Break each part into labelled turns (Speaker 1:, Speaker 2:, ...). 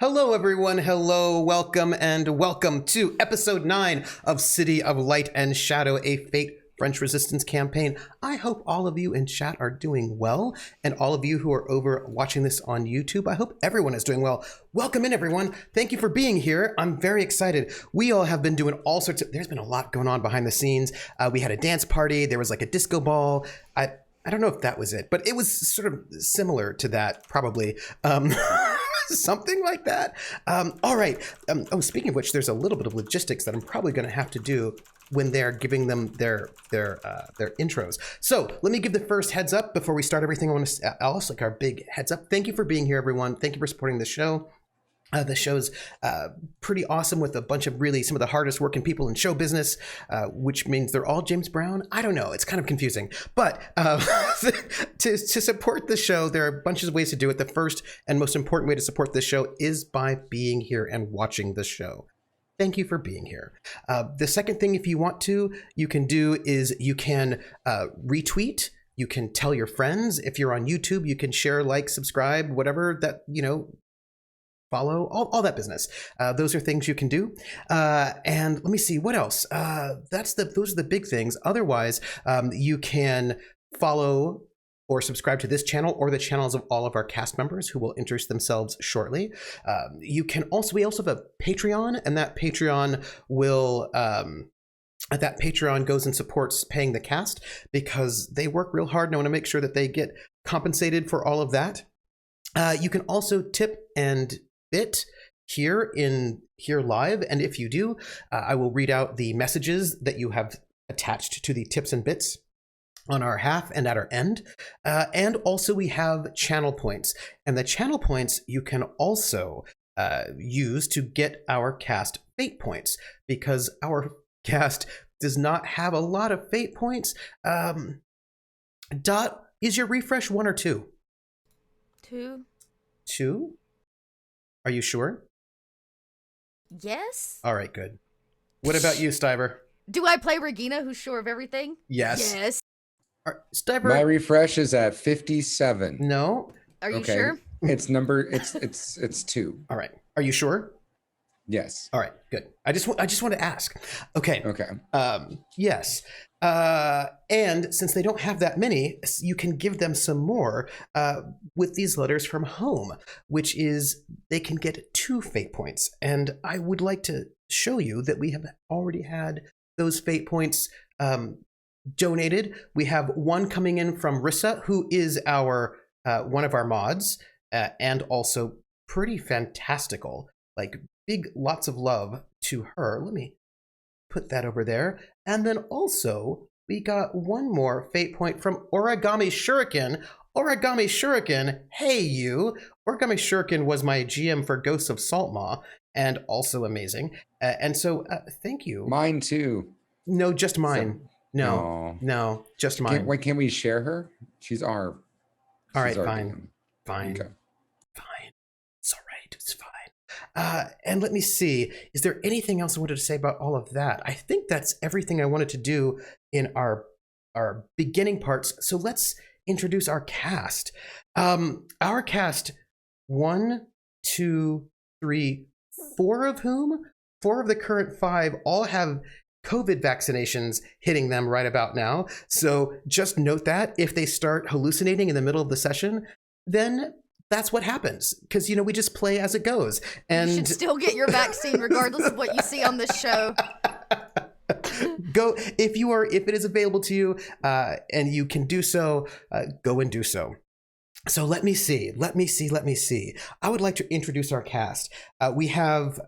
Speaker 1: Hello, everyone. Hello, welcome, and welcome to episode 9 of City of Light and Shadow, a Fate French Resistance campaign. I hope all of you in chat are doing well, and all of you who are over watching this on YouTube, I hope everyone is doing well. Welcome in, everyone. Thank you for being here. I'm very excited. We all have been doing all sorts of, there's been a lot going on behind the scenes. We had a dance party. There was like a disco ball. I don't know if that was it, but it was sort of similar to that, probably. Something like that. All right. Oh, speaking of which, there's a little bit of logistics that I'm probably going to have to do when they're giving them their intros. So let me give the first heads up before we start everything else, like our big heads up. Thank you for being here, everyone. Thank you for supporting the show. The show's pretty awesome with a bunch of really some of the hardest working people in show business, which means they're all James Brown. I don't know. It's kind of confusing. But to support the show, there are bunches of ways to do it. The first and most important way to support this show is by being here and watching the show. Thank you for being here. The second thing, if you want to, you can do is you can retweet. You can tell your friends. If you're on YouTube, you can share, like, subscribe, whatever that, follow, all that business. Those are things you can do. And let me see, what else? Those are the big things. Otherwise, you can follow or subscribe to this channel or the channels of all of our cast members who will introduce themselves shortly. We also have a Patreon, and that Patreon will... that Patreon goes and supports paying the cast because they work real hard, and I want to make sure that they get compensated for all of that. You can also tip and bit here live, and if you do, I will read out the messages that you have attached to the tips and bits on our half and at our end. And also we have channel points, and the channel points you can also use to get our cast fate points, because our cast does not have a lot of fate points. Dot, is your refresh 1 or 2?
Speaker 2: 2.
Speaker 1: 2? Are you sure?
Speaker 2: Yes.
Speaker 1: All right, good. What about you, Stiver?
Speaker 2: Do I play Regina, who's sure of everything?
Speaker 1: Yes.
Speaker 2: Yes.
Speaker 1: Stiver.
Speaker 3: My refresh is at 57.
Speaker 1: No.
Speaker 2: Are you sure?
Speaker 3: It's 2.
Speaker 1: All right. Are you sure?
Speaker 3: Yes.
Speaker 1: All right, good. I just want to ask. Okay. Yes. And since they don't have that many, you can give them some more with these letters from home, which is they can get 2 fate points. And I would like to show you that we have already had those fate points donated. We have one coming in from Rissa, who is our one of our mods, and also pretty fantastical. Like, big lots of love to her. Let me put that over there. And then also we got one more fate point from Origami Shuriken. Origami Shuriken, hey you. Origami Shuriken was my GM for Ghosts of Saltmaw, and also amazing. And so thank you.
Speaker 3: Mine too.
Speaker 1: No, just mine. No, just mine.
Speaker 3: Can we share her? She's our...
Speaker 1: All right, fine.
Speaker 3: Okay.
Speaker 1: Fine. It's all right. It's fine. And let me see, is there anything else I wanted to say about all of that? I think that's everything I wanted to do in our beginning parts. So let's introduce our cast. Our cast, 1, 2, 3, 4 of whom? 4 of the current 5 all have COVID vaccinations hitting them right about now. So just note that if they start hallucinating in the middle of the session, then that's what happens, because we just play as it goes. And
Speaker 2: you should still get your vaccine regardless of what you see on this show.
Speaker 1: Go if it is available to you, and you can do so. Go and do so. So let me see. I would like to introduce our cast. We have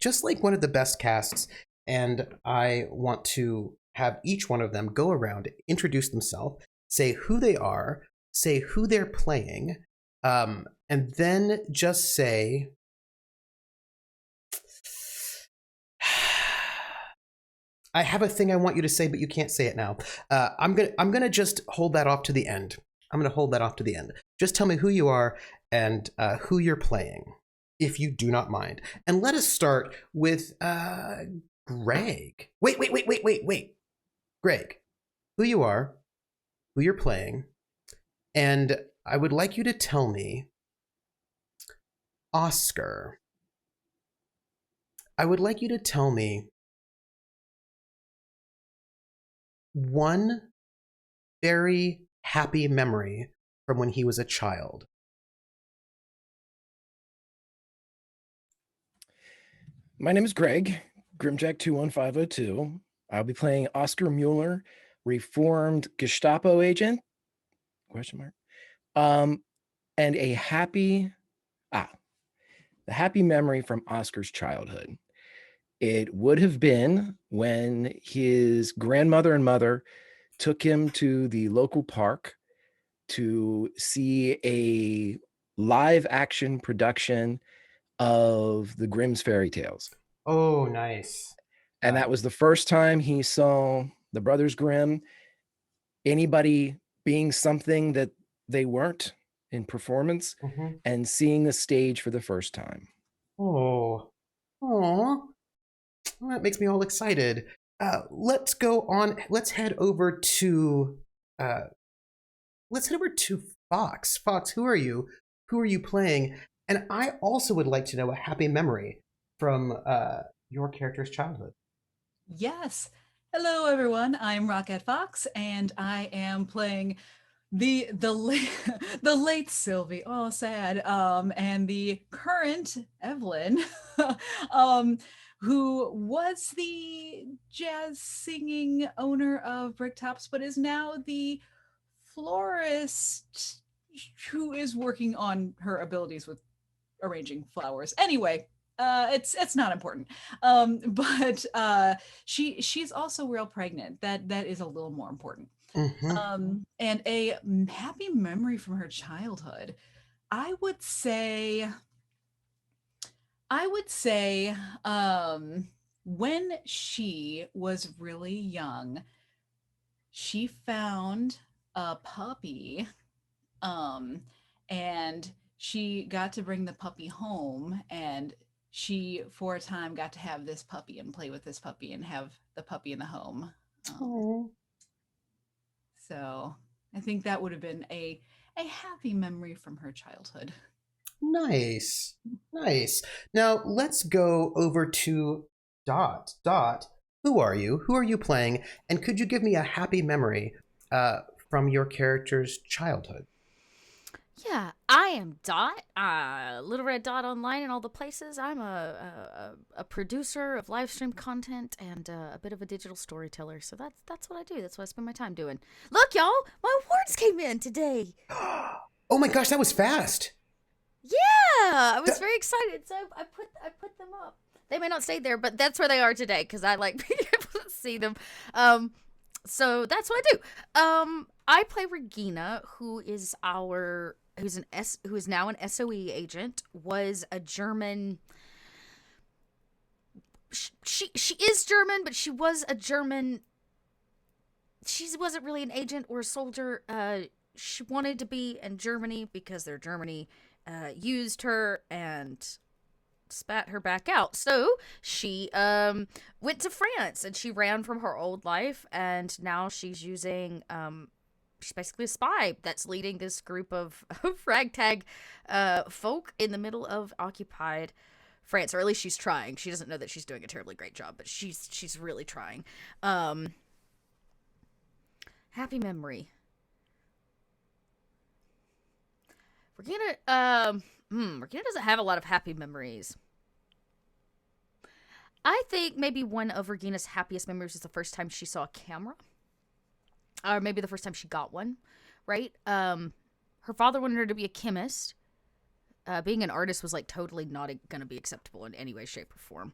Speaker 1: just like one of the best casts, and I want to have each one of them go around, introduce themselves, say who they are, say who they're playing. And then just say, I have a thing I want you to say, but you can't say it now. I'm gonna just hold that off to the end. Just tell me who you are and who you're playing, if you do not mind. And let us start with Greg. Wait. Greg, who you are, who you're playing, and I would like you to tell me Oscar, I would like you to tell me one very happy memory from when he was a child.
Speaker 4: My name is Greg, Grimjack21502. I'll be playing Oscar Mueller, reformed Gestapo agent, question mark, and the happy memory from Oscar's childhood. It would have been when his grandmother and mother took him to the local park to see a live action production of the Grimm's fairy tales.
Speaker 1: Oh, nice.
Speaker 4: And that was the first time he saw the Brothers Grimm, anybody being something that they weren't in performance, and seeing the stage for the first time.
Speaker 1: Oh, well, that makes me all excited. Let's go on. Let's head over to Fox. Fox, who are you? Who are you playing? And I also would like to know a happy memory from your character's childhood.
Speaker 5: Yes. Hello, everyone. I'm Rocket Fox, and I am playing the late the late Sylvie. Oh, sad. And the current Evelyn, who was the jazz singing owner of Bricktops, but is now the florist who is working on her abilities with arranging flowers. Anyway, it's not important. But she's also real pregnant. That is a little more important. And a happy memory from her childhood. I would say when she was really young, she found a puppy, and she got to bring the puppy home, and she for a time got to have this puppy and play with this puppy and have the puppy in the home. So I think that would have been a happy memory from her childhood.
Speaker 1: Nice. Now let's go over to Dot. Dot, who are you? Who are you playing? And could you give me a happy memory from your character's childhood?
Speaker 2: Yeah, I am Dot, Little Red Dot online and all the places. I'm a producer of live stream content and a bit of a digital storyteller. So that's what I do. That's what I spend my time doing. Look, y'all, my awards came in today.
Speaker 1: Oh my gosh, that was fast.
Speaker 2: Yeah, I was very excited. So I put them up. They may not stay there, but that's where they are today because I like being able to see them. So that's what I do. I play Regina, who is now an SOE agent. Was a German. She is German, but she was a German. She wasn't really an agent or a soldier. She wanted to be in Germany because their Germany used her and spat her back out. So she went to France and she ran from her old life, and now she's using she's basically a spy that's leading this group of ragtag folk in the middle of occupied France, or at least she's trying. She doesn't know that she's doing a terribly great job, but she's really trying. Happy memory. Regina doesn't have a lot of happy memories. I think maybe one of Regina's happiest memories is the first time she saw a camera. Or maybe the first time she got one, right? Her father wanted her to be a chemist. Being an artist was like totally not going to be acceptable in any way, shape, or form.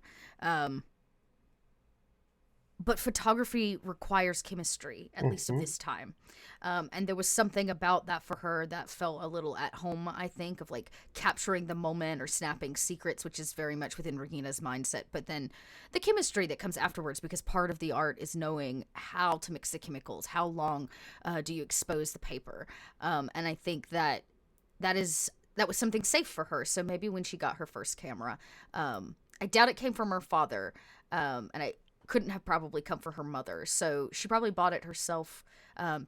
Speaker 2: But photography requires chemistry, at least at this time. And there was something about that for her that felt a little at home, I think, of like capturing the moment or snapping secrets, which is very much within Regina's mindset. But then the chemistry that comes afterwards, because part of the art is knowing how to mix the chemicals. How long do you expose the paper? And I think that was something safe for her. So maybe when she got her first camera, I doubt it came from her father. And I couldn't have probably come from her mother. So she probably bought it herself,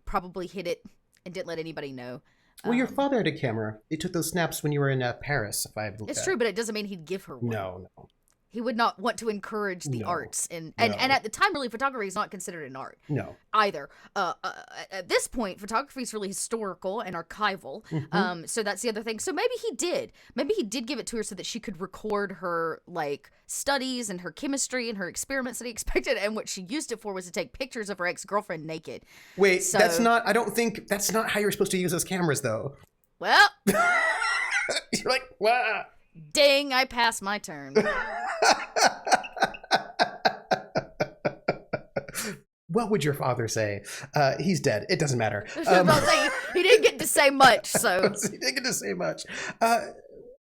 Speaker 2: probably hid it and didn't let anybody know.
Speaker 1: Well, your father had a camera. They took those snaps when you were in Paris, if I believe
Speaker 2: It's true, but it doesn't mean he'd give her one.
Speaker 1: No.
Speaker 2: He would not want to encourage the
Speaker 1: No.
Speaker 2: arts, and
Speaker 1: No.
Speaker 2: at the time, really, photography is not considered an art
Speaker 1: No.
Speaker 2: either. At this point, photography is really historical and archival. So that's the other thing. So maybe he did. Maybe he did give it to her so that she could record her like studies and her chemistry and her experiments that he expected. And what she used it for was to take pictures of her ex-girlfriend naked.
Speaker 1: Wait,
Speaker 2: So-
Speaker 1: that's not. I don't think that's not how you're supposed to use those cameras, though.
Speaker 2: Well,
Speaker 1: You're like, wow.
Speaker 2: ding! I passed my turn.
Speaker 1: What would your father say? He's dead. It doesn't matter.
Speaker 2: I was about to say, he didn't get to say much, so.
Speaker 1: He didn't get to say much.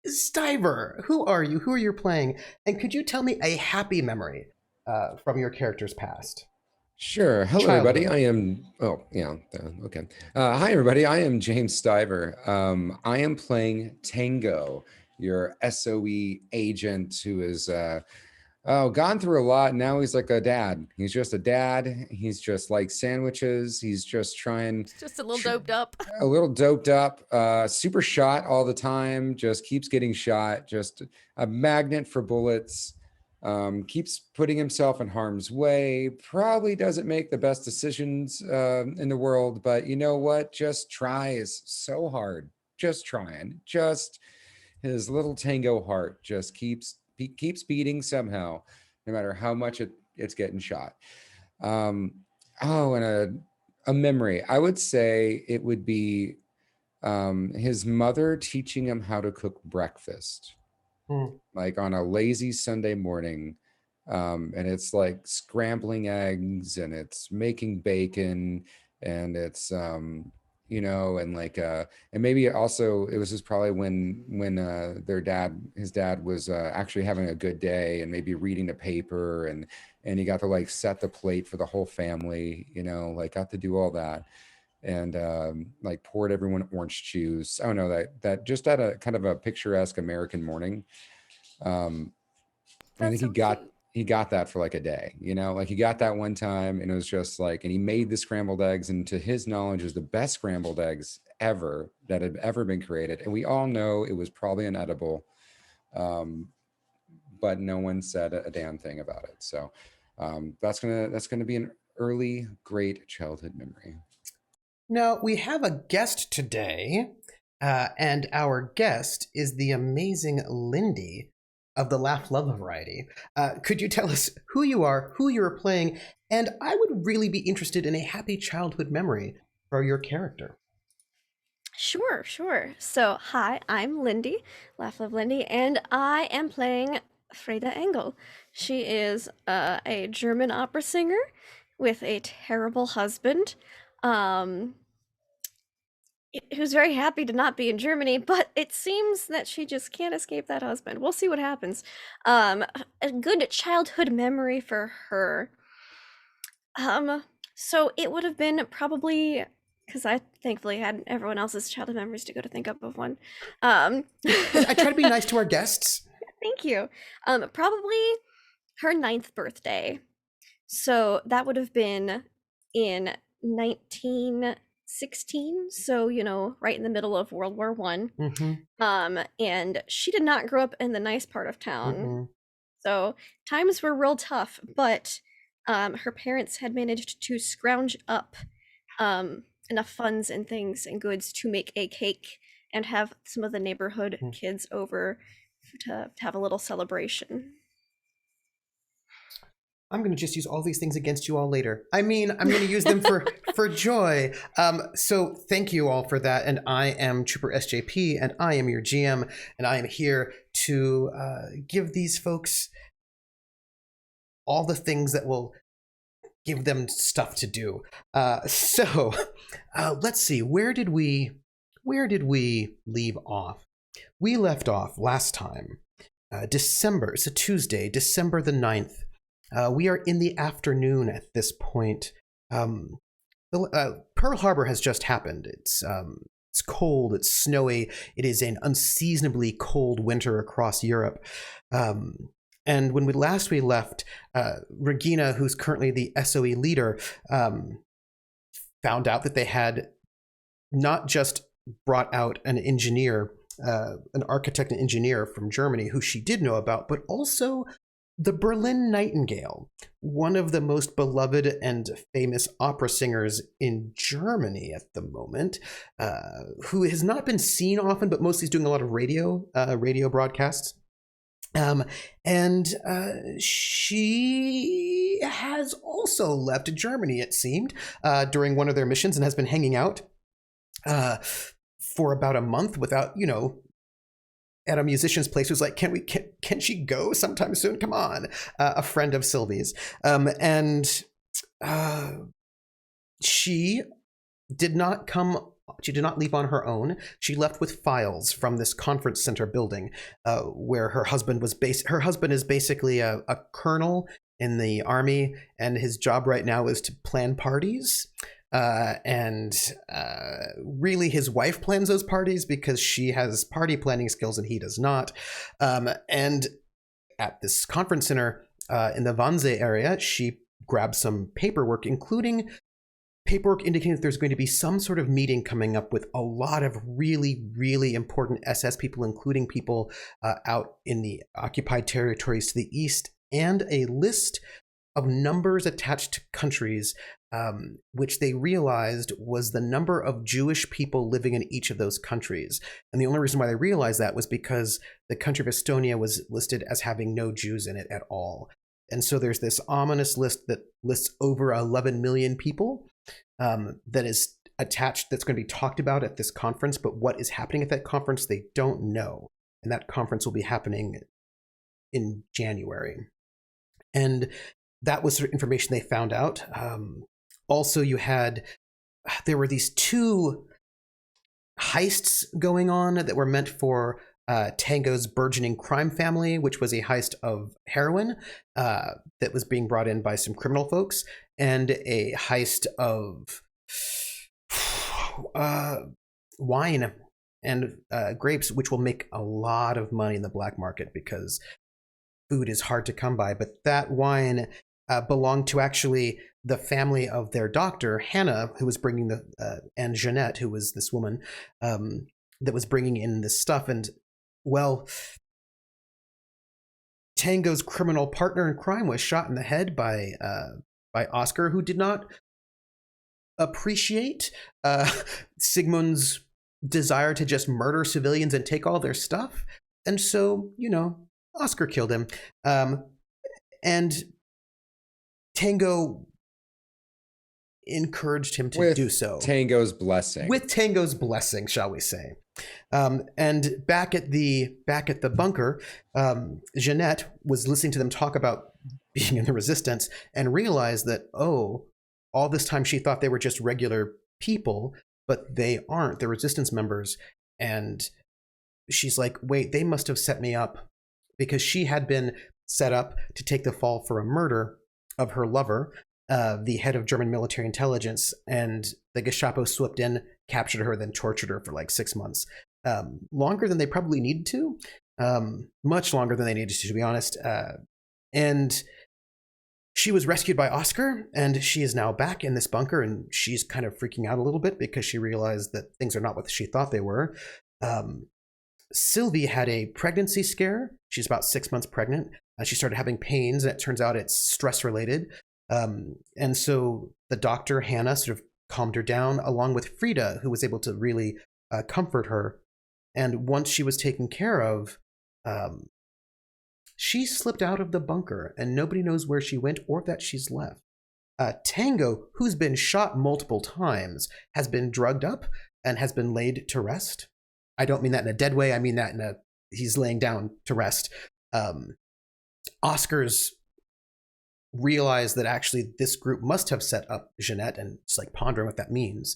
Speaker 1: Stiver, who are you? Who are you playing? And could you tell me a happy memory from your character's past?
Speaker 3: Sure. Hello, everybody. I am. Oh, yeah. Okay. Hi, everybody. I am James Stiver. I am playing Tango, your SOE agent who is gone through a lot. Now he's like a dad. He's just a dad. He's just like sandwiches. He's just trying.
Speaker 2: It's just a little doped up.
Speaker 3: A little doped up. Super shot all the time. Just keeps getting shot. Just a magnet for bullets. Keeps putting himself in harm's way, probably doesn't make the best decisions in the world, but you know what? Just tries so hard, just trying, just his little tango heart just keeps beating somehow, no matter how much it's getting shot. And a memory, I would say it would be his mother teaching him how to cook breakfast. Like on a lazy Sunday morning, and it's like scrambling eggs and it's making bacon and it's and like and maybe also it was just probably when his dad was actually having a good day and maybe reading the paper and he got to like set the plate for the whole family, like got to do all that. And like poured everyone orange juice. I don't know, that just at a kind of a picturesque American morning. I think he got that for like a day, like he got that one time and it was just like, and he made the scrambled eggs, and to his knowledge is the best scrambled eggs ever that had ever been created. And we all know it was probably inedible, but no one said a damn thing about it. So that's gonna be an early great childhood memory.
Speaker 1: Now, we have a guest today, and our guest is the amazing Lindy of the Laugh Love variety. Could you tell us who you are, who you're playing, and I would really be interested in a happy childhood memory for your character.
Speaker 6: Sure. So, hi, I'm Lindy, Laugh Love Lindy, and I am playing Freda Engel. She is a German opera singer with a terrible husband. Who's very happy to not be in Germany, but it seems that she just can't escape that husband. We'll see what happens. A good childhood memory for her. So it would have been probably, because I thankfully had everyone else's childhood memories to go to think up of one.
Speaker 1: I try to be nice to our guests.
Speaker 6: Thank you. Probably her 9th birthday. So that would have been in 1916, so right in the middle of World War I. And she did not grow up in the nice part of town, so times were real tough. But her parents had managed to scrounge up enough funds and things and goods to make a cake and have some of the neighborhood kids over to have a little celebration.
Speaker 1: I'm going to just use all these things against you all later. I mean, I'm going to use them for joy. So thank you all for that. And I am troopersjp, and I am your GM, and I am here to give these folks all the things that will give them stuff to do. So let's see. Where did we leave off? We left off last time. December. It's a Tuesday, December the 9th. We are in the afternoon at this point. Pearl Harbor has just happened. It's cold, it's snowy, it is an unseasonably cold winter across Europe. And when we left, Regina, who's currently the SOE leader, found out that they had not just brought out an engineer, an architect and engineer from Germany who she did know about, but also the Berlin Nightingale, one of the most beloved and famous opera singers in Germany at the moment, who has not been seen often, but mostly is doing a lot of radio broadcasts. And she has also left Germany, it seemed, during one of their missions, and has been hanging out for about a month without, at a musician's place. Who's like, can she go sometime soon? Come on. A friend of Sylvie's. And she did not leave on her own. She left with files from this conference center building, where her husband was based. Her husband is basically a colonel in the army, and his job right now is to plan parties. Really his wife plans those parties because she has party planning skills and he does not. And at this conference center in the Wannsee area, she grabbed some paperwork, including paperwork indicating that there's going to be some sort of meeting coming up with a lot of really, really important SS people, including people out in the occupied territories to the east, and a list of numbers attached to countries, which they realized was the number of Jewish people living in each of those countries. And the only reason why they realized that was because the country of Estonia was listed as having no Jews in it at all. And so there's this ominous list that lists over 11 million people that is attached, that's going to be talked about at this conference. But what is happening at that conference, they don't know. And that conference will be happening in January. And that was sort of information they found out. Also, there were these two heists going on that were meant for Tango's burgeoning crime family, which was a heist of heroin that was being brought in by some criminal folks, and a heist of wine and grapes, which will make a lot of money in the black market because food is hard to come by. But that wine belonged to actually the family of their doctor, Hannah, who was bringing and Jeanette, who was this woman that was bringing in this stuff. And, well, Tango's criminal partner in crime was shot in the head by Oscar, who did not appreciate Sigmund's desire to just murder civilians and take all their stuff. And so, Oscar killed him. And Tango encouraged him to do so.
Speaker 3: Tango's blessing.
Speaker 1: With Tango's blessing, shall we say. And back at the bunker, Jeanette was listening to them talk about being in the resistance and realized that, all this time she thought they were just regular people, but they aren't. They're resistance members. And she's like, wait, they must have set me up, because she had been set up to take the fall for a murder of her lover, the head of German military intelligence, and the Gestapo swooped in, captured her, then tortured her for like 6 months. Longer than they probably needed to. Much longer than they needed to be honest. And she was rescued by Oscar, and she is now back in this bunker, and she's kind of freaking out a little bit because she realized that things are not what she thought they were. Sylvie had a pregnancy scare. She's about 6 months pregnant. She started having pains, and it turns out it's stress-related. And so the doctor, Hannah, sort of calmed her down, along with Frida, who was able to really comfort her. And once she was taken care of, she slipped out of the bunker, and nobody knows where she went or that she's left. Tango, who's been shot multiple times, has been drugged up and has been laid to rest. I don't mean that in a dead way. I mean that he's laying down to rest. Oscar's realized that actually this group must have set up Jeanette, and it's like pondering what that means.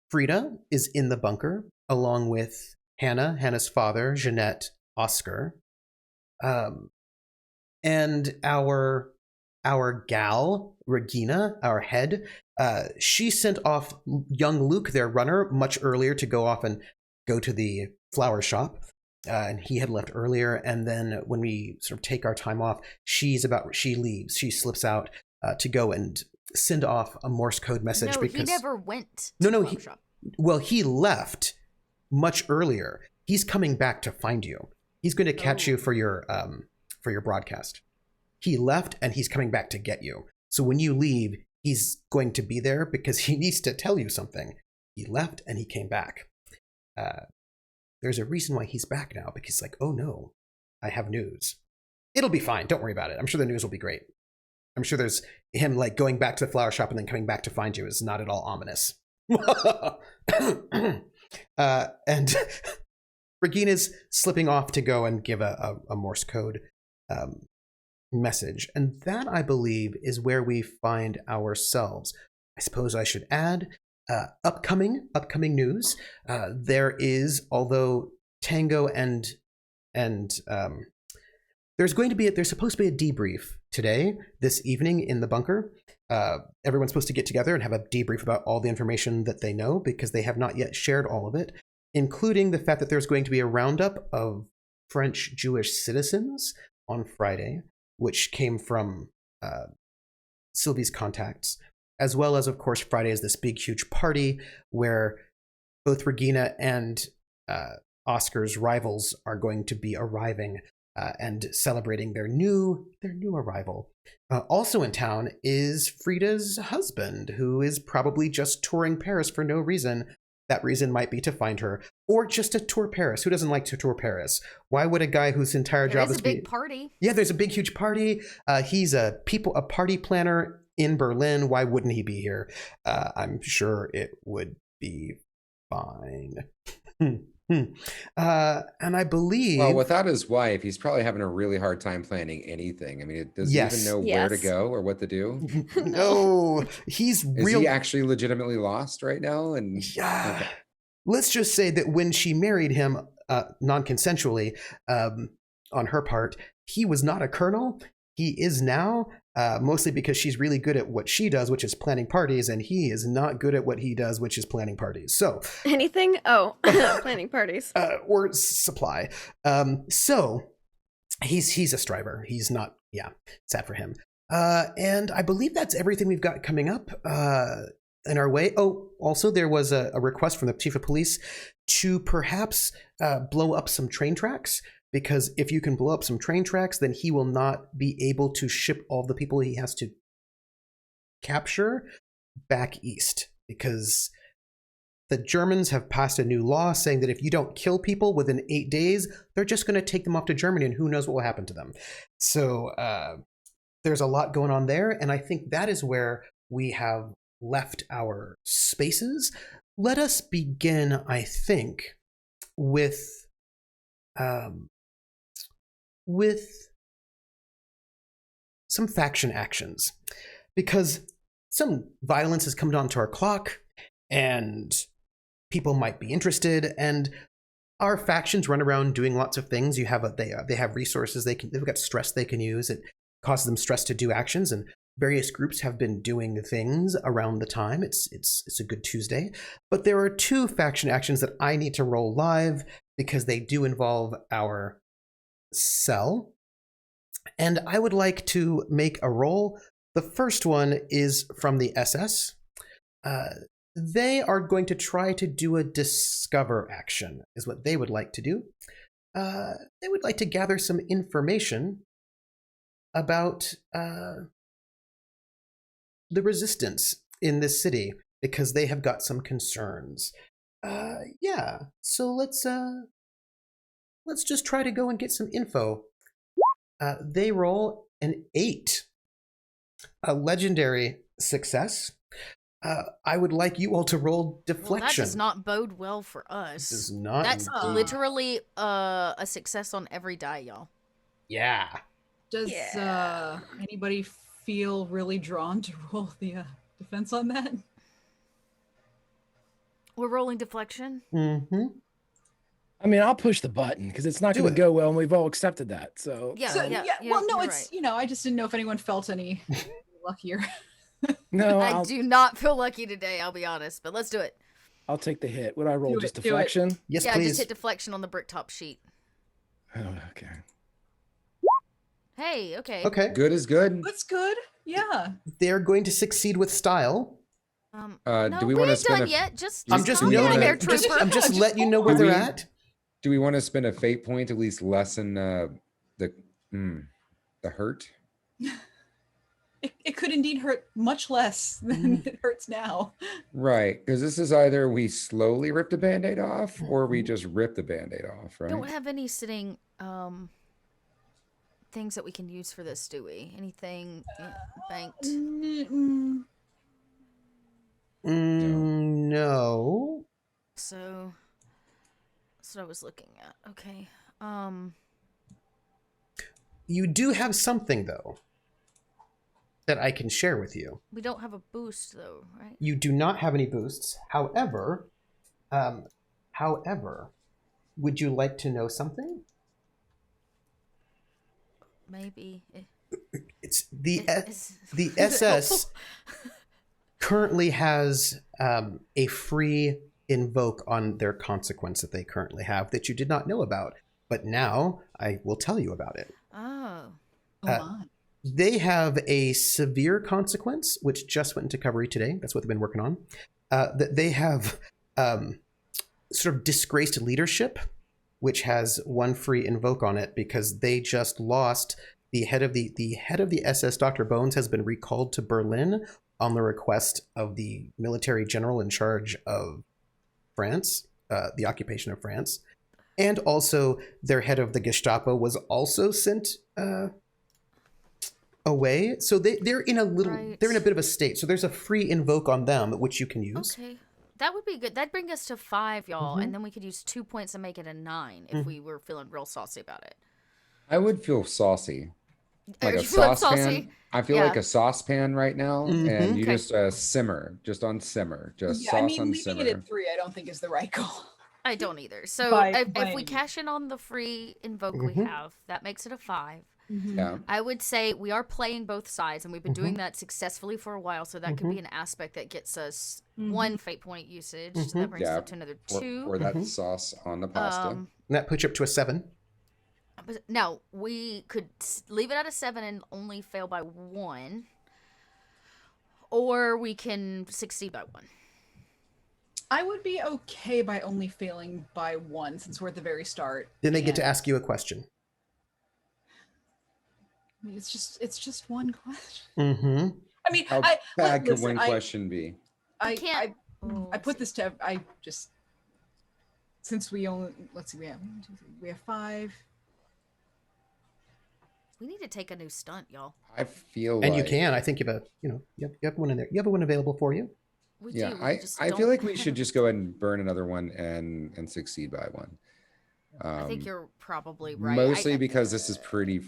Speaker 1: Frida is in the bunker along with Hannah's father, Jeanette, Oscar, and our gal, Regina, our head. She sent off young Luke, their runner, much earlier to go off and go to the flower shop. And he had left earlier. And then when we sort of take our time off, she leaves. She slips out to go and send off a Morse code message.
Speaker 2: No,
Speaker 1: because
Speaker 2: he never went
Speaker 1: No,
Speaker 2: to
Speaker 1: no,
Speaker 2: the flower shop.
Speaker 1: well, he left much earlier. He's coming back to find you. He's going to catch you for your broadcast. He left and he's coming back to get you. So when you leave, he's going to be there because he needs to tell you something. He left and he came back. There's a reason why he's back now, because like, oh no, I have news. It'll be fine. Don't worry about it. I'm sure the news will be great. I'm sure there's him like going back to the flower shop and then coming back to find you is not at all ominous. And Regina's slipping off to go and give a Morse code message. And that, I believe, is where we find ourselves. I suppose I should add upcoming news. There is, although Tango and there's supposed to be a debrief today, this evening in the bunker. Everyone's supposed to get together and have a debrief about all the information that they know, because they have not yet shared all of it, including the fact that there's going to be a roundup of French Jewish citizens on Friday, which came from Sylvie's contacts, as well as, of course, Friday is this big, huge party where both Regina and Oscar's rivals are going to be arriving and celebrating their new arrival. Also in town is Frida's husband, who is probably just touring Paris for no reason. That reason might be to find her, or just to tour Paris. Who doesn't like to tour Paris? Why would a guy whose entire job is
Speaker 2: a big party?
Speaker 1: Yeah, there's a big, huge party. He's a party planner in Berlin. Why wouldn't he be here? I'm sure it would be fine. And I believe,
Speaker 3: well, without his wife, he's probably having a really hard time planning anything. I mean, does he even know where to go or what to do?
Speaker 1: No, he's
Speaker 3: Is he actually legitimately lost right now? And
Speaker 1: yeah, okay. Let's just say that when she married him non-consensually, on her part, he was not a colonel. He is now, mostly because she's really good at what she does, which is planning parties, and he is not good at what he does, which is planning parties. So
Speaker 6: anything? Oh, planning parties
Speaker 1: or supply. So he's a striver. He's not. Yeah, sad for him. And I believe that's everything we've got coming up in our way. Oh, also there was a request from the chief of police to perhaps blow up some train tracks. Because if you can blow up some train tracks, then he will not be able to ship all the people he has to capture back east. Because the Germans have passed a new law saying that if you don't kill people within 8 days, they're just going to take them off to Germany, and who knows what will happen to them. So there's a lot going on there, and I think that is where we have left our spaces. Let us begin, I think, with some faction actions, because some violence has come down to our clock and people might be interested, and our factions run around doing lots of things. They have resources, they've got stress they can use. It causes them stress to do actions, and various groups have been doing things around the time. It's a good Tuesday, but there are two faction actions that I need to roll live because they do involve our cell, and I would like to make a roll. The first one is from the SS. They are going to try to do a discover action, is what they would like to do. They would like to gather some information about the resistance in this city, because they have got some concerns. Yeah, so let's just try to go and get some info. They roll an 8. A legendary success. I would like you all to roll deflection.
Speaker 2: Well, that does not bode well for us.
Speaker 1: Does not.
Speaker 2: That's literally a success on every die, y'all.
Speaker 1: Yeah.
Speaker 5: Does anybody feel really drawn to roll the defense on that?
Speaker 2: We're rolling deflection?
Speaker 1: Mm-hmm.
Speaker 4: I mean, I'll push the button because it's not going to go well, and we've all accepted that. So
Speaker 2: yeah.
Speaker 5: Well, no, it's
Speaker 2: right.
Speaker 5: I just didn't know if anyone felt any luckier.
Speaker 4: No,
Speaker 2: I do not feel lucky today. I'll be honest, but let's do it.
Speaker 4: I'll take the hit. Would I roll just
Speaker 5: do it.
Speaker 4: deflection?
Speaker 1: Yes,
Speaker 2: yeah,
Speaker 1: please.
Speaker 2: just hit deflection on the Bricktop sheet.
Speaker 4: Oh, okay.
Speaker 2: Hey, okay.
Speaker 1: Okay.
Speaker 3: Good is good.
Speaker 5: That's good. Yeah.
Speaker 1: They're going to succeed with style.
Speaker 2: No,
Speaker 3: do we
Speaker 2: we
Speaker 3: want to
Speaker 2: ain't
Speaker 3: spend
Speaker 2: done
Speaker 3: a?
Speaker 2: yet. Just
Speaker 1: I'm just
Speaker 2: calm down
Speaker 1: noting
Speaker 2: there,
Speaker 1: it.
Speaker 2: trooper.
Speaker 1: I'm just letting you know where
Speaker 3: Do
Speaker 1: they're
Speaker 3: we-
Speaker 1: at.
Speaker 3: Do we want to spend a fate point to at least lessen the hurt?
Speaker 5: It could indeed hurt much less than it hurts now.
Speaker 3: Right, because this is either we slowly rip the band-aid off or we just rip the band-aid off,
Speaker 2: We
Speaker 3: right?
Speaker 2: don't have any sitting things that we can use for this, do we? Anything banked?
Speaker 1: No.
Speaker 2: So that's what I was looking at. Okay.
Speaker 1: You do have something, though, that I can share with you.
Speaker 2: We don't have a boost though, right?
Speaker 1: You do not have any boosts. However, would you like to know something?
Speaker 2: Maybe.
Speaker 1: It's the
Speaker 2: Is it
Speaker 1: SS
Speaker 2: helpful?
Speaker 1: currently has a free invoke on their consequence that they currently have that you did not know about, but now I will tell you about it.
Speaker 2: Oh.
Speaker 5: My.
Speaker 1: They have a severe consequence, which just went into recovery today. That's what they've been working on. That they have sort of disgraced leadership, which has one free invoke on it because they just lost the head of the SS. Dr. Bones has been recalled to Berlin on the request of the military general in charge of France, the occupation of France, and also their head of the Gestapo was also sent away. So they're in a little,
Speaker 2: Right.
Speaker 1: they're in a bit of a state. So there's a free invoke on them which you can use.
Speaker 2: Okay. That would be good. That'd bring us to 5, y'all,
Speaker 1: Mhm.
Speaker 2: and then we could use 2 points and make it a 9 if we were feeling real saucy about it.
Speaker 3: I would feel saucy.
Speaker 2: Are
Speaker 3: Like a
Speaker 2: you feeling
Speaker 3: saucepan.
Speaker 2: saucy?
Speaker 3: I feel
Speaker 2: Yeah.
Speaker 3: like a saucepan right now,
Speaker 1: Mhm.
Speaker 3: and you
Speaker 2: Okay.
Speaker 3: just simmer, just on simmer, just
Speaker 5: Yeah,
Speaker 3: sauce
Speaker 5: I mean,
Speaker 3: on
Speaker 5: leaving
Speaker 3: simmer.
Speaker 5: it at 3, I don't think is the right goal.
Speaker 2: I don't either. So
Speaker 5: By
Speaker 2: if we
Speaker 5: any
Speaker 2: cash in on the free invoke we
Speaker 1: Mhm.
Speaker 2: have, that makes it a 5.
Speaker 3: Yeah,
Speaker 2: I would say we are playing both sides, and we've been doing that successfully for a while. So that could be an aspect that gets us 1 fate point usage. So that brings us
Speaker 3: Yeah.
Speaker 2: up to another
Speaker 3: pour,
Speaker 2: 2.
Speaker 3: pour that sauce on the pasta.
Speaker 1: And that puts you up to a 7.
Speaker 2: But no, we could leave it at a 7 and only fail by 1, or we can succeed by 1.
Speaker 5: I would be okay by only failing by 1 since we're at the very start.
Speaker 1: Then they get to
Speaker 5: and
Speaker 1: ask you a question.
Speaker 5: It's just one question.
Speaker 1: Mm-hmm.
Speaker 5: I mean,
Speaker 3: How
Speaker 5: I
Speaker 3: bad could
Speaker 5: listen,
Speaker 3: one question be?
Speaker 5: I
Speaker 2: can't-
Speaker 5: I put this to I just since we only let's see we have 5.
Speaker 2: We need to take a new stunt, y'all.
Speaker 3: I feel
Speaker 1: And
Speaker 3: like,
Speaker 1: you can. I think you have one in there. You have one available for you.
Speaker 2: We
Speaker 3: Yeah,
Speaker 2: do. We
Speaker 3: I
Speaker 2: just
Speaker 3: feel
Speaker 2: don't
Speaker 3: like we
Speaker 2: have-
Speaker 3: should just go ahead and burn another one and succeed by 1.
Speaker 2: I think you're probably right.
Speaker 3: Mostly because this is pretty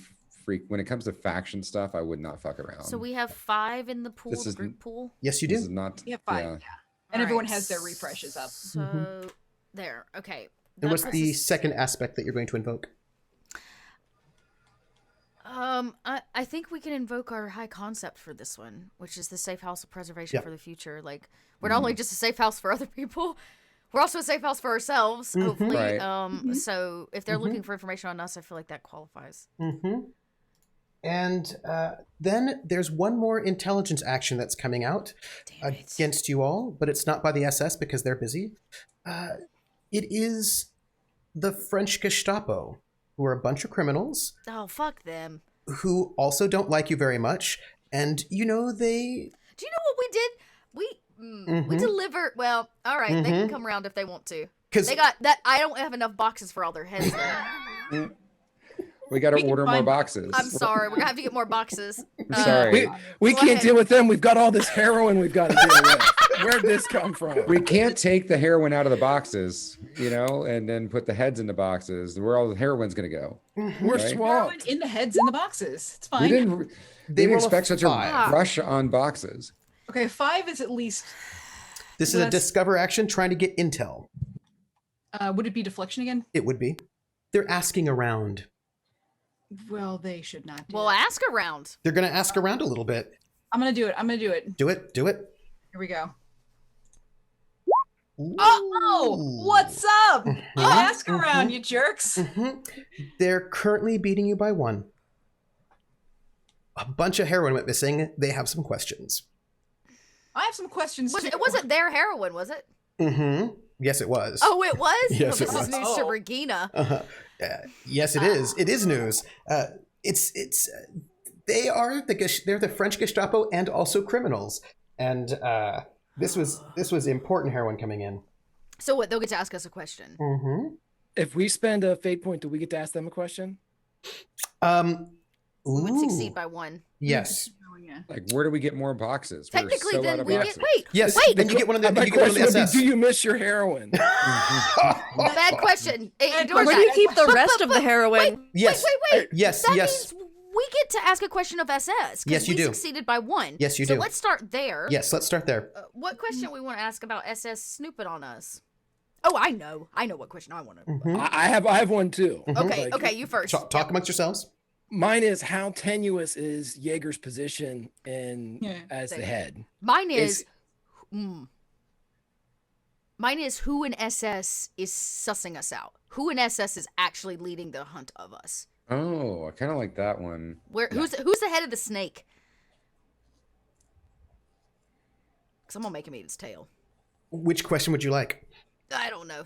Speaker 3: freak. When it comes to faction stuff, I would not fuck around.
Speaker 2: So we have 5 in the pool,
Speaker 3: This
Speaker 2: the
Speaker 3: is-
Speaker 2: group pool.
Speaker 1: Yes, you
Speaker 3: This
Speaker 1: do.
Speaker 3: is not.
Speaker 5: We have 5,
Speaker 3: yeah.
Speaker 5: yeah. And everyone
Speaker 2: Alright,
Speaker 5: has their refreshes up.
Speaker 2: So there. Okay.
Speaker 1: And
Speaker 2: That
Speaker 1: what's
Speaker 2: puts
Speaker 1: the
Speaker 2: us-
Speaker 1: second aspect that you're going to invoke?
Speaker 2: I think we can invoke our high concept for this one, which is the safe house of preservation
Speaker 1: Yep.
Speaker 2: for the future. Like, we're not only just a safe house for other people, we're also a safe house for ourselves, hopefully.
Speaker 3: Right.
Speaker 2: So if they're looking for information on us, I feel like that qualifies.
Speaker 1: Mm-hmm. And then there's one more intelligence action that's coming out
Speaker 2: Damn it.
Speaker 1: against you all, but it's not by the SS because they're busy. It is the French Gestapo, who are a bunch of criminals
Speaker 2: Oh, fuck them.
Speaker 1: who also don't like you very much. And, they...
Speaker 2: Do you know what we did? We deliver. Well, all right, they can come around if they want to.
Speaker 1: Because
Speaker 2: They got that. I don't have enough boxes for all their heads. Though.
Speaker 3: We got to
Speaker 5: We can
Speaker 3: order more
Speaker 5: find-
Speaker 3: boxes.
Speaker 2: I'm sorry. We're gonna have to get more boxes.
Speaker 3: Sorry.
Speaker 4: We
Speaker 2: Go
Speaker 4: can't
Speaker 2: ahead.
Speaker 4: deal with them. We've got all this heroin we've got to deal with. Where'd this come from?
Speaker 3: We can't take the heroin out of the boxes, and then put the heads in the boxes. Where all the heroin's going to go?
Speaker 4: We're
Speaker 3: Right.
Speaker 5: Heroin
Speaker 4: swamped.
Speaker 5: in the heads in the boxes. It's
Speaker 3: We
Speaker 5: fine.
Speaker 3: didn't.
Speaker 1: They
Speaker 3: They didn't
Speaker 1: roll a
Speaker 3: expect such
Speaker 1: 5.
Speaker 3: a rush on boxes.
Speaker 5: Okay, 5 is at least.
Speaker 1: This is a
Speaker 5: That's-
Speaker 1: discover action trying to get intel.
Speaker 5: Would it be deflection again?
Speaker 1: It would be. They're asking around.
Speaker 5: Well, they should not do
Speaker 2: Well,
Speaker 5: it.
Speaker 2: ask around.
Speaker 1: They're going to ask around a little bit.
Speaker 5: I'm gonna do it. I'm gonna do it.
Speaker 1: Do it. Do it.
Speaker 5: Here we go.
Speaker 1: Ooh.
Speaker 5: Oh, what's up? You ask around, you jerks.
Speaker 1: Mhm. They're currently beating you by 1. a bunch of heroin went missing. They have some questions.
Speaker 5: I have some questions too.
Speaker 2: It wasn't their heroin, was it?
Speaker 1: Mm-hmm. Yes, it was.
Speaker 2: Oh, it was?
Speaker 1: Yes,
Speaker 2: Well,
Speaker 1: it
Speaker 2: this
Speaker 1: was.
Speaker 2: is news to Regina.
Speaker 1: Uh-huh. Yes, it is. It is news. They're the French Gestapo and also criminals. And this was important heroin coming in.
Speaker 2: So what? They'll get to ask us a question.
Speaker 1: Mm-hmm.
Speaker 4: If we spend a fate point, do we get to ask them a question?
Speaker 2: We would succeed
Speaker 1: Ooh.
Speaker 2: by one.
Speaker 1: Yes.
Speaker 5: Oh, yeah.
Speaker 3: Like, where do we get more boxes? We're
Speaker 2: Technically,
Speaker 3: so out
Speaker 2: then
Speaker 3: of
Speaker 2: we get.
Speaker 3: boxes.
Speaker 2: Wait.
Speaker 1: Yes.
Speaker 2: Wait.
Speaker 1: Then you get one of the.
Speaker 4: My
Speaker 1: You get one of
Speaker 4: question
Speaker 1: the
Speaker 4: would be,
Speaker 1: SS.
Speaker 4: do you miss your heroin?
Speaker 2: Bad question. Hey,
Speaker 5: Bad
Speaker 2: Georgia,
Speaker 6: Where do you keep the rest of the heroin?
Speaker 1: Yes.
Speaker 2: Wait.
Speaker 1: Yes.
Speaker 2: That
Speaker 1: Yes.
Speaker 2: means we get to ask a question of SS. 'cause
Speaker 1: Yes, you
Speaker 2: we
Speaker 1: do.
Speaker 2: succeeded by one.
Speaker 1: Yes, you
Speaker 2: so
Speaker 1: do.
Speaker 2: let's start there.
Speaker 1: Yes. Let's start there.
Speaker 2: What question we want to ask about SS snooping on us? Oh, I know what question I want to.
Speaker 1: Mhm.
Speaker 4: I have one too.
Speaker 2: Okay,
Speaker 4: Like,
Speaker 2: okay, you first.
Speaker 1: Talk amongst yourselves.
Speaker 4: Mine is, how tenuous is Jaeger's position as the
Speaker 2: Same.
Speaker 4: head?
Speaker 2: Mine is who in SS is sussing us out. Who in SS is actually leading the hunt of us?
Speaker 3: Oh, I kind of like that one.
Speaker 2: Who's the head of the snake? Because I'm gonna make him eat its tail.
Speaker 1: Which question would you like?
Speaker 2: I don't know.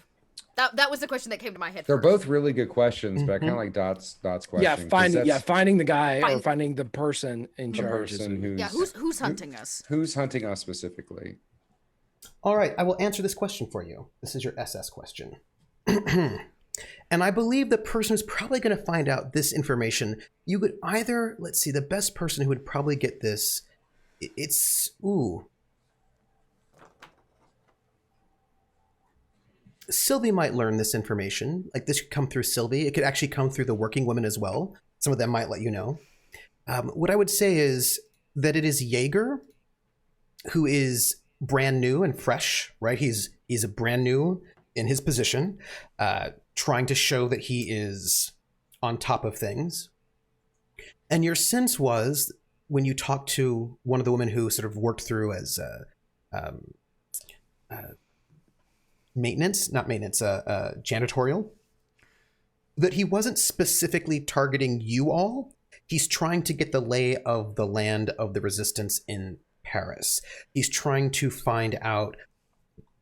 Speaker 2: That was the question that came to my head.
Speaker 3: They're
Speaker 2: first.
Speaker 3: both really good questions, but I kind of like Dot's question.
Speaker 4: Yeah,
Speaker 3: 'cause
Speaker 4: finding the guy or
Speaker 2: Find-
Speaker 4: finding the person in
Speaker 3: the
Speaker 4: charge.
Speaker 3: person who's
Speaker 2: Yeah, who's hunting us?
Speaker 3: who's hunting us specifically.
Speaker 1: All right, I will answer this question for you. This is your SS question. And I believe the person who's probably going to find out this information, you would either, let's see, the best person who would probably get this, Sylvie might learn this information. Like, this could come through Sylvie. It could actually come through the working women as well. Some of them might let you know. What I would say is that it is Jaeger, who is brand new and fresh, right? He's a brand new in his position, trying to show that he is on top of things. And your sense was, when you talked to one of the women who sort of worked through as janitorial, that he wasn't specifically targeting you all. He's trying to get the lay of the land of the resistance in Paris. He's trying to find out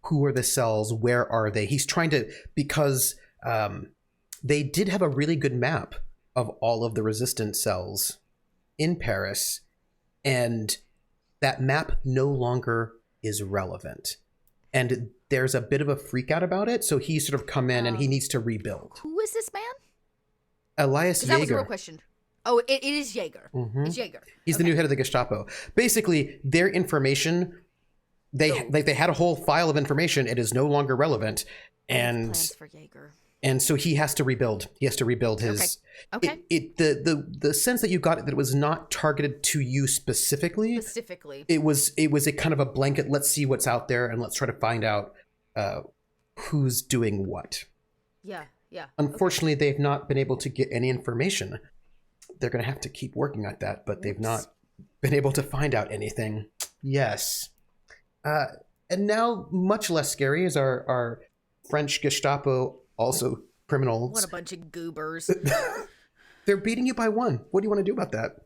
Speaker 1: who are the cells, where are they. He's trying to, because they did have a really good map of all of the resistance cells in Paris, and that map no longer is relevant. And there's a bit of a freak out about it, so he's sort of come in and he needs to rebuild.
Speaker 2: Who is this man?
Speaker 1: Elias
Speaker 2: Because that was a
Speaker 1: Jaeger.
Speaker 2: real question. Oh, it is Jaeger.
Speaker 1: Mhm.
Speaker 2: It's Jaeger.
Speaker 1: He's the new head of the Gestapo. Basically, their information, they had a whole file of information. It is no longer relevant,
Speaker 2: Plans for Jaeger.
Speaker 1: and so he has to rebuild. He has to rebuild his.
Speaker 2: Okay.
Speaker 1: The sense that you got, that it was not targeted to you specifically.
Speaker 2: Specifically.
Speaker 1: It was a kind of a blanket. Let's see what's out there, and let's try to find out who's doing what.
Speaker 2: Yeah.
Speaker 1: Unfortunately, they've not been able to get any information. They're going to have to keep working at that, but they've not been able to find out anything. Yes. And now, much less scary, is our French Gestapo, also criminals.
Speaker 2: What a bunch of goobers.
Speaker 1: They're beating you by one. What do you want to do about that?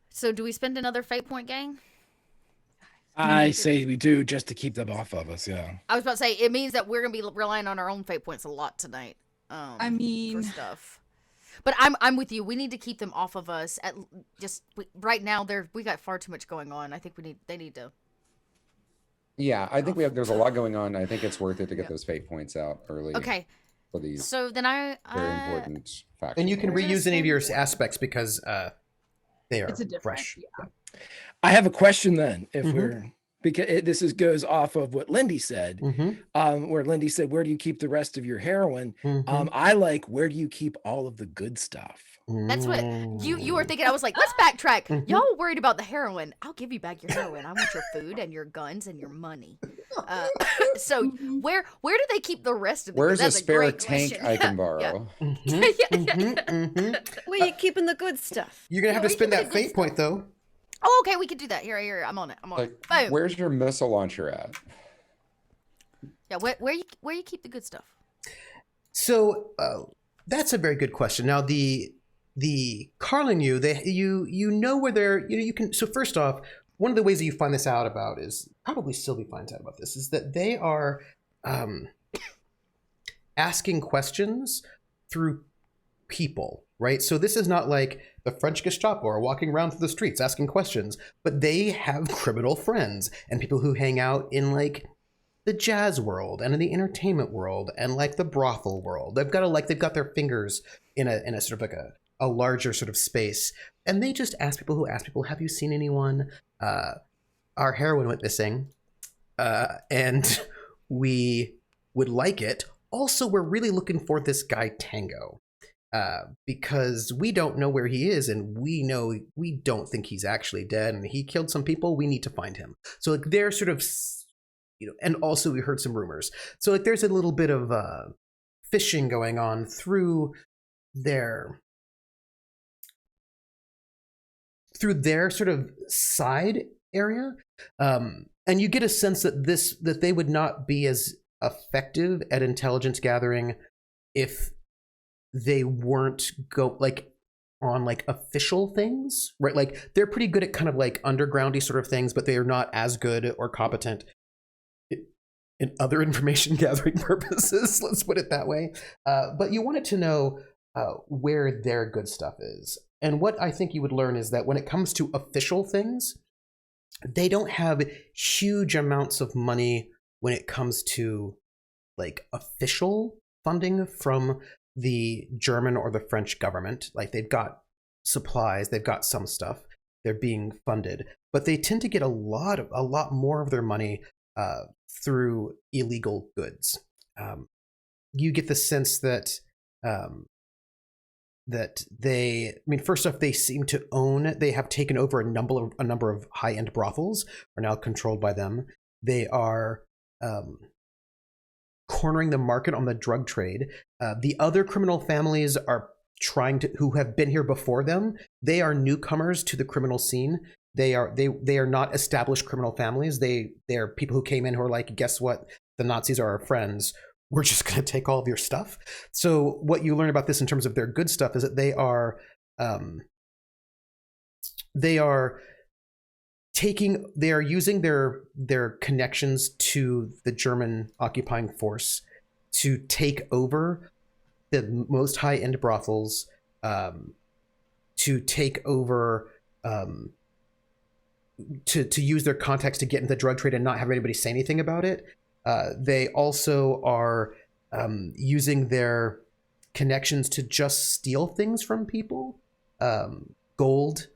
Speaker 2: So do we spend another fate point, gang?
Speaker 4: I say we do, just to keep them off of us. Yeah.
Speaker 2: I was about to say, it means that we're going to be relying on our own fate points a lot tonight.
Speaker 5: I mean,
Speaker 2: for stuff. But I'm with you. We need to keep them off of us. Right now, we got far too much going on. I think they need to.
Speaker 3: Yeah, I think there's a lot going on. I think it's worth it to get those fate points out early.
Speaker 2: Okay.
Speaker 3: For these
Speaker 2: So then
Speaker 3: very important facts.
Speaker 1: And you can
Speaker 5: We're gonna
Speaker 1: reuse any of your
Speaker 5: spend-
Speaker 1: aspects because they are
Speaker 5: it's a different.
Speaker 1: fresh.
Speaker 5: Yeah.
Speaker 4: I have a question then, if
Speaker 1: Mhm.
Speaker 4: we're, because goes off of what Lindy said,
Speaker 1: Mm-hmm.
Speaker 4: where Lindy said, where do you keep the rest of your heroin?
Speaker 1: Mm-hmm.
Speaker 4: I like, where do you keep all of the good stuff?
Speaker 2: That's what you were thinking. I was like, let's backtrack. Y'all were worried about the heroin. I'll give you back your heroin. I want your food and your guns and your money. So where do they keep the rest of it?
Speaker 3: Where's a
Speaker 2: That's
Speaker 3: spare
Speaker 2: great
Speaker 3: tank
Speaker 2: question.
Speaker 3: I can
Speaker 2: Yeah.
Speaker 3: borrow?
Speaker 6: Where you keeping the good stuff?
Speaker 1: You're gonna have to
Speaker 2: we
Speaker 1: spend
Speaker 2: keep
Speaker 1: that
Speaker 2: the good
Speaker 1: fate point though.
Speaker 2: Oh, okay, we could do that. Here. I'm on it.
Speaker 3: Like,
Speaker 2: Boom.
Speaker 3: where's your missile launcher at?
Speaker 2: Yeah, where you keep the good stuff?
Speaker 1: So That's a very good question. Now the Carlingu, you know where they're, you can. So first off, one of the ways that you find this out about is probably Sylvie finds out about this is that they are asking questions through people, right? So this is not like the French Gestapo are walking around through the streets asking questions, but they have criminal friends and people who hang out in like the jazz world and in the entertainment world and like the brothel world. They've got their fingers in a sort of like a larger sort of space, and they just ask people who ask people, have you seen anyone? Our heroine went missing, and we would like it. Also, we're really looking for this guy Tango, because we don't know where he is, and we don't think he's actually dead, and he killed some people. We need to find him. So like they're sort of, and also we heard some rumors. So like there's a little bit of fishing going on through their sort of side area, and you get a sense that they would not be as effective at intelligence gathering if they weren't on like official things, right? Like they're pretty good at kind of like undergroundy sort of things, but they are not as good or competent in other information gathering purposes. Let's put it that way. But you wanted to know where their good stuff is. And what I think you would learn is that when it comes to official things, they don't have huge amounts of money when it comes to like official funding from the German or the French government. Like they've got supplies, they've got some stuff, they're being funded, but they tend to get a lot more of their money through illegal goods. You get the sense that first off, they seem to they have taken over a number of high-end brothels, are now controlled by them. They are cornering the market on the drug trade. The other criminal families are who have been here before them. They are newcomers to the criminal scene. They are not established criminal families. They are people who came in who are like, guess what? The Nazis are our friends. We're just going to take all of your stuff. So what you learn about this in terms of their good stuff is that they are using their connections to the German occupying force to take over the most high-end brothels, to take over, to use their contacts to get into the drug trade and not have anybody say anything about it. They also are using their connections to just steal things from people, gold,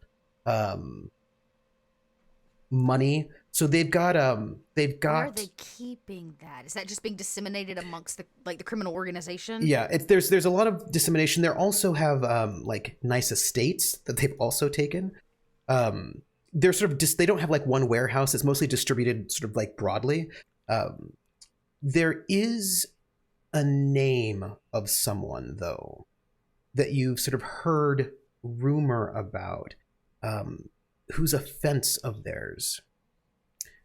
Speaker 1: money. So they've got.
Speaker 2: Where are they keeping that? Is that just being disseminated amongst the criminal organization?
Speaker 1: Yeah, there's a lot of dissemination. They also have like nice estates that they've also taken. They're sort of they don't have like one warehouse. It's mostly distributed sort of like broadly. There is a name of someone though that you've sort of heard rumor about, who's a fence of theirs.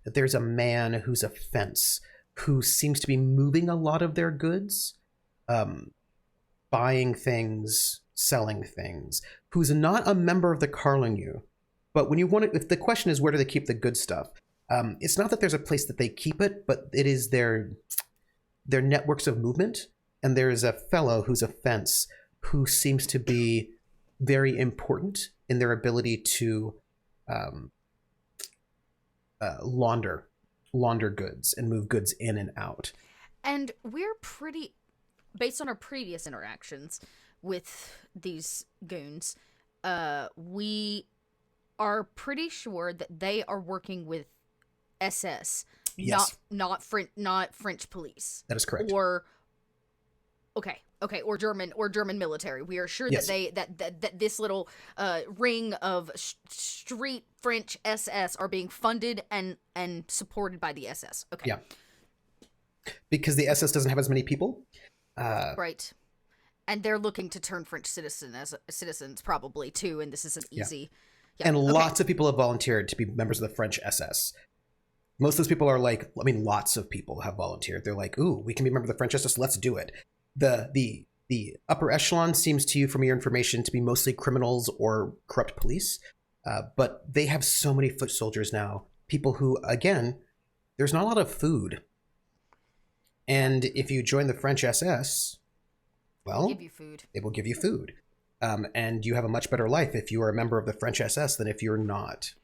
Speaker 1: That there's a man who's a fence who seems to be moving a lot of their goods, buying things, selling things, who's not a member of the Carlingu. But when you want it, if the question is where do they keep the good stuff, it's not that there's a place that they keep it, but it is their networks of movement. And there is a fellow who's a fence who seems to be very important in their ability to launder goods and move goods in and out.
Speaker 2: And we're pretty, based on our previous interactions with these goons, we are pretty sure that they are working with SS,
Speaker 1: Yes.
Speaker 2: not French police.
Speaker 1: That is correct.
Speaker 2: Or or German military. We are sure
Speaker 1: Yes.
Speaker 2: that this little ring of street French SS are being funded and supported by the SS. Okay.
Speaker 1: Yeah. Because the SS doesn't have as many people.
Speaker 2: Right. And they're looking to turn French citizens probably too, and this isn't easy. Yeah.
Speaker 1: And
Speaker 2: okay.
Speaker 1: lots of people have volunteered to be members of the French SS. Most of those people are like, lots of people have volunteered. They're like, ooh, we can be a member of the French SS, let's do it. The The upper echelon seems to you, from your information, to be mostly criminals or corrupt police. But they have so many foot soldiers now. People who, again, there's not a lot of food. And if you join the French SS, well,
Speaker 2: They'll give you food.
Speaker 1: it will give you food. And you have a much better life if you are a member of the French SS than if you're not.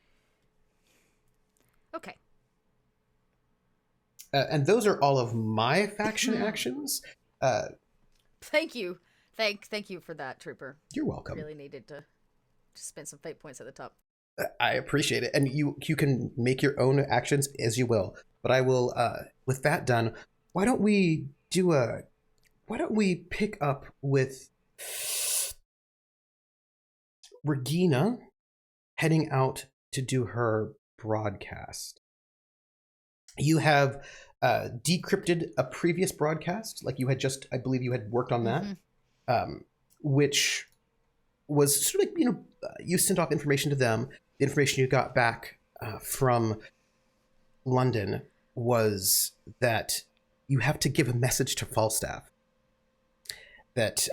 Speaker 2: Okay.
Speaker 1: And those are all of my faction actions.
Speaker 2: Thank you. Thank you for that, Trooper.
Speaker 1: You're welcome.
Speaker 2: Really needed to spend some fate points at the top.
Speaker 1: I appreciate it. And you can make your own actions as you will. But I will, with that done, why don't we pick up with Regina heading out to do her broadcast. You have decrypted a previous broadcast, like you had just, I believe you had worked on that, which was sort of like, you sent off information to them. The information you got back from London was that you have to give a message to Falstaff. That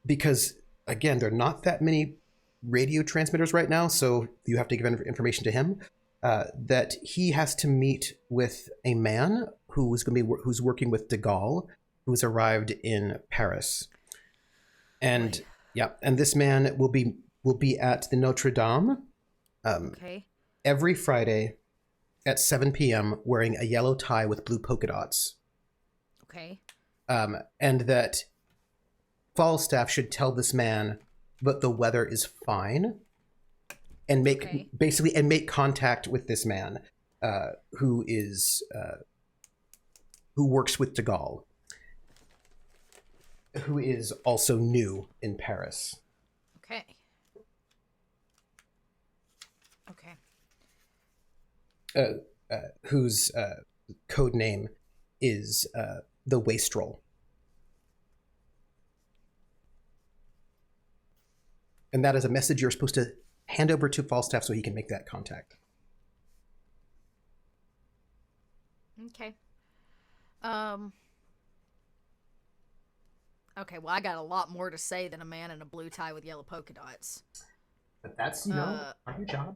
Speaker 1: because, again, there are not that many radio transmitters right now, so you have to give information to him. That he has to meet with a man who's working with de Gaulle, who's arrived in Paris, and and this man will be at the Notre Dame, every Friday at 7 p.m. wearing a yellow tie with blue polka dots.
Speaker 2: Okay.
Speaker 1: And that Falstaff should tell this man that the weather is fine. And make contact with this man, who works with de Gaulle, who is also new in Paris.
Speaker 2: Okay.
Speaker 1: Whose code name is the Wastrel. And that is a message you're supposed to hand over to Falstaff so he can make that contact.
Speaker 2: Okay. Okay, well, I got a lot more to say than a man in a blue tie with yellow polka dots.
Speaker 1: But that's, part of your job.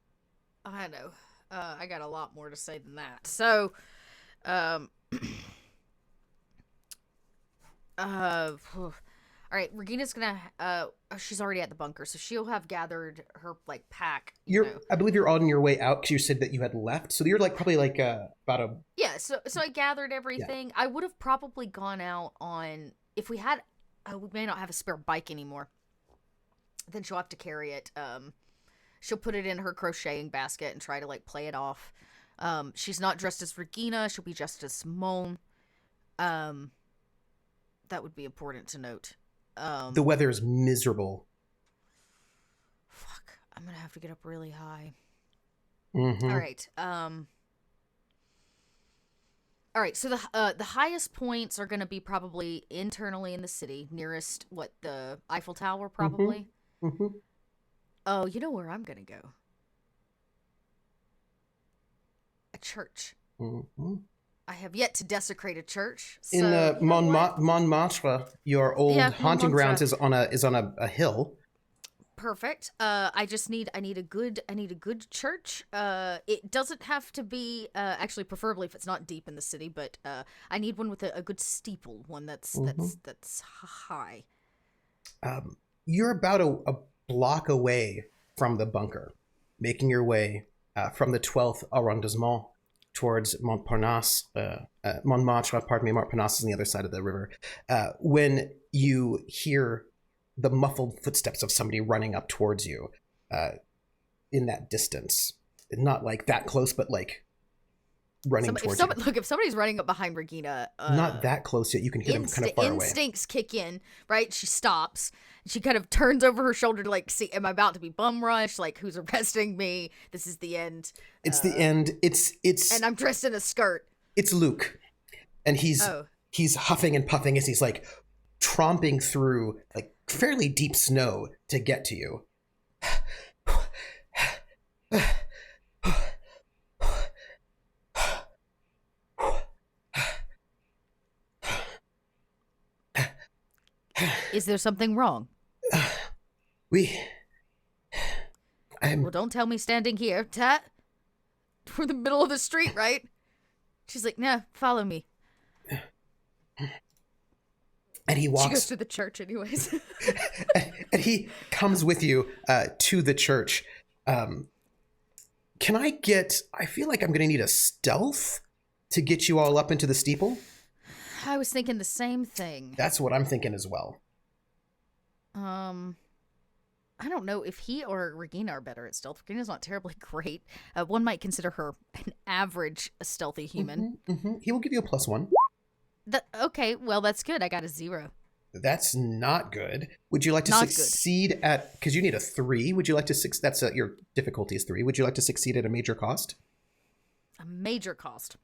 Speaker 2: I know. I got a lot more to say than that. So, all right, Regina's gonna, she's already at the bunker, so she'll have gathered her, pack.
Speaker 1: I believe you're on your way out because you said that you had left. So you're, probably, about a...
Speaker 2: Yeah, so I gathered everything. Yeah. I would have probably gone out on, if we had, we may not have a spare bike anymore. Then she'll have to carry it. She'll put it in her crocheting basket and try to, play it off. She's not dressed as Regina. She'll be dressed as Simone. That would be important to note.
Speaker 1: The weather is miserable.
Speaker 2: Fuck. I'm going to have to get up really high.
Speaker 1: Mm-hmm.
Speaker 2: All right. All right. So the highest points are going to be probably internally in the city, nearest the Eiffel Tower, probably.
Speaker 1: Mm-hmm.
Speaker 2: Oh, you know where I'm going to go? A church.
Speaker 1: Mm-hmm.
Speaker 2: I have yet to desecrate a church. So,
Speaker 1: in Montmartre, your old haunting grounds is on a hill.
Speaker 2: Perfect. I need a good church. It doesn't have to be actually, preferably if it's not deep in the city, but I need one with a good steeple, one that's high.
Speaker 1: You're about a block away from the bunker, making your way from the 12th arrondissement towards Montparnasse. Montmartre, Montparnasse is on the other side of the river. When you hear the muffled footsteps of somebody running up towards you in that distance. Not that close, but running towards you.
Speaker 2: Look, if somebody's running up behind Regina...
Speaker 1: not that close yet. You can hear them kind of far away.
Speaker 2: Instincts kick in, right? She stops. She kind of turns over her shoulder to see, am I about to be bum rushed? Who's arresting me? This is the end.
Speaker 1: It's the end. It's
Speaker 2: and I'm dressed in a skirt.
Speaker 1: It's Luke. And he's huffing and puffing as he's tromping through fairly deep snow to get to you.
Speaker 2: Is there something wrong? Well, don't tell me standing here. We're in the middle of the street, right? She's like, nah, follow me.
Speaker 1: And he walks.
Speaker 2: She goes to the church anyways.
Speaker 1: And he comes with you to the church. Can I feel like I'm going to need a stealth to get you all up into the steeple.
Speaker 2: I was thinking the same thing.
Speaker 1: That's what I'm thinking as well.
Speaker 2: I don't know if he or Regina are better at stealth. Regina's not terribly great. One might consider her an average stealthy human.
Speaker 1: He will give you a +1.
Speaker 2: Okay, well, that's good. I got a 0.
Speaker 1: That's not good. Would you like to succeed at, because you need a 3. Would you like to, that's your difficulty is 3. Would you like to succeed at a major cost?
Speaker 2: A major cost.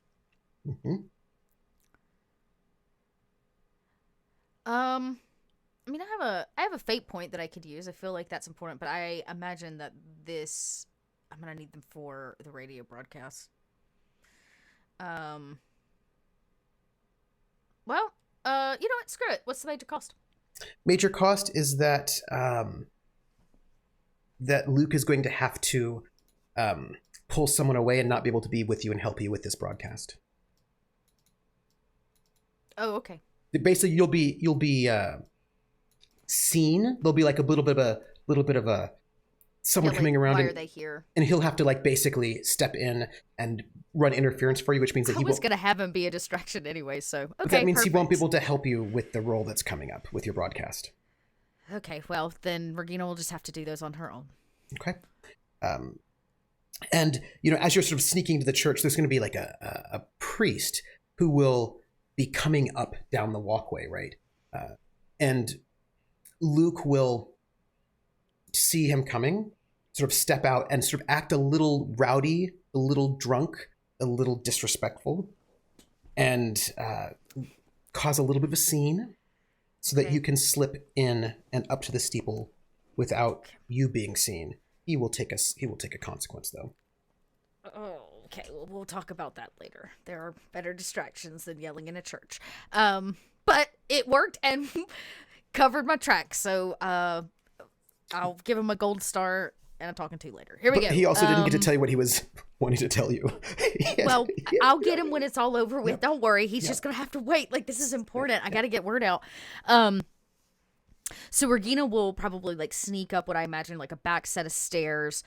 Speaker 2: I mean, I have a fate point that I could use. I feel like that's important, but I imagine that I'm gonna need them for the radio broadcast. Well, you know what? Screw it. What's the major cost?
Speaker 1: Major cost is that that Luke is going to have to pull someone away and not be able to be with you and help you with this broadcast.
Speaker 2: Oh, okay.
Speaker 1: Basically, you'll be seen. There'll be like a little bit of a someone coming around.
Speaker 2: Why are they here?
Speaker 1: And he'll have to like basically step in and run interference for you, which means that
Speaker 2: I was gonna have him be a distraction anyway. So okay,
Speaker 1: but that means
Speaker 2: perfect.
Speaker 1: he won't be able to help you with the role that's coming up with your broadcast.
Speaker 2: Okay, well then Regina will just have to do those on her own.
Speaker 1: Okay. And you know, as you're sort of sneaking to the church, there's going to be like a priest who will be coming up down the walkway, right? And Luke will see him coming, sort of step out and sort of act a little rowdy, a little drunk, a little disrespectful, and cause a little bit of a scene so that you can slip in and up to the steeple without you being seen. He will take a consequence, though.
Speaker 2: Oh, okay. Well, we'll talk about that later. There are better distractions than yelling in a church. But it worked and covered my tracks. So I'll give him a gold star, and I'm talking to you later. Here we go.
Speaker 1: He also didn't get to tell you what he was wanting to tell you.
Speaker 2: Well, I'll get him when it's all over with. Yep. Don't worry. He's just going to have to wait. Like, this is important. I got to get word out. So Regina will probably like sneak up what I imagine like a back set of stairs.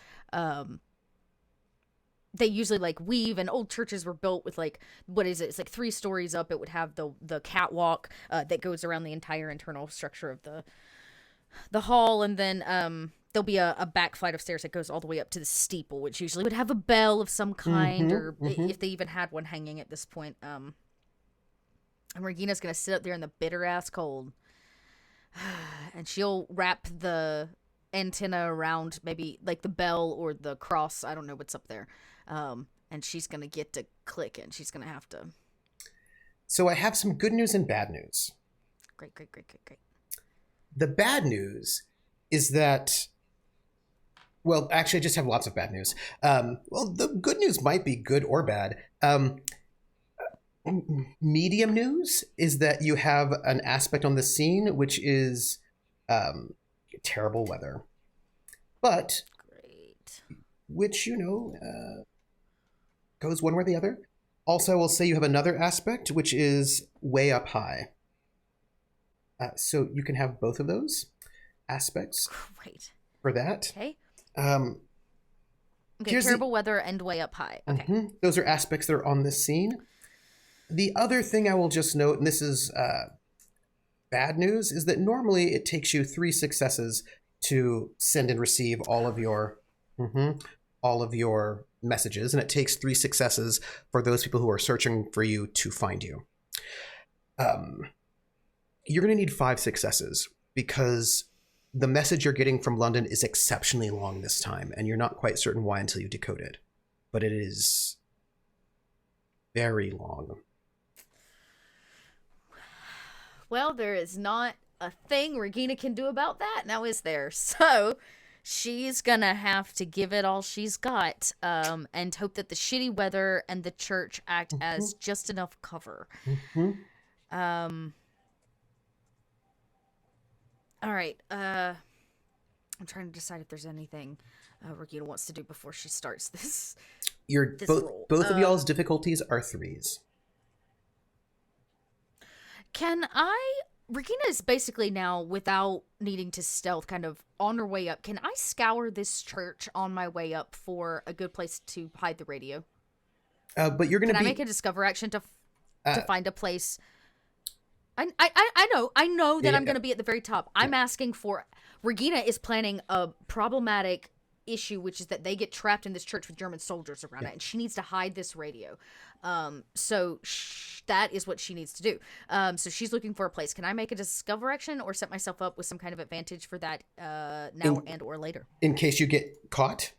Speaker 2: They usually like weave, and old churches were built with like, what is it? It's like 3 stories up. It would have the catwalk that goes around the entire internal structure of the hall, and then there'll be a back flight of stairs that goes all the way up to the steeple, which usually would have a bell of some kind, or if they even had one hanging at this point. And Regina's gonna sit up there in the bitter ass cold. And she'll wrap the antenna around maybe like the bell or the cross. I don't know what's up there. And she's going to get to click, and she's going to have to.
Speaker 1: So I have some good news and bad news.
Speaker 2: Great.
Speaker 1: The bad news is that, well, actually I just have lots of bad news. Well, the good news might be good or bad. Medium news is that you have an aspect on the scene which is terrible weather, but which, you know, goes one way or the other. Also, I will say you have another aspect which is way up high, so you can have both of those aspects.
Speaker 2: Great.
Speaker 1: For that.
Speaker 2: Okay. Okay, terrible weather and way up high. Okay.
Speaker 1: Those are aspects that are on this scene. The other thing I will just note, and this is bad news, is that normally it takes you 3 successes to send and receive all of your messages, and it takes 3 successes for those people who are searching for you to find you. You're going to need 5 successes because the message you're getting from London is exceptionally long this time, and you're not quite certain why until you decode it. But it is very long.
Speaker 2: Well, there is not a thing Regina can do about that now, is there? So she's gonna have to give it all she's got, and hope that the shitty weather and the church act as just enough cover. All right. I'm trying to decide if there's anything Regina wants to do before she starts this. This roll.
Speaker 1: Both of y'all's difficulties are 3s.
Speaker 2: Can I? Regina is basically now, without needing to stealth, kind of on her way up. Can I scour this church on my way up for a good place to hide the radio?
Speaker 1: But you're going to
Speaker 2: Can I make a discover action to find a place? I know that I'm going to be at the very top. I'm asking for. Regina is planning a problematic issue, which is that they get trapped in this church with German soldiers around it, and she needs to hide this radio. So that is what she needs to do. So she's looking for a place. Can I make a discover action or set myself up with some kind of advantage for that now and or later?
Speaker 1: In case you get caught?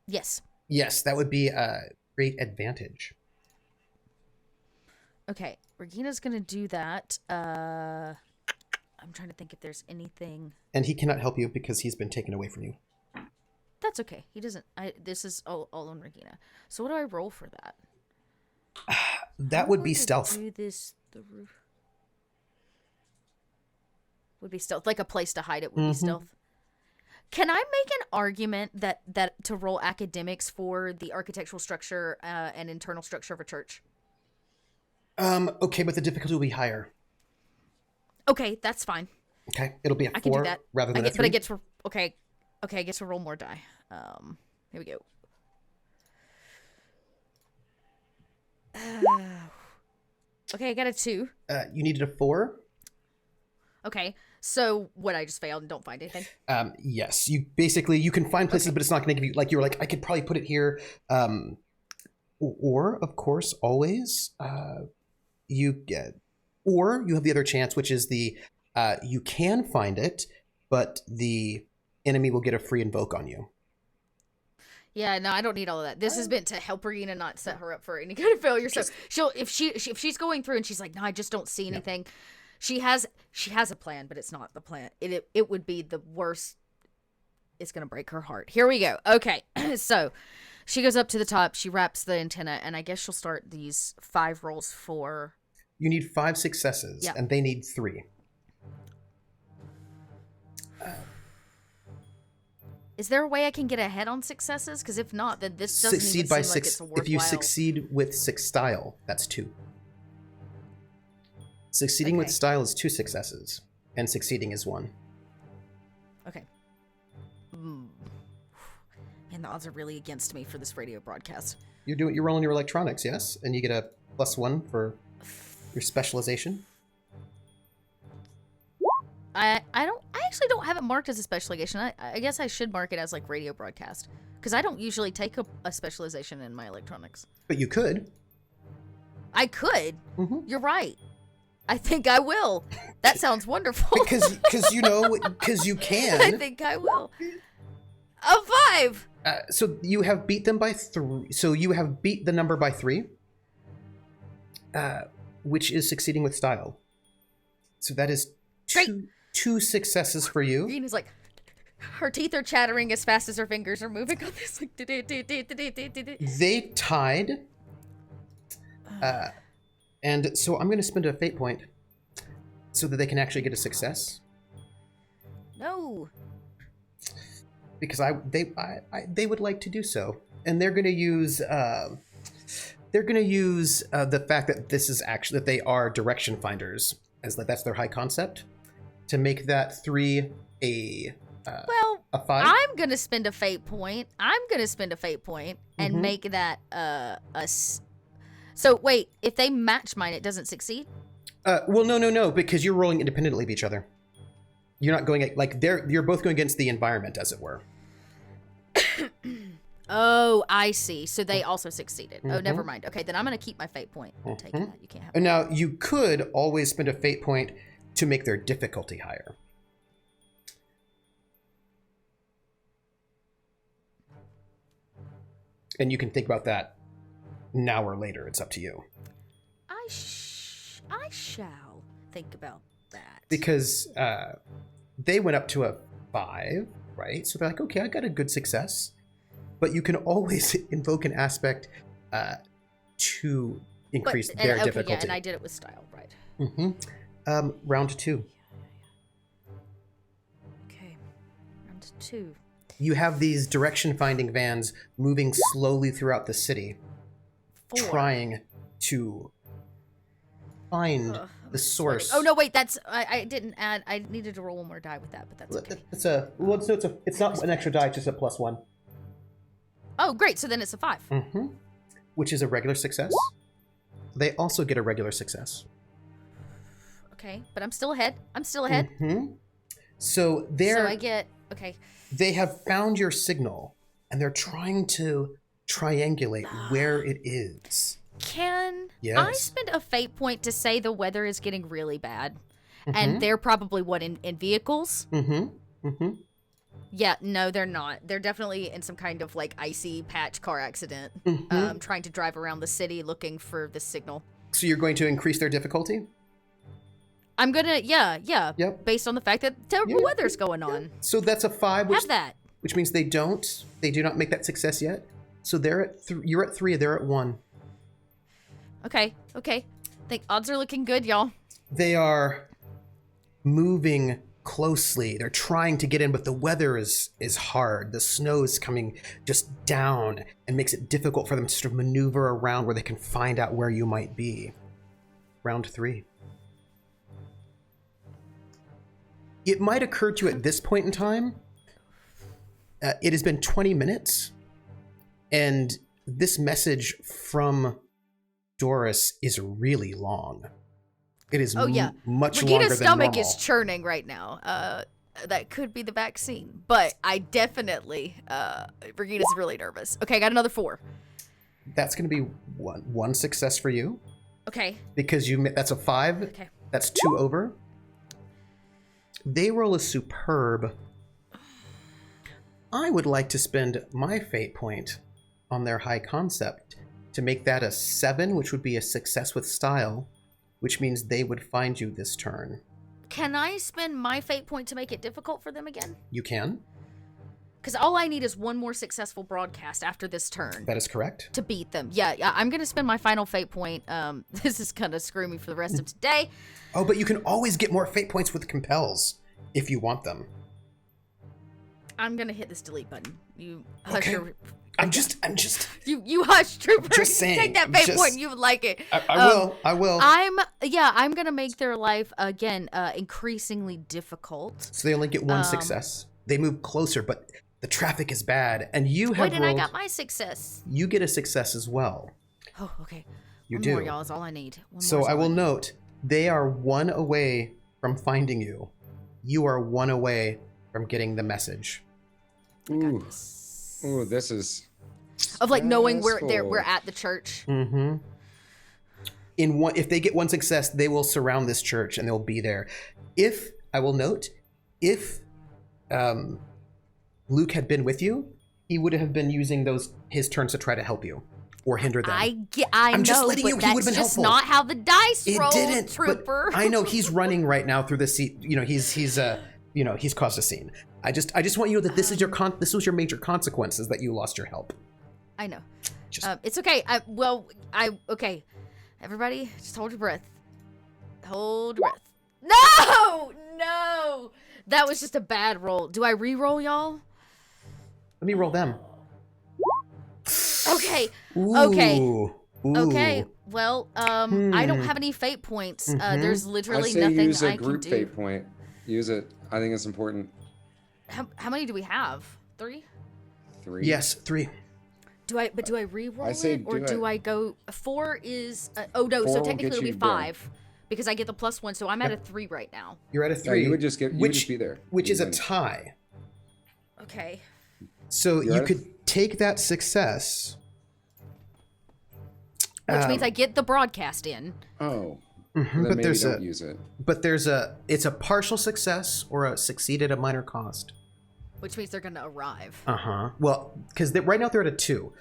Speaker 2: Yes.
Speaker 1: Yes, that would be a great advantage.
Speaker 2: Okay, Regina's going to do that. I'm trying to think if there's anything.
Speaker 1: And he cannot help you because he's been taken away from you.
Speaker 2: That's okay. He doesn't. This is all on Regina. So what do I roll for that?
Speaker 1: That would be stealth.
Speaker 2: Do this the roof. Would be stealth, like a place to hide it would be stealth. Can I make an argument that to roll academics for the architectural structure and internal structure of a church?
Speaker 1: Okay, but the difficulty will be higher.
Speaker 2: Okay, that's fine.
Speaker 1: Okay, it'll be a 4
Speaker 2: I can do that.
Speaker 1: rather than a 3.
Speaker 2: But I get to okay, I get to roll more die. Here we go. Okay, I got a 2.
Speaker 1: You needed a 4.
Speaker 2: Okay, so what? I just failed and don't find anything.
Speaker 1: Yes, you can find places, but it's not going to give you like you're like I could probably put it here. Or of course, always you have the other chance, which is the you can find it, but the enemy will get a free invoke on you.
Speaker 2: Yeah, no, I don't need all of that. This has been to help Regina not set her up for any kind of failure. So she'll if she's going through and she's like, no, I just don't see anything. Yeah. She has a plan, but it's not the plan. It would be the worst. It's gonna break her heart. Here we go. Okay, so she goes up to the top. She wraps the antenna, and I guess she'll start these 5 rolls for.
Speaker 1: You need 5 successes, and they need 3.
Speaker 2: Is there a way I can get ahead on successes? Because if not, then this doesn't
Speaker 1: succeed
Speaker 2: even
Speaker 1: by
Speaker 2: seem
Speaker 1: 6.
Speaker 2: like it's a worthwhile.
Speaker 1: If you succeed with 6 style, that's 2. Succeeding with style is 2 successes, and succeeding is 1.
Speaker 2: Okay. And the odds are really against me for this radio broadcast.
Speaker 1: You're rolling your electronics, yes, and you get a +1 for your specialization.
Speaker 2: I actually don't have it marked as a specialization. I guess I should mark it as like radio broadcast because I don't usually take a specialization in my electronics.
Speaker 1: But you could.
Speaker 2: I could.
Speaker 1: Mm-hmm.
Speaker 2: You're right. I think I will. That sounds wonderful.
Speaker 1: because you can.
Speaker 2: I think I will. A 5.
Speaker 1: So you have beat them by 3. So you have beat the number by 3, which is succeeding with style. So that is 2 successes for you.
Speaker 2: Regina's like, her teeth are chattering as fast as her fingers are moving on this. Like,
Speaker 1: they tied. And so I'm going to spend a fate point so that they can actually get a success.
Speaker 2: No.
Speaker 1: Because they would like to do so, and they're going to use the fact that this is actually that they are direction finders, as that's their high concept, to make that 3 a 5.
Speaker 2: I'm going to spend a fate point. And make that So wait, if they match mine, it doesn't succeed?
Speaker 1: Well, no, because you're rolling independently of each other. You're not going you're both going against the environment, as it were.
Speaker 2: Oh, I see. So they also succeeded. Oh, never mind. Okay, then I'm going to keep my fate point. I'm taking that. You can't have it.
Speaker 1: And now you could always spend a fate point to make their difficulty higher. And you can think about that now or later. It's up to you.
Speaker 2: I shall think about that.
Speaker 1: Because they went up to a 5, right? So they're like, okay, I got a good success. But you can always invoke an aspect to increase their difficulty.
Speaker 2: Yeah, and I did it with style, right?
Speaker 1: Round 2.
Speaker 2: 2.
Speaker 1: You have these direction-finding vans moving slowly throughout the city,
Speaker 2: 4.
Speaker 1: trying to find the source.
Speaker 2: Oh no, wait, I didn't add. I needed to roll one more die with that, but that's okay.
Speaker 1: It's not an extra die, it's just a +1.
Speaker 2: Oh, great. So then it's a 5.
Speaker 1: Which is a regular success. They also get a regular success.
Speaker 2: Okay, but I'm still ahead. So I get okay.
Speaker 1: They have found your signal, and they're trying to triangulate where it is.
Speaker 2: Can
Speaker 1: Yes.
Speaker 2: I spend a fate point to say the weather is getting really bad, and they're probably in vehicles? Yeah, no, they're not. They're definitely in some kind of like icy patch car accident, trying to drive around the city looking for the signal.
Speaker 1: So you're going to increase their difficulty?
Speaker 2: I'm gonna, yeah,
Speaker 1: Yep.
Speaker 2: based on the fact that terrible weather's going on.
Speaker 1: So that's a 5,
Speaker 2: Have that.
Speaker 1: which means they do not make that success yet. So they're at you're at 3, they're at 1.
Speaker 2: Okay. Think odds are looking good, y'all.
Speaker 1: They are moving closely. They're trying to get in, but the weather is hard. The snow is coming just down and makes it difficult for them to sort of maneuver around where they can find out where you might be. Round 3. It might occur to you at this point in time, it has been 20 minutes, and this message from Doris is really long. It is much longer than
Speaker 2: Regina's stomach
Speaker 1: normal.
Speaker 2: is churning right now. That could be the vaccine, but I definitely, Regina's really nervous. Okay, I got another 4.
Speaker 1: That's going to be one success for you.
Speaker 2: Okay.
Speaker 1: Because that's a 5.
Speaker 2: Okay.
Speaker 1: That's 2 over. They roll a superb. I would like to spend my fate point on their high concept to make that a 7, which would be a success with style, which means they would find you this turn.
Speaker 2: Can I spend my fate point to make it difficult for them again?
Speaker 1: You can.
Speaker 2: Because all I need is one more successful broadcast after this turn.
Speaker 1: That is correct.
Speaker 2: To beat them. Yeah, I'm going to spend my final fate point. This is going to screw me for the rest of today.
Speaker 1: Oh, but you can always get more fate points with compels if you want them.
Speaker 2: I'm going to hit this delete button. You hush
Speaker 1: Okay.
Speaker 2: your...
Speaker 1: I'm just.
Speaker 2: You hush, Trooper.
Speaker 1: Just saying.
Speaker 2: Take that fate point. You would like it.
Speaker 1: I will.
Speaker 2: I'm gonna make their life again increasingly difficult.
Speaker 1: So they only get 1 success. They move closer, but the traffic is bad, and you have
Speaker 2: Wait, and
Speaker 1: rolled.
Speaker 2: I got my success.
Speaker 1: You get a success as well.
Speaker 2: Oh, okay.
Speaker 1: You
Speaker 2: One
Speaker 1: do.
Speaker 2: more, y'all, is all I need. One
Speaker 1: So
Speaker 2: more is
Speaker 1: I
Speaker 2: all
Speaker 1: will
Speaker 2: need.
Speaker 1: note they are 1 away from finding you. You are 1 away from getting the message.
Speaker 3: Ooh, this is
Speaker 2: Of like knowing we're
Speaker 3: stressful.
Speaker 2: at the church.
Speaker 1: Mm-hmm. If they get 1 success, they will surround this church and they'll be there. If Luke had been with you, he would have been using his turns to try to help you or hinder them.
Speaker 2: I
Speaker 1: I'm just
Speaker 2: know,
Speaker 1: letting
Speaker 2: but
Speaker 1: you. He would have
Speaker 2: that's
Speaker 1: been
Speaker 2: just
Speaker 1: helpful.
Speaker 2: not how the dice
Speaker 1: It
Speaker 2: roll,
Speaker 1: didn't,
Speaker 2: Trooper.
Speaker 1: but I know he's running right now through the seat. You know, he's caused a scene. I just want you to know that this is this was your major consequences that you lost your help.
Speaker 2: I know.
Speaker 1: Just
Speaker 2: It's okay. Okay. Everybody, just hold your breath. Hold your breath. No! That was just a bad roll. Do I re-roll, y'all?
Speaker 1: let me roll them.
Speaker 2: Okay.
Speaker 1: Ooh.
Speaker 2: Okay.
Speaker 1: Ooh.
Speaker 2: Okay. Well, I don't have any fate points. There's
Speaker 3: I
Speaker 2: literally
Speaker 3: say
Speaker 2: nothing
Speaker 3: use a
Speaker 2: I can
Speaker 3: group
Speaker 2: do.
Speaker 3: fate point. Use it. I think it's important.
Speaker 2: How many do we have? 3?
Speaker 3: 3.
Speaker 1: Yes, 3.
Speaker 2: Do I re-roll
Speaker 3: I say
Speaker 2: it, or
Speaker 3: do
Speaker 2: do
Speaker 3: it.
Speaker 2: I go? 4 is oh no,
Speaker 3: 4
Speaker 2: so
Speaker 3: will
Speaker 2: technically
Speaker 3: get
Speaker 2: it'll be
Speaker 3: you there.
Speaker 2: 5 because I get the +1, so I'm at a 3 right now.
Speaker 1: You're at a 3.
Speaker 3: Yeah, you would just be there.
Speaker 1: Which
Speaker 3: You
Speaker 1: is a
Speaker 3: win.
Speaker 1: tie.
Speaker 2: Okay.
Speaker 1: So
Speaker 3: You're
Speaker 1: you
Speaker 3: at a
Speaker 1: could take that success.
Speaker 2: Which means I get the broadcast in.
Speaker 3: Oh.
Speaker 1: Mhm,
Speaker 3: Then
Speaker 1: but
Speaker 3: maybe
Speaker 1: there's
Speaker 3: don't use it.
Speaker 1: it's a partial success or a succeed at a minor cost.
Speaker 2: Which means they're gonna arrive.
Speaker 1: Well, because right now they're at a 2,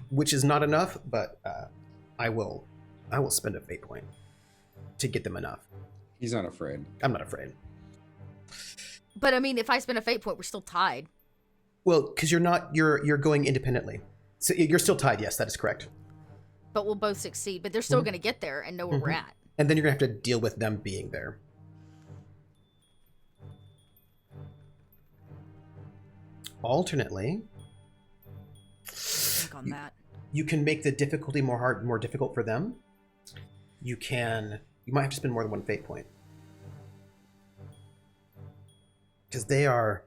Speaker 1: which is not enough. But I will spend a fate point to get them enough.
Speaker 3: He's not afraid.
Speaker 1: I'm not afraid.
Speaker 2: But I mean, if I spend a fate point, we're still tied.
Speaker 1: Well, because you're going independently, so you're still tied. Yes, that is correct.
Speaker 2: But we'll both succeed. But they're still gonna get there and know where we're at.
Speaker 1: And then you're gonna have to deal with them being there. Alternately,
Speaker 2: Think on that.
Speaker 1: you can make the difficulty more difficult for them. You might have to spend more than one fate point. Because they are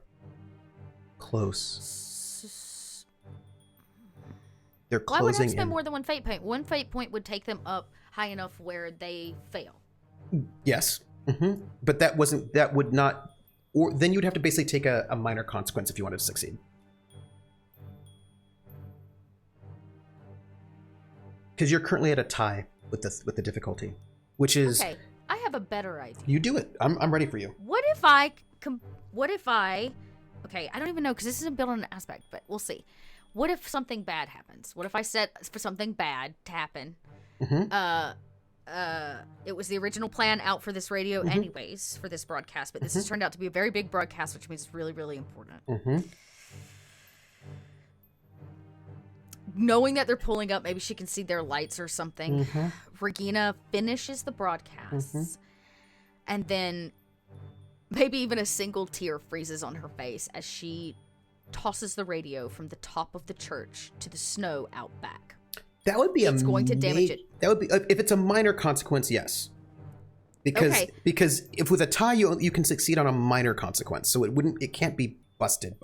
Speaker 1: close. They're
Speaker 2: Why would I have
Speaker 1: closing
Speaker 2: to spend
Speaker 1: in.
Speaker 2: more than one fate point? One fate point would take them up high enough where they fail.
Speaker 1: Yes. But that would not, or then you'd have to basically take a minor consequence if you wanted to succeed. Because you're currently at a tie with the difficulty, which is
Speaker 2: Okay, I have a better idea.
Speaker 1: you do it. I'm ready for you.
Speaker 2: What if I okay, I don't even know because this isn't built on an aspect, but we'll see. What if something bad happens? What if I set for something bad to happen? It was the original plan out for this radio anyways, for this broadcast, but this has turned out to be a very big broadcast, which means it's really, really important. Knowing that they're pulling up, maybe she can see their lights or something. Regina finishes the broadcast, and then maybe even a single tear freezes on her face as she tosses the radio from the top of the church to the snow out back.
Speaker 1: That would be
Speaker 2: It's going to damage it.
Speaker 1: That would be if it's a minor consequence, yes. Because if with a tie you can succeed on a minor consequence, so it can't be busted.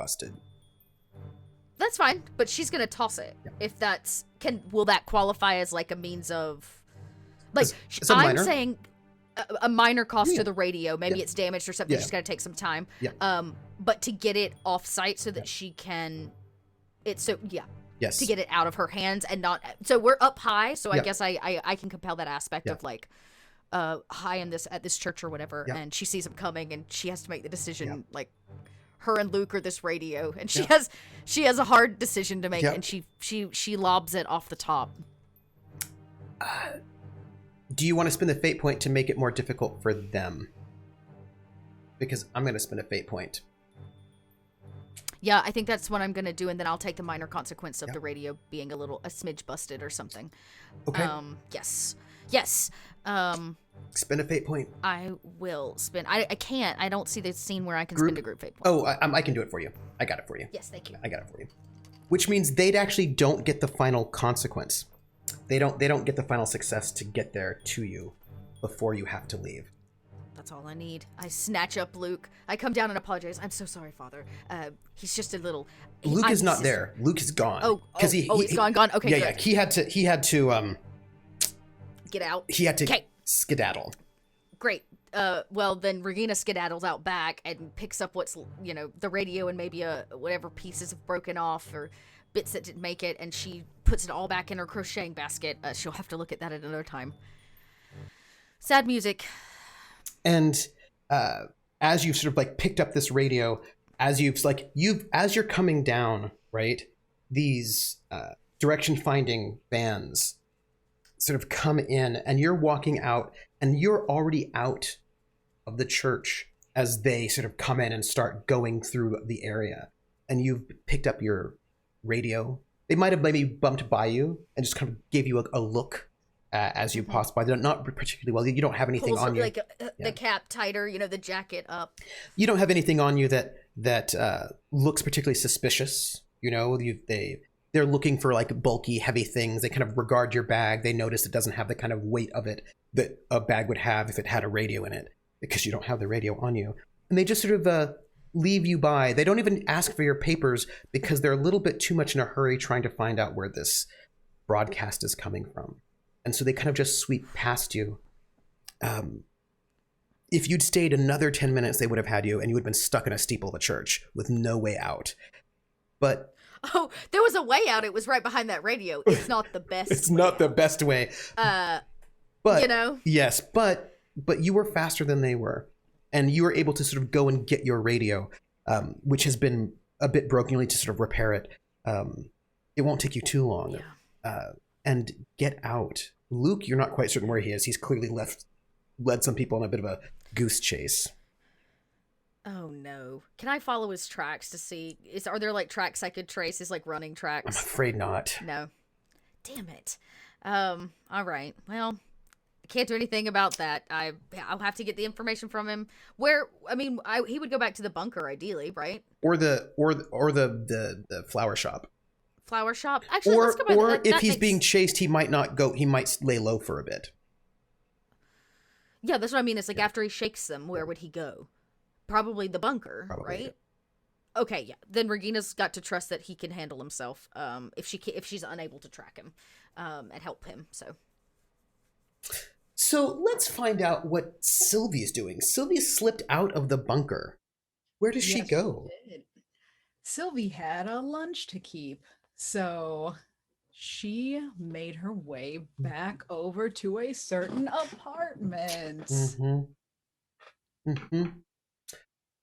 Speaker 2: That's fine, but she's gonna toss it. Yeah. If that's will that qualify as like a means of like I'm
Speaker 1: minor.
Speaker 2: Saying a minor cost to the radio. Maybe it's damaged or something. She's gotta take some time. But to get it off site so that she can, Yes. To get it out of her hands and not. So we're up high. So I guess I can compel that aspect of like high in at this church or whatever, and she sees him coming and she has to make the decision like. Her and Luke are this radio, and she has a hard decision to make, and she lobs it off the top.
Speaker 1: Do you want to spend the fate point to make it more difficult for them? Because I'm going to spend a fate point.
Speaker 2: Yeah, I think that's what I'm going to do, and then I'll take the minor consequence of the radio being a smidge busted or something.
Speaker 1: Okay.
Speaker 2: Yes.
Speaker 1: Spend a fate point.
Speaker 2: I will spend. I can't. I don't see the scene where I can spend a group fate point.
Speaker 1: Oh, I can do it for you. I got it for you.
Speaker 2: Yes, thank you.
Speaker 1: I got it for you. Which means they'd actually don't get the final consequence. They don't get the final success to get there to you before you have to leave.
Speaker 2: That's all I need. I snatch up Luke. I come down and apologize. I'm so sorry, Father. He's just a little.
Speaker 1: Luke is not there. Luke is gone.
Speaker 2: He's gone. Okay.
Speaker 1: Yeah. He had to.
Speaker 2: Get out.
Speaker 1: He had to skedaddle.
Speaker 2: Great. Well, then Regina skedaddles out back and picks up what's, the radio and maybe whatever pieces have broken off or bits that didn't make it, and she puts it all back in her crocheting basket. She'll have to look at that at another time. Sad music.
Speaker 1: And as you've sort of like picked up this radio, as you're coming down, right, these direction finding bands sort of come in, and you're walking out, and you're already out of the church as they sort of come in and start going through the area, and you've picked up your radio. They might have maybe bumped by you and just kind of gave you a look as you pass by. They're not particularly well. You don't have anything on you.
Speaker 2: Like the cap tighter, the jacket up.
Speaker 1: You don't have anything on you that looks particularly suspicious. They're looking for like bulky, heavy things. They kind of regard your bag. They notice it doesn't have the kind of weight of it that a bag would have if it had a radio in it, because you don't have the radio on you. And they just sort of leave you by. They don't even ask for your papers because they're a little bit too much in a hurry trying to find out where this broadcast is coming from. And so they kind of just sweep past you. If you'd stayed another 10 minutes, they would have had you, and you would have been stuck in a steeple of a church with no way out. But
Speaker 2: oh, there was a way out. It was right behind that radio. It's not the best.
Speaker 1: It's not the best way. But yes, but you were faster than they were, and you were able to sort of go and get your radio, which has been a bit broken. You need to sort of repair it. It won't take you too long.
Speaker 2: Yeah.
Speaker 1: And get out. Luke, you're not quite certain where he is. He's clearly led some people on a bit of a goose chase.
Speaker 2: Oh no. Can I follow his tracks to see are there like tracks I could trace, his like running tracks?
Speaker 1: I'm afraid not.
Speaker 2: No. Damn it. All right. Well, can't do anything about that. I'll have to get the information from him. He would go back to the bunker ideally, right?
Speaker 1: Or the flower shop.
Speaker 2: Flower shop. Actually, let's go back.
Speaker 1: Or if he's being chased, he might not go. He might lay low for a bit.
Speaker 2: Yeah, that's what I mean. It's like after he shakes them, where would he go? Probably the bunker, right?
Speaker 1: Yeah.
Speaker 2: Okay, yeah. Then Regina's got to trust that he can handle himself. If she's unable to track him, and help him.
Speaker 1: So let's find out what Sylvie's doing. Sylvie slipped out of the bunker. Where does she go?
Speaker 5: She did. Sylvie had a lunch to keep, so she made her way back over to a certain apartment.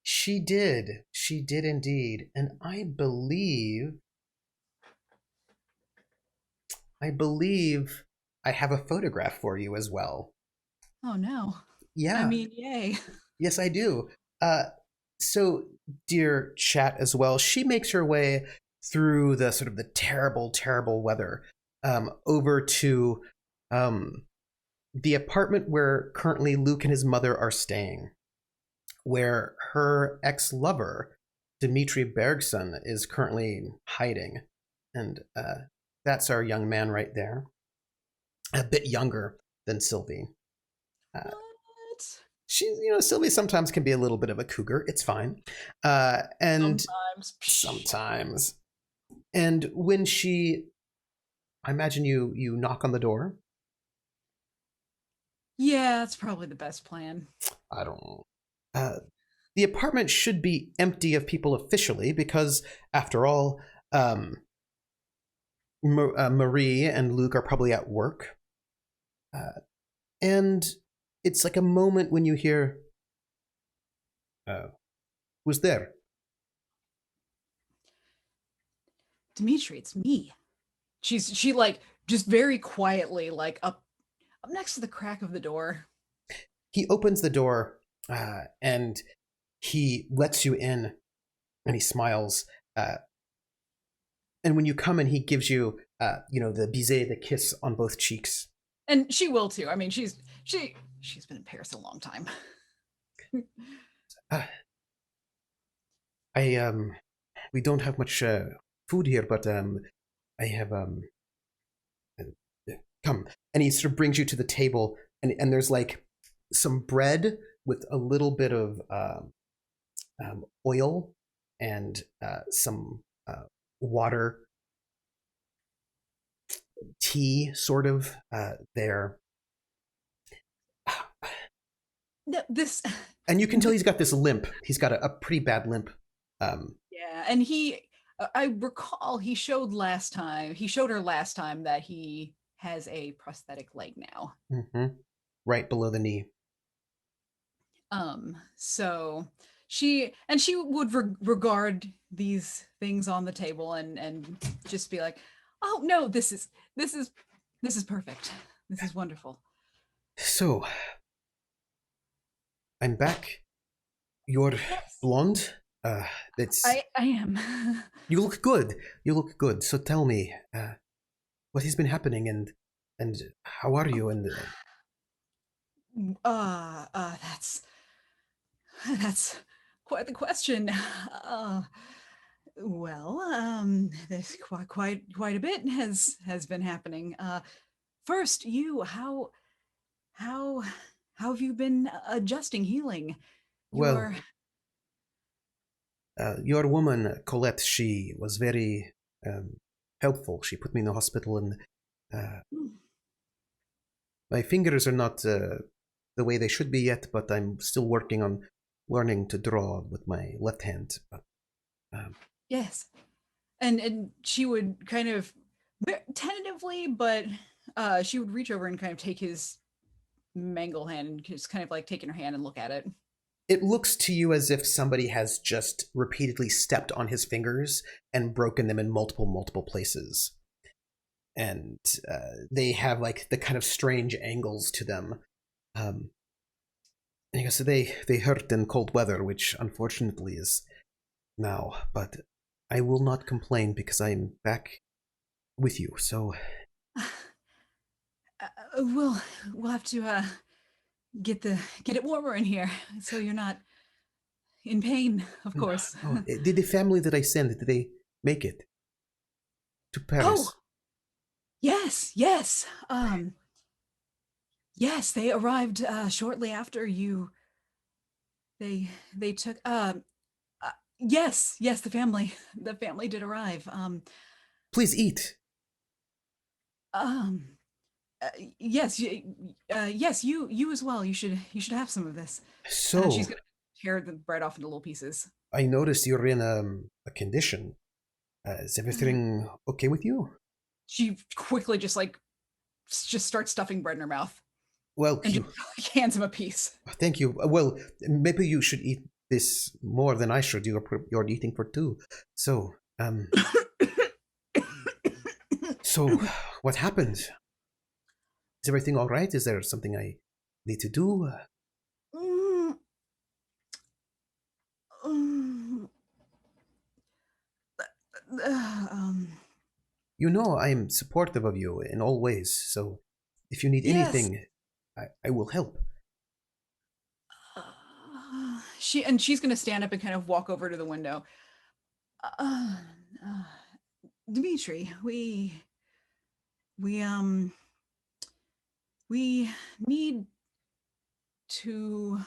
Speaker 1: She did. She did indeed. And I believe I have a photograph for you as well.
Speaker 5: Oh no.
Speaker 1: Yeah.
Speaker 5: I mean, yay.
Speaker 1: Yes, I do. So, dear chat as well, she makes her way through the sort of the terrible, terrible weather over to the apartment where currently Luke and his mother are staying, where her ex-lover, Dmitri Bergson, is currently hiding. And that's our young man right there. A bit younger than Sylvie.
Speaker 5: What?
Speaker 1: Sylvie sometimes can be a little bit of a cougar. It's fine. And sometimes. And when I imagine you knock on the door.
Speaker 5: Yeah, that's probably the best plan.
Speaker 1: I don't know. The apartment should be empty of people officially because, after all, Marie and Luke are probably at work. And it's like a moment when you hear, who's there?
Speaker 5: Dimitri, it's me. She like just very quietly, like up next to the crack of the door.
Speaker 1: He opens the door and he lets you in and he smiles. And when you come in, he gives you, the baiser, the kiss on both cheeks.
Speaker 5: And she will too. I mean, she's been in Paris a long time.
Speaker 1: We don't have much food here, but I have come. And he sort of brings you to the table, and there's like some bread with a little bit of oil and some water, tea, sort of there.
Speaker 5: No, this.
Speaker 1: And you can tell he's got this limp. He's got a pretty bad limp.
Speaker 5: Yeah, and I recall he showed her last time that he has a prosthetic leg now.
Speaker 1: Right below the knee.
Speaker 5: So she would regard these things on the table and just be like, oh no, this is perfect. This is wonderful.
Speaker 1: So I'm back. You're blonde. It's
Speaker 5: I am.
Speaker 1: You look good. You look good. So tell me, what has been happening and how are you? And
Speaker 5: that's quite the question. There's quite a bit has been happening. First, how have you been adjusting, healing?
Speaker 1: Your woman Colette, she was very helpful. She put me in the hospital, and my fingers are not the way they should be yet, but I'm still working on learning to draw with my left hand. But,
Speaker 5: yes, and she would kind of tentatively, but she would reach over and kind of take his mangled hand and just kind of like take in her hand and look at it.
Speaker 1: It looks to you as if somebody has just repeatedly stepped on his fingers and broken them in multiple places. And they have like the kind of strange angles to them. And he goes, so they hurt in cold weather, which unfortunately is now. But I will not complain because I'm back with you. So
Speaker 5: We'll have to get it warmer in here, so you're not in pain, of course.
Speaker 1: Oh, did the family that I sent, did they make it to
Speaker 5: Oh,
Speaker 1: Paris?
Speaker 5: yes, yes. Yes, they arrived shortly after you. They took yes, the family did arrive.
Speaker 1: Please eat.
Speaker 5: Um yes, yes, you as well. You should have some of this. She's
Speaker 1: So,
Speaker 5: gonna tear the bread off into little pieces.
Speaker 1: I noticed you're in a condition. Is everything okay with you?
Speaker 5: She quickly just starts stuffing bread in her mouth
Speaker 1: Well,
Speaker 5: and just hands him a piece.
Speaker 1: thank you. Well, maybe you should eat this more than I should. You're eating for two. So, so what happened? Is everything all right? Is there something I need to do?
Speaker 5: Mm, mm, um,
Speaker 1: You know I am supportive of you in all ways. So, if you need
Speaker 5: yes.
Speaker 1: anything, I will help.
Speaker 5: She's gonna stand up and kind of walk over to the window. Uh, uh, Dimitri, we we need to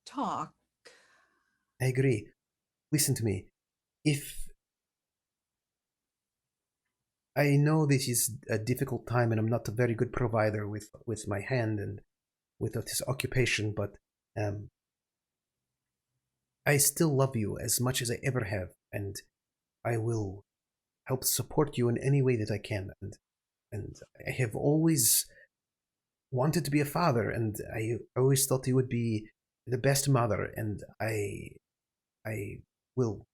Speaker 5: talk.
Speaker 1: I agree. Listen to me. If I know this is a difficult time and I'm not a very good provider with my hand and with this occupation, but I still love you as much as I ever have, and I will help support you in any way that I can. And I have always wanted to be a father, and I always thought you would be the best mother, and I will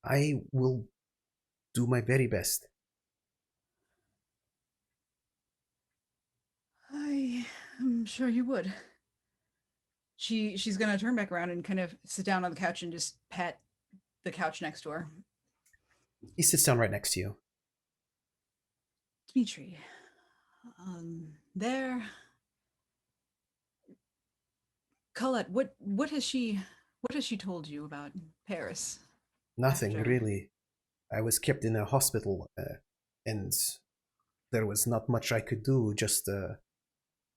Speaker 1: I will do my very best.
Speaker 5: I am sure you would. She's gonna turn back around and kind of sit down on the couch and just pet the couch next to her.
Speaker 1: He sits down right next to you.
Speaker 5: Dimitri, there. Colette, what has she told you about Paris?
Speaker 1: Nothing
Speaker 5: After
Speaker 1: really. I was kept in a hospital, and there was not much I could do. Just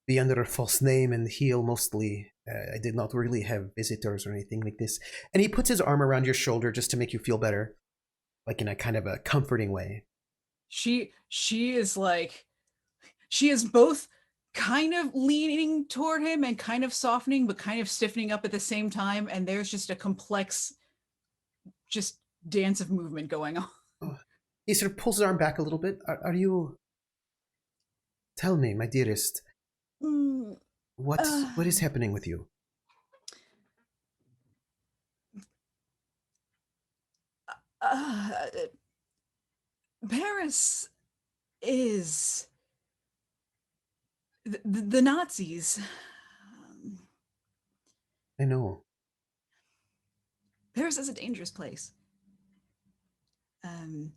Speaker 1: be under a false name and heal mostly. I did not really have visitors or anything like this. And he puts his arm around your shoulder just to make you feel better, like in a kind of a comforting way.
Speaker 5: she is like she is both kind of leaning toward him and kind of softening but kind of stiffening up at the same time, and there's just a complex just dance of movement going on.
Speaker 1: Oh, he sort of pulls his arm back a little bit. Are you? Tell me, my dearest,
Speaker 5: Mm,
Speaker 1: what is happening with you?
Speaker 5: uh, Paris is the Nazis.
Speaker 1: I know.
Speaker 5: Paris is a dangerous place. And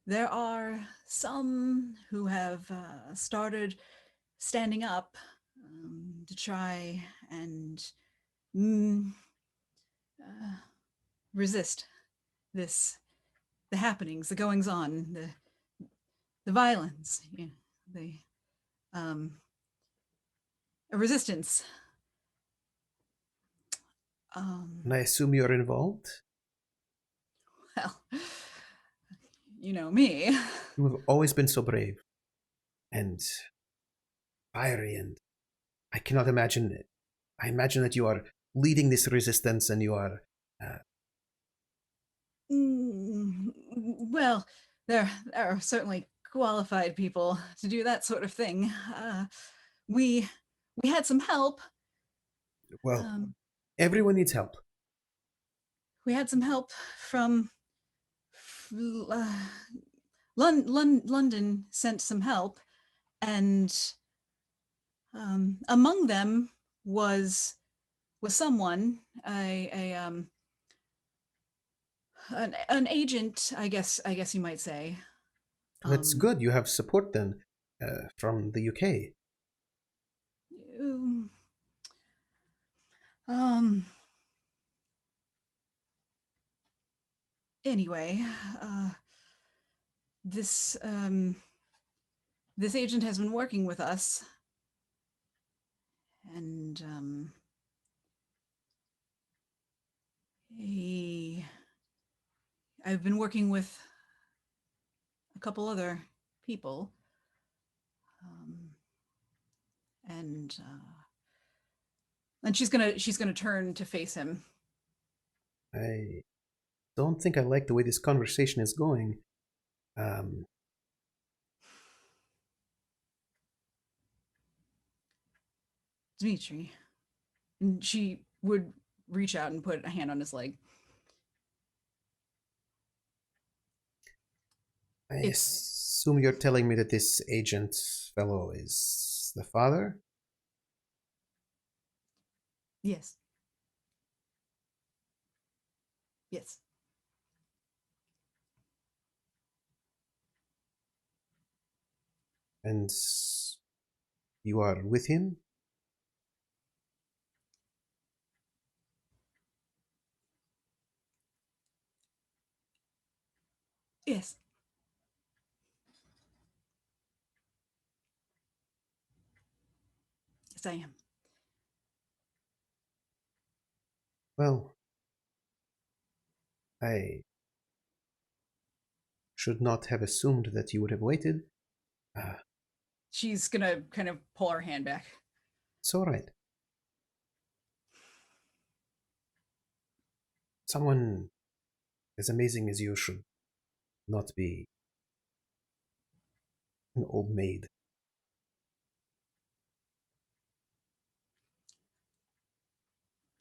Speaker 5: there are some who have started standing up to try and resist the happenings, the goings on, the violence, the a resistance.
Speaker 1: And I assume you're involved?
Speaker 5: Well, you know me.
Speaker 1: You have always been so brave and fiery, and I cannot imagine it. I imagine that you are leading this resistance and you are.
Speaker 5: Well, there are certainly qualified people to do that sort of thing. We had some help.
Speaker 1: Well, everyone needs help.
Speaker 5: We had some help from London sent some help, and among them was someone An agent, I guess you might say.
Speaker 1: That's
Speaker 5: Um,
Speaker 1: good. You have support then from the UK.
Speaker 5: um, um, anyway, this this agent has been working with us, and I've been working with a couple other people, um, and she's gonna turn to face him.
Speaker 1: I don't think I like the way this conversation is going. Um,
Speaker 5: Dmitri, and she would reach out and put a hand on his leg.
Speaker 1: I
Speaker 5: It's
Speaker 1: assume you're telling me that this agent fellow is the father?
Speaker 5: yes, yes.
Speaker 1: And you are with him?
Speaker 5: Yes. Yes, I am.
Speaker 1: Well, I should not have assumed that you would have waited.
Speaker 5: She's gonna kind of pull her hand back.
Speaker 1: It's all right. Someone as amazing as you should not be an old maid.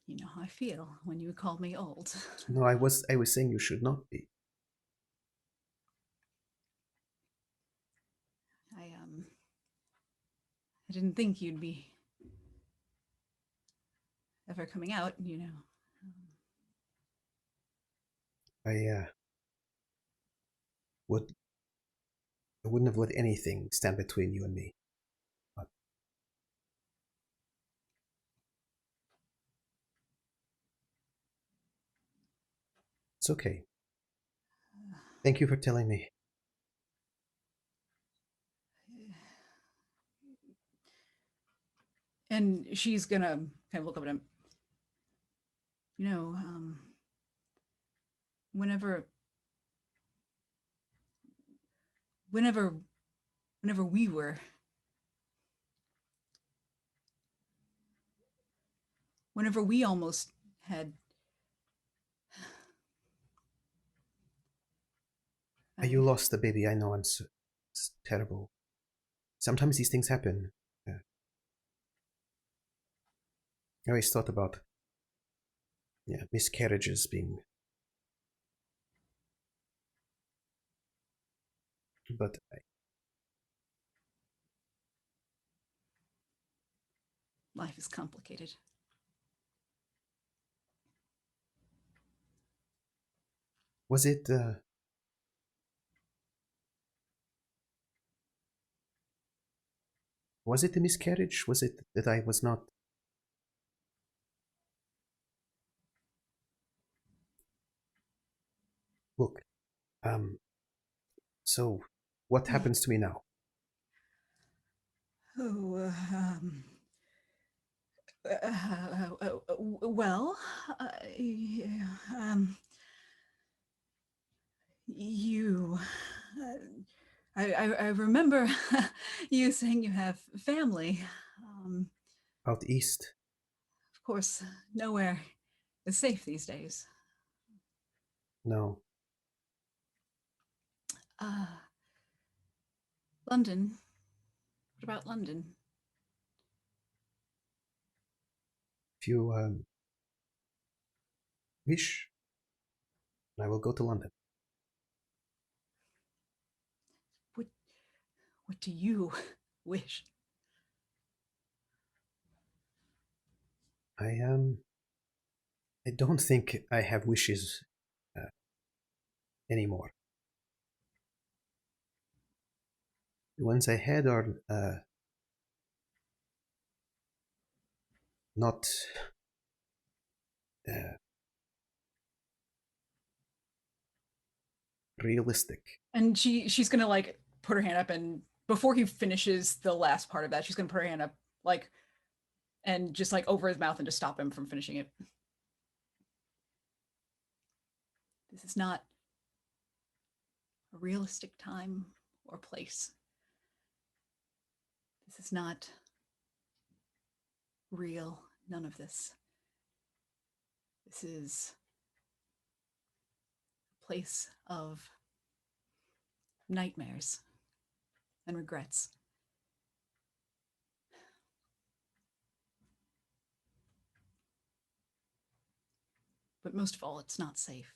Speaker 5: You know how I feel when you call me old.
Speaker 1: No, I was saying you should not be.
Speaker 5: I didn't think you'd be ever coming out, you know.
Speaker 1: I would I wouldn't have let anything stand between you and me. But it's okay. Thank you for telling me.
Speaker 5: And she's gonna kind of look up at him. You know, whenever whenever whenever we were whenever we almost had
Speaker 1: You lost the baby. I know. It's terrible. Sometimes these things happen. I always thought about miscarriages being, but
Speaker 5: life is complicated.
Speaker 1: was it was it a miscarriage? Was it that I was not? Look, so what happens to me now?
Speaker 5: Oh, well, yeah, you. I remember you saying you have family.
Speaker 1: Out east?
Speaker 5: Of course, nowhere is safe these days.
Speaker 1: No.
Speaker 5: Uh, London. What about London?
Speaker 1: If you wish, I will go to London.
Speaker 5: What do you wish?
Speaker 1: I don't think I have wishes anymore. The ones I had are not realistic.
Speaker 5: And she's gonna like put her hand up, and before he finishes the last part of that, she's gonna put her hand up like and just like over his mouth and just stop him from finishing it. This is not a realistic time or place. This is not real. None of this. This is a place of nightmares and regrets. But most of all, it's not safe.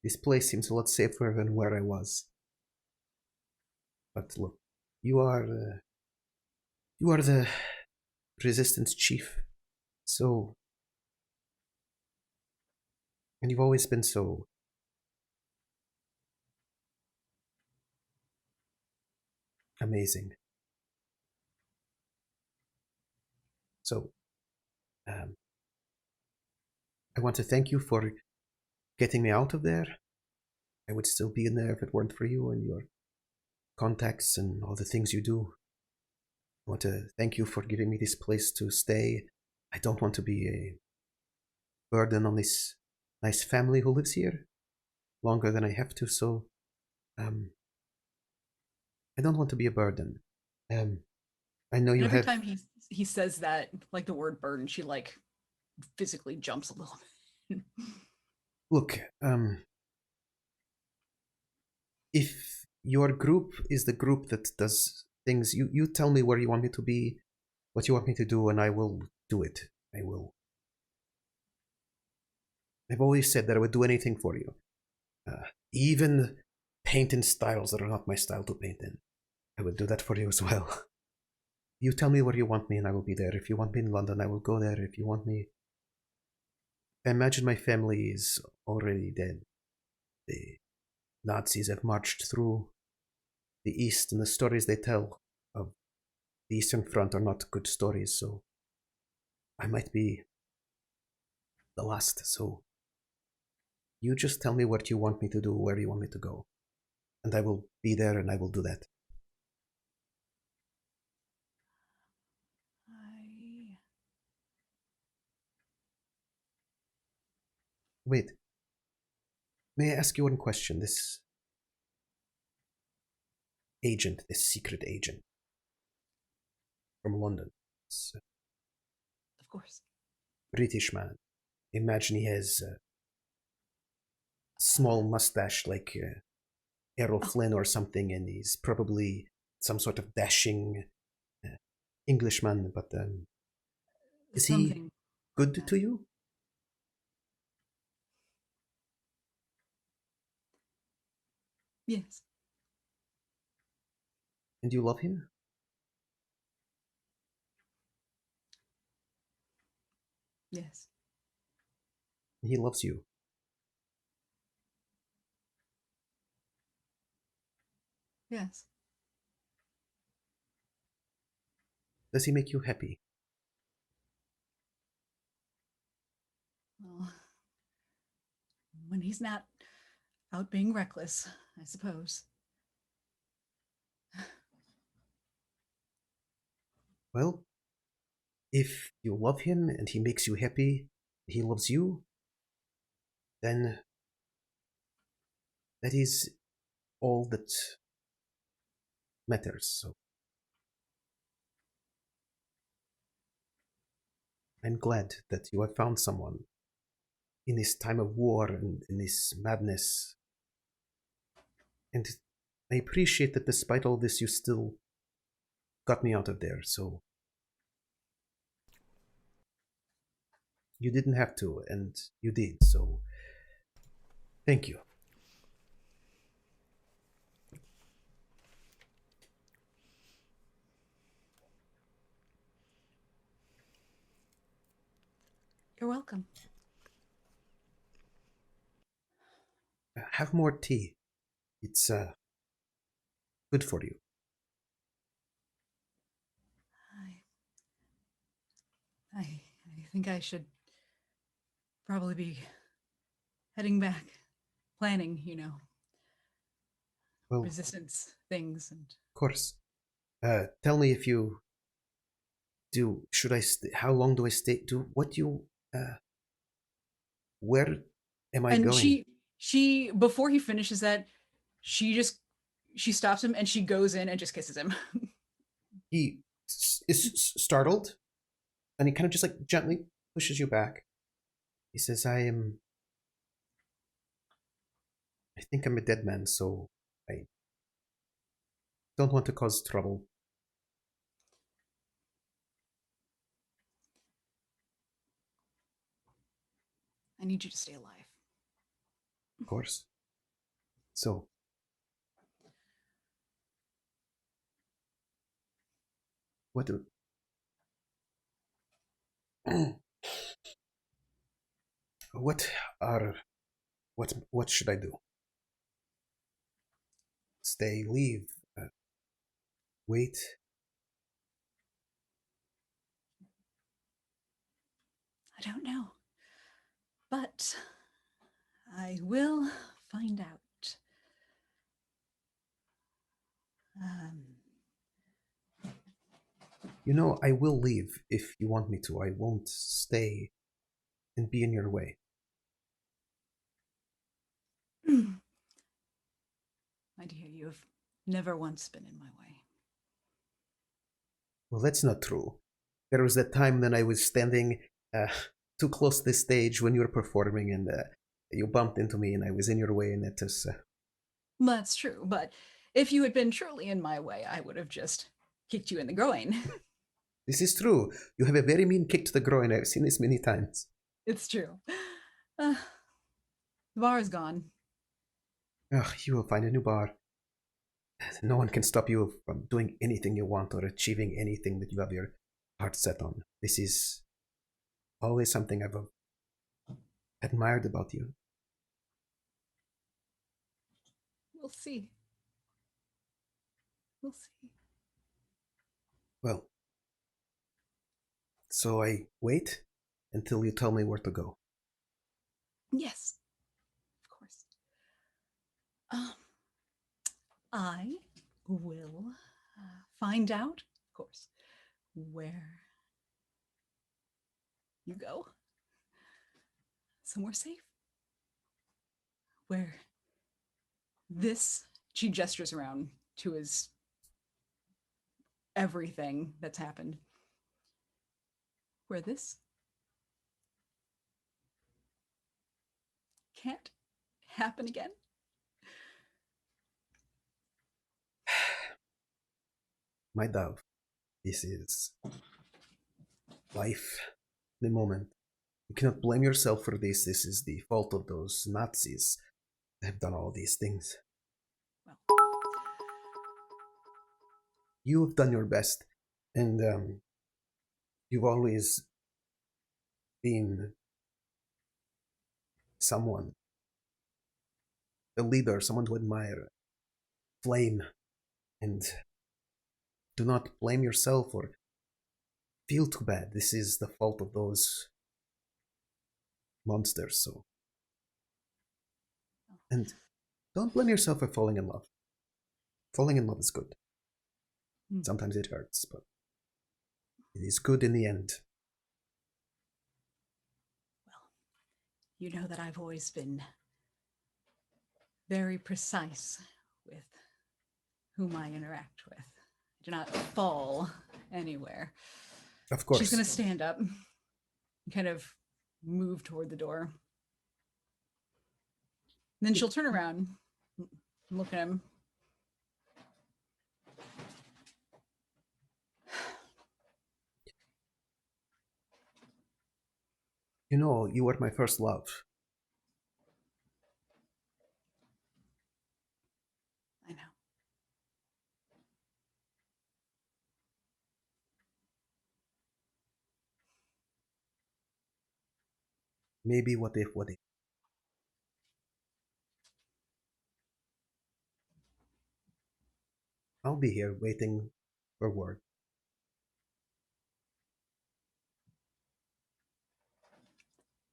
Speaker 1: This place seems a lot safer than where I was. But look, you are the resistance chief, so, and you've always been so amazing. So, I want to thank you for getting me out of there. I would still be in there if it weren't for you and your contacts and all the things you do. I want to thank you for giving me this place to stay. I don't want to be a burden on this nice family who lives here longer than I have to, so I don't want to be a burden. I know you
Speaker 5: every
Speaker 1: have...
Speaker 5: time he says that, like the word burden, she like physically jumps a little bit.
Speaker 1: Look, if your group is the group that does things, you tell me where you want me to be, what you want me to do, and I will do it. I will. I've always said that I would do anything for you. Even paint in styles that are not my style to paint in. I would do that for you as well. You tell me where you want me and I will be there. If you want me in London, I will go there. If you want me... I imagine my family is already dead. The Nazis have marched through the East, and the stories they tell of the Eastern Front are not good stories, so I might be the last. So you just tell me what you want me to do, where you want me to go, and I will be there and I will do that. Wait. May I ask you one question? This agent, this secret agent from London, this
Speaker 5: Of course.
Speaker 1: British man. Imagine he has a small mustache like Errol Flynn or something, and he's probably some sort of dashing Englishman, but is he good to you?
Speaker 5: Yes.
Speaker 1: And you love him?
Speaker 5: Yes.
Speaker 1: He loves you.
Speaker 5: Yes.
Speaker 1: Does he make you happy?
Speaker 5: Well, when he's not out being reckless, I suppose.
Speaker 1: Well, if you love him and he makes you happy, he loves you, then that is all that matters. So I'm glad that you have found someone in this time of war and in this madness. And I appreciate that despite all this, you still got me out of there. So you didn't have to, and you did. So thank you.
Speaker 5: You're welcome.
Speaker 1: Have more tea. It's good for you.
Speaker 5: I think I should probably be heading back, planning,
Speaker 1: Well,
Speaker 5: resistance things and.
Speaker 1: of course. Tell me if you do. Should I? How long do I stay? Do what you? Where am I
Speaker 5: And
Speaker 1: going?
Speaker 5: she before he finishes that, she stops him and she goes in and just kisses him.
Speaker 1: He is startled, and he kind of just like gently pushes you back. He says, I think I'm a dead man, so I don't want to cause trouble.
Speaker 5: I need you to stay alive.
Speaker 1: Of course. So, what do... what should I do? Stay, leave, wait?
Speaker 5: I don't know. But I will find out.
Speaker 1: You know, I will leave if you want me to. I won't stay and be in your way.
Speaker 5: My dear, you have never once been in my way.
Speaker 1: Well, that's not true. There was that time when I was standing too close to the stage when you were performing, and you bumped into me, and I was in your way, and it was...
Speaker 5: That's true, but if you had been truly in my way, I would have just kicked you in the groin.
Speaker 1: This is true. You have a very mean kick to the groin. I've seen this many times.
Speaker 5: It's true. The bar is gone.
Speaker 1: Ugh, you will find a new bar. No one can stop you from doing anything you want or achieving anything that you have your heart set on. This is always something I've admired about you.
Speaker 5: We'll see. We'll see.
Speaker 1: Well, so I wait until you tell me where to go.
Speaker 5: Yes, of course. I will find out, of course, where you go. Somewhere safe. Where this, she gestures around to his everything that's happened. Where this can't happen again.
Speaker 1: My dove, this is life, the moment. You cannot blame yourself for this. This is the fault of those Nazis that have done all these things.
Speaker 5: Well,
Speaker 1: you have done your best, and you've always been someone, a leader, someone to admire, flame, and do not blame yourself or feel too bad. This is the fault of those monsters, so. And don't blame yourself for falling in love. Falling in love is good. Sometimes it hurts, but it is good in the end.
Speaker 5: Well, you know that I've always been very precise with whom I interact with. I do not fall anywhere.
Speaker 1: Of course.
Speaker 5: She's going to stand up and kind of move toward the door. And then she'll turn around and look at him.
Speaker 1: You know, you were my first love.
Speaker 5: I know.
Speaker 1: Maybe what if, what if. I'll be here waiting for word.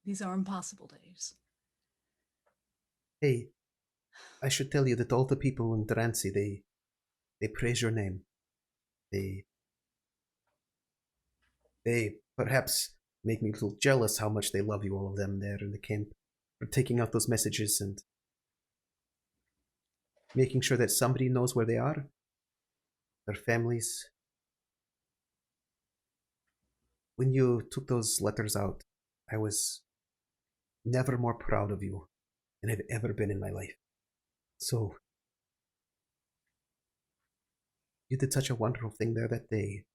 Speaker 5: These are impossible days.
Speaker 1: Hey, I should tell you that all the people in Drancy, they praise your name. They perhaps make me a little jealous how much they love you, all of them there in the camp, for taking out those messages and making sure that somebody knows where they are, their families. When you took those letters out, I was never more proud of you than I've ever been in my life. So, you did such a wonderful thing there that day.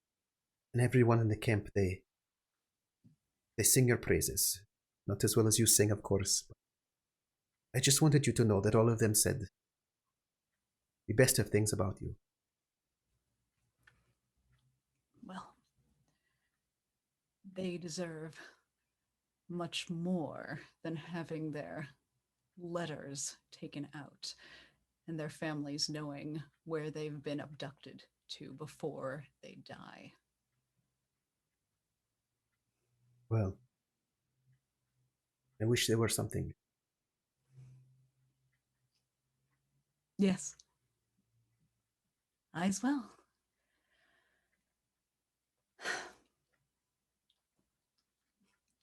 Speaker 1: And everyone in the camp, they sing your praises. Not as well as you sing, of course. I just wanted you to know that all of them said the best of things about you.
Speaker 5: Well, they deserve much more than having their letters taken out and their families knowing where they've been abducted to before they die.
Speaker 1: Well, I wish there were something.
Speaker 5: Yes. I as well.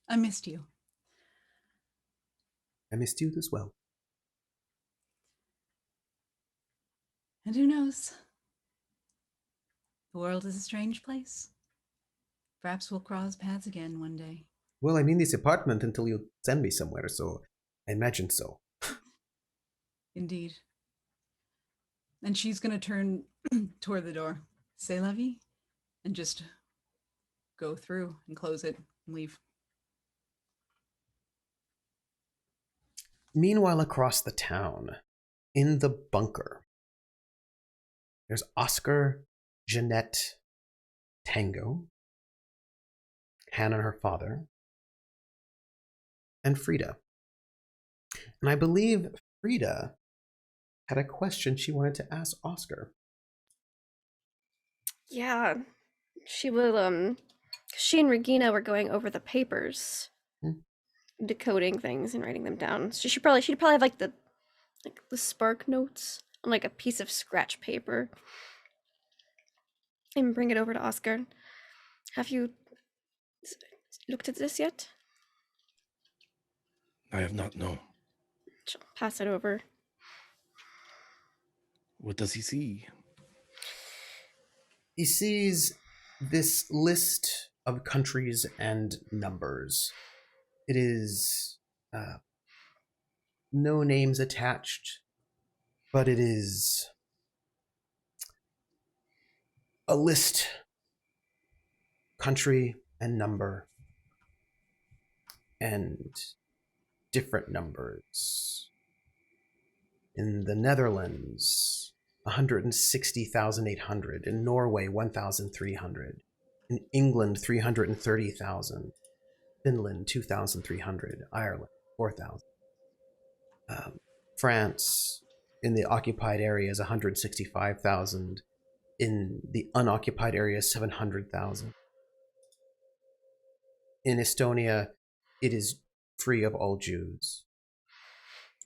Speaker 5: I missed you.
Speaker 1: I missed you as well.
Speaker 5: And who knows? The world is a strange place. Perhaps we'll cross paths again one day.
Speaker 1: Well, I'm in this apartment until you send me somewhere, so I imagine so.
Speaker 5: Indeed. And she's going to turn toward the door, say la vie, and just go through and close it and leave.
Speaker 1: Meanwhile, across the town, in the bunker, there's Oscar, Jeanette, Tango, Hannah and her father, and Frida. And I believe Frida had a question she wanted to ask Oscar.
Speaker 6: Yeah, she will. She and Regina were going over the papers, decoding things and writing them down. So she'd probably have like the spark notes on like a piece of scratch paper and bring it over to Oscar. Have you looked at this yet?
Speaker 4: I have not, no.
Speaker 6: She'll pass it over.
Speaker 4: What does he see?
Speaker 1: He sees this list of countries and numbers. It is no names attached, but it is a list, country and number, and different numbers. In the Netherlands, 160,800. In Norway, 1,300. In England, 330,000. Finland, 2,300. Ireland, 4,000. France, in the occupied areas, 165,000. In the unoccupied areas, 700,000. In Estonia, it is free of all Jews,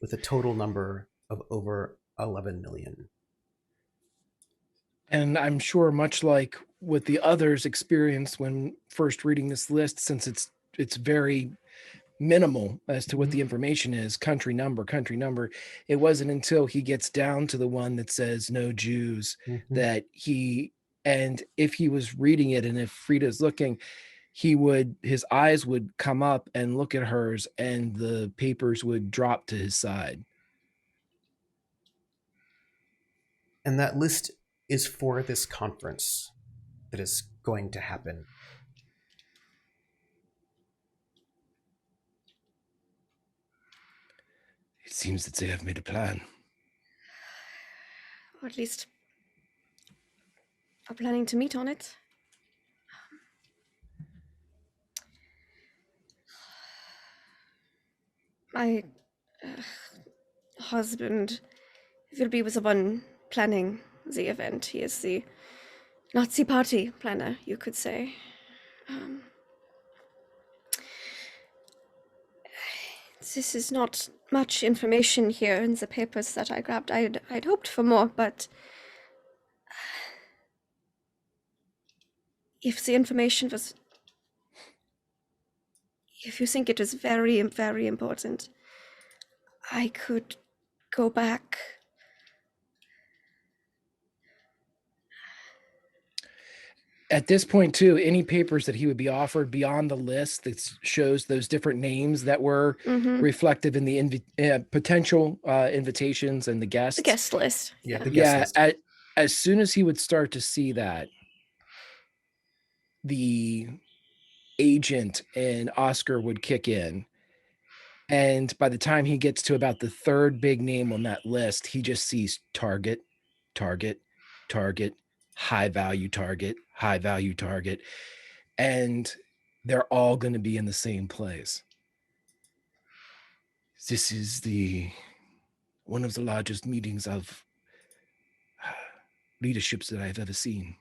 Speaker 1: with a total number of over 11 million.
Speaker 4: And I'm sure, much like what the others experienced when first reading this list, since it's very minimal as to what the information is, country number, it wasn't until he gets down to the one that says no Jews that and if he was reading it and if Frida's looking, his eyes would come up and look at hers and the papers would drop to his side.
Speaker 1: And that list is for this conference that is going to happen.
Speaker 4: It seems that they have made a plan.
Speaker 6: Or at least are planning to meet on it. My husband will be the one planning the event. He is the Nazi party planner, you could say. This is not much information here in the papers that I grabbed. I'd hoped for more, but if the information was... If you think it is very, very important, I could go back.
Speaker 4: At this point, too, any papers that he would be offered beyond the list that shows those different names that were reflective in the potential invitations and the guests.
Speaker 6: The guest list.
Speaker 1: Yeah, the guest list.
Speaker 4: As soon as he would start to see that, the agent and Oscar would kick in. And by the time he gets to about the third big name on that list, he just sees target, high value target. And they're all going to be in the same place. This is one of the largest meetings of leaderships that I've ever seen.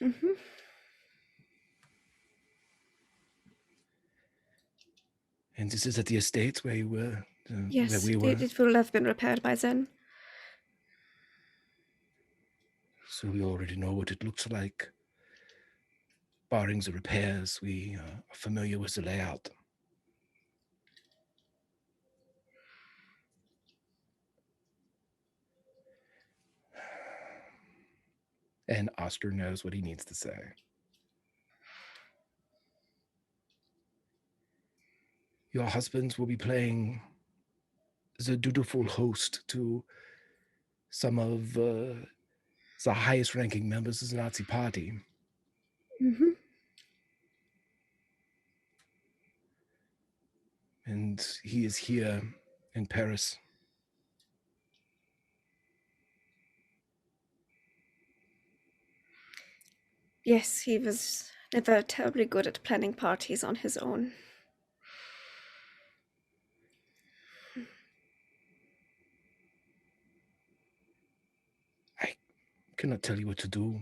Speaker 6: Mm-hmm.
Speaker 4: And this is at the estates where you were?
Speaker 6: Yes,
Speaker 4: where we were?
Speaker 6: it will have been repaired by then.
Speaker 4: So we already know what it looks like. Barring the repairs, we are familiar with the layout. And Oscar knows what he needs to say. Your husbands will be playing the dutiful host to some of the highest ranking members of the Nazi party.
Speaker 6: Mm-hmm.
Speaker 4: And he is here in Paris.
Speaker 6: Yes, he was never terribly good at planning parties on his own.
Speaker 4: I cannot tell you what to do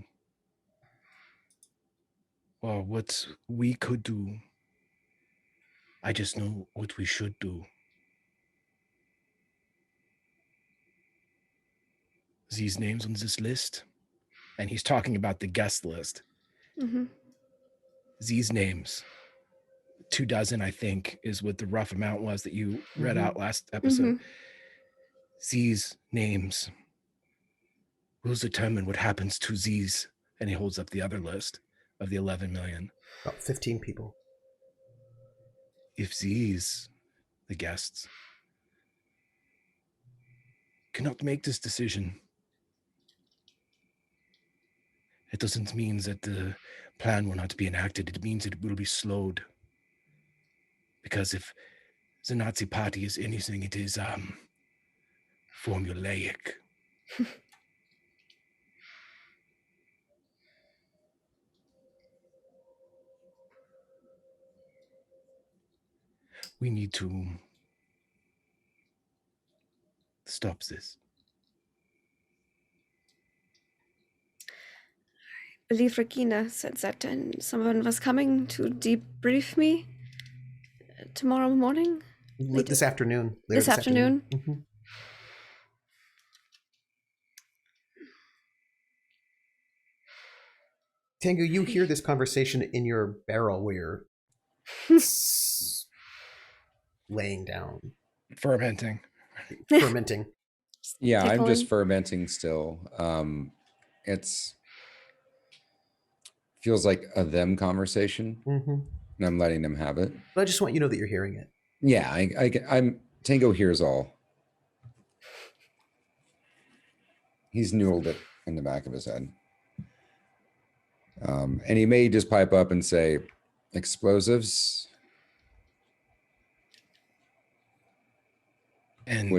Speaker 4: or what we could do. I just know what we should do. These names on this list, and he's talking about the guest list.
Speaker 6: Mm-hmm.
Speaker 4: These names, 24, I think, is what the rough amount was that you read out last episode. These names will determine what happens to these. And he holds up the other list of the 11 million.
Speaker 1: About 15 people.
Speaker 4: If these, the guests, cannot make this decision, it doesn't mean that the plan will not be enacted. It means it will be slowed. Because if the Nazi party is anything, it is formulaic. We need to stop this.
Speaker 6: I believe Regina said that someone was coming to debrief me tomorrow morning.
Speaker 1: This afternoon.
Speaker 6: This afternoon.
Speaker 1: Mm-hmm. Tango, you hear this conversation in your barrel where you're laying down.
Speaker 4: Fermenting.
Speaker 3: Yeah, I'm just
Speaker 6: Tickling.
Speaker 3: fermenting still. It's feels like a them conversation, and I'm letting them have it.
Speaker 1: But I just want you to know that you're hearing it.
Speaker 3: Yeah, I'm Tango hears all. He's noodled it in the back of his head. And he may just pipe up and say, explosives.
Speaker 4: And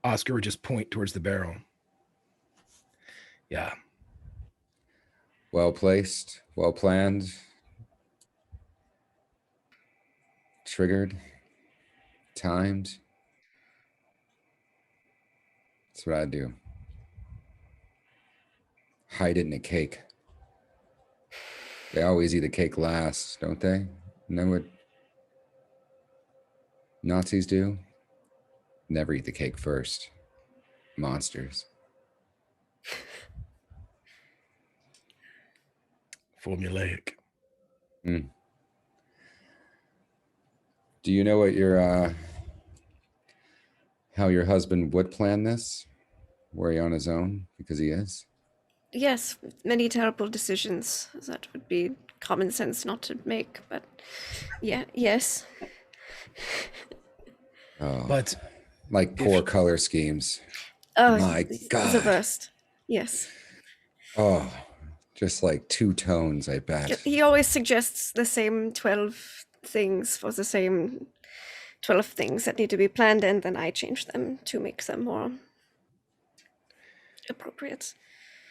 Speaker 4: Oscar would just point towards the barrel. Yeah.
Speaker 3: Well placed, well planned. triggered, timed. That's what I do. Hide it in a cake. They always eat the cake last, don't they? Isn't that what Nazis do? Never eat the cake first. Monsters.
Speaker 4: Formulaic.
Speaker 3: Mm. Do you know what your how your husband would plan this? Were he on his own? Because he is.
Speaker 6: Yes, many terrible decisions that would be common sense not to make, but yeah, yes.
Speaker 3: Oh,
Speaker 4: But
Speaker 3: like poor color schemes.
Speaker 6: Oh,
Speaker 3: My
Speaker 6: the
Speaker 3: God.
Speaker 6: worst. Yes.
Speaker 3: Oh, just like two tones, I bet.
Speaker 6: He always suggests the same 12 things for the same 12 things that need to be planned, and then I change them to make them more appropriate.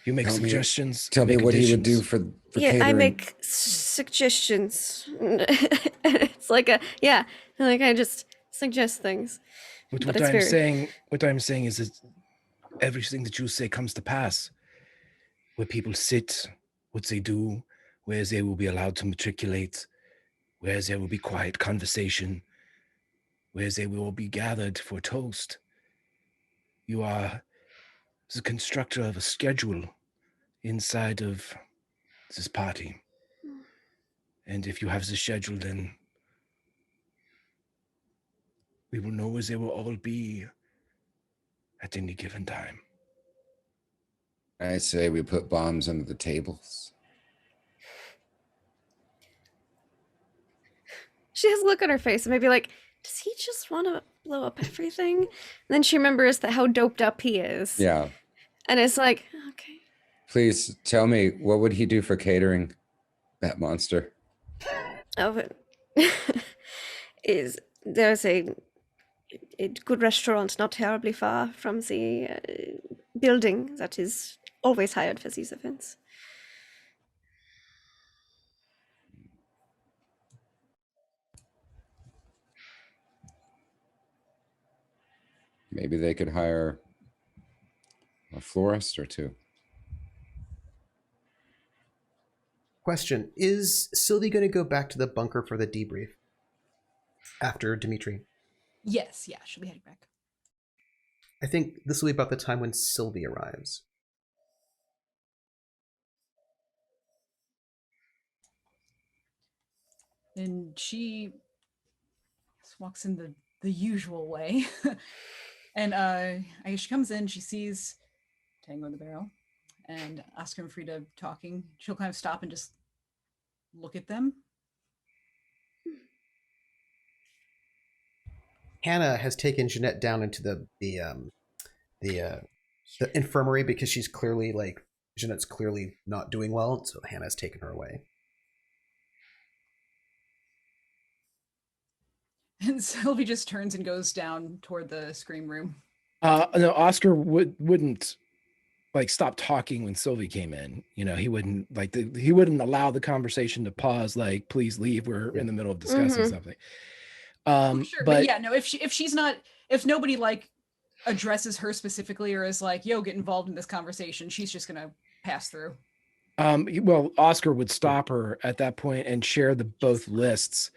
Speaker 4: you make
Speaker 3: Tell me-
Speaker 4: suggestions.
Speaker 3: Tell me
Speaker 4: make
Speaker 3: what he would do
Speaker 4: additions.
Speaker 3: for
Speaker 6: Yeah,
Speaker 3: catering.
Speaker 6: I make suggestions. It's like I just suggest things.
Speaker 4: What
Speaker 6: But it's
Speaker 4: I'm
Speaker 6: very-
Speaker 4: saying, what I'm saying is that everything that you say comes to pass. Where people sit, what they do, where they will be allowed to matriculate, where there will be quiet conversation, where they will be gathered for toast. You are the constructor of a schedule inside of this party. And if you have the schedule, then we will know where they will all be at any given time.
Speaker 3: I say we put bombs under the tables.
Speaker 6: She has a look on her face and maybe like, does he just want to blow up everything? And then she remembers that how doped up he is.
Speaker 3: Yeah.
Speaker 6: And it's like, okay.
Speaker 3: Please tell me, what would he do for catering, that monster?
Speaker 6: Oh, but there's a good restaurant not terribly far from the building that is always hired for these events.
Speaker 3: Maybe they could hire a florist or two.
Speaker 1: Question: is Sylvie going to go back to the bunker for the debrief after Dimitri?
Speaker 5: Yes, yeah, she'll be heading back.
Speaker 1: I think this will be about the time when Sylvie arrives.
Speaker 5: And she just walks in the usual way. And I guess she comes in, she sees Tango in the barrel and Oscar and Frida talking. She'll kind of stop and just look at them.
Speaker 1: Hannah has taken Jeanette down into the infirmary because she's clearly Jeanette's clearly not doing well, so Hannah's taken her away.
Speaker 5: And Sylvie just turns and goes down toward the scream room.
Speaker 4: No, Oscar wouldn't like stop talking when Sylvie came in. You know, he wouldn't he wouldn't allow the conversation to pause. Like, please leave. We're in the middle of discussing something.
Speaker 5: Sure, but yeah, no. If nobody like addresses her specifically or is like, "Yo, get involved in this conversation," she's just gonna pass through.
Speaker 4: Well, Oscar would stop her at that point and share the both lists.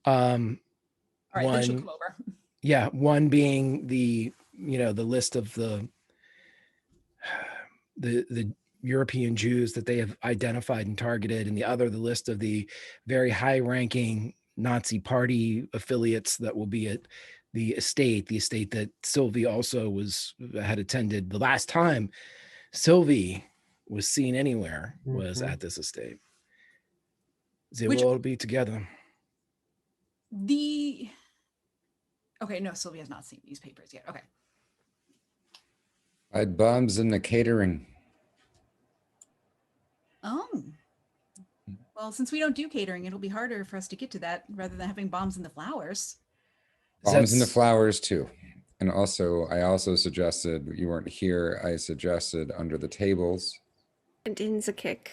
Speaker 5: All right, then she'll come over.
Speaker 4: Yeah, one being the list of the European Jews that they have identified and targeted, and the other the list of the very high-ranking Nazi party affiliates that will be at the estate that Sylvie also had attended. The last time Sylvie was seen anywhere was at this estate. They will all be together.
Speaker 5: Okay, no, Sylvia has not seen these papers yet. Okay.
Speaker 3: I'd bombs in the catering.
Speaker 5: Oh. Well, since we don't do catering, it'll be harder for us to get to that rather than having bombs in the flowers.
Speaker 3: Bombs in the flowers too. And also, I also suggested, you weren't here, I suggested under the tables.
Speaker 6: And in the cake.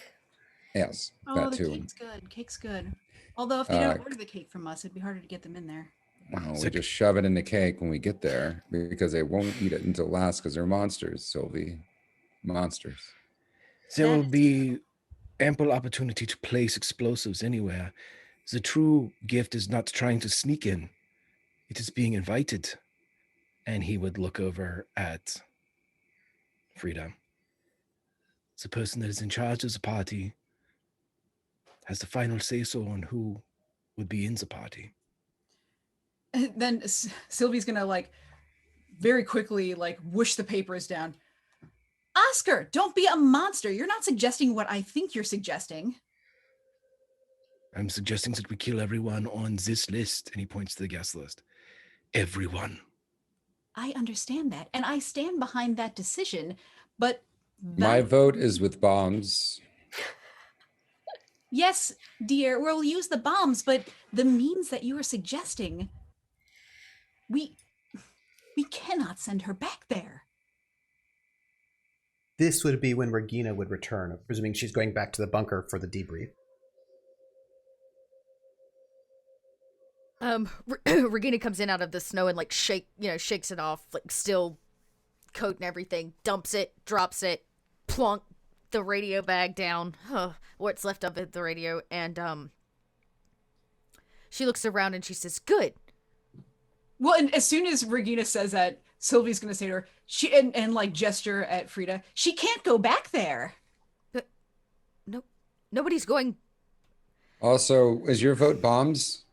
Speaker 3: Yes,
Speaker 5: Oh,
Speaker 3: that
Speaker 5: the
Speaker 3: too.
Speaker 5: cake's good. Cake's good. Although if they don't order the cake from us, it'd be harder to get them in there.
Speaker 3: Well, we
Speaker 4: Sick.
Speaker 3: just shove it in the cake when we get there because they won't eat it until last because they're monsters, Sylvie. Monsters.
Speaker 4: There will
Speaker 5: That is
Speaker 4: be ample opportunity to place explosives anywhere. The true gift is not trying to sneak in, it is being invited. And he would look over at Frida. The person that is in charge of the party has the final say so on who would be in the party.
Speaker 5: then Sylvie's gonna like very quickly like whoosh the papers down. Oscar, don't be a monster. You're not suggesting what I think you're suggesting.
Speaker 4: I'm suggesting that we kill everyone on this list. And he points to the guest list. Everyone.
Speaker 5: I understand that, and I stand behind that decision, but
Speaker 3: My vote is with bombs.
Speaker 5: yes, dear, we'll use the bombs, but the means that you are suggesting, we cannot send her back there.
Speaker 1: This would be when Regina would return, presuming she's going back to the bunker for the debrief.
Speaker 2: Regina comes in out of the snow and like shakes it off, like still coat and everything, dumps it, drops it, plunk the radio bag down, what's left of it, the radio, and she looks around and she says, "Good."
Speaker 5: Well, and as soon as Regina says that, Sylvie's gonna say to her, and like gesture at Frida, she can't go back there.
Speaker 2: But nobody's going.
Speaker 3: Also, is your vote bombs?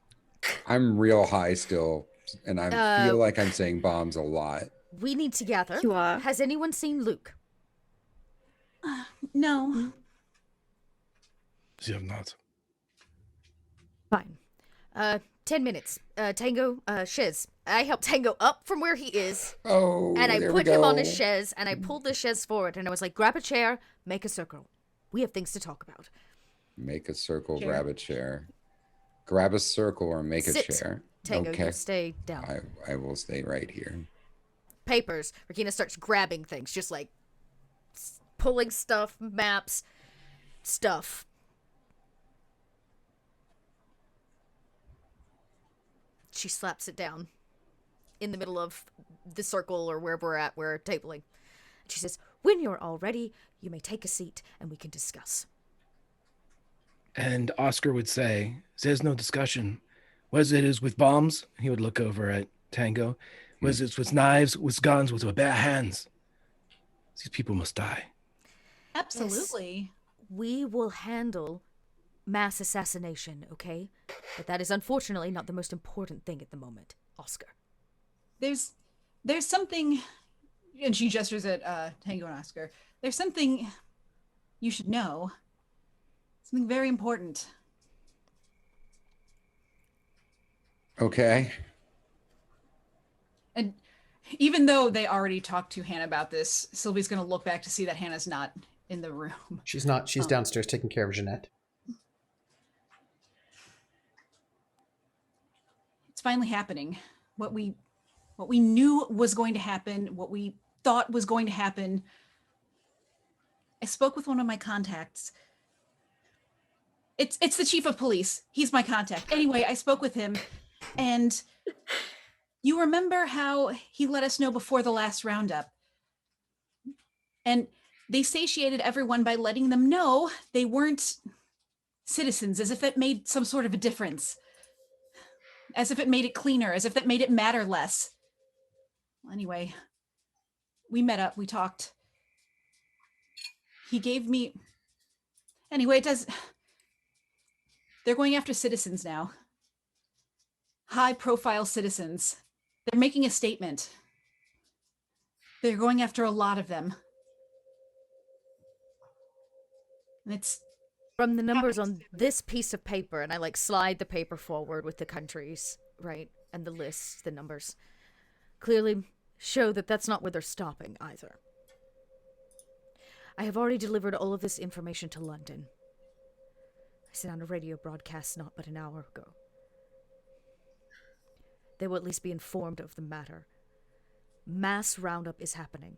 Speaker 3: I'm real high still, and I feel like I'm saying bombs a lot.
Speaker 2: We need to gather.
Speaker 6: You are.
Speaker 2: Has anyone seen Luke?
Speaker 5: No.
Speaker 4: You have not.
Speaker 2: Fine. 10 minutes. Tango, Shez. I helped Tango up from where he is.
Speaker 3: Oh,
Speaker 2: And I
Speaker 3: there we
Speaker 2: put him on a
Speaker 3: go.
Speaker 2: chaise, and I pulled the chaise forward, and I was like, grab a chair, make a circle. We have things to talk about.
Speaker 3: Make a circle,
Speaker 5: Chair.
Speaker 3: grab a chair. Grab a circle or make
Speaker 2: Sit,
Speaker 3: a chair.
Speaker 2: Tango,
Speaker 3: Okay.
Speaker 2: you stay down.
Speaker 3: I will stay right here.
Speaker 2: Papers. Regina starts grabbing things, just like pulling stuff, maps, stuff. She slaps it down in the middle of the circle or wherever we're at, we're tabling. She says, when you're all ready, you may take a seat and we can discuss.
Speaker 4: And Oscar would say, there's no discussion. Whether it is with bombs, he would look over at Tango. Whether it's with knives, with guns, with bare hands. These people must die.
Speaker 5: Absolutely.
Speaker 2: We will handle mass assassination, okay? But that is unfortunately not the most important thing at the moment, Oscar.
Speaker 5: There's something, and she gestures at Tango and Oscar. There's something you should know. Something very important.
Speaker 3: Okay.
Speaker 5: And even though they already talked to Hannah about this, Sylvie's going to look back to see that Hannah's not in the room.
Speaker 1: She's not. She's downstairs taking care of Jeanette.
Speaker 5: It's finally happening. What we knew was going to happen, what we thought was going to happen. I spoke with one of my contacts. It's the chief of police. He's my contact. Anyway, I spoke with him, and you remember how he let us know before the last roundup. And they satiated everyone by letting them know they weren't citizens, as if it made some sort of a difference. As if it made it cleaner, as if that made it matter less. Well, anyway, we met up, we talked. He gave me... Anyway, it does... They're going after citizens now. High-profile citizens. They're making a statement. They're going after a lot of them. And it's...
Speaker 2: From the numbers on this piece of paper, and I like slide the paper forward with the countries, right? And the lists, the numbers, clearly show that that's not where they're stopping either. I have already delivered all of this information to London. I sent out a radio broadcast not but an hour ago. They will at least be informed of the matter. Mass roundup is happening.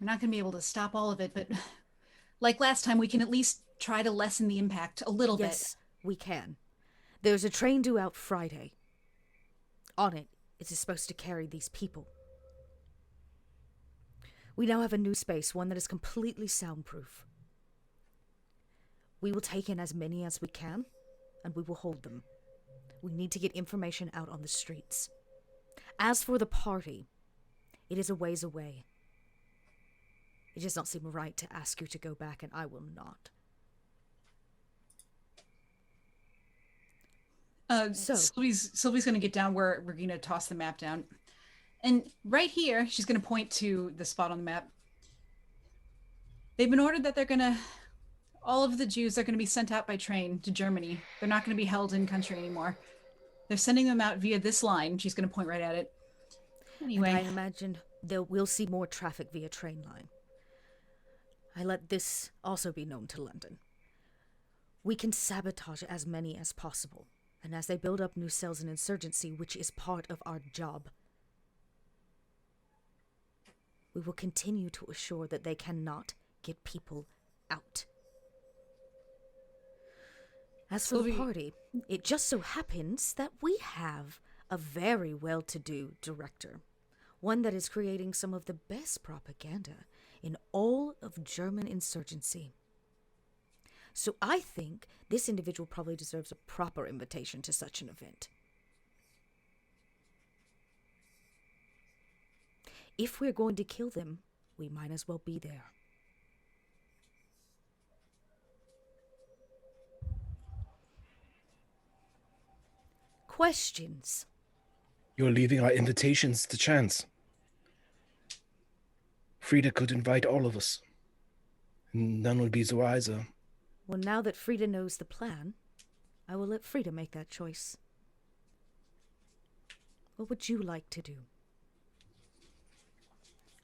Speaker 5: We're not going to be able to stop all of it, but like last time, we can at least try to lessen the impact a little bit.
Speaker 2: Yes, we can. There's a train due out Friday. On it, it is supposed to carry these people. We now have a new space, one that is completely soundproof. We will take in as many as we can, and we will hold them. We need to get information out on the streets. As for the party, it is a ways away. It does not seem right to ask you to go back, and I will not.
Speaker 5: Sylvie's going to get down where Regina tossed the map down. And right here, she's going to point to the spot on the map. They've been ordered that all of the Jews are going to be sent out by train to Germany. They're not going to be held in country anymore. They're sending them out via this line. She's going to point right at it. Anyway.
Speaker 2: And I imagine we'll see more traffic via train line. I let this also be known to London. We can sabotage as many as possible. And as they build up new cells in insurgency, which is part of our job, we will continue to assure that they cannot get people out. As for the party, it just so happens that we have a very well-to-do director, one that is creating some of the best propaganda in all of German insurgency. So I think this individual probably deserves a proper invitation to such an event. If we're going to kill them, we might as well be there. Questions?
Speaker 4: You're leaving our invitations to chance. Frida could invite all of us. None would be the wiser.
Speaker 2: Well, now that Frida knows the plan, I will let Frida make that choice. What would you like to do?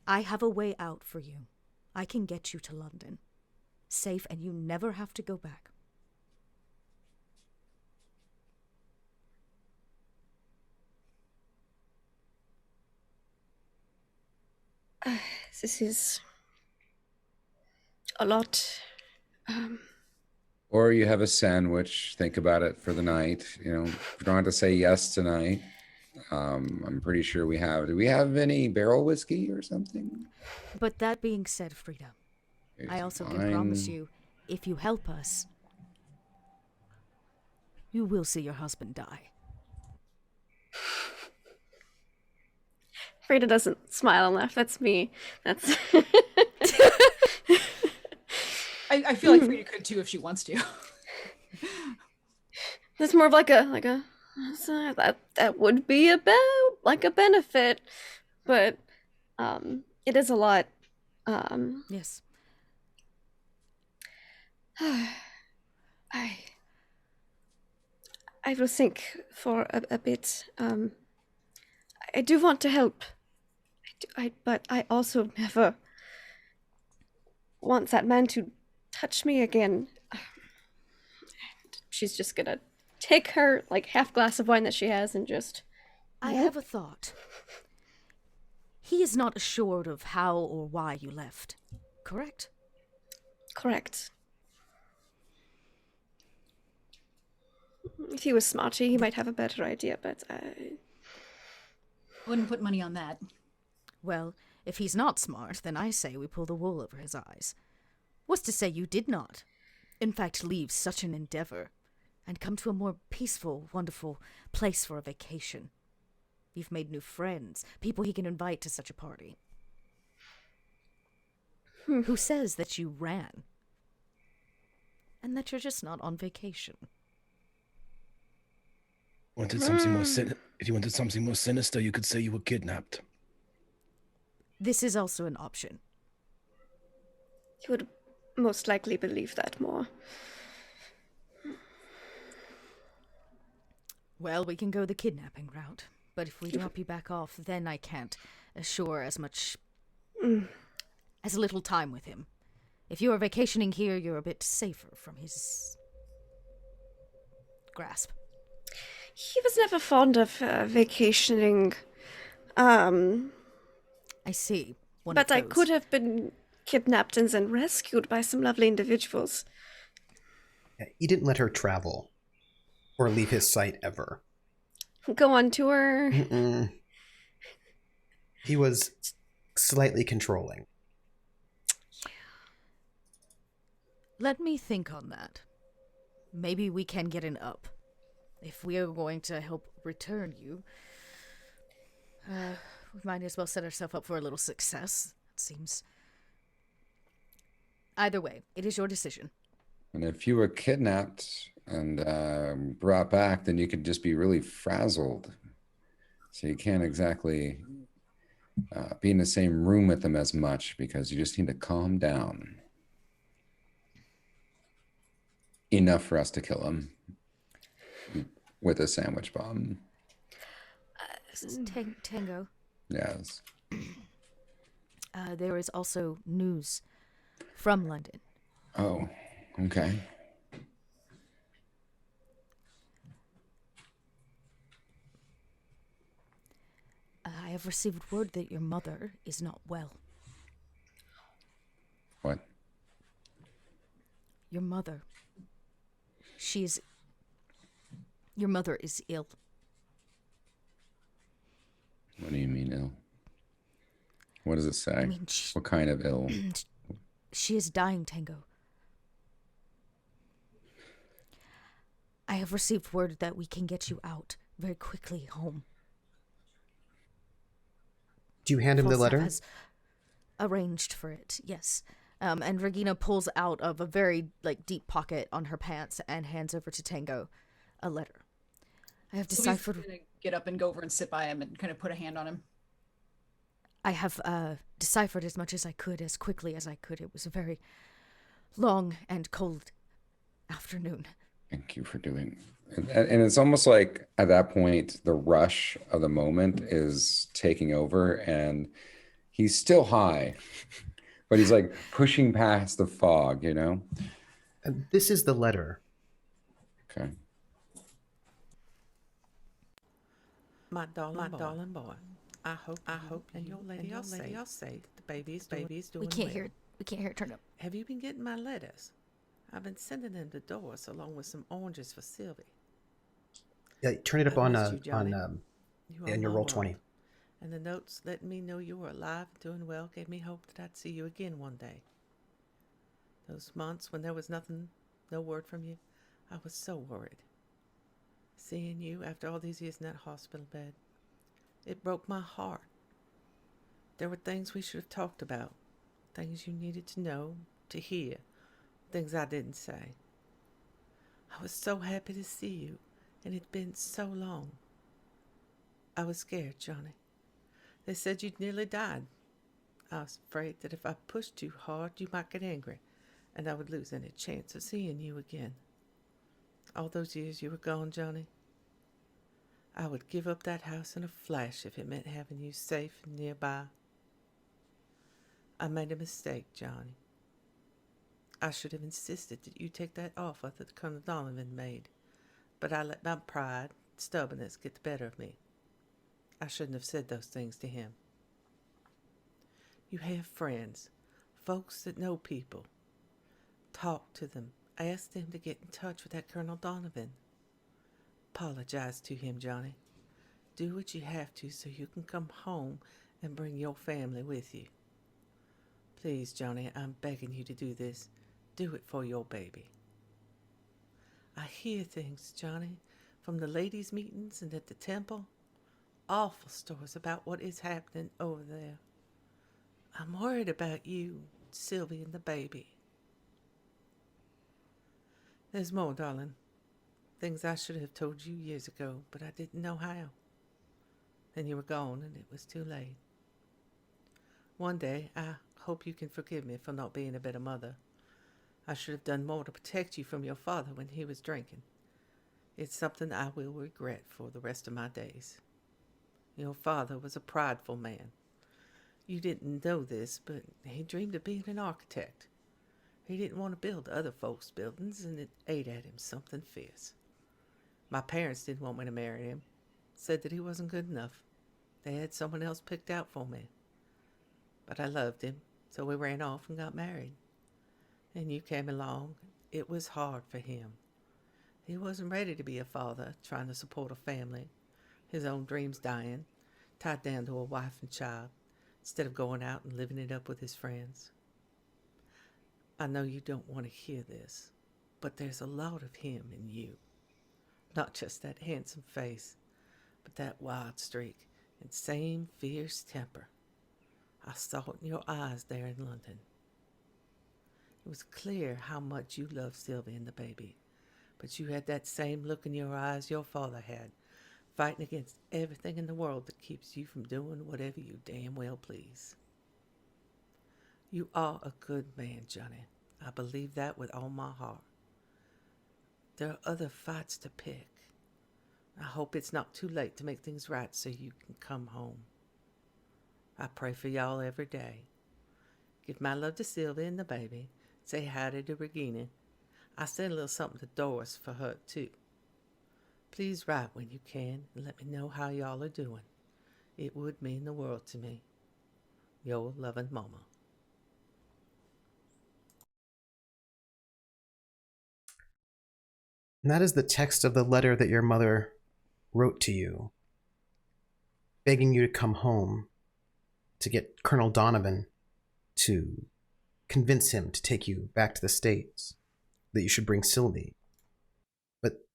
Speaker 2: I have a way out for you. I can get you to London. Safe, and you never have to go back.
Speaker 6: This is a lot.
Speaker 3: Or you have a sandwich, think about it for the night. You know, if you don't have to say yes tonight. I'm pretty sure do we have any barrel whiskey or something?
Speaker 2: But that being said, Frida, I also can promise you, if you help us, you will see your husband die.
Speaker 6: Frida doesn't smile and laugh. That's me. That's.
Speaker 5: I feel like Frida could too if she wants to.
Speaker 6: That's more of like a that would be a benefit, but it is a lot.
Speaker 2: Yes.
Speaker 6: I will think for a bit. I do want to help. But I also never want that man to touch me again. She's just gonna take her half glass of wine that she has and just.
Speaker 2: I have a thought. He is not assured of how or why you left, correct?
Speaker 6: Correct. If he was smarter, he might have a better idea, but I
Speaker 5: wouldn't put money on that.
Speaker 2: Well, if he's not smart, then I say we pull the wool over his eyes. What's to say you did not, in fact, leave such an endeavor and come to a more peaceful, wonderful place for a vacation? You've made new friends, people he can invite to such a party. Who says that you ran? And that you're just not on vacation?
Speaker 4: Wanted something more if you wanted something more sinister, you could say you were kidnapped.
Speaker 2: This is also an option.
Speaker 6: He would most likely believe that more.
Speaker 2: Well, we can go the kidnapping route. But if we drop you back off, then I can't assure as little time with him. If you are vacationing here, you're a bit safer from his grasp.
Speaker 6: He was never fond of vacationing.
Speaker 2: I see.
Speaker 6: But I could have been kidnapped and then rescued by some lovely individuals.
Speaker 1: He didn't let her travel or leave his sight ever.
Speaker 6: Go on tour.
Speaker 1: Mm-mm. He was slightly controlling.
Speaker 2: Let me think on that. Maybe we can get an up. If we are going to help return you, we might as well set ourselves up for a little success, it seems. Either way, it is your decision.
Speaker 3: And if you were kidnapped and brought back, then you could just be really frazzled. So you can't exactly be in the same room with them as much because you just need to calm down. Enough for us to kill him with a sandwich bomb.
Speaker 2: This is Tango.
Speaker 3: Yes.
Speaker 2: There is also news from London.
Speaker 3: Oh, okay.
Speaker 2: I have received word that your mother is not well.
Speaker 3: What?
Speaker 2: Your mother. Your mother is ill.
Speaker 3: What do you mean ill? What does it say?
Speaker 2: I mean,
Speaker 3: what kind of ill?
Speaker 2: She is dying, Tango. I have received word that we can get you out very quickly home.
Speaker 1: Do you hand him the
Speaker 2: Falstaff
Speaker 1: letter?
Speaker 2: has arranged for it, yes. And Regina pulls out of a very deep pocket on her pants and hands over to Tango a letter. I have deciphered.
Speaker 5: Sylvie's gonna get up and go over and sit by him and kind of put a hand on him.
Speaker 2: I have deciphered as much as I could, as quickly as I could. It was a very long and cold afternoon.
Speaker 3: Thank you for doing. And it's almost like at that point, the rush of the moment is taking over, and he's still high, but he's like pushing past the fog, you know?
Speaker 1: And this is the letter.
Speaker 3: Okay.
Speaker 7: My darling boy. I hope and your lady are safe. The baby's doing
Speaker 2: We can't
Speaker 7: well.
Speaker 2: hear it. We can't hear it. Turn up.
Speaker 7: Have you been getting my letters? I've been sending them to Doris along with some oranges for Sylvie.
Speaker 1: Yeah, turn it up
Speaker 7: I
Speaker 1: on
Speaker 7: missed you, Johnny.
Speaker 1: in
Speaker 7: are
Speaker 1: your
Speaker 7: my
Speaker 1: roll
Speaker 7: world.
Speaker 1: 20.
Speaker 7: And the notes letting me know you were alive and doing well gave me hope that I'd see you again one day. Those months when there was no word from you, I was so worried. Seeing you after all these years in that hospital bed, it broke my heart. There were things we should have talked about, things you needed to know, to hear, things I didn't say. I was so happy to see you, and it'd been so long. I was scared, Johnny. They said you'd nearly died. I was afraid that if I pushed too hard, you might get angry, and I would lose any chance of seeing you again. All those years you were gone, Johnny, I would give up that house in a flash if it meant having you safe and nearby. I made a mistake, Johnny. I should have insisted that you take that offer that Colonel Donovan made, but I let my pride, stubbornness get the better of me. I shouldn't have said those things to him. You have friends, folks that know people. Talk to them. Ask them to get in touch with that Colonel Donovan. Apologize to him, Johnny. Do what you have to so you can come home and bring your family with you. Please, Johnny, I'm begging you to do this. Do it for your baby. I hear things, Johnny, from the ladies' meetings and at the temple. Awful stories about what is happening over there. I'm worried about you, Sylvie, and the baby. There's more, darling. Things I should have told you years ago, but I didn't know how. Then you were gone, and it was too late. One day, I hope you can forgive me for not being a better mother. I should have done more to protect you from your father when he was drinking. It's something I will regret for the rest of my days. Your father was a prideful man. You didn't know this, but he dreamed of being an architect. He didn't want to build other folks' buildings, and it ate at him something fierce. My parents didn't want me to marry him. Said that he wasn't good enough. They had someone else picked out for me. But I loved him, So we ran off and got married. And you came along. It was hard for him. He wasn't ready to be a father, trying to support a family, his own dreams dying, tied down to a wife and child, instead of going out and living it up with his friends. I know you don't want to hear this, but there's a lot of him in you. Not just that handsome face, but that wild streak and same fierce temper. I saw it in your eyes there in London. It was clear how much you loved Sylvie and the baby, but you had that same look in your eyes your father had, fighting against everything in the world that keeps you from doing whatever you damn well please. You are a good man, Johnny. I believe that with all my heart. There are other fights to pick. I hope it's not too late to make things right so you can come home. I pray for y'all every day. Give my love to Sylvia and the baby. Say hi to Regina. I sent a little something to Doris for her, too. Please write when you can and let me know how y'all are doing. It would mean the world to me. Your loving Mama.
Speaker 1: And that is the text of the letter that your mother wrote to you, begging you to come home, to get Colonel Donovan to convince him to take you back to the States, that you should bring Sylvie. But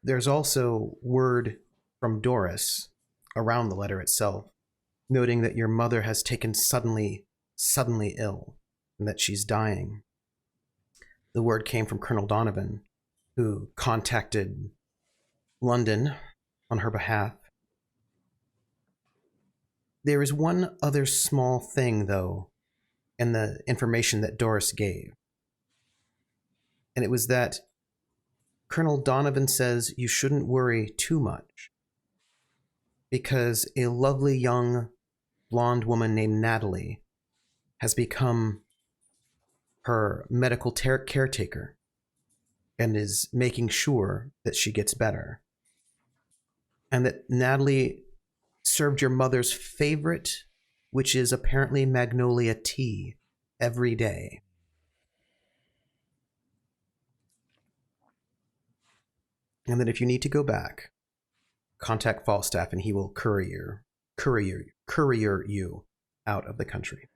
Speaker 1: there's also word from Doris around the letter itself, noting that your mother has taken suddenly ill, and that she's dying. The word came from Colonel Donovan, who contacted London on her behalf. There is one other small thing, though, in the information that Doris gave. And it was that Colonel Donovan says you shouldn't worry too much, because a lovely young blonde woman named Natalie has become her medical caretaker and is making sure that she gets better. And that Natalie served your mother's favorite, which is apparently magnolia tea, every day. And that if you need to go back, contact Falstaff and he will courier you out of the country.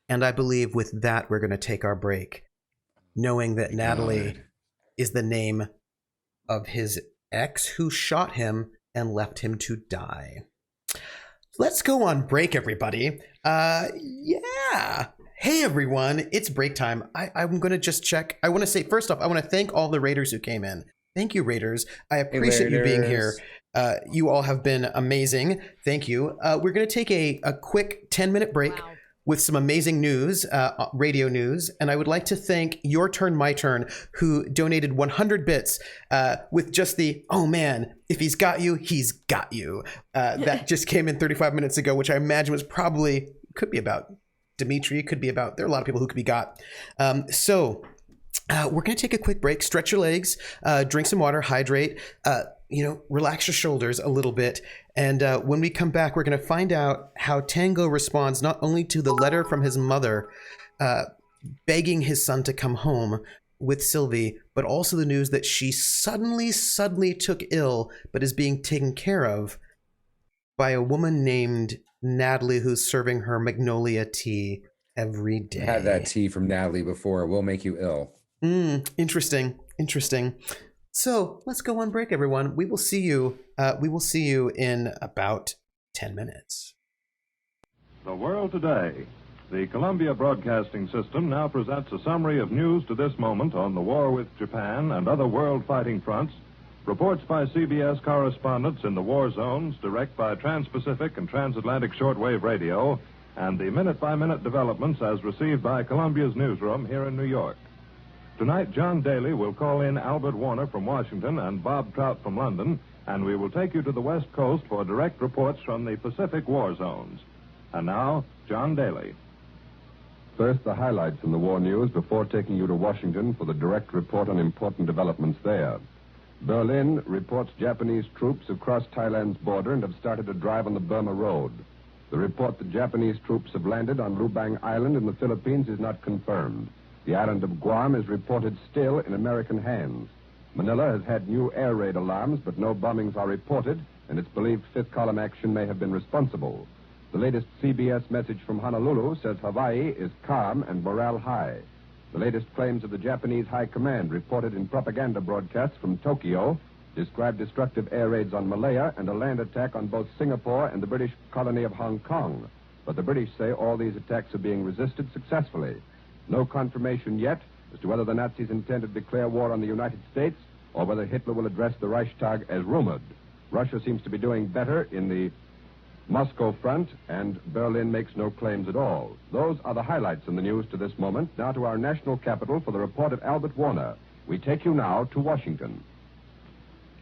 Speaker 1: And I believe with that, we're going to take our break, knowing that Natalie is the name of his ex who shot him and left him to die. Let's go on break, everybody. Yeah. Hey, everyone. It's break time. I'm going to just check. I want to say, first off, I want to thank all the Raiders who came in. Thank you, Raiders. I appreciate you being here. You all have been amazing. Thank you. We're going to take a quick 10-minute break.
Speaker 2: Wow.
Speaker 1: With some amazing news, radio news. And I would like to thank Your Turn, My Turn, who donated 100 bits with just the, oh man, if he's got you, he's got you. That just came in 35 minutes ago, which I imagine was probably, could be about Dimitri, could be about, there are a lot of people who could be got. So we're going to take a quick break, stretch your legs, drink some water, hydrate, relax your shoulders a little bit. And when we come back, we're going to find out how Tango responds not only to the letter from his mother begging his son to come home with Sylvie, but also the news that she suddenly took ill, but is being taken care of by a woman named Natalie, who's serving her magnolia tea every day.
Speaker 3: I had that tea from Natalie before. It will make you ill.
Speaker 1: Interesting. So let's go on break, everyone. We will see you in about 10 minutes.
Speaker 8: The World Today. The Columbia Broadcasting System now presents a summary of news to this moment on the war with Japan and other world fighting fronts, reports by CBS correspondents in the war zones, direct by Trans-Pacific and Transatlantic Shortwave Radio, and the minute-by-minute developments as received by Columbia's newsroom here in New York. Tonight, John Daly will call in Albert Warner from Washington and Bob Trout from London, and we will take you to the West Coast for direct reports from the Pacific war zones. And now, John Daly.
Speaker 9: First, the highlights in the war news before taking you to Washington for the direct report on important developments there. Berlin reports Japanese troops have crossed Thailand's border and have started a drive on the Burma Road. The report that Japanese troops have landed on Lubang Island in the Philippines is not confirmed. The island of Guam is reported still in American hands. Manila has had new air raid alarms, but no bombings are reported, and it's believed fifth column action may have been responsible. The latest CBS message from Honolulu says Hawaii is calm and morale high. The latest claims of the Japanese High Command, reported in propaganda broadcasts from Tokyo, describe destructive air raids on Malaya and a land attack on both Singapore and the British colony of Hong Kong. But the British say all these attacks are being resisted successfully. No confirmation yet as to whether the Nazis intend to declare war on the United States or whether Hitler will address the Reichstag as rumored. Russia seems to be doing better in the Moscow front, and Berlin makes no claims at all. Those are the highlights in the news to this moment. Now to our national capital for the report of Albert Warner. We take you now to Washington.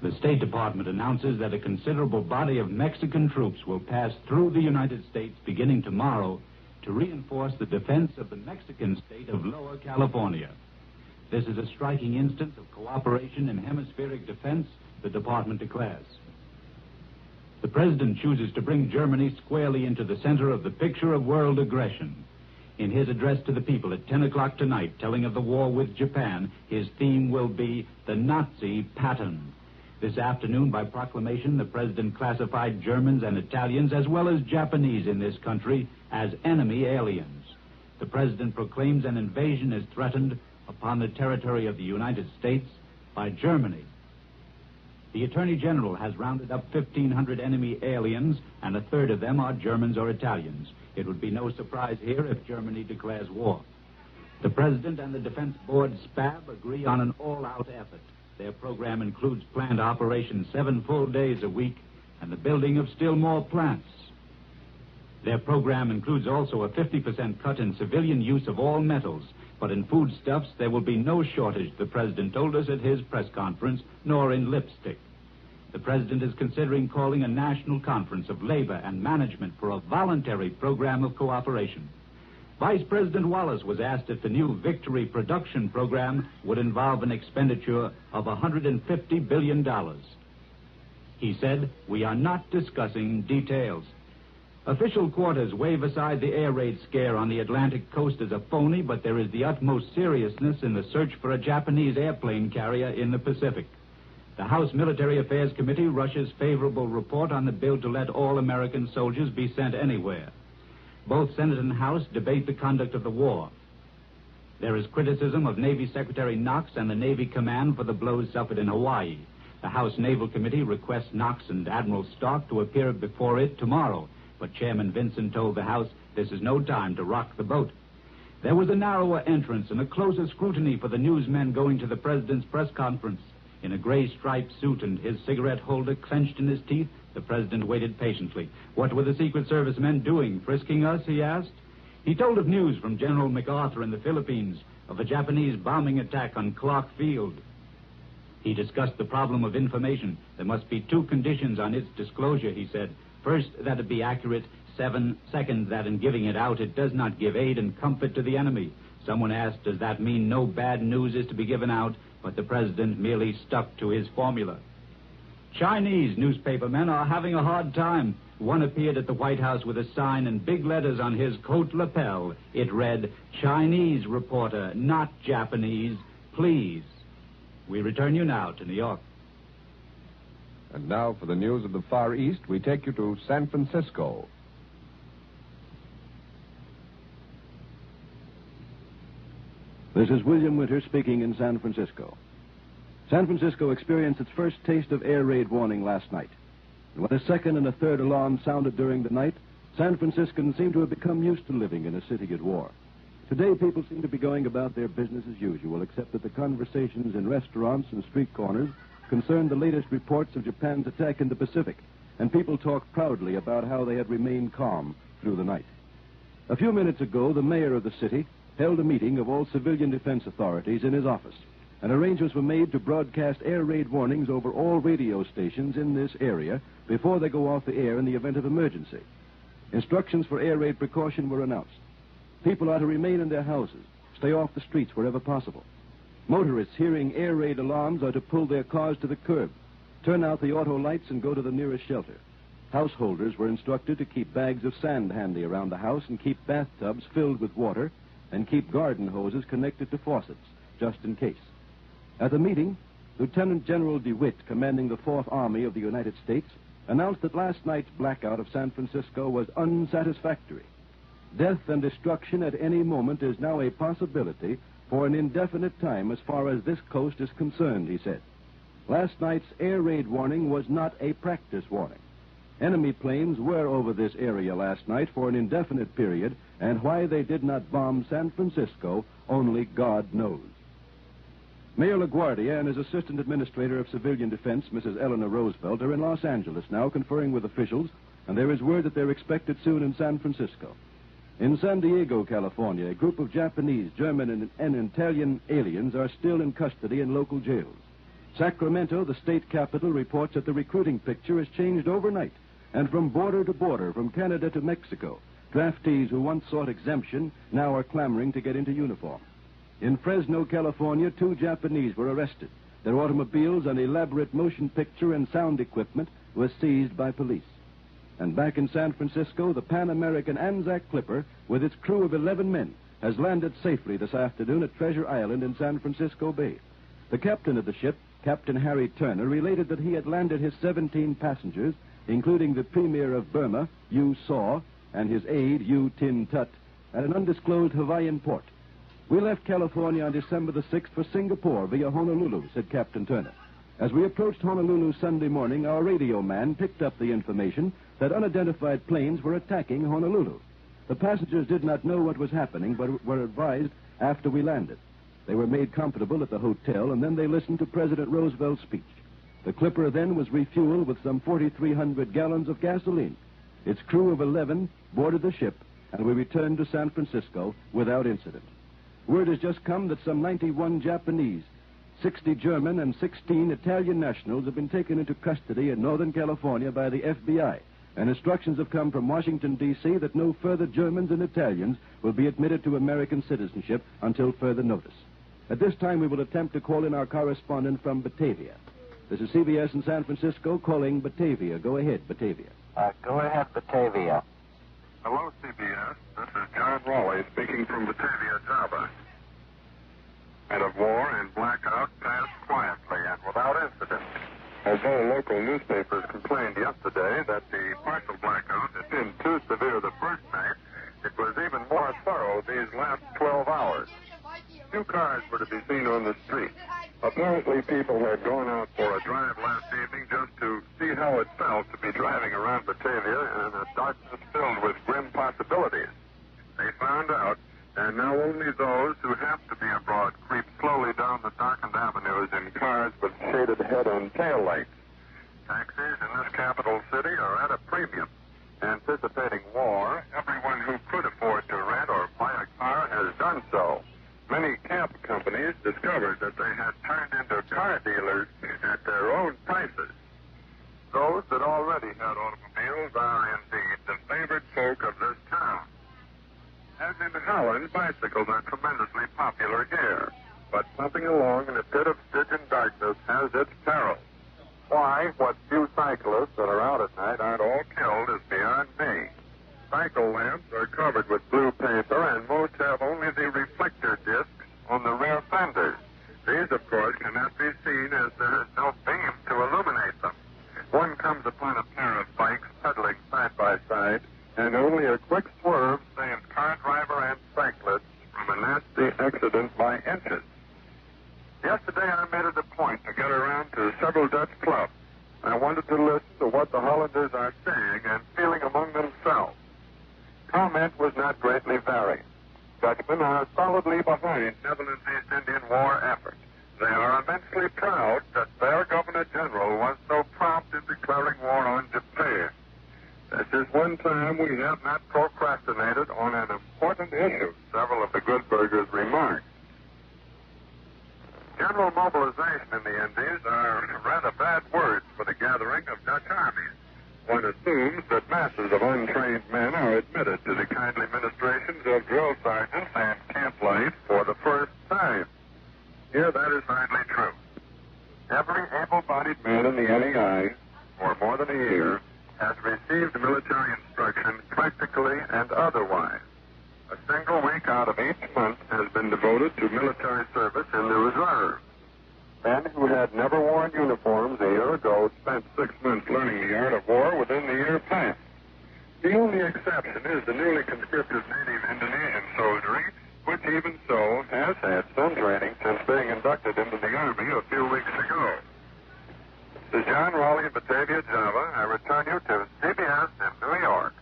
Speaker 10: The State Department announces that a considerable body of Mexican troops will pass through the United States beginning tomorrow to reinforce the defense of the Mexican state of Lower California. This is a striking instance of cooperation in hemispheric defense, the department declares. The president chooses to bring Germany squarely into the center of the picture of world aggression. In his address to the people at 10 o'clock tonight, telling of the war with Japan, his theme will be the Nazi pattern. This afternoon, by proclamation, the president classified Germans and Italians, as well as Japanese in this country, as enemy aliens. The president proclaims an invasion is threatened upon the territory of the United States by Germany. The Attorney General has rounded up 1,500 enemy aliens, and a third of them are Germans or Italians. It would be no surprise here if Germany declares war. The President and the Defense Board SPAB agree on an all-out effort. Their program includes planned operations 7 full days a week and the building of still more plants. Their program includes also a 50% cut in civilian use of all metals. But in foodstuffs, there will be no shortage, the president told us at his press conference, nor in lipstick. The president is considering calling a national conference of labor and management for a voluntary program of cooperation. Vice President Wallace was asked if the new Victory production program would involve an expenditure of $150 billion. He said, "We are not discussing details." Official quarters wave aside the air raid scare on the Atlantic coast as a phony, but there is the utmost seriousness in the search for a Japanese airplane carrier in the Pacific. The House Military Affairs Committee rushes favorable report on the bill to let all American soldiers be sent anywhere. Both Senate and House debate the conduct of the war. There is criticism of Navy Secretary Knox and the Navy Command for the blows suffered in Hawaii. The House Naval Committee requests Knox and Admiral Stark to appear before it tomorrow. But Chairman Vinson told the House this is no time to rock the boat. There was a narrower entrance and a closer scrutiny for the newsmen going to the president's press conference. In a gray striped suit and his cigarette holder clenched in his teeth, the president waited patiently. What were the Secret Service men doing, frisking us, he asked. He told of news from General MacArthur in the Philippines, of a Japanese bombing attack on Clark Field. He discussed the problem of information. There must be 2 conditions on its disclosure, he said. First, that it be accurate. Second, that in giving it out, it does not give aid and comfort to the enemy. Someone asked, does that mean no bad news is to be given out? But the president merely stuck to his formula. Chinese newspapermen are having a hard time. One appeared at the White House with a sign in big letters on his coat lapel. It read, "Chinese reporter, not Japanese, please." We return you now to New York.
Speaker 9: And now for the news of the Far East, we take you to San Francisco.
Speaker 11: This is William Winter speaking in San Francisco. San Francisco experienced its first taste of air raid warning last night. And when a second and a third alarm sounded during the night, San Franciscans seem to have become used to living in a city at war. Today, people seem to be going about their business as usual, except that the conversations in restaurants and street corners concern the latest reports of Japan's attack in the Pacific, and people talk proudly about how they had remained calm through the night. A few minutes ago, the mayor of the city held a meeting of all civilian defense authorities in his office, and arrangements were made to broadcast air raid warnings over all radio stations in this area before they go off the air in the event of emergency. Instructions for air raid precaution were announced. People are to remain in their houses, stay off the streets wherever possible. Motorists hearing air raid alarms are to pull their cars to the curb, turn out the auto lights, and go to the nearest shelter. Householders were instructed to keep bags of sand handy around the house and keep bathtubs filled with water and keep garden hoses connected to faucets, just in case. At the meeting, Lieutenant General DeWitt, commanding the Fourth Army of the United States, announced that last night's blackout of San Francisco was unsatisfactory. Death and destruction at any moment is now a possibility for an indefinite time as far as this coast is concerned, he said. Last night's air raid warning was not a practice warning. Enemy planes were over this area last night for an indefinite period, and why they did not bomb San Francisco, only God knows. Mayor LaGuardia and his Assistant Administrator of Civilian Defense, Mrs. Eleanor Roosevelt, are in Los Angeles now conferring with officials, and there is word that they're expected soon in San Francisco. In San Diego, California, a group of Japanese, German, and Italian aliens are still in custody in local jails. Sacramento, the state capital, reports that the recruiting picture has changed overnight, and from border to border, from Canada to Mexico, draftees who once sought exemption now are clamoring to get into uniform. In Fresno, California, 2 Japanese were arrested. Their automobiles and elaborate motion picture and sound equipment were seized by police. And back in San Francisco, the Pan American Anzac Clipper, with its crew of 11 men, has landed safely this afternoon at Treasure Island in San Francisco Bay. The captain of the ship, Captain Harry Turner, related that he had landed his 17 passengers, including the Premier of Burma, Yu Saw, and his aide, Yu Tin Tut, at an undisclosed Hawaiian port. We left California on December the 6th for Singapore via Honolulu, said Captain Turner. As we approached Honolulu Sunday morning, our radio man picked up the information that unidentified planes were attacking Honolulu. The passengers did not know what was happening, but were advised after we landed. They were made comfortable at the hotel, and then they listened to President Roosevelt's speech. The Clipper then was refueled with some 4,300 gallons of gasoline. Its crew of 11 boarded the ship, and we returned to San Francisco without incident. Word has just come that some 91 Japanese, 60 German, and 16 Italian nationals have been taken into custody in Northern California by the FBI, and instructions have come from Washington, D.C. that no further Germans and Italians will be admitted to American citizenship until further notice. At this time, we will attempt to call in our correspondent from Batavia. This is CBS in San Francisco calling Batavia. Go ahead, Batavia.
Speaker 12: Go ahead, Batavia.
Speaker 8: Hello, CBS. This is John Raleigh speaking from Batavia, Java. Night of war and blackout passed quietly and without incident. Although local newspapers complained yesterday that the partial blackout had been too severe the first night, it was even more thorough these last 12 hours. 2 cars were to be seen on the street. Apparently, people had gone out for a drive last evening just to see how it felt to be driving around Batavia in a darkness filled with grim possibilities. They found out, and now only those who have to be abroad creep slowly down the darkened avenues in cars with shaded head and tail lights. Taxis in this capital city are at a premium. Anticipating war, everyone who could afford to rent or buy a car has done so. Many cab companies discovered that they had turned into car dealers at their own prices. Those that already had automobiles are indeed the favored folk of this town. As in Holland, bicycles are tremendously popular here, but pumping along in a pit of Stygian darkness has its perils. Why, what few cyclists that are out at night aren't all killed is beyond me. Cycle lamps are covered with blue paper, and most have only the reflector discs on the rear fenders. These, of course, cannot be seen as there is no beam to illuminate them. One comes upon a pair of bikes pedaling side by side, and only a quick swerve saves car driver and cyclist from a nasty accident by inches. Yesterday, I made it a point to get around to several Dutch clubs. I wanted to listen to what the Hollanders are saying and feeling among themselves. Comment was not greatly varied. Dutchmen are solidly behind Netherlands East Indian War effort. They are immensely proud that their Governor General was so prompt in declaring war on Japan. This is one time we have not procrastinated on an important issue, several of the good burghers remarked. General mobilization in the Indies are rather bad words for the gathering of Dutch armies. One assumes that masses of untrained men are admitted to the kindly ministrations of drill sergeants and camp life for the first time. Here, that is hardly true. Every able-bodied man in the NEI, for more than a year, has received military instruction practically and otherwise. A single week out of each month has been devoted to military service in the reserve. Men who had never worn uniforms a year ago spent 6 months learning the art of war within the year past. The only exception is the newly conscripted native Indonesian soldiery, which even so has had some training since being inducted into the Army a few weeks ago. This is John Raleigh in Batavia, Java. I return you to CBS in New York.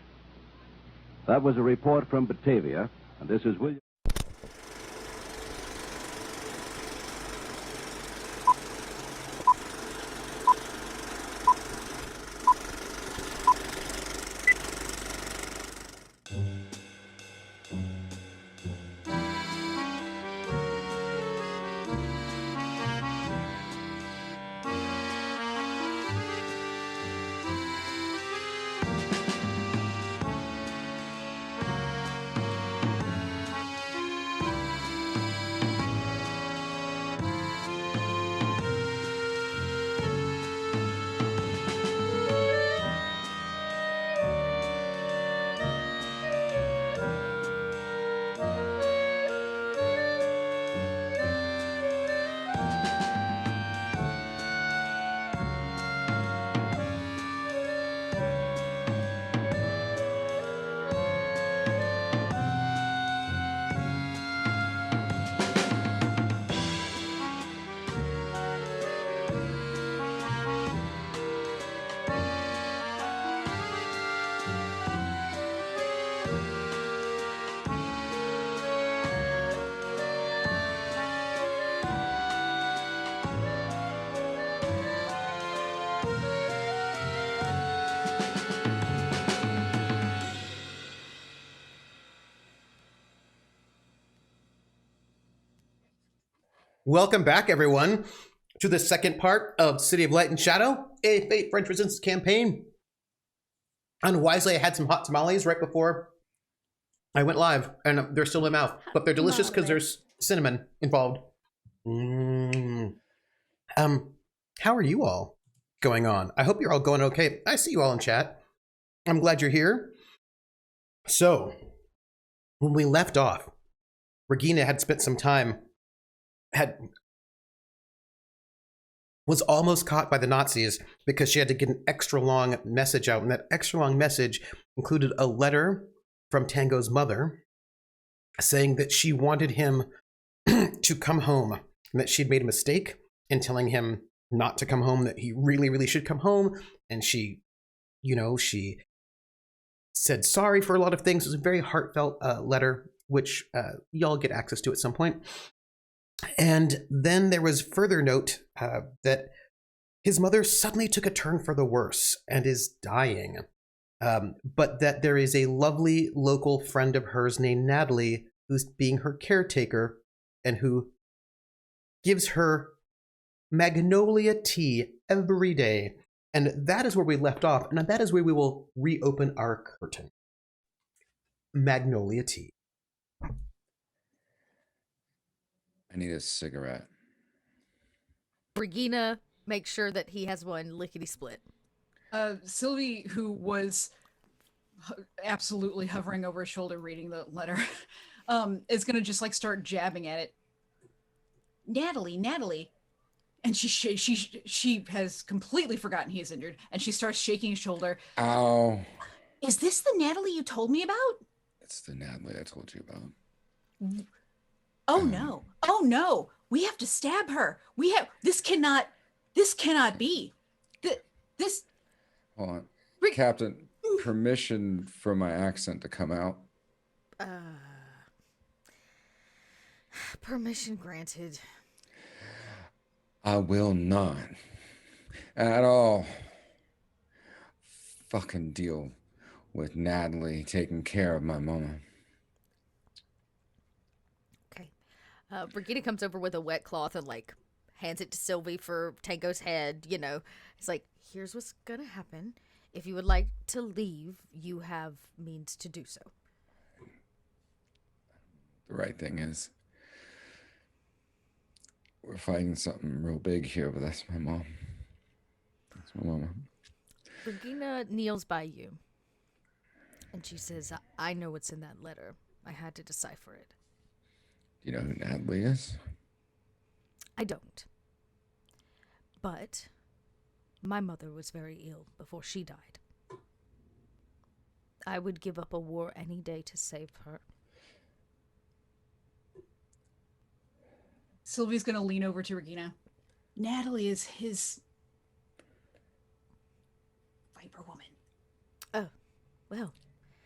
Speaker 11: That was a report from Batavia, and this is William.
Speaker 1: Welcome back, everyone, to the second part of City of Light and Shadow, a Fate French Resistance campaign. Unwisely, I had some hot tamales right before I went live, and they're still in my mouth, but they're delicious because there's cinnamon involved. How are you all going on? I hope you're all going okay. I see you all in chat. I'm glad you're here. So, when we left off, Regina had spent some time was almost caught by the Nazis because she had to get an extra long message out. And that extra long message included a letter from Tango's mother saying that she wanted him to come home and that she'd made a mistake in telling him not to come home, that he really, really should come home. And she said sorry for a lot of things. It was a very heartfelt letter, which y'all get access to at some point. And then there was further note that his mother suddenly took a turn for the worse and is dying. But that there is a lovely local friend of hers named Natalie who's being her caretaker and who gives her magnolia tea every day. And that is where we left off. And that is where we will reopen our curtain. Magnolia tea.
Speaker 3: I need a cigarette.
Speaker 2: Regina makes sure that he has one lickety-split.
Speaker 5: Sylvie, who was absolutely hovering over his shoulder reading the letter, is going to just like start jabbing at it. Natalie. And she has completely forgotten he is injured, and she starts shaking his shoulder.
Speaker 3: Ow.
Speaker 5: Is this the Natalie you told me about?
Speaker 3: It's the Natalie I told you about.
Speaker 5: Oh no. We have to stab her. This cannot be. This.
Speaker 3: Hold on. Captain, permission for my accent to come out.
Speaker 2: Permission granted.
Speaker 3: I will not at all fucking deal with Natalie taking care of my mama.
Speaker 2: Brigade comes over with a wet cloth and like hands it to Sylvie for Tango's head. It's like, here's what's gonna happen. If you would like to leave, you have means to do so.
Speaker 3: The right thing is, we're fighting something real big here, but that's my mom. That's my mama.
Speaker 2: Regina kneels by you, and she says, I know what's in that letter. I had to decipher it.
Speaker 3: Do you know who Natalie is?
Speaker 2: I don't. But my mother was very ill before she died. I would give up a war any day to save her.
Speaker 5: Sylvie's gonna lean over to Regina. Natalie is his Viper woman.
Speaker 2: Oh, well.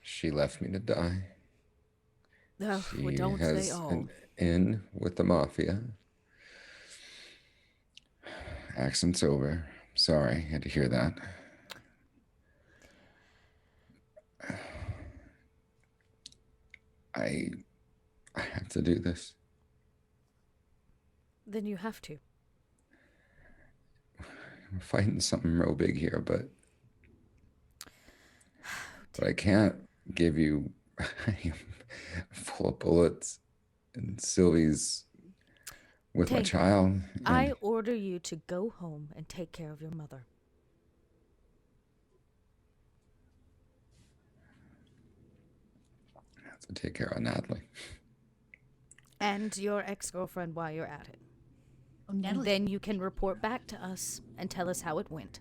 Speaker 3: She left me to die.
Speaker 2: Oh,
Speaker 3: She
Speaker 2: well, don't
Speaker 3: has
Speaker 2: they all?
Speaker 3: an in with the mafia. Accent's over. Sorry, I had to hear that. I have to do this.
Speaker 2: Then you have to.
Speaker 3: We're fighting something real big here, but I can't give you full of bullets, and Sylvie's with my
Speaker 2: Tango,
Speaker 3: child.
Speaker 2: I order you to go home and take care of your mother.
Speaker 3: I have to take care of Natalie.
Speaker 2: And your ex-girlfriend while you're at it.
Speaker 5: Oh, Natalie.
Speaker 2: And then you can report back to us and tell us how it went.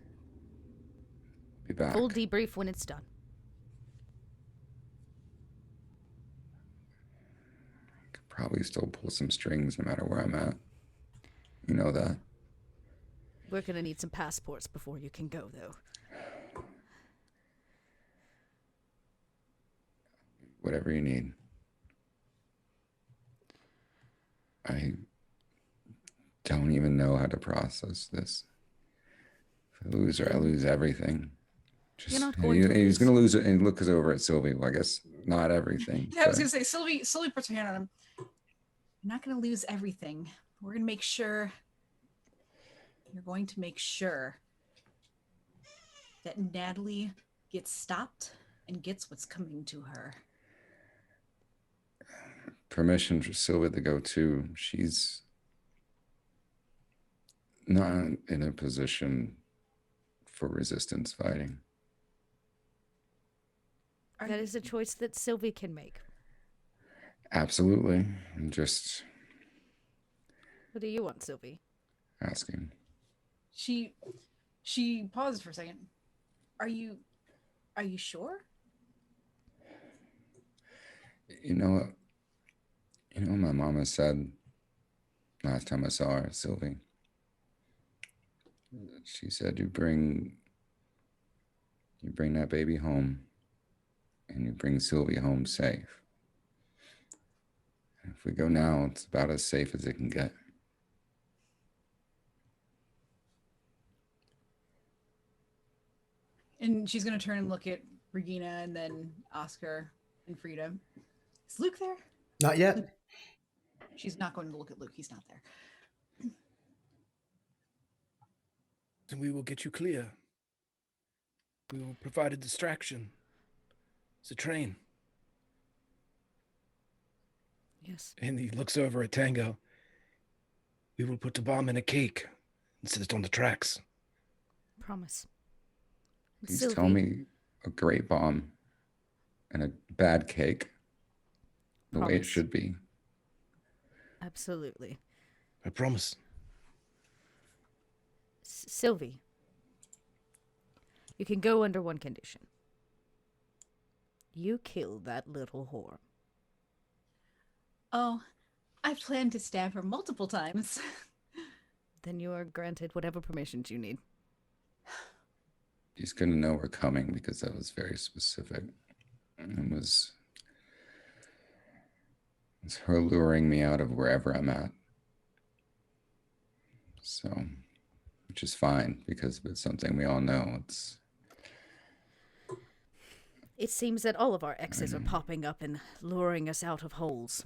Speaker 3: Be back.
Speaker 2: Full debrief when it's done.
Speaker 3: Could probably still pull some strings no matter where I'm at. You know that.
Speaker 2: We're going to need some passports before you can go, though.
Speaker 3: Whatever you need. I don't even know how to process this. If I lose her, I lose everything.
Speaker 2: You're not going to
Speaker 3: he's
Speaker 2: lose.
Speaker 3: going to lose it and looks over at Sylvie. Well, I guess not everything.
Speaker 5: Yeah, I was gonna say Sylvie puts her hand on him. You're not gonna lose everything. We're gonna make sure. You're going to make sure that Natalie gets stopped and gets what's coming to her.
Speaker 3: Permission for Sylvie to go too. She's not in a position for resistance fighting.
Speaker 2: That is a choice that Sylvie can make.
Speaker 3: Absolutely. I'm just
Speaker 2: What do you want, Sylvie?
Speaker 3: asking.
Speaker 5: She paused for a second. Are you sure?
Speaker 3: You know what? You know what my mama said last time I saw her, Sylvie? She said, you bring that baby home and you bring Sylvie home safe. And if we go now, it's about as safe as it can get.
Speaker 5: And she's gonna turn and look at Regina and then Oscar and Frida. Is Luke there?
Speaker 1: Not yet.
Speaker 5: She's not going to look at Luke. He's not there.
Speaker 4: Then we will get you clear. We will provide a distraction. It's a train.
Speaker 2: Yes.
Speaker 4: And he looks over at Tango. We will put the bomb in a cake and set it on the tracks.
Speaker 2: Promise.
Speaker 3: Please
Speaker 2: Sylvie,
Speaker 3: tell me a great bomb and a bad cake. The way it
Speaker 2: Promise.
Speaker 3: should be.
Speaker 2: Absolutely.
Speaker 4: I promise.
Speaker 2: Sylvie, you can go under one condition. You kill that little whore.
Speaker 5: Oh, I plan to stab her multiple times.
Speaker 2: Then you are granted whatever permissions you need.
Speaker 3: She's gonna know we're coming because that was very specific. And it's her luring me out of wherever I'm at. So, which is fine because if it's something we all know, it's.
Speaker 2: It seems that all of our exes are popping up and luring us out of holes.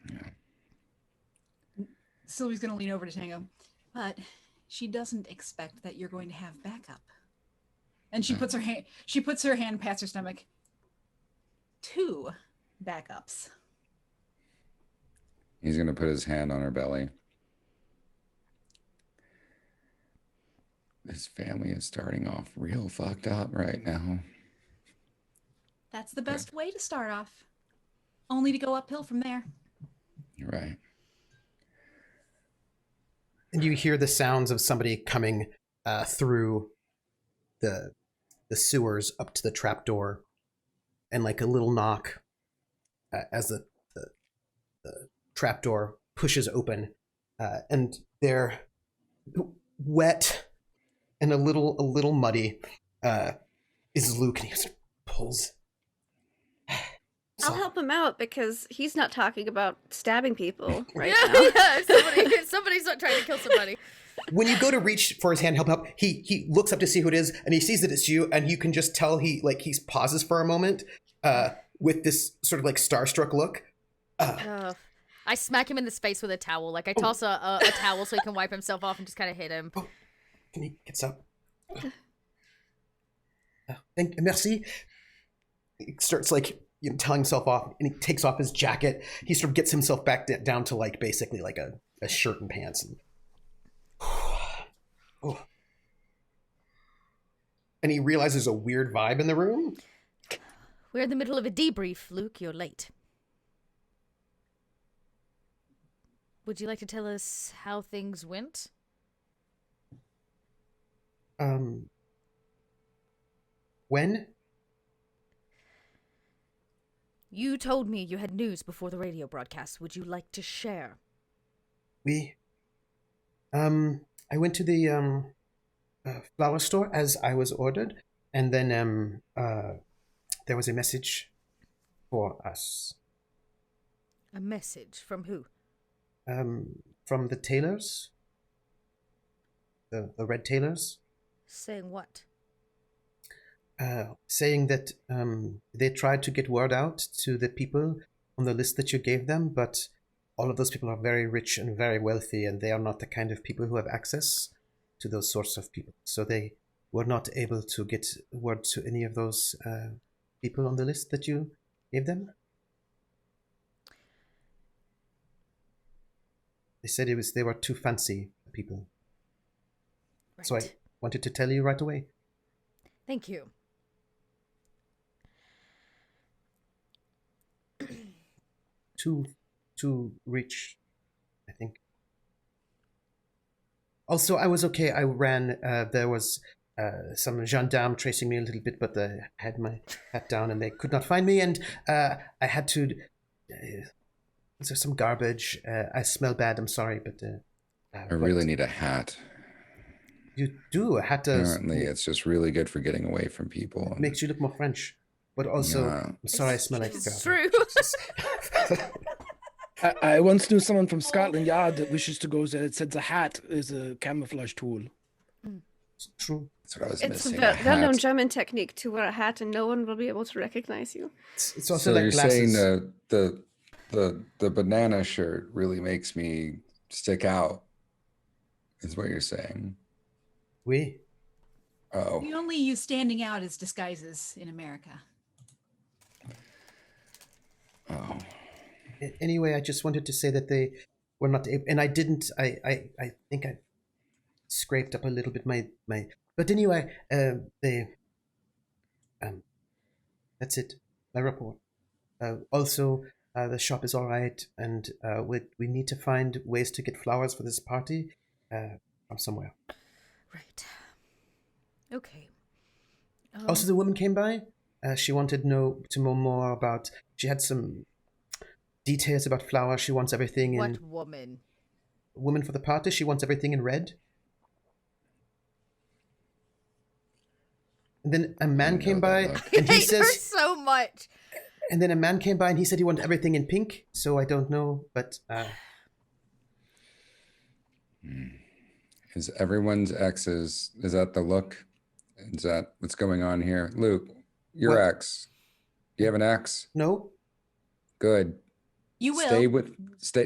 Speaker 3: Yeah.
Speaker 5: Sylvie's going to lean over to Tango, but she doesn't expect that you're going to have backup. And she puts her hand past her stomach. 2 backups.
Speaker 3: He's gonna put his hand on her belly. This family is starting off real fucked up right now.
Speaker 5: That's the best way to start off. Only to go uphill from there.
Speaker 3: You're right.
Speaker 1: And you hear the sounds of somebody coming through the sewers up to the trapdoor, and like a little knock as the trapdoor pushes open, and they're wet and a little muddy. Is Luke, and he just pulls.
Speaker 6: I'll help him out because he's not talking about stabbing people right now.
Speaker 2: Yeah. Somebody's not trying to kill somebody.
Speaker 1: When you go to reach for his hand, help out, he looks up to see who it is, and he sees that it's you, and you can just tell he pauses for a moment, with this sort of like starstruck look.
Speaker 2: I smack him in the face with a towel. Like I toss a towel so he can wipe himself off and just kind of hit him.
Speaker 1: And he gets up. Merci. He starts like telling himself off, and he takes off his jacket. He sort of gets himself back down to like basically like a shirt and pants. And he realizes a weird vibe in the room.
Speaker 2: We're in the middle of a debrief, Luke. You're late. Would you like to tell us how things went?
Speaker 1: When?
Speaker 2: You told me you had news before the radio broadcast. Would you like to share?
Speaker 1: I went to the flower store as I was ordered, and then there was a message for us.
Speaker 2: A message from who?
Speaker 1: From the tailors. The red tailors.
Speaker 2: Saying what?
Speaker 1: Saying that they tried to get word out to the people on the list that you gave them, but all of those people are very rich and very wealthy, and they are not the kind of people who have access to those sorts of people. So they were not able to get word to any of those people on the list that you gave them. They said they were too fancy people.
Speaker 2: Right.
Speaker 1: So I wanted to tell you right away.
Speaker 2: Thank you.
Speaker 1: Too rich, I think. Also, I was okay. I ran. There was some gendarme tracing me a little bit, but I had my hat down and they could not find me. And I had to. Was there some garbage? I smell bad. I'm sorry, but
Speaker 3: I really need a hat.
Speaker 1: You do. A hat does.
Speaker 3: Apparently, it's just really good for getting away from people.
Speaker 1: It makes you look more French. But also, I'm sorry, I smell like
Speaker 2: It's
Speaker 1: garbage.
Speaker 2: true.
Speaker 4: I once knew someone from Scotland Yard that wishes to go there. It said the hat is a camouflage tool.
Speaker 1: It's true.
Speaker 3: That's what I was
Speaker 6: It's a
Speaker 3: missing.
Speaker 6: well-known German technique to wear a hat and no one will be able to recognize you.
Speaker 1: It's also
Speaker 3: So
Speaker 1: like
Speaker 3: you're
Speaker 1: glasses.
Speaker 3: saying the banana shirt really makes me stick out, is what you're saying.
Speaker 1: Oui.
Speaker 3: Oh.
Speaker 5: We only use standing out as disguises in America.
Speaker 3: Oh.
Speaker 1: Anyway, I just wanted to say that they were not able, and I didn't. I think I scraped up a little bit my. But anyway, they. That's it. My report. Also, the shop is all right, and we need to find ways to get flowers for this party from somewhere.
Speaker 2: Right. Okay.
Speaker 1: Also, the woman came by. She wanted to know more about. She had some details about flowers. She wants everything in.
Speaker 2: What woman?
Speaker 1: Woman for the party. She wants everything in red. And then a man came by, and he
Speaker 2: hate her
Speaker 1: says.
Speaker 2: so much.
Speaker 1: And then a man came by, and he said he wanted everything in pink. So I don't know, but.
Speaker 3: Is everyone's exes? Is that the look? Is that what's going on here? Luke, your
Speaker 1: What?
Speaker 3: ex. Do you have an ex?
Speaker 1: No.
Speaker 3: Good.
Speaker 5: You will.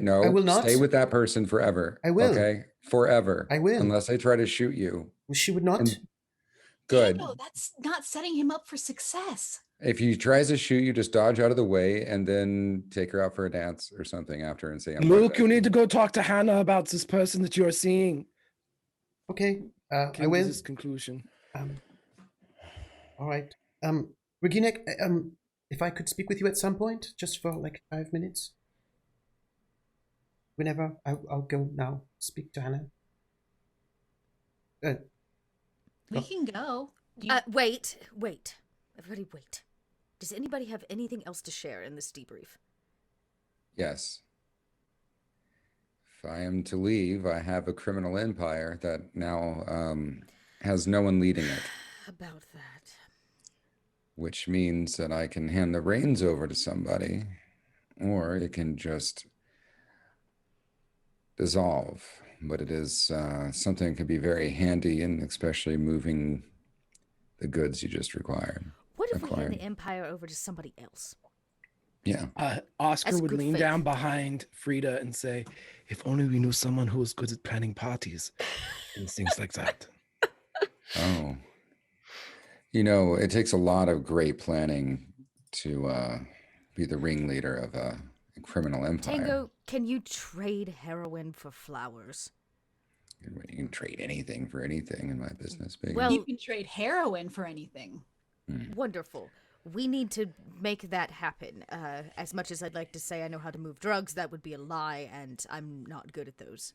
Speaker 3: No.
Speaker 1: I will not.
Speaker 3: Stay with that person forever.
Speaker 1: I will.
Speaker 3: Okay, forever.
Speaker 1: I will.
Speaker 3: Unless they try to shoot you.
Speaker 1: She would not.
Speaker 3: Good.
Speaker 5: No, that's not setting him up for success.
Speaker 3: If he tries to shoot you, just dodge out of the way and then take her out for a dance or something after and say, I'm
Speaker 4: Luke, you need to go talk to Hannah about this person that you're seeing.
Speaker 1: Okay. I
Speaker 4: Came to
Speaker 1: will.
Speaker 4: this conclusion.
Speaker 1: All right. Regina, if I could speak with you at some point, just for like 5 minutes. Whenever I'll go now. Speak to Hannah.
Speaker 5: We can go.
Speaker 2: Wait. Everybody wait. Does anybody have anything else to share in this debrief?
Speaker 3: Yes. If I am to leave, I have a criminal empire that now has no one leading it.
Speaker 2: About that.
Speaker 3: Which means that I can hand the reins over to somebody, or it can just dissolve. But it is something that could be very handy, and especially moving the goods you just acquired.
Speaker 2: What if we hand the empire over to somebody else?
Speaker 3: Yeah.
Speaker 4: Oscar would
Speaker 2: good
Speaker 4: lean
Speaker 2: faith.
Speaker 4: down behind Frida and say, if only we knew someone who was good at planning parties and things like that.
Speaker 3: Oh. You know, it takes a lot of great planning to be the ringleader of a criminal empire.
Speaker 2: Tango, can you trade heroin for flowers?
Speaker 3: You can trade anything for anything in my business. Baby.
Speaker 2: Well,
Speaker 5: You can trade heroin for anything.
Speaker 2: wonderful. We need to make that happen. As much as I'd like to say I know how to move drugs, that would be a lie, and I'm not good at those.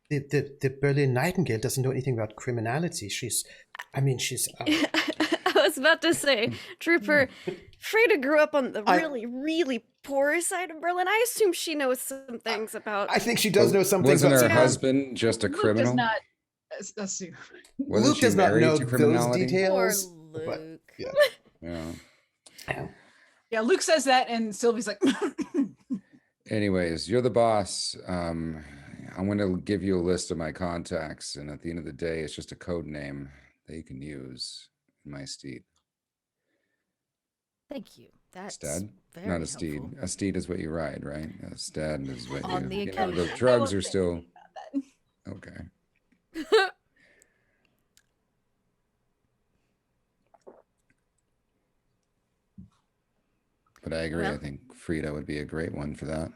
Speaker 1: The Berlin Nightingale doesn't know anything about criminality. She's.
Speaker 6: I was about to say, Trooper, Frida grew up on the really poor side of Berlin. I assume she knows some things about.
Speaker 1: I think she does know some things.
Speaker 3: Wasn't
Speaker 1: about
Speaker 3: her husband just a
Speaker 5: Luke
Speaker 3: criminal?
Speaker 5: does not assume.
Speaker 3: Wasn't
Speaker 1: Luke
Speaker 3: she
Speaker 1: does not
Speaker 3: married
Speaker 1: know
Speaker 3: to
Speaker 1: those
Speaker 3: criminality?
Speaker 1: details.
Speaker 2: Poor
Speaker 1: But,
Speaker 2: Luke.
Speaker 3: Yeah.
Speaker 5: Yeah, Luke says that, and Sylvie's like,
Speaker 3: Anyways, you're the boss. I'm going to give you a list of my contacts, and at the end of the day, it's just a code name that you can use in my steed.
Speaker 2: Thank you. That's
Speaker 3: Stead?
Speaker 2: very
Speaker 3: Not a
Speaker 2: helpful.
Speaker 3: steed. A steed is what you ride, right? A stead is what
Speaker 2: On the
Speaker 3: you know, the
Speaker 2: occasion.
Speaker 3: drugs
Speaker 5: I
Speaker 3: are
Speaker 5: won't say
Speaker 3: still
Speaker 5: anything about that.
Speaker 3: okay. But I agree. I
Speaker 2: Well-
Speaker 3: think Frida would be a great one for that.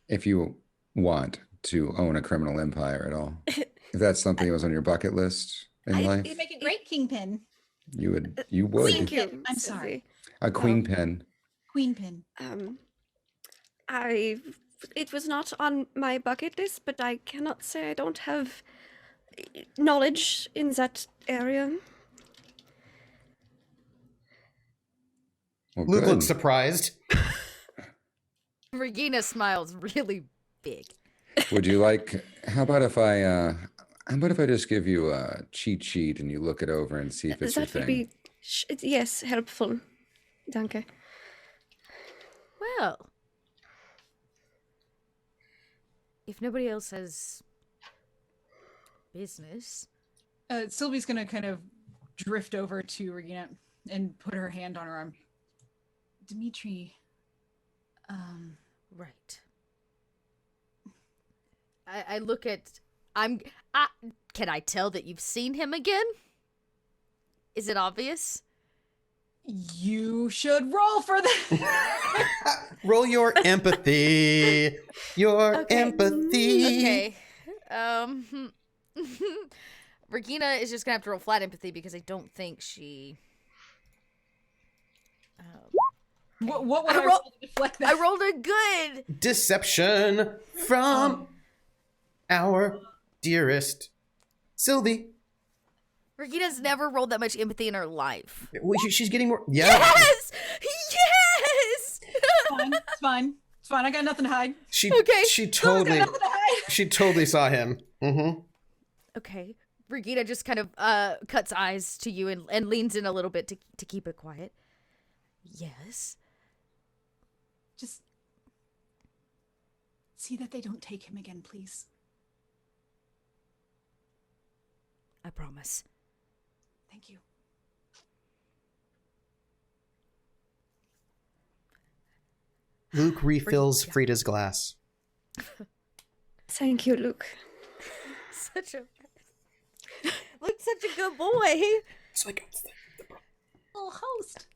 Speaker 3: If you want to own a criminal empire at all. If that's something that was on your bucket list in life,
Speaker 5: You make a great kingpin.
Speaker 3: you would.
Speaker 6: Thank you.
Speaker 5: I'm sorry.
Speaker 6: Sylvie.
Speaker 3: A queen pin.
Speaker 5: Queen pin.
Speaker 6: It was not on my bucket list, but I cannot say I don't have knowledge in that area.
Speaker 3: Well,
Speaker 1: Luke
Speaker 3: good.
Speaker 1: looks surprised.
Speaker 2: Regina smiles really big.
Speaker 3: Would you like? How about if I just give you a cheat sheet and you look it over and see if it's your
Speaker 6: That would
Speaker 3: thing?
Speaker 6: be, yes, helpful. Danke.
Speaker 2: Well, if nobody else has business,
Speaker 5: Sylvie's gonna kind of drift over to Regina and put her hand on her arm. Dimitri,
Speaker 2: right. I look at. Can I tell that you've seen him again? Is it obvious?
Speaker 5: you should roll for that.
Speaker 1: Roll your empathy. Your
Speaker 2: Okay.
Speaker 1: empathy.
Speaker 2: Okay. Regina is just gonna have to roll flat empathy because I don't think she.
Speaker 5: What would
Speaker 2: I
Speaker 5: I
Speaker 2: roll-
Speaker 5: roll to deflect that?
Speaker 2: I rolled a good.
Speaker 1: Deception from our dearest Sylvie.
Speaker 2: Regina's never rolled that much empathy in her life.
Speaker 1: She's getting more. Yeah.
Speaker 2: Yes! Yes!
Speaker 5: It's fine. It's fine. I got nothing to hide.
Speaker 1: She
Speaker 2: Okay.
Speaker 1: she
Speaker 5: Someone's
Speaker 1: totally
Speaker 5: got nothing to hide.
Speaker 1: she totally saw him. Mm-hmm.
Speaker 2: Okay. Regina just kind of cuts eyes to you and leans in a little bit to keep it quiet. Yes.
Speaker 5: Just see that they don't take him again, please.
Speaker 2: I promise.
Speaker 5: Thank you.
Speaker 1: Luke refills Frida's glass.
Speaker 6: Thank you, Luke.
Speaker 2: Such a Luke's such a good boy.
Speaker 1: It's like
Speaker 5: Little host.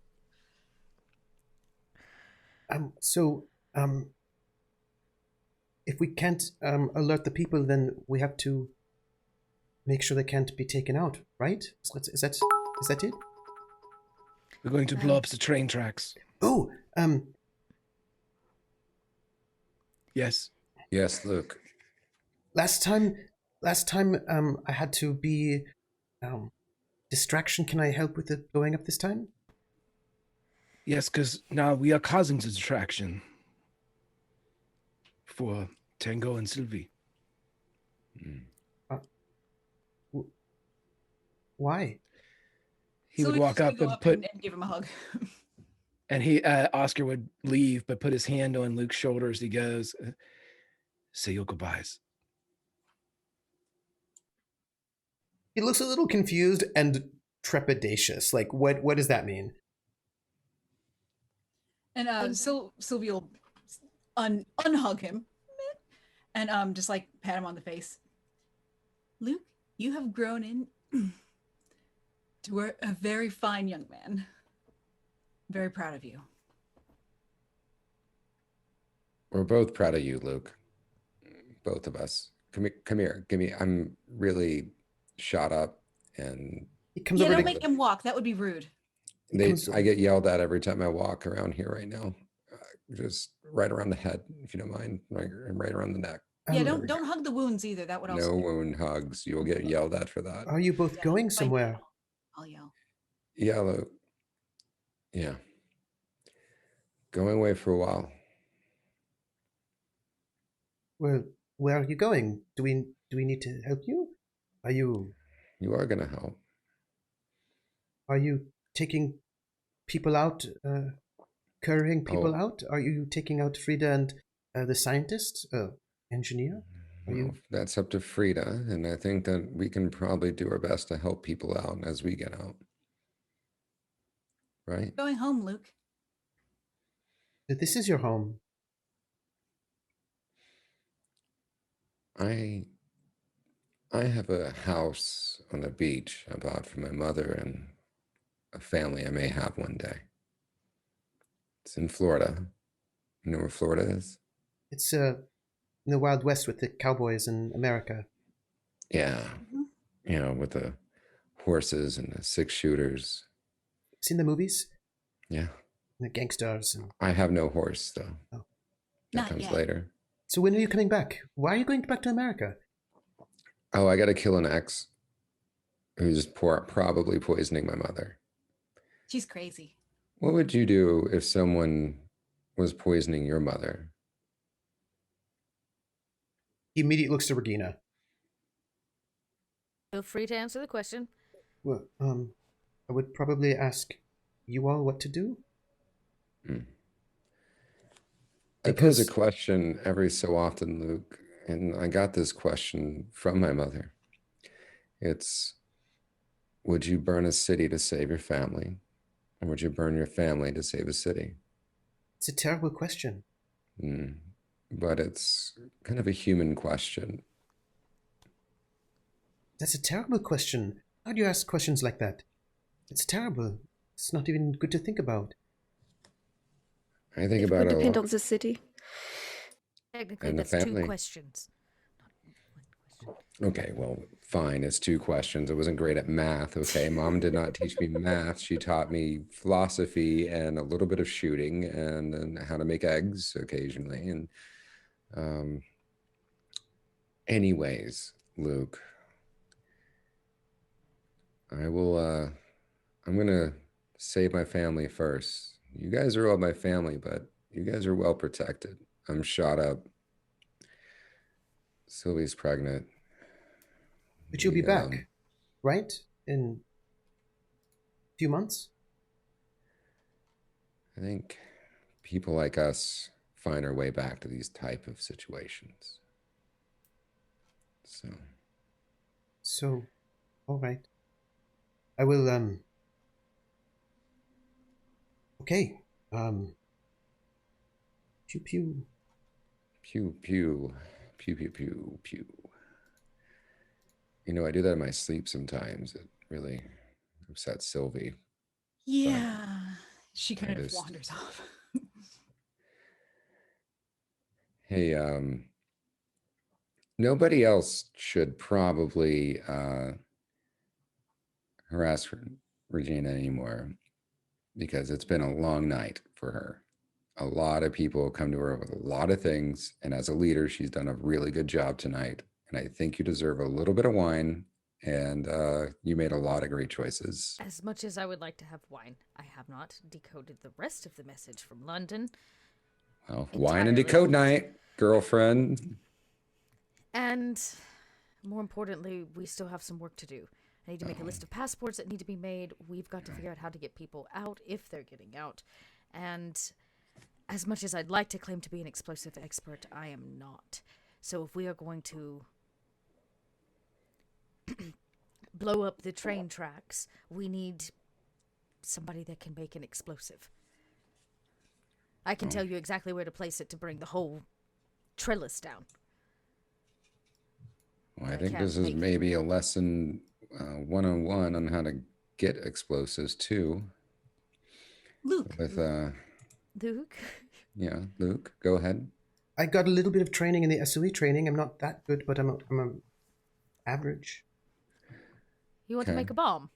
Speaker 1: if we can't alert the people, then we have to make sure they can't be taken out, right? Is that it?
Speaker 4: We're going to blow up the train tracks.
Speaker 1: Oh,
Speaker 4: Yes.
Speaker 3: Yes, Luke.
Speaker 1: last time, I had to be distraction. Can I help with the blowing up this time?
Speaker 4: Yes, because now we are causing the distraction for Tango and Sylvie.
Speaker 1: Why?
Speaker 4: He would
Speaker 5: Sylvie's
Speaker 4: walk
Speaker 5: just gonna
Speaker 4: up
Speaker 5: go
Speaker 4: and
Speaker 5: up
Speaker 4: put,
Speaker 5: and give him a hug.
Speaker 4: and Oscar would leave, but put his hand on Luke's shoulder as he goes, say your goodbyes.
Speaker 1: He looks a little confused and trepidatious. Like, what does that mean?
Speaker 5: And Sylvie will unhug him and just like pat him on the face. Luke, you have grown in to a very fine young man. Very proud of you.
Speaker 3: We're both proud of you, Luke. Both of us. Come here. Give me. I'm really shot up, and
Speaker 1: He comes
Speaker 5: Yeah,
Speaker 1: over
Speaker 5: don't
Speaker 1: to
Speaker 5: make him walk. That would be rude.
Speaker 3: I get yelled at every time I walk around here right now. Just right around the head, if you don't mind, right around the neck.
Speaker 5: Yeah, don't hug the wounds either. That would also
Speaker 3: No
Speaker 5: be
Speaker 3: wound hugs. You'll get yelled at for that.
Speaker 1: Are you both going somewhere?
Speaker 5: I'll yell.
Speaker 3: Yeah, Luke. Yeah. Going away for a while.
Speaker 1: Well, where are you going? Do we need to help you? Are you
Speaker 3: gonna help.
Speaker 1: Are you taking people out, carrying people out? Are you taking out Frida and the scientist, engineer?
Speaker 3: Well, that's up to Frida, and I think that we can probably do our best to help people out as we get out. Right?
Speaker 5: Going home, Luke.
Speaker 1: This is your home.
Speaker 3: I have a house on the beach I bought for my mother and a family I may have one day. It's in Florida. You know where Florida is?
Speaker 1: It's in the Wild West with the cowboys in America.
Speaker 3: Yeah. You know, with the horses and the 6-shooters.
Speaker 1: Seen the movies?
Speaker 3: Yeah.
Speaker 1: The gangsters.
Speaker 3: I have no horse, though.
Speaker 1: Oh.
Speaker 3: That
Speaker 5: Not
Speaker 3: comes
Speaker 5: yet.
Speaker 3: later.
Speaker 1: So when are you coming back? Why are you going back to America?
Speaker 3: Oh, I got to kill an ex who's probably poisoning my mother.
Speaker 5: She's crazy.
Speaker 3: What would you do if someone was poisoning your mother?
Speaker 1: He immediately looks to Regina.
Speaker 2: Feel free to answer the question.
Speaker 1: Well, I would probably ask you all what to do.
Speaker 3: I pose a question every so often, Luke, and I got this question from my mother. It's, would you burn a city to save your family? Or would you burn your family to save a city?
Speaker 1: It's a terrible question.
Speaker 3: But it's kind of a human question.
Speaker 1: That's a terrible question. How do you ask questions like that? It's terrible. It's not even good to think about.
Speaker 3: I think
Speaker 6: It
Speaker 3: about
Speaker 6: would
Speaker 3: it a
Speaker 6: depend
Speaker 3: lot.
Speaker 6: on the city.
Speaker 2: Technically,
Speaker 3: And the
Speaker 2: that's
Speaker 3: family.
Speaker 2: 2 questions.
Speaker 3: Okay, well, fine. It's 2 questions. I wasn't great at math. Okay, Mom did not teach me math. She taught me philosophy and a little bit of shooting and how to make eggs occasionally. And anyways, Luke, I'm gonna save my family first. You guys are all my family, but you guys are well protected. I'm shot up. Sylvie's pregnant.
Speaker 1: But you'll be back, right? In a few months?
Speaker 3: I think people like us find our way back to these type of situations.
Speaker 1: So, all right. I will, okay. Pew pew.
Speaker 3: Pew pew. Pew pew pew pew. You know, I do that in my sleep sometimes. It really upsets Sylvie.
Speaker 5: Yeah. She kind of
Speaker 3: just-
Speaker 5: wanders off.
Speaker 3: Hey, Nobody else should probably harass Regina anymore because it's been a long night for her. A lot of people come to her with a lot of things, and as a leader, she's done a really good job tonight. And I think you deserve a little bit of wine, and you made a lot of great choices.
Speaker 2: As much as I would like to have wine, I have not decoded the rest of the message from London.
Speaker 3: Well, wine and decode night, girlfriend.
Speaker 2: And more importantly, we still have some work to do. I need to make a list of passports that need to be made. We've got to figure out how to get people out if they're getting out. And as much as I'd like to claim to be an explosive expert, I am not. So if we are going to blow up the train tracks, we need somebody that can make an explosive. I can tell you exactly where to place it to bring the whole trellis down.
Speaker 3: Well, I think this is maybe a lesson 101 on how to get explosives too.
Speaker 5: Luke.
Speaker 3: With
Speaker 2: Luke?
Speaker 3: Yeah, Luke, go ahead.
Speaker 1: I got a little bit of training in the SOE training. I'm not that good, but I'm average.
Speaker 2: You want to make a bomb?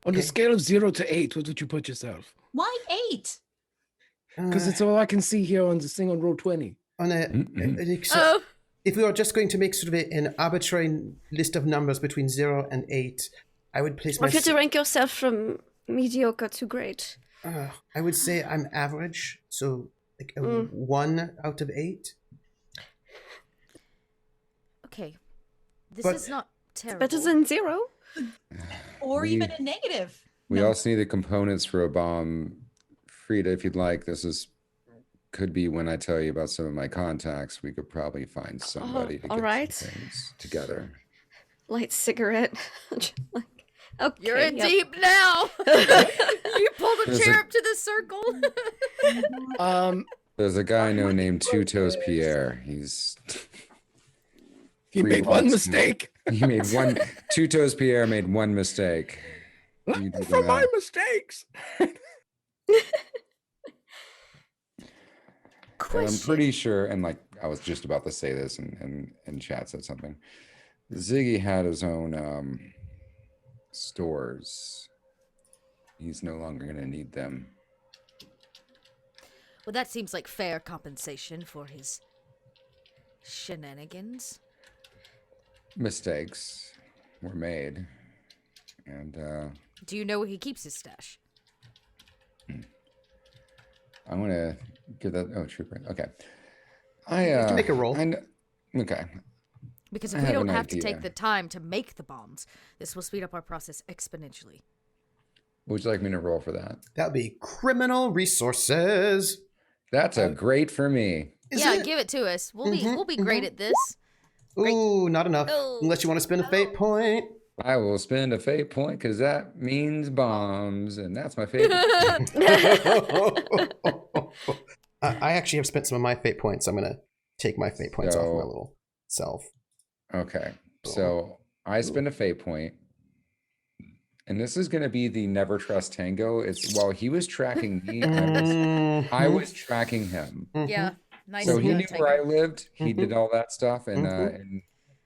Speaker 4: On a scale of 0 to 8, what would you put yourself?
Speaker 5: Why 8?
Speaker 4: Because it's all I can see here on the thing on roll 20.
Speaker 1: On if we are just going to make sort of an arbitrary list of numbers between 0 and 8, I would place
Speaker 6: Or if you had to rank yourself from mediocre to great.
Speaker 1: I would say I'm average, so like a 1 out of 8.
Speaker 2: Okay, this is not terrible.
Speaker 6: Better than 0.
Speaker 5: Or even a negative.
Speaker 3: We also need the components for a bomb. Frida, if you'd like, could be when I tell you about some of my contacts. We could probably find somebody to get some things together.
Speaker 6: Light cigarette. Okay,
Speaker 2: you're in deep now. You pulled a chair up to the circle.
Speaker 3: There's a guy I know named Two Toes Pierre.
Speaker 4: He made one mistake.
Speaker 3: He made one. Two Toes Pierre made one mistake.
Speaker 4: From my mistakes.
Speaker 3: I'm pretty sure, and like I was just about to say this, and chat said something. Ziggy had his own stores. He's no longer going to need them.
Speaker 2: Well, that seems like fair compensation for his shenanigans.
Speaker 3: Mistakes were made, and
Speaker 2: do you know where he keeps his stash?
Speaker 3: I want to give that. Oh, trooper. Okay.
Speaker 1: You can make a roll.
Speaker 3: Okay.
Speaker 2: Because if we don't have to take the time to make the bombs, this will speed up our process exponentially.
Speaker 3: Would you like me to roll for that?
Speaker 1: That would be criminal resources.
Speaker 3: That's a great for me.
Speaker 2: Give it to us. We'll be great at this.
Speaker 1: Ooh, not enough. Unless you want to spend a fate point.
Speaker 3: I will spend a fate point because that means bombs, and that's my favorite.
Speaker 1: I actually have spent some of my fate points. I'm going to take my fate points off my little self.
Speaker 3: Okay, so I spend a fate point, and this is going to be the never trust tango. It's while he was tracking me, I was tracking him.
Speaker 2: Yeah, nice.
Speaker 3: So he knew where I lived. He did all that stuff, and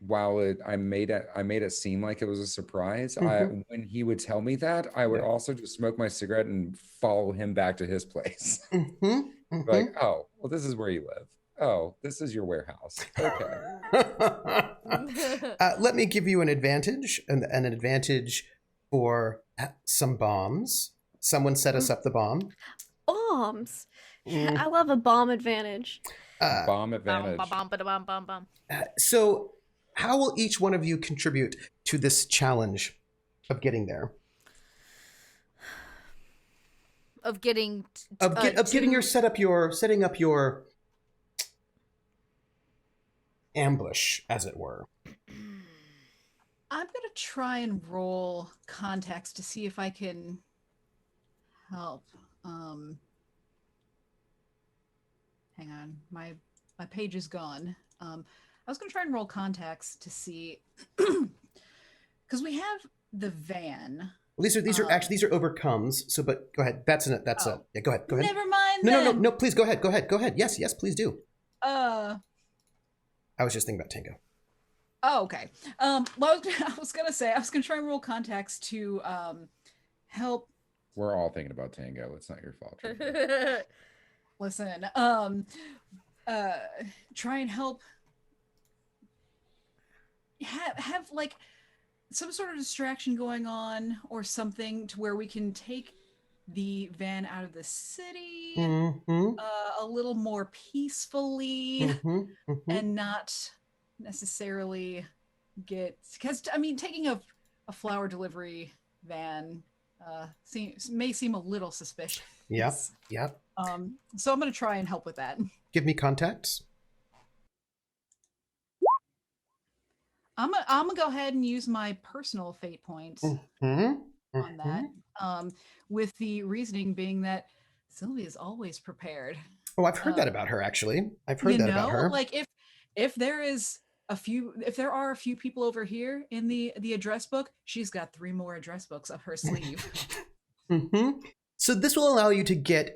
Speaker 3: while I made it seem like it was a surprise, when he would tell me that, I would also just smoke my cigarette and follow him back to his place. Like, oh, well, this is where you live. Oh, this is your warehouse. Okay.
Speaker 1: Let me give you an advantage, an advantage for some bombs. Someone set us up the bomb.
Speaker 6: Bombs. I love a bomb advantage.
Speaker 3: Bomb advantage.
Speaker 1: So, how will each one of you contribute to this challenge of getting there?
Speaker 2: Of getting
Speaker 1: setting up your ambush, as it were.
Speaker 5: I'm gonna try and roll contacts to see if I can help. Hang on, my page is gone. I was gonna try and roll contacts to see because we have the van.
Speaker 1: Well, these are actually overcomes. So, but go ahead. That's it. Yeah, go ahead.
Speaker 5: Never mind.
Speaker 1: No. Please go ahead. Yes, please do. I was just thinking about Tango.
Speaker 5: Oh, okay. Well, I was gonna say I was gonna try and roll contacts to help.
Speaker 3: We're all thinking about Tango. It's not your fault.
Speaker 5: Listen, try and help have like some sort of distraction going on or something to where we can take the van out of the city a little more peacefully and not necessarily get, because I mean taking a flower delivery van may seem a little suspicious.
Speaker 1: Yep.
Speaker 5: So I'm going to try and help with that.
Speaker 1: Give me contacts.
Speaker 5: I'm gonna go ahead and use my personal fate point on that, with the reasoning being that Sylvia is always prepared.
Speaker 1: Oh, I've heard that about her, actually. I've heard that about her.
Speaker 5: Like if there are a few people over here in the address book, she's got 3 more address books up her sleeve.
Speaker 1: So this will allow you to get,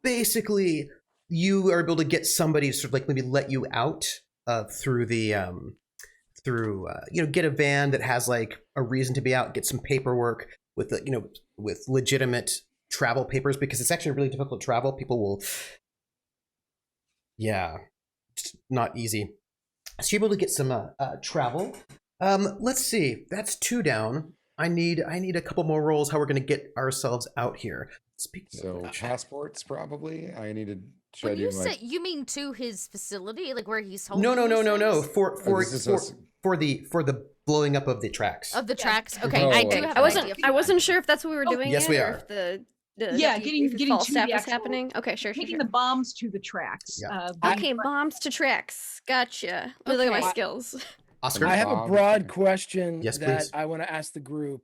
Speaker 1: basically, you are able to get somebody to sort of like maybe let you out through the, get a van that has like a reason to be out, get some paperwork with, with legitimate travel papers, because it's actually really difficult to travel. People will, it's not easy. So you're able to get some travel. Let's see, that's 2 down. I need a couple more rolls how we're going to get ourselves out here.
Speaker 3: So passports, probably. I needed.
Speaker 2: When you say, you mean to his facility, like where he's holding?
Speaker 1: No. For the blowing up of the tracks.
Speaker 2: Of the tracks. Okay,
Speaker 6: Oh,
Speaker 2: I do have.
Speaker 6: I wasn't sure if that's what we were doing.
Speaker 1: Yes, we are.
Speaker 5: Getting
Speaker 6: false
Speaker 5: to
Speaker 6: staff
Speaker 5: the
Speaker 6: is
Speaker 5: actual,
Speaker 6: happening. Okay, sure.
Speaker 5: taking the bombs to the tracks.
Speaker 1: Yeah.
Speaker 6: Okay, bombs to tracks. Gotcha. Look at my skills.
Speaker 1: Oscar,
Speaker 4: I have a broad question
Speaker 1: Yes,
Speaker 4: that
Speaker 1: please.
Speaker 4: I want to ask the group.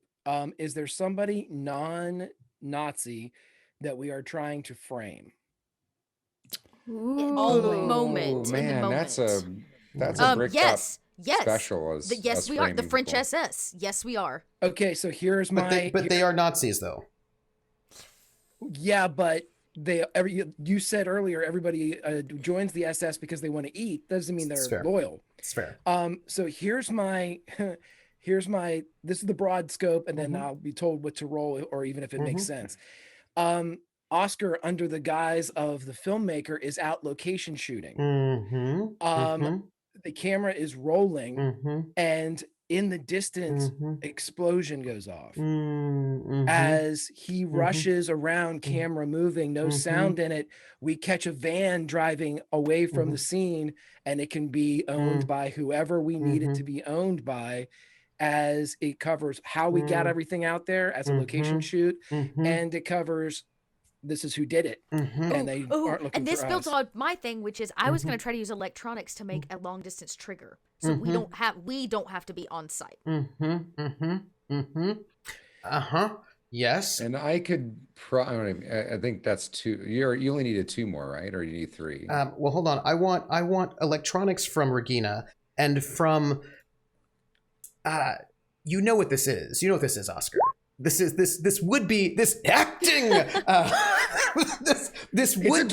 Speaker 4: Is there somebody non-Nazi that we are trying to frame?
Speaker 2: In the moment.
Speaker 3: Man, that's a Bricktop special.
Speaker 2: Yes, we are the French
Speaker 3: people.
Speaker 2: SS. Yes, we are.
Speaker 4: Okay, so here's my.
Speaker 1: But they are Nazis, though.
Speaker 4: Yeah, but you said earlier everybody joins the SS because they want to eat. Doesn't mean they're loyal.
Speaker 1: It's fair.
Speaker 4: So here's my this is the broad scope, and then I'll be told what to roll, or even if it makes sense. Oscar, under the guise of the filmmaker, is out location shooting. The camera is rolling, and in the distance, explosion goes off. As he rushes around, camera moving, no sound in it, we catch a van driving away from the scene, and it can be owned by whoever we need it to be owned by, as it covers how we got everything out there as a location shoot, and it covers this is who did it, and they aren't looking
Speaker 2: and this
Speaker 4: for
Speaker 2: builds
Speaker 4: us.
Speaker 2: on my thing, which is I was going to try to use electronics to make a long distance trigger, so we don't have to be on site.
Speaker 1: Yes.
Speaker 3: And I could I think that's 2. You only needed 2 more, right? Or you need 3?
Speaker 1: Well, hold on. I want electronics from Regina, and from you know what this is. You know what this is, Oscar. This would be this acting. This would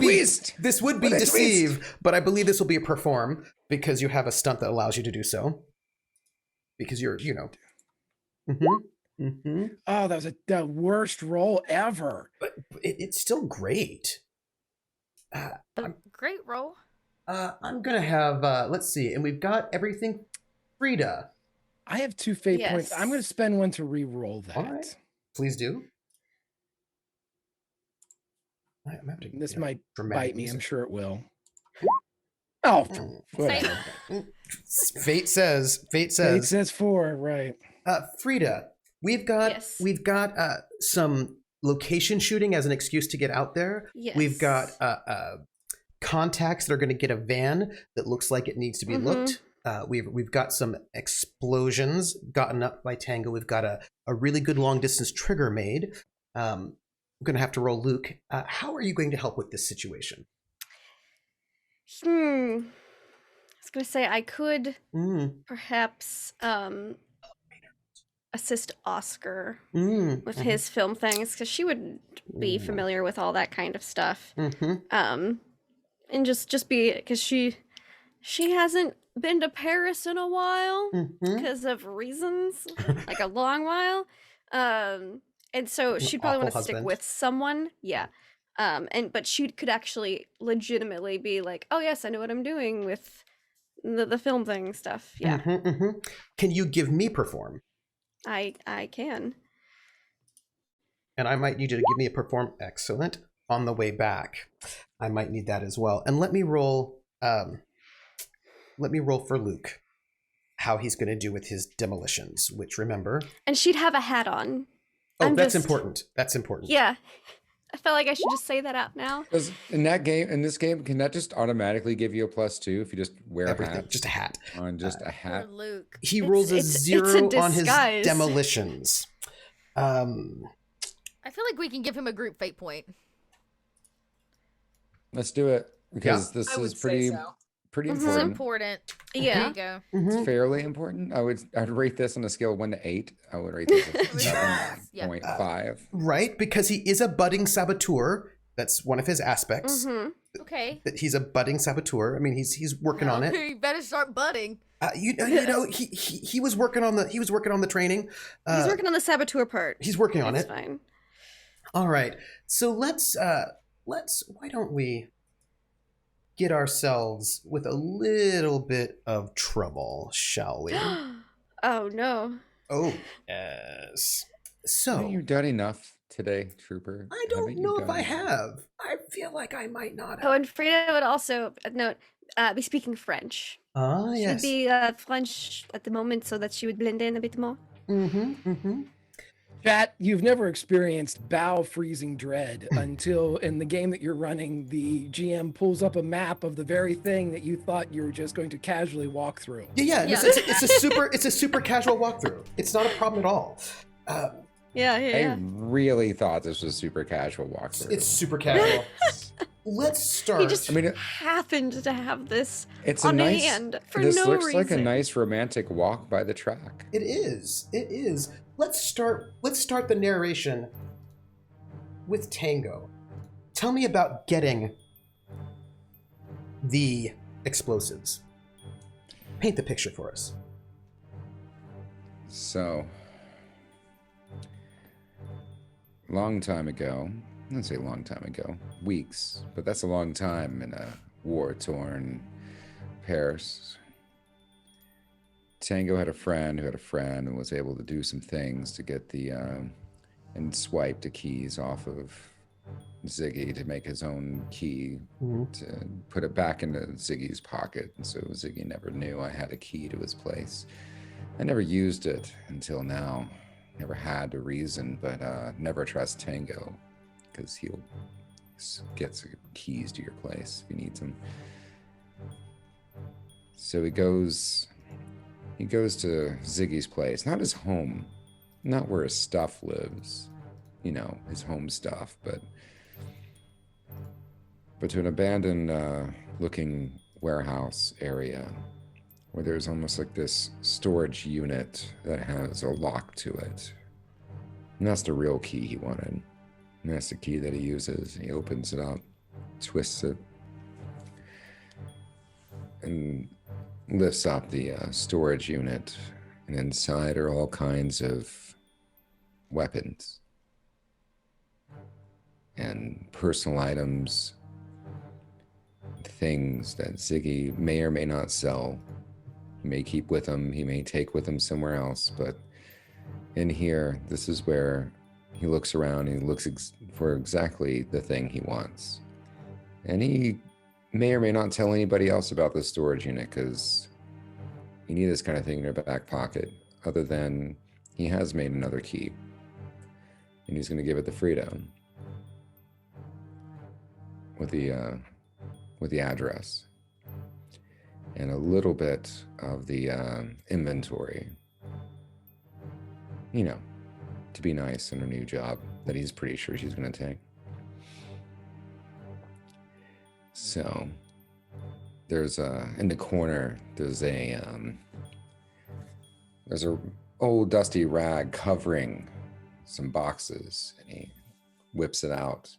Speaker 1: be deceive, but I believe this will be a perform, because you have a stunt that allows you to do so. Because you're,
Speaker 4: Oh, that was the worst roll ever.
Speaker 1: But it's still great.
Speaker 2: Great roll.
Speaker 1: I'm gonna have let's see, and we've got everything. Frida.
Speaker 4: I have 2 fate points. I'm going to spend one to re-roll that.
Speaker 1: All right. Please do.
Speaker 4: This might bite me. I'm sure it will.
Speaker 1: Whatever. Fate says.
Speaker 4: Fate says 4, right?
Speaker 1: Frida, we've got some location shooting as an excuse to get out there.
Speaker 6: Yes.
Speaker 1: We've got contacts that are going to get a van that looks like it needs to be looked. We've got some explosions gotten up by Tango. We've got a really good long distance trigger made. I'm going to have to roll Luke. How are you going to help with this situation?
Speaker 6: I was going to say I could perhaps assist Oscar with his film things, because she would be familiar with all that kind of stuff. and just be, because she hasn't been to Paris in a while because of reasons, like a long while. And so she'd probably want to stick with someone. Yeah. But she could actually legitimately be like, oh yes, I know what I'm doing with the film thing stuff. Yeah.
Speaker 1: Can you give me perform?
Speaker 6: I can.
Speaker 1: And I might need you to give me a perform. Excellent. On the way back, I might need that as well. And let me roll for Luke how he's going to do with his demolitions, which, remember,
Speaker 6: and she'd have a hat on.
Speaker 1: That's important. That's important.
Speaker 6: Yeah. I felt like I should just say that out now.
Speaker 3: In this game, can that just automatically give you a +2 if you just wear a hat?
Speaker 1: Just a hat.
Speaker 3: On just a hat.
Speaker 2: Poor Luke.
Speaker 1: He rolls a 0 on his demolitions.
Speaker 2: I feel like we can give him a group fate point.
Speaker 3: Let's do it, because this is pretty important.
Speaker 2: It's important.
Speaker 6: Yeah.
Speaker 2: There you go.
Speaker 3: It's fairly important. I'd rate this on a scale of 1 to 8. I would rate this a 7.5.
Speaker 1: Right, because he is a budding saboteur. That's one of his aspects.
Speaker 2: Okay.
Speaker 1: That he's a budding saboteur. I mean, he's working on it.
Speaker 2: You better start budding.
Speaker 1: You know, he was working on the training.
Speaker 6: He's working on the saboteur part.
Speaker 1: He's working on it.
Speaker 6: Fine.
Speaker 1: All right. So let's why don't we get ourselves with a little bit of trouble, shall we?
Speaker 6: Oh no.
Speaker 1: Oh yes. So
Speaker 3: have you done enough today, Trooper?
Speaker 1: I don't know if I have. I feel like I might not have.
Speaker 6: Oh, and Frida would also be speaking French.
Speaker 1: Ah, yes.
Speaker 6: She'd be French at the moment so that she would blend in a bit more.
Speaker 4: Chat, you've never experienced bow freezing dread until in the game that you're running, the GM pulls up a map of the very thing that you thought you were just going to casually walk through.
Speaker 1: Yeah. It's a super casual walkthrough. It's not a problem at all.
Speaker 3: I really thought this was a super casual walkthrough.
Speaker 1: It's super casual. Let's start.
Speaker 6: He just happened to have this
Speaker 3: on
Speaker 6: hand for no reason.
Speaker 3: This looks like a nice romantic walk by the track.
Speaker 1: It is. Let's start the narration with Tango. Tell me about getting the explosives. Paint the picture for us.
Speaker 3: So, long time ago, let's say long time ago, weeks, but that's a long time in a war-torn Paris. Tango had a friend who had a friend and was able to do some things to get and swipe the keys off of Ziggy to make his own key, to put it back into Ziggy's pocket. And so Ziggy never knew I had a key to his place. I never used it until now. Never had a reason, but never trust Tango, because he'll get keys to your place if he needs them. So he goes to Ziggy's place, not his home, not where his stuff lives, his home stuff, but to an abandoned looking warehouse area where there's almost like this storage unit that has a lock to it. And that's the real key he wanted. And that's the key that he uses. He opens it up, twists it, and lifts up the storage unit, and inside are all kinds of weapons and personal items, things that Ziggy may or may not sell. He may keep with him, he may take with him somewhere else, but in here, this is where he looks around and he looks for exactly the thing he wants. And he may or may not tell anybody else about this storage unit, because you need this kind of thing in your back pocket, other than he has made another key and he's going to give it to Frida with the address and a little bit of the inventory, to be nice in her new job that he's pretty sure she's going to take. So there's in the corner, there's a old dusty rag covering some boxes, and he whips it out.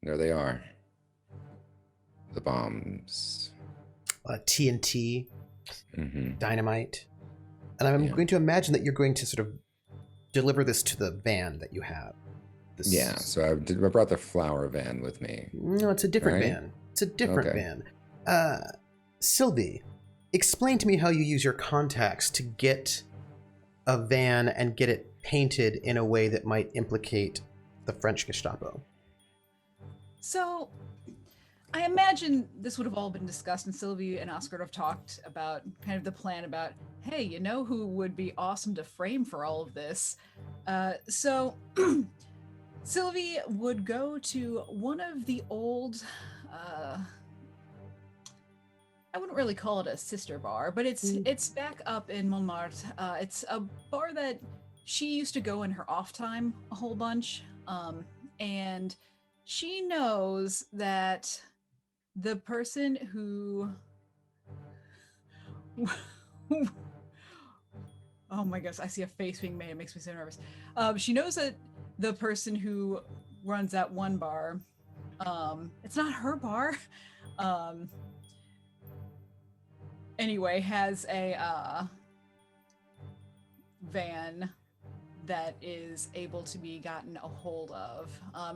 Speaker 3: There they are. The bombs.
Speaker 1: TNT, dynamite. And I'm
Speaker 3: Yeah.
Speaker 1: going to imagine that you're going to sort of deliver this to the van that you have. This...
Speaker 3: Yeah, so I brought the flower van with me.
Speaker 1: No, it's a different
Speaker 3: Right?
Speaker 1: van. It's a different
Speaker 3: Okay.
Speaker 1: van. Sylvie, explain to me how you use your contacts to get a van and get it painted in a way that might implicate the French Gestapo.
Speaker 5: So, I imagine this would have all been discussed, and Sylvie and Oscar have talked about kind of the plan about, hey, you know who would be awesome to frame for all of this? So, Sylvie would go to one of the old, I wouldn't really call it a sister bar, but it's back up in Montmartre. It's a bar that she used to go in her off time a whole bunch, and she knows that the person who oh my gosh, I see a face being made. It makes me so nervous. She knows that the person who runs that one bar, it's not her bar, anyway, has a van that is able to be gotten a hold of,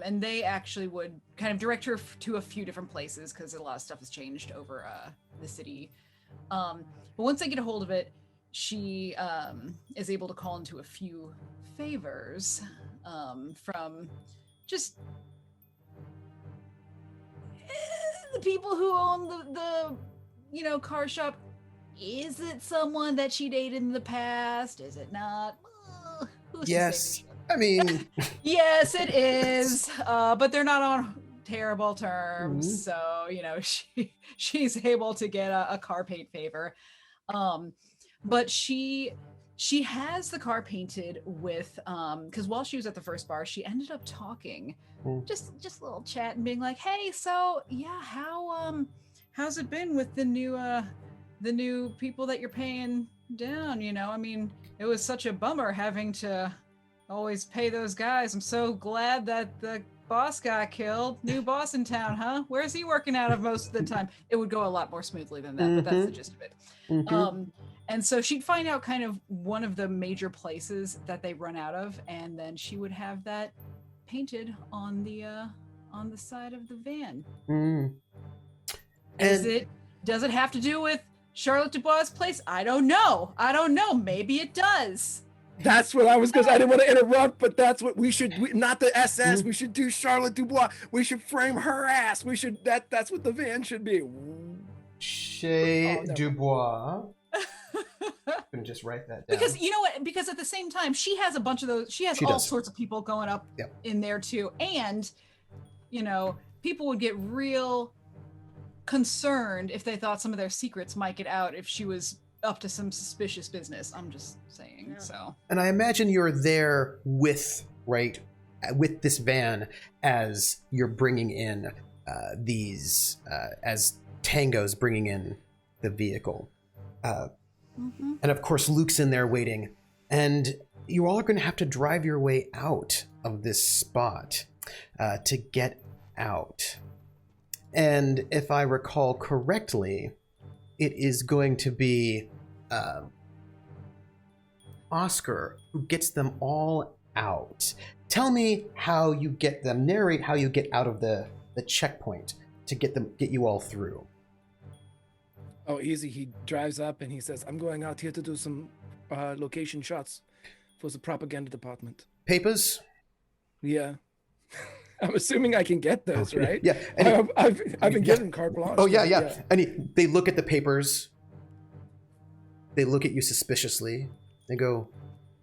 Speaker 5: and they actually would kind of direct her to a few different places because a lot of stuff has changed over the city. But once they get a hold of it, she is able to call into a few favors from just the people who own the car shop. Is it someone that she dated in the past? Is it not? Who's to say
Speaker 1: Yes.
Speaker 5: for sure?
Speaker 1: I mean,
Speaker 5: Yes, it is. But they're not on terrible terms, so she's able to get a car paint favor. But she has the car painted with because while she was at the first bar, she ended up talking, just a little chat and being like, hey, so yeah, how's it been with the new people that you're paying down? I mean, it was such a bummer having to always pay those guys. I'm so glad that the boss got killed. New boss in town, huh? Where's he working out of most of the time? It would go a lot more smoothly than that, but that's the gist of it. And so she'd find out kind of one of the major places that they run out of, and then she would have that painted on the side of the van. Does it have to do with Charlotte Dubois' place? I don't know. Maybe it does.
Speaker 4: That's what I was, because I didn't want to interrupt, but that's what we should, not the SS, we should do Charlotte Dubois. We should frame her ass. We should, that's what the van should be.
Speaker 1: Chez Dubois. I'm gonna just write that down.
Speaker 5: Because you know what? Because at the same time, she has a bunch of those, she all sorts of people going up in there too. And, people would get real concerned if they thought some of their secrets might get out if she was up to some suspicious business. I'm just saying. So. And
Speaker 1: I imagine you're there with this van as you're bringing in these as Tango's bringing in the vehicle. And of course, Luke's in there waiting, and you all are going to have to drive your way out of this spot to get out. And if I recall correctly, it is going to be Oscar who gets them all out. Tell me how you get them. Narrate how you get out of the checkpoint to get you all through.
Speaker 4: Oh, easy. He drives up and he says, I'm going out here to do some location shots for the propaganda department.
Speaker 1: Papers?
Speaker 4: Yeah. I'm assuming I can get those, right?
Speaker 1: Yeah.
Speaker 4: I've been given carte blanche.
Speaker 1: Oh, yeah. And they look at the papers. They look at you suspiciously. They go,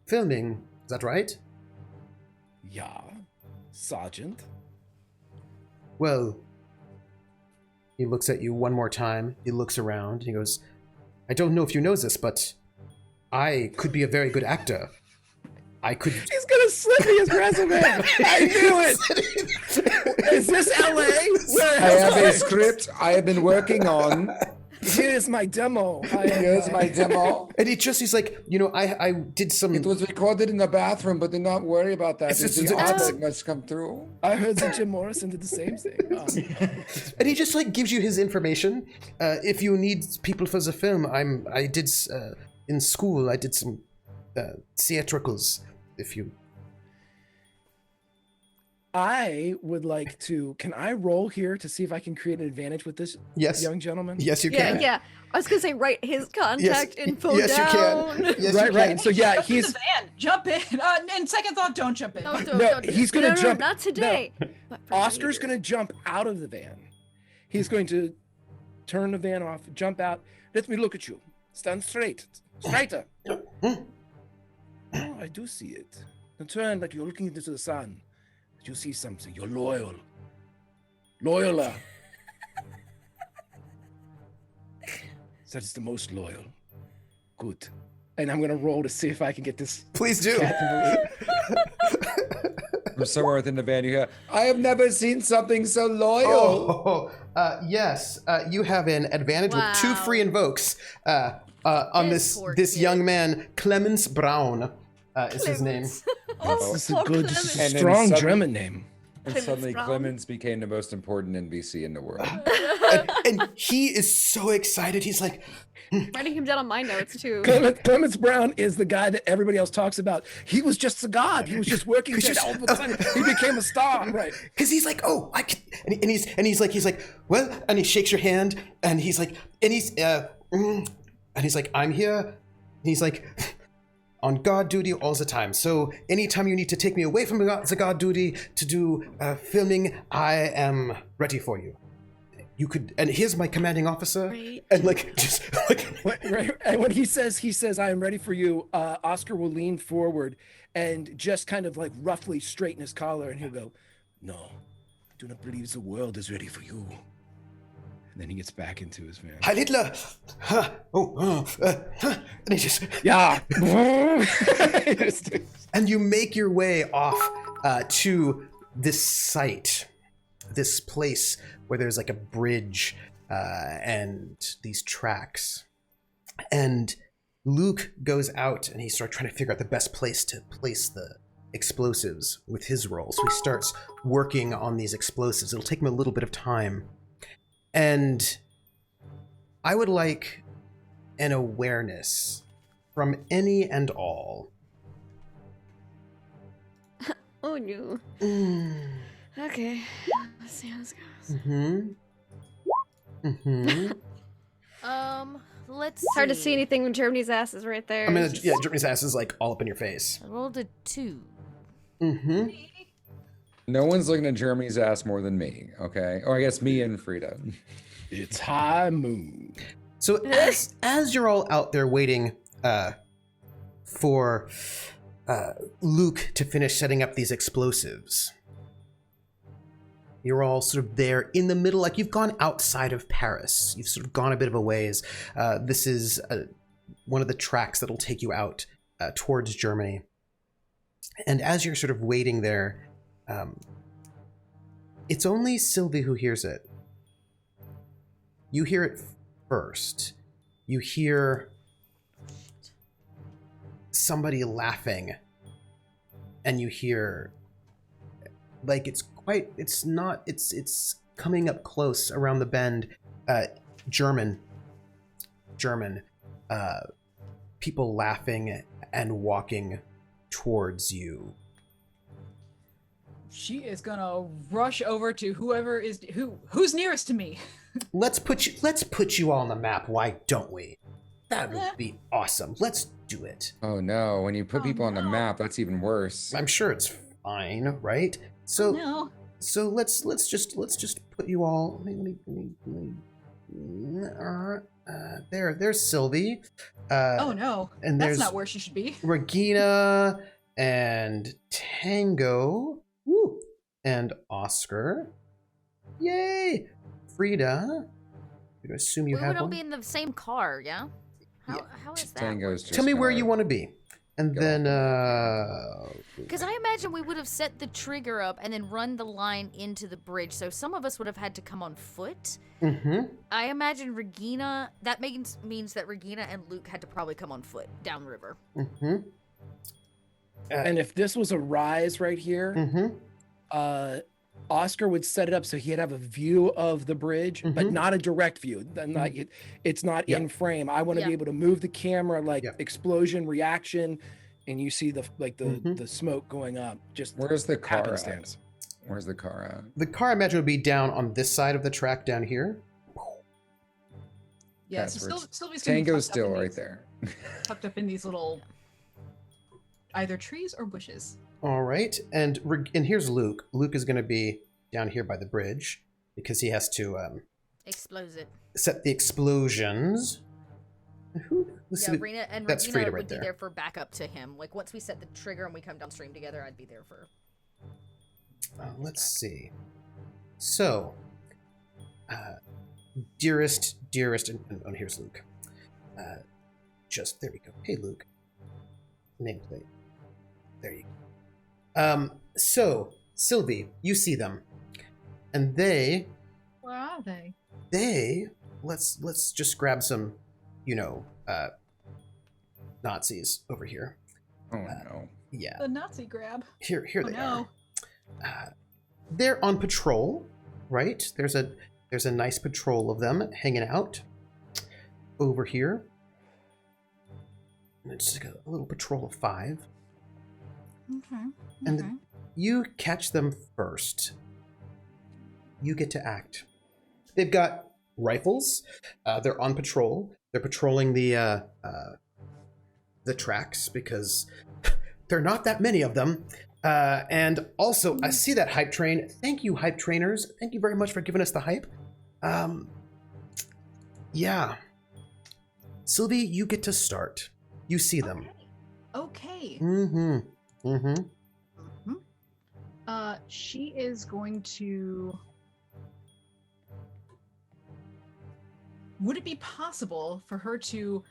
Speaker 1: filming, is that right?
Speaker 4: Yeah, Sergeant.
Speaker 1: Well, he looks at you one more time. He looks around. He goes, I don't know if you know this, but I could be a very good actor. I could...
Speaker 4: He's gonna slip me his resume! I knew it! Is this LA?
Speaker 3: I have a script I have been working on.
Speaker 4: here is my demo.
Speaker 3: Here's my demo.
Speaker 1: And he's like, I did some.
Speaker 3: It was recorded in the bathroom, but do not worry about that.
Speaker 1: It's
Speaker 3: The
Speaker 1: just-
Speaker 3: audio must come through.
Speaker 4: I heard that Jim Morrison did the same thing.
Speaker 1: And he just like gives you his information. If you need people for the film, I did in school. I did some theatricals. If you,
Speaker 4: I would like to. Can I roll here to see if I can create an advantage with this young gentleman?
Speaker 1: Yes, you
Speaker 6: Yeah,
Speaker 1: can.
Speaker 6: yeah. I was gonna say write his contact info
Speaker 1: yes,
Speaker 6: down.
Speaker 1: you can. Yes,
Speaker 4: Right,
Speaker 1: you can.
Speaker 4: right. So yeah,
Speaker 5: Jump in
Speaker 4: he's
Speaker 5: the van. Jump in. And second thought, don't jump in.
Speaker 6: No,
Speaker 4: he's gonna
Speaker 6: no,
Speaker 4: jump.
Speaker 6: not today. But for
Speaker 4: Oscar's
Speaker 6: later.
Speaker 4: gonna jump out of the van. He's going to turn the van off, jump out. Let me look at you. Stand straight. Straighter. Oh, I do see it. Now turn like you're looking into the sun. But you see something. You're loyal. Loyaler. That is the most loyal. Good. And I'm gonna roll to see if I can get this.
Speaker 1: Please do.
Speaker 4: cat to move.
Speaker 3: From somewhere within the van, you hear, I have never seen something so loyal.
Speaker 1: Yes. You have an advantage with 2
Speaker 2: Wow.
Speaker 1: free invokes on
Speaker 2: This
Speaker 1: this
Speaker 2: poor kid.
Speaker 1: young man. Clemens Brown is his name.
Speaker 4: This is a good, this is a
Speaker 3: And then
Speaker 4: strong
Speaker 3: sudden-
Speaker 4: German name.
Speaker 3: And suddenly Clemens became the most important NPC in the world.
Speaker 1: And he is so excited. He's like,
Speaker 6: Writing him down on my notes too.
Speaker 4: Clemens Brown is the guy that everybody else talks about. He was just a god. He was just working.
Speaker 1: He's just-
Speaker 4: all of a sudden, he became a star. Right.
Speaker 1: because he's like, oh, I can, and he's like, well, and he shakes your hand, and he's like, and he's like, I'm here, and he's like, on guard duty all the time. So anytime you need to take me away from the guard duty to do filming, I am ready for you. You could, and here's my commanding officer,
Speaker 6: Right.
Speaker 1: and like just like.
Speaker 4: Right. And when he says, I am ready for you, Oscar will lean forward and just kind of like roughly straighten his collar, and he'll go, no, I do not believe the world is ready for you. And then he gets back into his van.
Speaker 1: Heil Hitler! And he just,
Speaker 4: Yeah.
Speaker 1: and you make your way off to this site, this place where there's like a bridge and these tracks. And Luke goes out and he starts trying to figure out the best place to place the explosives with his role. So he starts working on these explosives. It'll take him a little bit of time. And I would like an awareness from any and all.
Speaker 6: Oh no. Okay. Let's see how this goes.
Speaker 2: Let's
Speaker 6: It's hard to see anything when Germany's ass is right there.
Speaker 1: I mean, yeah, Germany's ass is like all up in your face.
Speaker 2: I rolled a 2.
Speaker 3: No one's looking at Germany's ass more than me, okay? Or I guess me and Frida.
Speaker 4: It's high moon.
Speaker 1: So as you're all out there waiting for Luke to finish setting up these explosives, you're all sort of there in the middle, like you've gone outside of Paris. You've sort of gone a bit of a ways. This is one of the tracks that'll take you out towards Germany. And as you're sort of waiting there, it's only Sylvie who hears it. You hear it first. You hear somebody laughing, and you hear, like, it's coming up close around the bend. German people laughing and walking towards you.
Speaker 5: She is gonna rush over to whoever is who's nearest to me.
Speaker 1: Let's put you all on the map. Why don't we? That would be awesome. Let's do it.
Speaker 3: Oh no, when you put people on the map, that's even worse.
Speaker 1: I'm sure it's fine, right? So
Speaker 5: No.
Speaker 1: so let's just put you all. There's Sylvie.
Speaker 5: Oh no.
Speaker 1: and
Speaker 5: That's
Speaker 1: there's
Speaker 5: not where she should be.
Speaker 1: Regina and Tango. Woo, and Oscar. Yay! Frida. I assume you
Speaker 2: We
Speaker 1: have
Speaker 2: would all
Speaker 1: one.
Speaker 2: be in the same car, yeah? How is that?
Speaker 3: Tango's just
Speaker 1: Tell me where
Speaker 3: gonna-
Speaker 1: you want to be, And
Speaker 3: Go
Speaker 1: then,
Speaker 2: Because I imagine we would have set the trigger up and then run the line into the bridge. So some of us would have had to come on foot. I imagine Regina, that means that Regina and Luke had to probably come on foot downriver.
Speaker 4: And if this was a rise right here, Oscar would set it up so he'd have a view of the bridge, but not a direct view. It's not in frame. I want to be able to move the camera like explosion, reaction, and you see the smoke going up. Just
Speaker 3: Where's the car
Speaker 4: happenstance.
Speaker 3: Where's the car at?
Speaker 1: The car, I imagine, would be down on this side of the track down here.
Speaker 5: Yeah,
Speaker 3: That's
Speaker 5: so
Speaker 3: where
Speaker 5: Sylvie's gonna be
Speaker 3: Tango's
Speaker 5: tucked up
Speaker 3: still
Speaker 5: in
Speaker 3: right
Speaker 5: these-
Speaker 3: there.
Speaker 5: tucked up in these little either trees or bushes.
Speaker 1: All right, and here's Luke. Luke is going to be down here by the bridge because he has to
Speaker 2: Explode it.
Speaker 1: set the explosions. Let's see,
Speaker 2: Regina
Speaker 1: that's Frida right
Speaker 2: would be
Speaker 1: there.
Speaker 2: there for backup to him. Like once we set the trigger and we come downstream together, I'd be there for.
Speaker 1: Let's see. So, dearest, and here's Luke. There we go. Hey, Luke. Nameplate. There you go. So, Sylvie, you see them. And they,
Speaker 5: Where are they?
Speaker 1: let's just grab some, Nazis over here.
Speaker 3: Oh no.
Speaker 1: Yeah.
Speaker 5: The Nazi grab.
Speaker 1: Here they
Speaker 5: no.
Speaker 1: are. They're on patrol, right? There's a nice patrol of them hanging out over here. And it's like a little patrol of 5.
Speaker 5: Okay.
Speaker 1: And you catch them first. You get to act. They've got rifles. They're on patrol. They're patrolling the tracks because there are not that many of them. And also, I see that hype train. Thank you, hype trainers. Thank you very much for giving us the hype. Yeah. Sylvie, you get to start. You see them.
Speaker 5: Okay. She is going to. Would it be possible for her to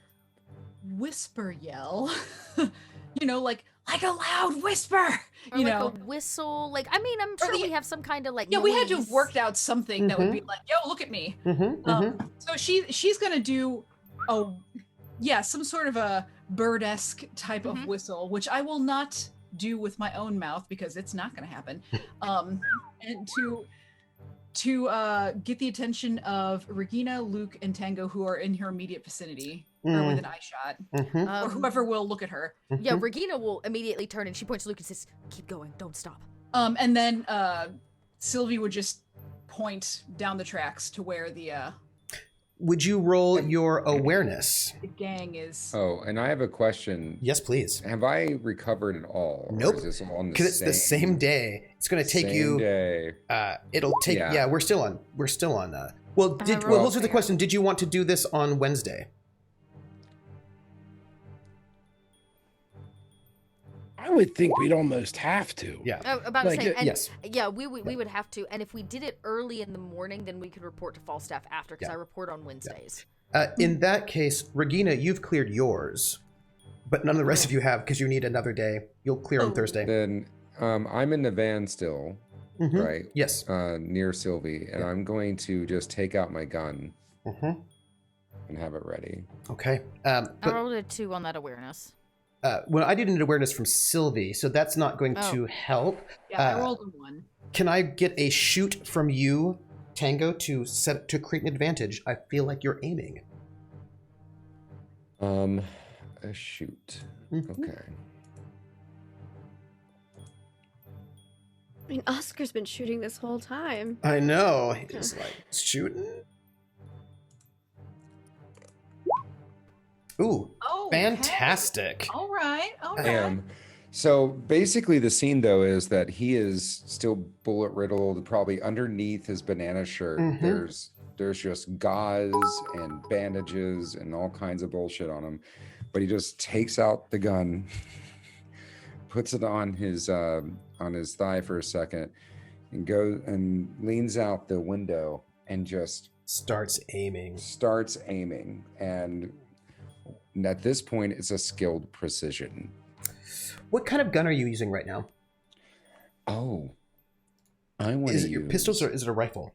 Speaker 5: whisper yell? like a loud whisper.
Speaker 2: Or like a whistle. Like I mean, I'm sure we have some kind of like.
Speaker 5: Yeah, we had to have
Speaker 2: noise.
Speaker 5: worked out something that would be like, "Yo, look at me." So she's gonna do some sort of a bird-esque type of whistle, which I will not do with my own mouth because it's not going to happen. And to get the attention of Regina, Luke, and Tango, who are in her immediate vicinity or within eye shot, or whoever will look at her.
Speaker 2: Yeah, Regina will immediately turn and she points to Luke and says, "Keep going, don't stop."
Speaker 5: And then Sylvie would just point down the tracks to where the
Speaker 1: Would you roll your awareness?
Speaker 5: the gang is.
Speaker 3: Oh, and I have a question.
Speaker 1: Yes, please.
Speaker 3: Have I recovered at all? Or
Speaker 1: Nope.
Speaker 3: is this all on the
Speaker 1: Because it's the same day. It's going to take you.
Speaker 3: Day.
Speaker 1: It'll take.
Speaker 3: Yeah.
Speaker 1: Yeah, we're still on. Well, let's do the question. Did you want to do this on Wednesday?
Speaker 4: I would think we'd almost have to.
Speaker 1: Yeah.
Speaker 2: About to say, and
Speaker 1: yes.
Speaker 2: yeah, we would have to, and if we did it early in the morning, then we could report to Falstaff after, because I report on Wednesdays.
Speaker 1: In that case, Regina, you've cleared yours, but none of the rest of you have because you need another day. You'll clear on Thursday.
Speaker 3: Then I'm in the van still, right?
Speaker 1: Yes.
Speaker 3: Near Sylvie, and I'm going to just take out my gun and have it ready.
Speaker 1: Okay.
Speaker 2: I rolled a 2 on that awareness.
Speaker 1: Well, I did an awareness from Sylvie, so that's not going to help.
Speaker 5: Yeah, I rolled a 1.
Speaker 1: Can I get a shoot from you, Tango, to create an advantage? I feel like you're aiming.
Speaker 3: A shoot. Okay.
Speaker 6: I mean, Oscar's been shooting this whole time.
Speaker 1: I know. He's like shooting. Ooh, fantastic.
Speaker 5: All right.
Speaker 3: So basically the scene though is that he is still bullet riddled, probably underneath his banana shirt. There's just gauze and bandages and all kinds of bullshit on him. But he just takes out the gun, puts it on his thigh for a second, and goes and leans out the window and just
Speaker 1: starts aiming.
Speaker 3: And at this point, it's a skilled precision.
Speaker 1: What kind of gun are you using right now?
Speaker 3: Oh, I want to
Speaker 1: Is
Speaker 3: use...
Speaker 1: it your pistols or is it a rifle?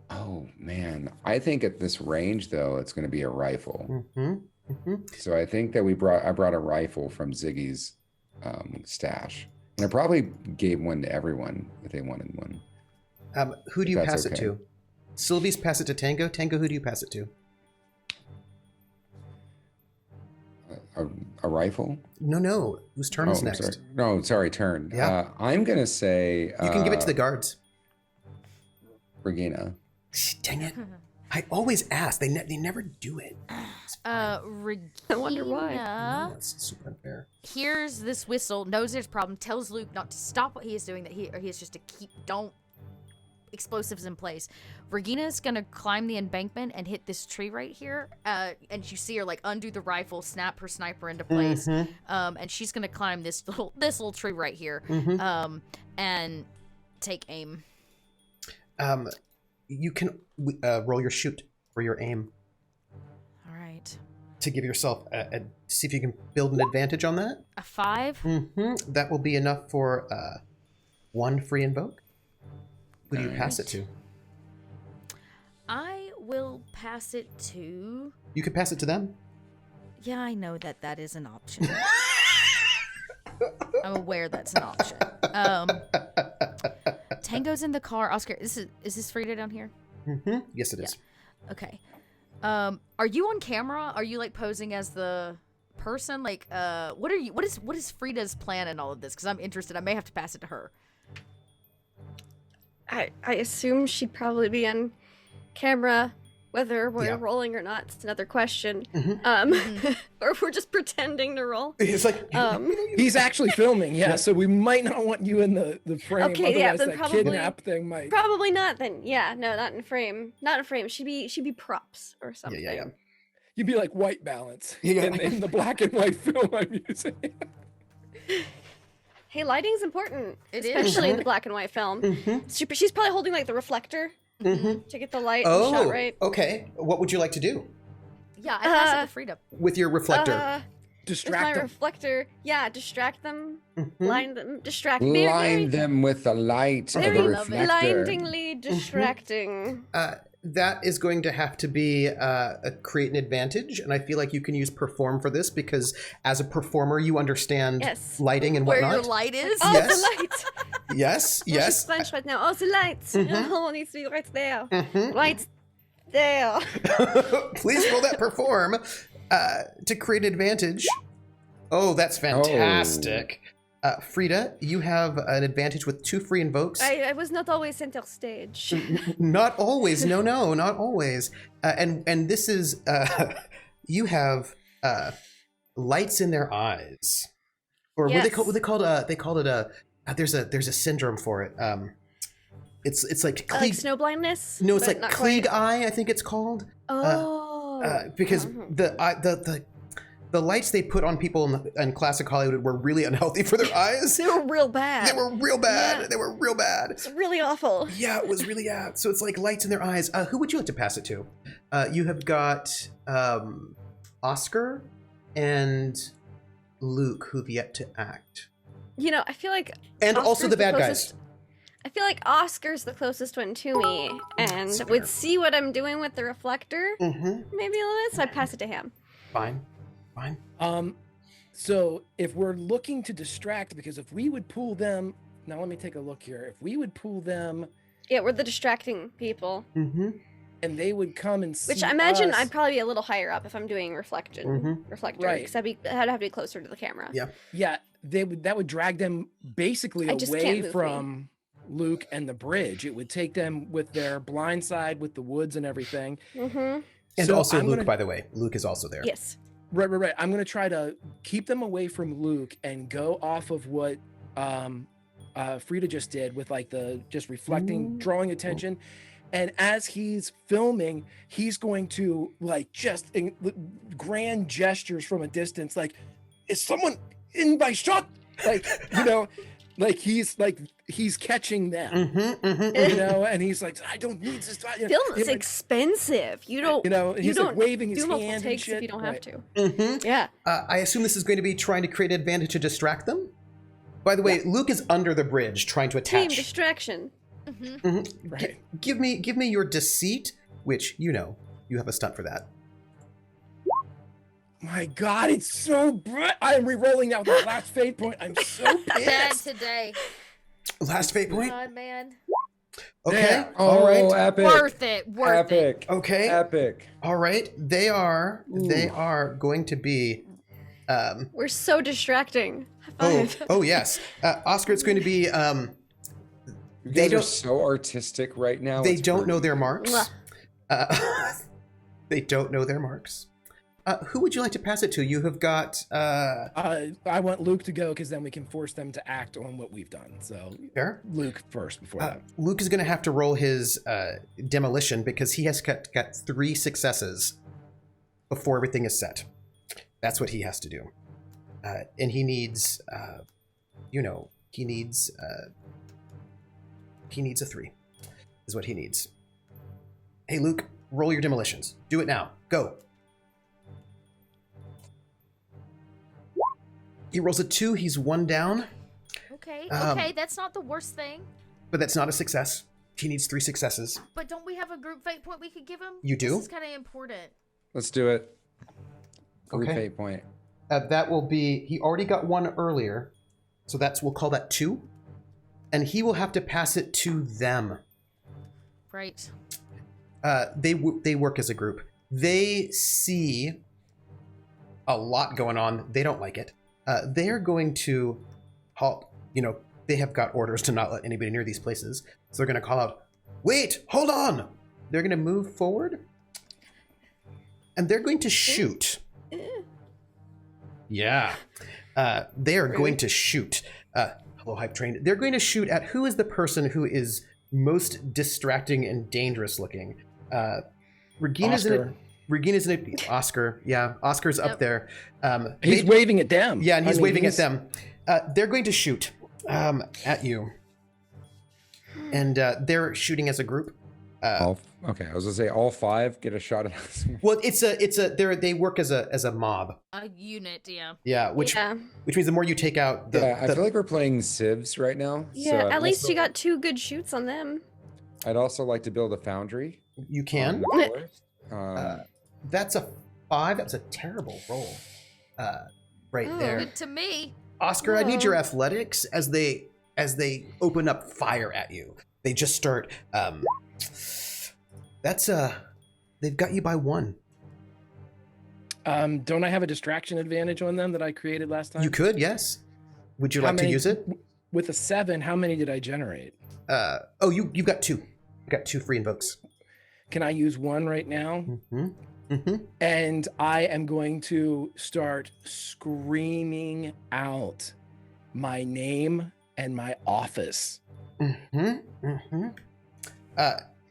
Speaker 3: Oh, man. I think at this range, though, it's going to be a rifle. So I think that I brought a rifle from Ziggy's stash. And I probably gave one to everyone if they wanted one.
Speaker 1: Who do you pass it
Speaker 3: okay.
Speaker 1: to? Sylvie's pass it to Tango. Tango, who do you pass it to?
Speaker 3: A rifle?
Speaker 1: No. Whose turn is next?
Speaker 3: Sorry. No, sorry, turn.
Speaker 1: Yeah.
Speaker 3: I'm going to say...
Speaker 1: You can give it to the guards.
Speaker 3: Regina.
Speaker 1: Dang it. I always ask. They never do it.
Speaker 2: Regina.
Speaker 6: I wonder why.
Speaker 1: That's super unfair.
Speaker 2: Hears this whistle, knows there's a problem, tells Luke not to stop what he is doing, that he is just to don't explosives in place. Regina's gonna climb the embankment and hit this tree right here. And you see her like undo the rifle, snap her sniper into place. And she's gonna climb this little tree right here. And take aim.
Speaker 1: You can roll your shoot or your aim.
Speaker 2: All right.
Speaker 1: To give yourself see if you can build an advantage on that.
Speaker 2: A 5.
Speaker 1: That will be enough for 1 free invoke. Who do you pass it to?
Speaker 2: I will pass it to...
Speaker 1: You could pass it to them.
Speaker 2: Yeah, I know that is an option. I'm aware that's an option. Tango's in the car. Oscar, is this Frida down here?
Speaker 1: Yes, it is.
Speaker 2: Yeah. Okay. Are you on camera? Are you like posing as the person? Like, what is Frida's plan in all of this? Because I'm interested. I may have to pass it to her.
Speaker 6: I assume she'd probably be on camera, whether we're rolling or not. It's another question. Or if we're just pretending to roll.
Speaker 1: It's like
Speaker 4: he's actually filming, so we might not want you in the frame.
Speaker 6: Okay,
Speaker 4: otherwise
Speaker 6: then
Speaker 4: that
Speaker 6: probably
Speaker 4: kidnap thing might.
Speaker 6: Probably not. Then, no, not in frame. Not in frame. She'd be props or something.
Speaker 1: Yeah.
Speaker 4: You'd be like white balance in the black and white film I'm using.
Speaker 6: Hey, lighting's important,
Speaker 2: especially
Speaker 6: especially in the black and white film. She's probably holding like the reflector to get the light shot right.
Speaker 1: Okay. What would you like to do?
Speaker 2: Yeah, I pass it to Frida.
Speaker 1: With your reflector.
Speaker 6: Distract them. Reflector. Yeah, distract them. Blind them. Distract.
Speaker 3: Blind them with the light of the reflector.
Speaker 6: Blindingly distracting.
Speaker 1: That is going to have to be create an advantage, and I feel like you can use perform for this because as a performer, you understand lighting and whatnot.
Speaker 2: Where your light is.
Speaker 6: Oh, the light.
Speaker 1: Yes.
Speaker 6: She's French right now. Oh, the lights. Oh, it needs to be right there. Right there.
Speaker 1: Please roll that perform to create an advantage. Oh, that's fantastic. Frida, you have an advantage with 2 free invokes.
Speaker 6: I was not always center stage.
Speaker 1: Not always. No, not always. And this is you have lights in their eyes, or what they called it there's a syndrome for it. It's like
Speaker 6: like snow blindness.
Speaker 1: No, it's like Klieg eye. I think it's called. Because the lights they put on people in classic Hollywood were really unhealthy for their eyes.
Speaker 6: They were real bad.
Speaker 1: They were real bad.
Speaker 6: It's really awful.
Speaker 1: Yeah, it was really bad. So it's like lights in their eyes. Who would you like to pass it to? You have got Oscar and Luke, who've yet to act.
Speaker 6: I feel like...
Speaker 1: And
Speaker 6: Oscar's
Speaker 1: also the bad guys.
Speaker 6: I feel like Oscar's the closest one to me and would see what I'm doing with the reflector. Maybe a little bit, so I pass it to him.
Speaker 1: Fine.
Speaker 4: So if we're looking to distract, because if we would pull them, now let me take a look here. If we would pull them,
Speaker 6: we're the distracting people,
Speaker 4: and they would come and see
Speaker 6: which I imagine
Speaker 4: us.
Speaker 6: I'd probably be a little higher up if I'm doing reflector,
Speaker 4: right?
Speaker 6: Because I'd have to be closer to the camera.
Speaker 4: Yeah. That would drag them basically away from Luke and the bridge. It would take them with their blind side with the woods and everything.
Speaker 1: And so also Luke, by the way, Luke is also there.
Speaker 6: Yes.
Speaker 4: Right. I'm going to try to keep them away from Luke and go off of what Frida just did with like the just reflecting, drawing attention. And as he's filming, he's going to like just grand gestures from a distance, like, is someone in my shot? Like, Like he's catching them, you know, and he's like, I don't need this. You know,
Speaker 6: Film is expensive. You don't.
Speaker 4: You know, and he's
Speaker 6: you
Speaker 4: like
Speaker 6: don't
Speaker 4: waving his
Speaker 6: do multiple
Speaker 4: hand and
Speaker 6: takes
Speaker 4: shit.
Speaker 6: if you don't have
Speaker 4: Right.
Speaker 6: to. Yeah.
Speaker 1: I assume this is going to be trying to create an advantage to distract them. By the way, Luke is under the bridge trying to
Speaker 6: Team
Speaker 1: attach.
Speaker 6: distraction.
Speaker 4: Right.
Speaker 1: Give me your deceit, which you have a stunt for that.
Speaker 4: My God, it's so bright. I am re-rolling now the last fate point. I'm so
Speaker 2: Bad
Speaker 4: pissed.
Speaker 2: today.
Speaker 1: Last fate point.
Speaker 2: God, man.
Speaker 1: Okay.
Speaker 3: There.
Speaker 1: All
Speaker 3: Oh,
Speaker 1: right.
Speaker 3: epic.
Speaker 2: Worth it. Worth it.
Speaker 3: Epic.
Speaker 1: Okay.
Speaker 3: Epic.
Speaker 1: All right. They are going to be.
Speaker 6: We're so distracting.
Speaker 1: Oh, oh yes. Oscar, it's going to be.
Speaker 3: You
Speaker 1: They
Speaker 3: guys are
Speaker 1: don't.
Speaker 3: so artistic right now.
Speaker 1: They
Speaker 3: It's
Speaker 1: don't know
Speaker 3: brilliant.
Speaker 1: their marks. They don't know their marks. Who would you like to pass it to? You have got.
Speaker 4: I want Luke to go because then we can force them to act on what we've done. So
Speaker 1: Fair.
Speaker 4: Luke first before that.
Speaker 1: Luke is going to have to roll his demolition because he has got 3 successes before everything is set. That's what he has to do, and he needs, he needs a 3, is what he needs. Hey, Luke, roll your demolitions. Do it now. Go. He rolls a 2. He's 1 down.
Speaker 2: Okay. Okay. That's not the worst thing.
Speaker 1: But that's not a success. He needs 3 successes.
Speaker 2: But don't we have a group fate point we could give him?
Speaker 1: You do?
Speaker 2: This is kind of important.
Speaker 3: Let's do it. Group
Speaker 1: Okay.
Speaker 3: fate point.
Speaker 1: That will be, he already got 1 earlier. So we'll call that 2. And he will have to pass it to them.
Speaker 2: Right.
Speaker 1: They work as a group. They see a lot going on. They don't like it. They're going to halt, they have got orders to not let anybody near these places. So they're going to call out, wait, hold on. They're going to move forward. And they're going to shoot. Yeah. They are going to shoot. Hello, Hype Train. They're going to shoot at who is the person who is most distracting and dangerous looking. Regina's
Speaker 4: Oscar.
Speaker 1: Regina's in it. Oscar. Yeah, Oscar's up there.
Speaker 4: He's waving at them.
Speaker 1: Yeah, and he's
Speaker 4: I mean,
Speaker 1: waving at them. They're going to shoot at you. And they're shooting as a group.
Speaker 3: Okay, I was gonna say all 5 get a shot at us.
Speaker 1: Well, they work as a mob.
Speaker 2: A unit, yeah.
Speaker 1: Yeah, which means the more you take out,
Speaker 3: I feel like we're playing civs right now.
Speaker 6: Yeah,
Speaker 3: so
Speaker 6: at least you got 2 good shoots on them.
Speaker 3: I'd also like to build a foundry.
Speaker 1: You can. That's a 5. That's a terrible roll. Right there.
Speaker 2: Good to me.
Speaker 1: Oscar, I need your athletics as they open up fire at you. They just start. They've got you by 1.
Speaker 4: Don't I have a distraction advantage on them that I created last time?
Speaker 1: You could, yes. Would you
Speaker 4: How
Speaker 1: like to
Speaker 4: many-
Speaker 1: use it?
Speaker 4: With a 7, how many did I generate?
Speaker 1: You've got 2. You got 2 free invokes.
Speaker 4: Can I use 1 right now?
Speaker 1: Mm-hmm. Mm-hmm.
Speaker 4: And I am going to start screaming out my name and my office.
Speaker 1: Mm-hmm. Mm-hmm.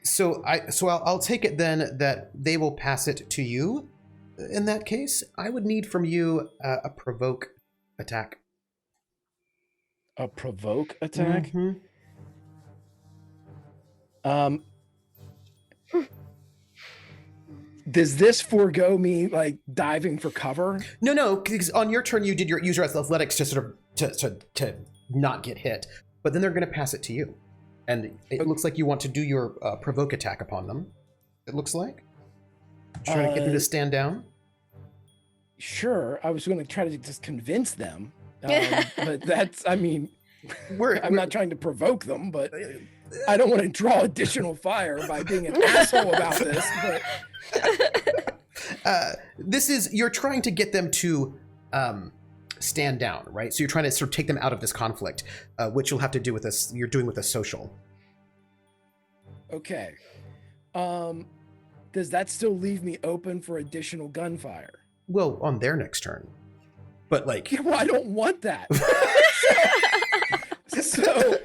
Speaker 1: So I'll take it then that they will pass it to you. In that case, I would need from you a provoke attack.
Speaker 4: A provoke attack?
Speaker 1: Mm-hmm.
Speaker 4: Does this forego me like diving for cover?
Speaker 1: No, because on your turn you did use your athletics to sort of to not get hit, but then they're going to pass it to you, and it looks like you want to do your provoke attack upon them. It looks like trying to get them to stand down.
Speaker 4: Sure, I was going to try to just convince them, but I'm not trying to provoke them, but I don't want to draw additional fire by being an asshole about this. But
Speaker 1: you're trying to get them to stand down, right? So you're trying to sort of take them out of this conflict, which you'll have to do with this. You're doing with a social.
Speaker 4: Okay. Does that still leave me open for additional gunfire?
Speaker 1: Well, on their next turn, but like,
Speaker 4: Well, I don't want that. So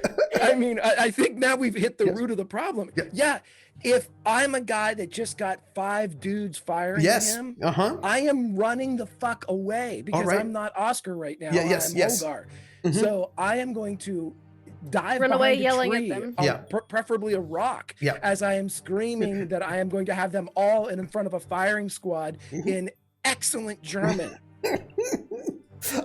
Speaker 4: I mean, I think now we've hit the
Speaker 1: Yes.
Speaker 4: root of the problem.
Speaker 1: Yeah.
Speaker 4: Yeah. If I'm a guy that just got 5 dudes firing at
Speaker 1: Yes.
Speaker 4: him,
Speaker 1: Uh-huh.
Speaker 4: I am running the fuck away because
Speaker 1: right.
Speaker 4: I'm not Oscar right now.
Speaker 1: Yeah, yes,
Speaker 4: I'm
Speaker 1: yes.
Speaker 4: Hogar.
Speaker 1: Mhm.
Speaker 4: So I am going to dive
Speaker 6: Run away
Speaker 4: behind a
Speaker 6: yelling at
Speaker 4: tree,
Speaker 6: them.
Speaker 1: Yeah.
Speaker 4: preferably a rock,
Speaker 1: Yeah.
Speaker 4: as I am screaming that I am going to have them all in front of a firing squad in excellent German.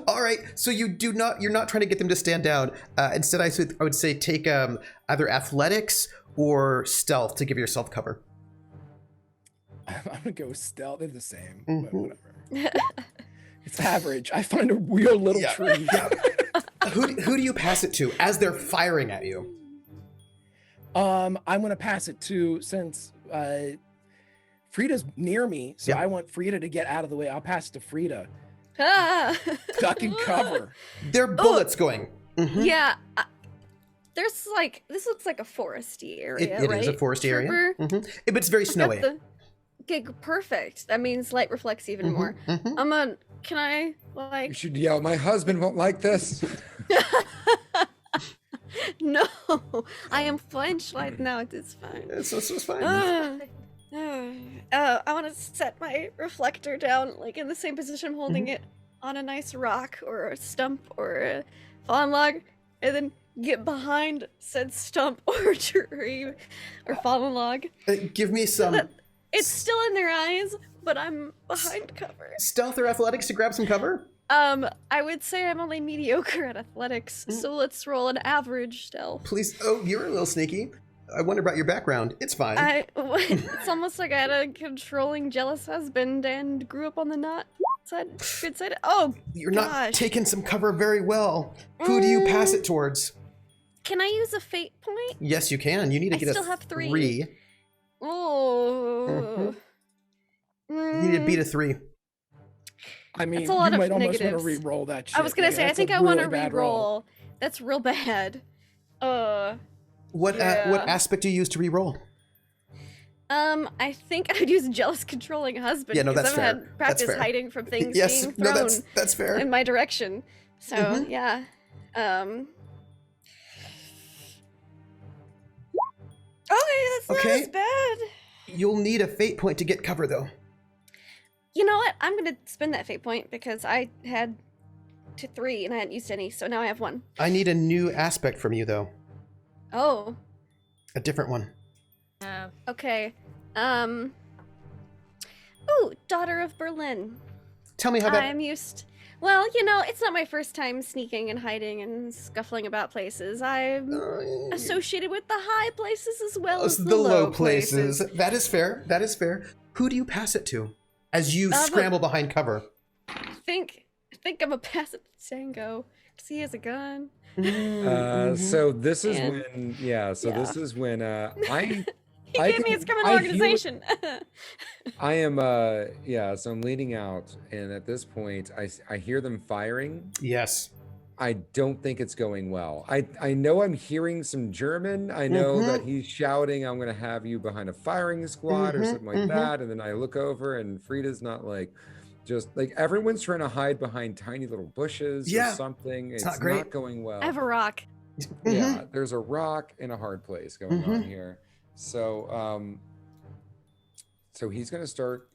Speaker 1: All right. So you're not trying to get them to stand down. Instead, I would say take either athletics or stealth to give yourself cover.
Speaker 4: I'm gonna go with stealth. They're the same, but
Speaker 1: Mhm.
Speaker 4: whatever. It's average. I find a real little
Speaker 1: Yeah.
Speaker 4: tree.
Speaker 1: Yeah. Who do you pass it to as they're firing at you?
Speaker 4: I'm gonna pass it to, since Frida's near me, so
Speaker 1: Yeah.
Speaker 4: I want Frida to get out of the way. I'll pass it to Frida.
Speaker 6: Ah.
Speaker 4: Duck and cover.
Speaker 1: There are bullets going. Mhm.
Speaker 6: Yeah. There's like, this looks like a foresty area,
Speaker 1: It
Speaker 6: right?
Speaker 1: is a foresty area.
Speaker 6: Trooper?
Speaker 1: Mhm. But it's very
Speaker 6: I've got
Speaker 1: snowy.
Speaker 6: Okay, perfect. That means light reflects even more.
Speaker 1: Mhm.
Speaker 6: Can I,
Speaker 3: You
Speaker 6: like,
Speaker 3: should yell, my husband won't like this.
Speaker 6: no, I am flashlight now, it's fine.
Speaker 1: It's fine.
Speaker 6: I want to set my reflector down, like in the same position, I'm holding it on a nice rock or a stump or a fallen log, and then get behind said stump or tree or fallen log.
Speaker 1: Give me some
Speaker 6: It's still in their eyes, but I'm behind cover.
Speaker 1: stealth or athletics to grab some cover.
Speaker 6: I would say I'm only mediocre at athletics, so let's roll an average stealth.
Speaker 1: Please. Oh, you're a little sneaky. I wonder about your background. It's fine.
Speaker 6: It's almost like I had a controlling, jealous husband and grew up on the not side, good side. Oh,
Speaker 1: You're not
Speaker 6: gosh.
Speaker 1: taking some cover very well. Who do you pass it towards?
Speaker 6: Can I use a fate point?
Speaker 1: Yes, you can. You need to
Speaker 6: I
Speaker 1: get
Speaker 6: still
Speaker 1: a
Speaker 6: have 3.
Speaker 1: 3.
Speaker 6: Oh.
Speaker 1: You need to beat a 3.
Speaker 4: I mean,
Speaker 6: That's
Speaker 4: you
Speaker 6: a lot of
Speaker 4: might almost want to
Speaker 6: negatives.
Speaker 4: re-roll that shit.
Speaker 6: I was gonna
Speaker 4: Like,
Speaker 6: say, I
Speaker 4: that's
Speaker 6: think
Speaker 4: a
Speaker 6: I want to
Speaker 4: really bad roll.
Speaker 6: re-roll. That's real bad.
Speaker 1: What
Speaker 6: Yeah.
Speaker 1: aspect do you use to re-roll?
Speaker 6: I think I'd use jealous controlling husband.
Speaker 1: Yeah, no, that's
Speaker 6: I've
Speaker 1: fair.
Speaker 6: had
Speaker 1: That's
Speaker 6: practice
Speaker 1: fair.
Speaker 6: hiding from things
Speaker 1: Yes,
Speaker 6: being
Speaker 1: no,
Speaker 6: thrown
Speaker 1: that's fair.
Speaker 6: in my direction. So
Speaker 1: Mhm.
Speaker 6: yeah. Okay, that's not
Speaker 1: Okay.
Speaker 6: as bad.
Speaker 1: You'll need a fate point to get cover, though.
Speaker 6: You know what? I'm gonna spend that fate point because I had 3 and I hadn't used any, so now I have 1.
Speaker 1: I need a new aspect from you, though.
Speaker 6: Oh,
Speaker 1: A different one.
Speaker 6: okay. Ooh, Daughter of Berlin.
Speaker 1: Tell me how that.
Speaker 6: I'm used. Well, you know, it's not my first time sneaking and hiding and scuffling about places. I'm associated with the high places as well as the
Speaker 1: low places. That is fair. That is fair. Who do you pass it to as you scramble behind cover?
Speaker 6: I think I'm a pass it to Tango because he has a gun.
Speaker 3: So this is
Speaker 6: And-
Speaker 3: when, this is when
Speaker 6: He gave me his criminal organization.
Speaker 3: I am, so I'm leaning out, and at this point, I hear them firing.
Speaker 1: Yes.
Speaker 3: I don't think it's going well. I know I'm hearing some German. I know that he's shouting, I'm going to have you behind a firing squad or something like that. And then I look over, and Frida's not like, just like everyone's trying to hide behind tiny little bushes or something. It's
Speaker 1: not great.
Speaker 3: not going well.
Speaker 6: I have a rock.
Speaker 3: Yeah, there's a rock in a hard place going on here. So so he's gonna start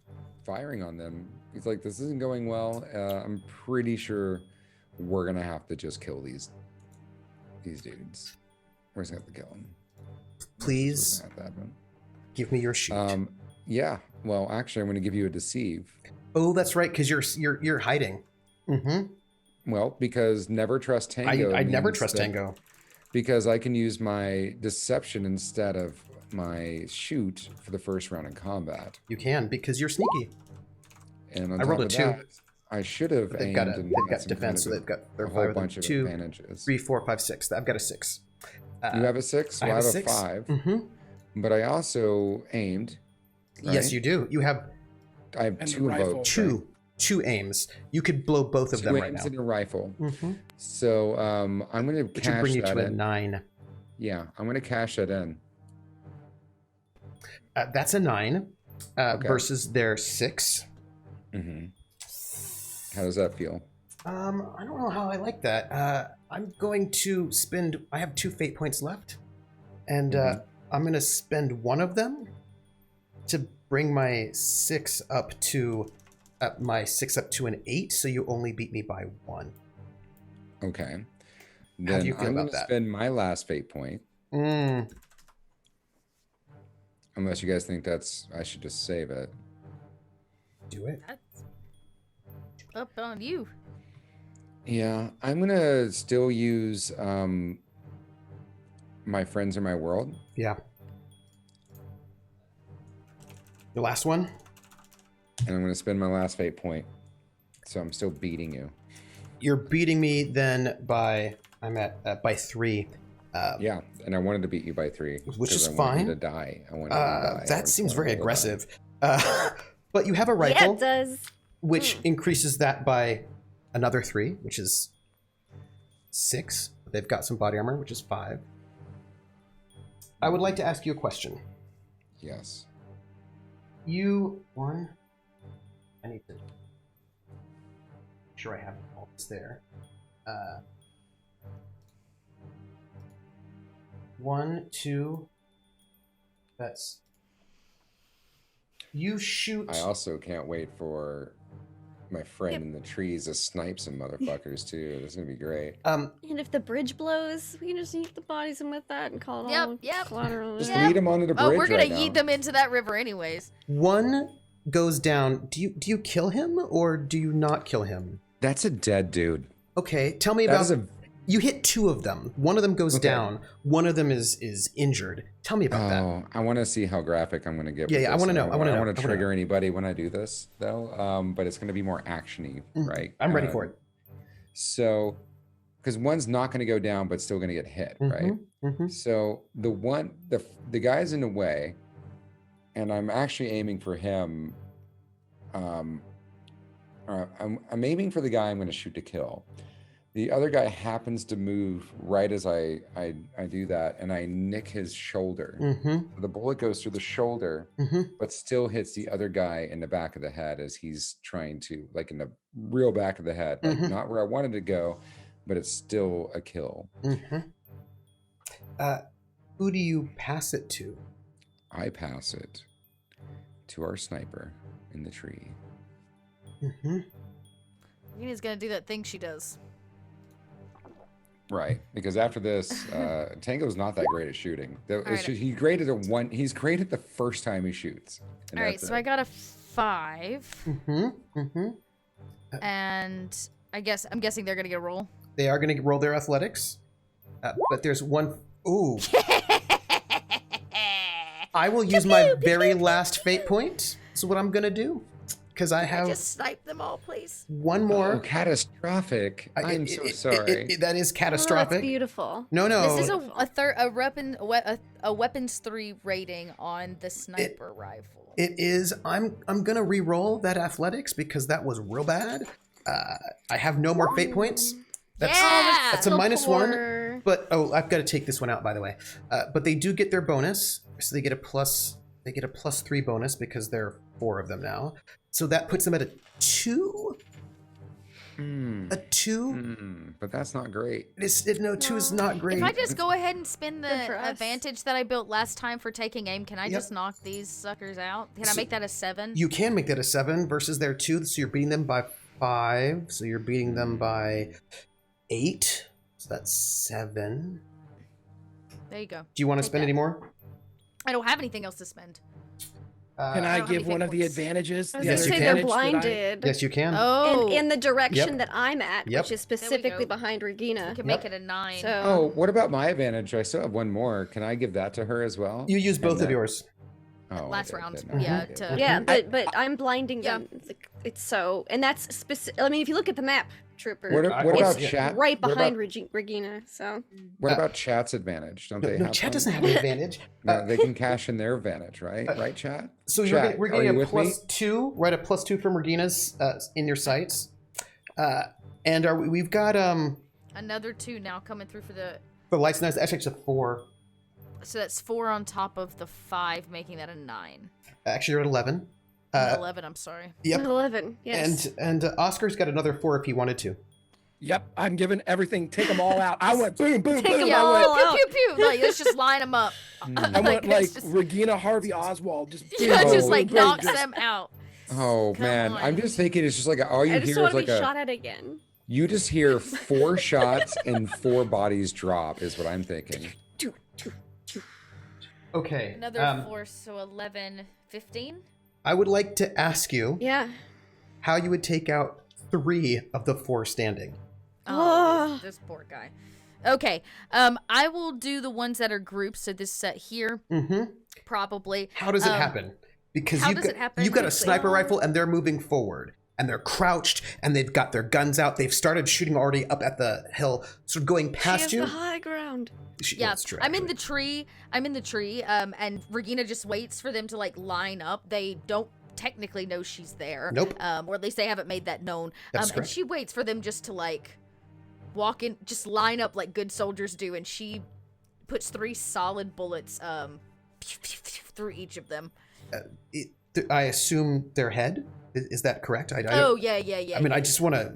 Speaker 3: firing on them. He's like, this isn't going well. I'm pretty sure we're gonna have to just kill these dudes. We're just gonna have to kill them.
Speaker 1: Please give me your shoot.
Speaker 3: Yeah. Well, actually, I'm gonna give you a deceive.
Speaker 1: Oh, that's right, because you're hiding.
Speaker 3: Well, because never trust Tango.
Speaker 1: I never
Speaker 3: means
Speaker 1: trust
Speaker 3: that-
Speaker 1: Tango.
Speaker 3: Because I can use my deception instead of my shoot for the first round in combat.
Speaker 1: You can, because you're sneaky.
Speaker 3: And on
Speaker 1: I rolled
Speaker 3: top
Speaker 1: a
Speaker 3: of
Speaker 1: 2.
Speaker 3: that, I should have
Speaker 1: They've
Speaker 3: aimed
Speaker 1: got
Speaker 3: and
Speaker 1: they've
Speaker 3: had
Speaker 1: got
Speaker 3: some
Speaker 1: defense, so
Speaker 3: kind of
Speaker 1: they've got
Speaker 3: a whole bunch of
Speaker 1: 2,
Speaker 3: advantages.
Speaker 1: 3, 4, 5, 6. I've got a 6.
Speaker 3: You have a 6? Well, I have a
Speaker 1: 6.
Speaker 3: 5. But I also aimed.
Speaker 1: Yes,
Speaker 3: right?
Speaker 1: you do. You have
Speaker 3: I have
Speaker 4: And the
Speaker 3: 2
Speaker 4: rifle.
Speaker 3: votes.
Speaker 1: two aims. You could blow both of them right now.
Speaker 3: And a rifle. So I'm going to
Speaker 1: Which would
Speaker 3: cash
Speaker 1: bring you
Speaker 3: that
Speaker 1: to a
Speaker 3: in.
Speaker 1: 9.
Speaker 3: Yeah, I'm going to cash that in.
Speaker 1: That's a 9 versus their 6.
Speaker 3: How does that feel?
Speaker 1: I don't know how I like that. I'm going to spend. I have 2 fate points left, and I'm going to spend one of them to bring my 6 up to an 8. So you only beat me by 1.
Speaker 3: Okay.
Speaker 1: How do
Speaker 3: Then
Speaker 1: you feel
Speaker 3: I'm
Speaker 1: about
Speaker 3: going to
Speaker 1: that?
Speaker 3: spend my last fate point. Unless you guys think I should just save it.
Speaker 1: Do it.
Speaker 2: That's up on you.
Speaker 3: Yeah, I'm going to still use my friends in my world.
Speaker 1: Yeah. The last one?
Speaker 3: And I'm going to spend my last fate point. So I'm still beating you.
Speaker 1: You're beating me then by, I'm at, by 3.
Speaker 3: Yeah, and I wanted to beat you by 3.
Speaker 1: Which is
Speaker 3: I wanted
Speaker 1: fine.
Speaker 3: you to die. I wanted you to die.
Speaker 1: That seems very
Speaker 3: wanted you to
Speaker 1: aggressive. But you have a rifle.
Speaker 6: Yeah, it does.
Speaker 1: Which increases that by another 3, which is 6. They've got some body armor, which is 5. I would like to ask you a question.
Speaker 3: Yes.
Speaker 1: I need to make sure I have all this there. 1, 2. That's. You shoot.
Speaker 3: I also can't wait for my friend in the trees to snipe some motherfuckers too. This is gonna be great.
Speaker 6: And if the bridge blows, we can just eat the bodies in with that and call it all collateral.
Speaker 3: Just lead them onto the bridge.
Speaker 2: Oh, we're gonna
Speaker 3: right
Speaker 2: yeet
Speaker 3: now.
Speaker 2: them into that river anyways.
Speaker 1: 1 goes down. Do you kill him or do you not kill him?
Speaker 3: That's a dead dude.
Speaker 1: Okay, tell me about. You hit 2 of them. One of them goes down. One of them is injured. Tell me about that.
Speaker 3: Oh, I want to see how graphic I'm going to get.
Speaker 1: Yeah,
Speaker 3: with
Speaker 1: I
Speaker 3: this.
Speaker 1: want to know. I want to know.
Speaker 3: I want to trigger anybody when I do this, though. But it's going to be more actiony, right?
Speaker 1: I'm ready for it.
Speaker 3: So, because one's not going to go down, but still going to get hit, right? So the guy's in the way, and I'm actually aiming for him. I'm aiming for the guy I'm going to shoot to kill. The other guy happens to move right as I do that, and I nick his shoulder. The bullet goes through the shoulder, but still hits the other guy in the back of the head as he's trying to, like in the real back of the head, like not where I wanted to go, but it's still a kill.
Speaker 1: Who do you pass it to?
Speaker 3: I pass it to our sniper in the tree.
Speaker 2: Regina's gonna do that thing she does.
Speaker 3: Right, because after this, Tango's not that great at shooting.
Speaker 2: Right.
Speaker 3: He's great at He's great at the first time he shoots.
Speaker 2: All right, so I got a 5. And I'm guessing they're gonna get a roll.
Speaker 1: They are going to roll their athletics, but there's one. Ooh. I will use my very last fate point. That's what I'm going to do. Because I have.
Speaker 2: Just snipe them all, please.
Speaker 1: One more.
Speaker 3: Oh, catastrophic! I'm so sorry.
Speaker 1: That is catastrophic.
Speaker 6: Oh, that's beautiful.
Speaker 1: No.
Speaker 2: This is a weapons 3 rating on the sniper rifle.
Speaker 1: It is. I'm gonna re-roll that athletics because that was real bad. I have no more fate points. That's a -1. But I've got to take this one out, by the way. But they do get their bonus, so they get a +3 bonus because there are 4 of them now. So that puts them at a 2. A 2.
Speaker 3: But that's not great.
Speaker 1: 2 is not great.
Speaker 2: If I just go ahead and spin the advantage that I built last time for taking aim, can I just knock these suckers out? Can I make that a 7?
Speaker 1: You can make that a 7 versus their 2, so you're beating them by 5. So you're beating them by 8. So that's 7.
Speaker 2: There you go.
Speaker 1: Do you want to spend any more?
Speaker 2: I don't have anything else to spend.
Speaker 4: Can I give one of the advantages?
Speaker 1: Yes, you can.
Speaker 6: They're blinded.
Speaker 1: Yes, you can.
Speaker 2: Oh.
Speaker 6: In the direction that I'm at,
Speaker 1: Yep.
Speaker 6: which is specifically behind Regina.
Speaker 2: You can make it a 9.
Speaker 6: So,
Speaker 3: Oh, what about my advantage? I still have one more. Can I give that to her as well?
Speaker 1: You use both of yours.
Speaker 3: Oh,
Speaker 2: last
Speaker 3: okay,
Speaker 2: round.
Speaker 3: then.
Speaker 2: Yeah.
Speaker 3: Okay.
Speaker 6: yeah, but I'm blinding them. It's so, and that's specific. I mean, if you look at the map, Trooper,
Speaker 3: What about
Speaker 6: it's
Speaker 3: chat?
Speaker 6: right
Speaker 3: What
Speaker 6: behind
Speaker 3: about-
Speaker 6: Regina. So
Speaker 3: What about chat's advantage? Don't they
Speaker 1: No,
Speaker 3: have
Speaker 1: chat
Speaker 3: one?
Speaker 1: doesn't have an advantage.
Speaker 3: No, they can cash in their advantage, right? Right, chat?
Speaker 1: So
Speaker 3: Chat,
Speaker 1: we're
Speaker 3: are
Speaker 1: getting
Speaker 3: you
Speaker 1: a
Speaker 3: with me?
Speaker 1: +2, right? A +2 from Regina's in your sights. And we've got
Speaker 2: Another 2 now coming through for the.
Speaker 1: the lights. Now it's actually a 4.
Speaker 2: So that's 4 on top of the 5, making that a 9.
Speaker 1: Actually, you're at 11.
Speaker 2: 11. I'm sorry.
Speaker 1: Yep.
Speaker 6: 11. Yes.
Speaker 1: And Oscar's got another 4 if he wanted to.
Speaker 4: Yep, I'm giving everything. Take them all out. I went boom, boom, boom.
Speaker 2: Yeah,
Speaker 4: I went,
Speaker 2: pew, pew, pew. Like, let's just line them up.
Speaker 4: I went like
Speaker 2: it's just,
Speaker 4: Regina Harvey Oswald. Just,
Speaker 2: yeah,
Speaker 3: Oh.
Speaker 2: just like
Speaker 4: boom, boom,
Speaker 2: knocks
Speaker 4: just-
Speaker 2: them out.
Speaker 3: Oh
Speaker 2: Come
Speaker 3: man,
Speaker 2: on.
Speaker 3: I'm just thinking it's just like all you
Speaker 6: I just
Speaker 3: hear
Speaker 6: want
Speaker 3: is
Speaker 6: to be
Speaker 3: like
Speaker 6: shot at again.
Speaker 3: you just hear 4 shots and 4 bodies drop is what I'm thinking.
Speaker 1: Okay.
Speaker 2: Another 4, so 11, 15?
Speaker 1: I would like to ask you
Speaker 6: Yeah.
Speaker 1: how you would take out 3 of the 4 standing.
Speaker 6: Oh.
Speaker 2: This poor guy. Okay, I will do the ones that are groups, so this set here, probably.
Speaker 1: How does it happen? Because
Speaker 2: how
Speaker 1: you've
Speaker 2: does
Speaker 1: got,
Speaker 2: it happen?
Speaker 1: you've got a
Speaker 2: Quickly.
Speaker 1: sniper rifle and they're moving forward. And they're crouched and they've got their guns out. They've started shooting already up at the hill, sort of going past
Speaker 6: She
Speaker 1: you.
Speaker 6: has the high ground.
Speaker 2: Yeah,
Speaker 1: That's true,
Speaker 2: I'm in
Speaker 1: actually.
Speaker 2: the tree. And Regina just waits for them to like line up. They don't technically know she's there.
Speaker 1: Nope.
Speaker 2: Or at least they haven't made that known.
Speaker 1: That's
Speaker 2: And
Speaker 1: correct.
Speaker 2: she waits for them just to like walk in, just line up like good soldiers do, and she puts 3 solid bullets through each of them.
Speaker 1: I assume their head. Is that correct?
Speaker 2: Oh yeah.
Speaker 1: I mean, I just want to,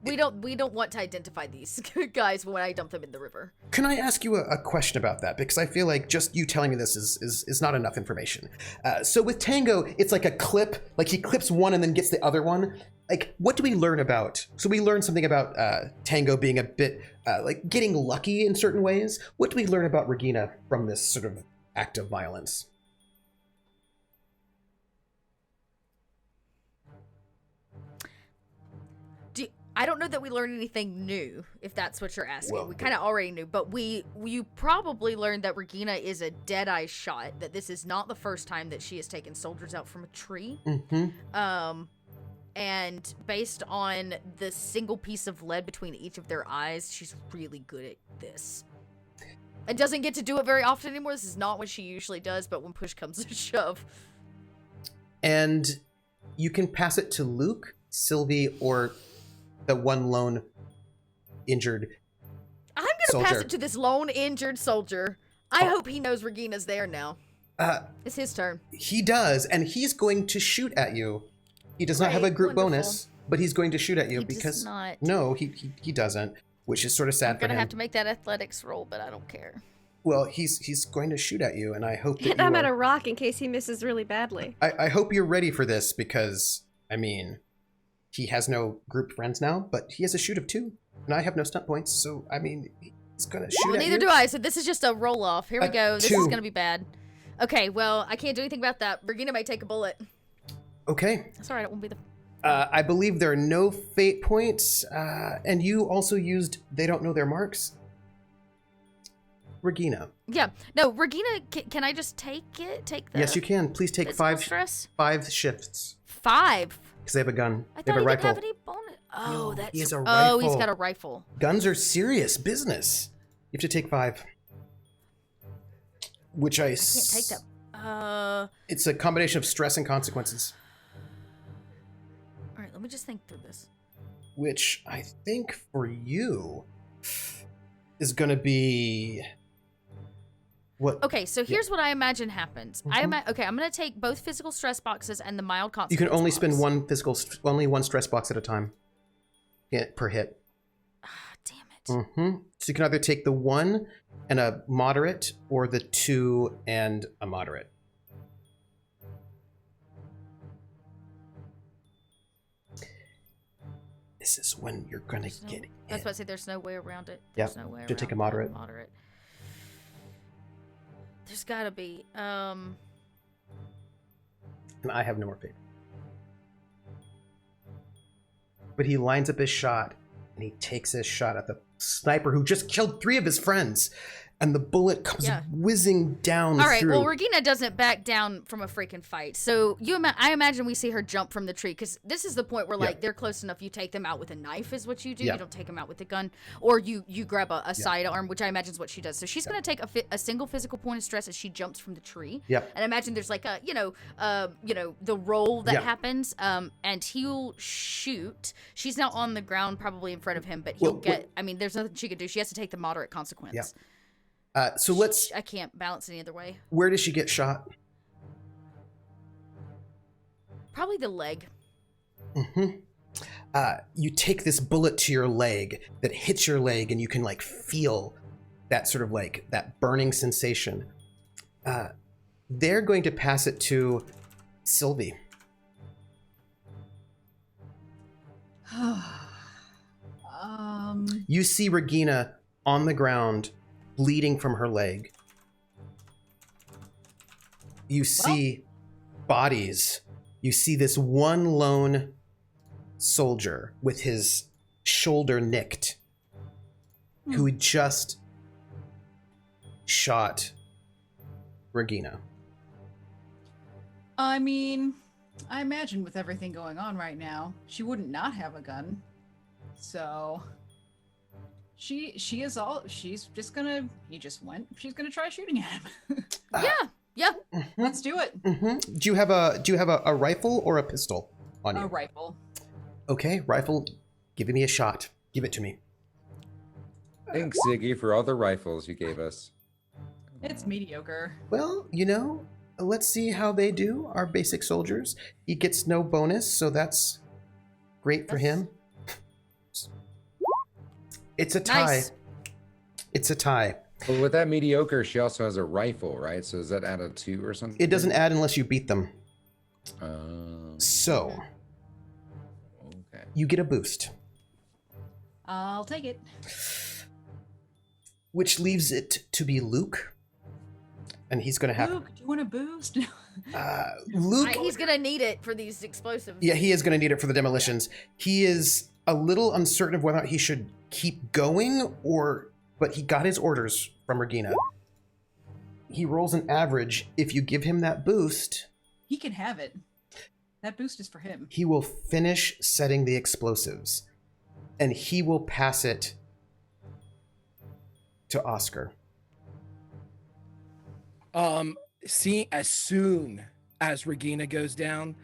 Speaker 2: We don't want to identify these guys when I dump them in the river.
Speaker 1: Can I ask you a question about that? Because I feel like just you telling me this is not enough information. So with Tango, it's like a clip, like he clips one and then gets the other one. Like, what do we learn about? So we learned something about Tango being a bit like getting lucky in certain ways. What do we learn about Regina from this sort of act of violence?
Speaker 2: I don't know that we learned anything new, if that's what you're asking.
Speaker 1: Well,
Speaker 2: we kind of already knew, but you probably learned that Regina is a dead-eye shot, that this is not the first time that she has taken soldiers out from a tree. And based on the single piece of lead between each of their eyes, she's really good at this. And doesn't get to do it very often anymore. This is not what she usually does, but when push comes to shove.
Speaker 1: And you can pass it to Luke, Sylvie, or the one lone injured
Speaker 2: I'm gonna pass
Speaker 1: soldier.
Speaker 2: it to this lone injured soldier. I hope he knows Regina's there now. It's his turn.
Speaker 1: He does, and he's going to shoot at you. He does not have a
Speaker 2: Great,
Speaker 1: group
Speaker 2: wonderful.
Speaker 1: bonus, but he's going to shoot at you
Speaker 2: He does
Speaker 1: because
Speaker 2: not.
Speaker 1: no, he doesn't, which is sort of sad
Speaker 2: I'm
Speaker 1: for
Speaker 2: gonna
Speaker 1: him.
Speaker 2: have to make that athletics roll, but I don't care.
Speaker 1: Well, he's going to shoot at you, and I hope that
Speaker 6: Hit
Speaker 1: you
Speaker 6: him at a
Speaker 1: are,
Speaker 6: rock in case he misses really badly.
Speaker 1: I hope you're ready for this because I mean, he has no group friends now, but he has a shoot of 2, and I have no stunt points, so I mean, he's gonna shoot
Speaker 2: Well,
Speaker 1: at
Speaker 2: neither
Speaker 1: you.
Speaker 2: do I, so this is just a roll off. Here we go. This
Speaker 1: 2.
Speaker 2: is gonna be bad. Okay, well, I can't do anything about that. Regina may take a bullet.
Speaker 1: Okay.
Speaker 2: That's alright, it won't be the.
Speaker 1: I believe there are no fate points, and you also used They Don't Know Their Marks. Regina.
Speaker 2: Yeah, no, Regina, can I just take it? Take the.
Speaker 1: Yes, you can. Please take
Speaker 2: physical
Speaker 1: 5
Speaker 2: stress?
Speaker 1: 5 shifts
Speaker 2: 5.
Speaker 1: because they have a gun.
Speaker 2: I
Speaker 1: They
Speaker 2: thought
Speaker 1: have a
Speaker 2: he didn't
Speaker 1: rifle.
Speaker 2: have any bonus. Oh,
Speaker 1: No,
Speaker 2: that's.
Speaker 1: he has a
Speaker 2: Oh, he's
Speaker 1: rifle.
Speaker 2: got a rifle.
Speaker 1: Guns are serious business. You have to take 5. Which I
Speaker 2: Can't take that.
Speaker 1: It's a combination of stress and consequences,
Speaker 2: All right, let me just think through this.
Speaker 1: which I think for you is going to be what?
Speaker 2: Okay, so here's what I imagine happens.
Speaker 1: Mhm.
Speaker 2: Okay, I'm gonna take both physical stress boxes and the mild
Speaker 1: You
Speaker 2: consequence.
Speaker 1: can only
Speaker 2: box.
Speaker 1: spend only one stress box at a time. Yeah, per hit.
Speaker 2: Ah, damn it.
Speaker 1: So you can either take the 1 and a moderate, or the 2 and a moderate. This is when you're gonna
Speaker 2: There's no-
Speaker 1: get
Speaker 2: I was
Speaker 1: it.
Speaker 2: about to say there's no way around it.
Speaker 1: Yep,
Speaker 2: There's no way
Speaker 1: to take a
Speaker 2: around
Speaker 1: moderate.
Speaker 2: Moderate. There's gotta be.
Speaker 1: And I have no more fate. But he lines up his shot, and he takes his shot at the sniper who just killed 3 of his friends. And the bullet comes
Speaker 2: Yeah.
Speaker 1: whizzing down
Speaker 2: All right.
Speaker 1: through.
Speaker 2: Well, Regina doesn't back down from a freaking fight. So I imagine we see her jump from the tree because this is the point where like they're close enough. You take them out with a knife is what you do.
Speaker 1: Yeah.
Speaker 2: You don't take them out with a gun, or you grab a sidearm, which I imagine is what she does. So she's gonna take a single physical point of stress as she jumps from the tree.
Speaker 1: Yep.
Speaker 2: And imagine there's like a the roll that
Speaker 1: Yeah.
Speaker 2: happens. And he'll shoot. She's now on the ground, probably in front of him, but he'll
Speaker 1: Well,
Speaker 2: get. I mean, there's nothing she could do. She has to take the moderate consequence.
Speaker 1: Yeah. So let's.
Speaker 2: I can't balance any other way.
Speaker 1: Where does she get shot?
Speaker 2: Probably the leg.
Speaker 1: You take this bullet to your leg that hits your leg, and you can like feel that sort of like that burning sensation. They're going to pass it to Sylvie. You see Regina on the ground, bleeding from her leg. You see bodies. You see this one lone soldier with his shoulder nicked, who just shot Regina.
Speaker 5: I mean, I imagine with everything going on right now, she wouldn't not have a gun. So she's just gonna try shooting at him.
Speaker 2: Yeah.
Speaker 5: Let's do it.
Speaker 1: Do you have a rifle or a pistol on you?
Speaker 5: A rifle.
Speaker 1: Okay, rifle. Give me a shot. Give it to me.
Speaker 3: Thanks, Ziggy, for all the rifles you gave us.
Speaker 5: It's mediocre.
Speaker 1: Well, let's see how they do, our basic soldiers. He gets no bonus, so that's great for him. It's a tie.
Speaker 2: Nice.
Speaker 1: It's a tie.
Speaker 3: But with that mediocre, she also has a rifle, right? So does that add a 2 or something?
Speaker 1: It doesn't add unless you beat them. So,
Speaker 3: okay.
Speaker 1: You get a boost.
Speaker 5: I'll take it.
Speaker 1: Which leaves it to be Luke. And he's going to have...
Speaker 5: Luke, do you want a boost?
Speaker 1: Luke...
Speaker 2: He's going to need it for these explosives.
Speaker 1: Yeah, he is going to need it for the demolitions. He is a little uncertain of whether or not he should keep going but he got his orders from Regina. He rolls an average. If you give him that boost...
Speaker 5: He can have it. That boost is for him.
Speaker 1: He will finish setting the explosives. And he will pass it to Oscar.
Speaker 4: See, as soon as Regina goes down,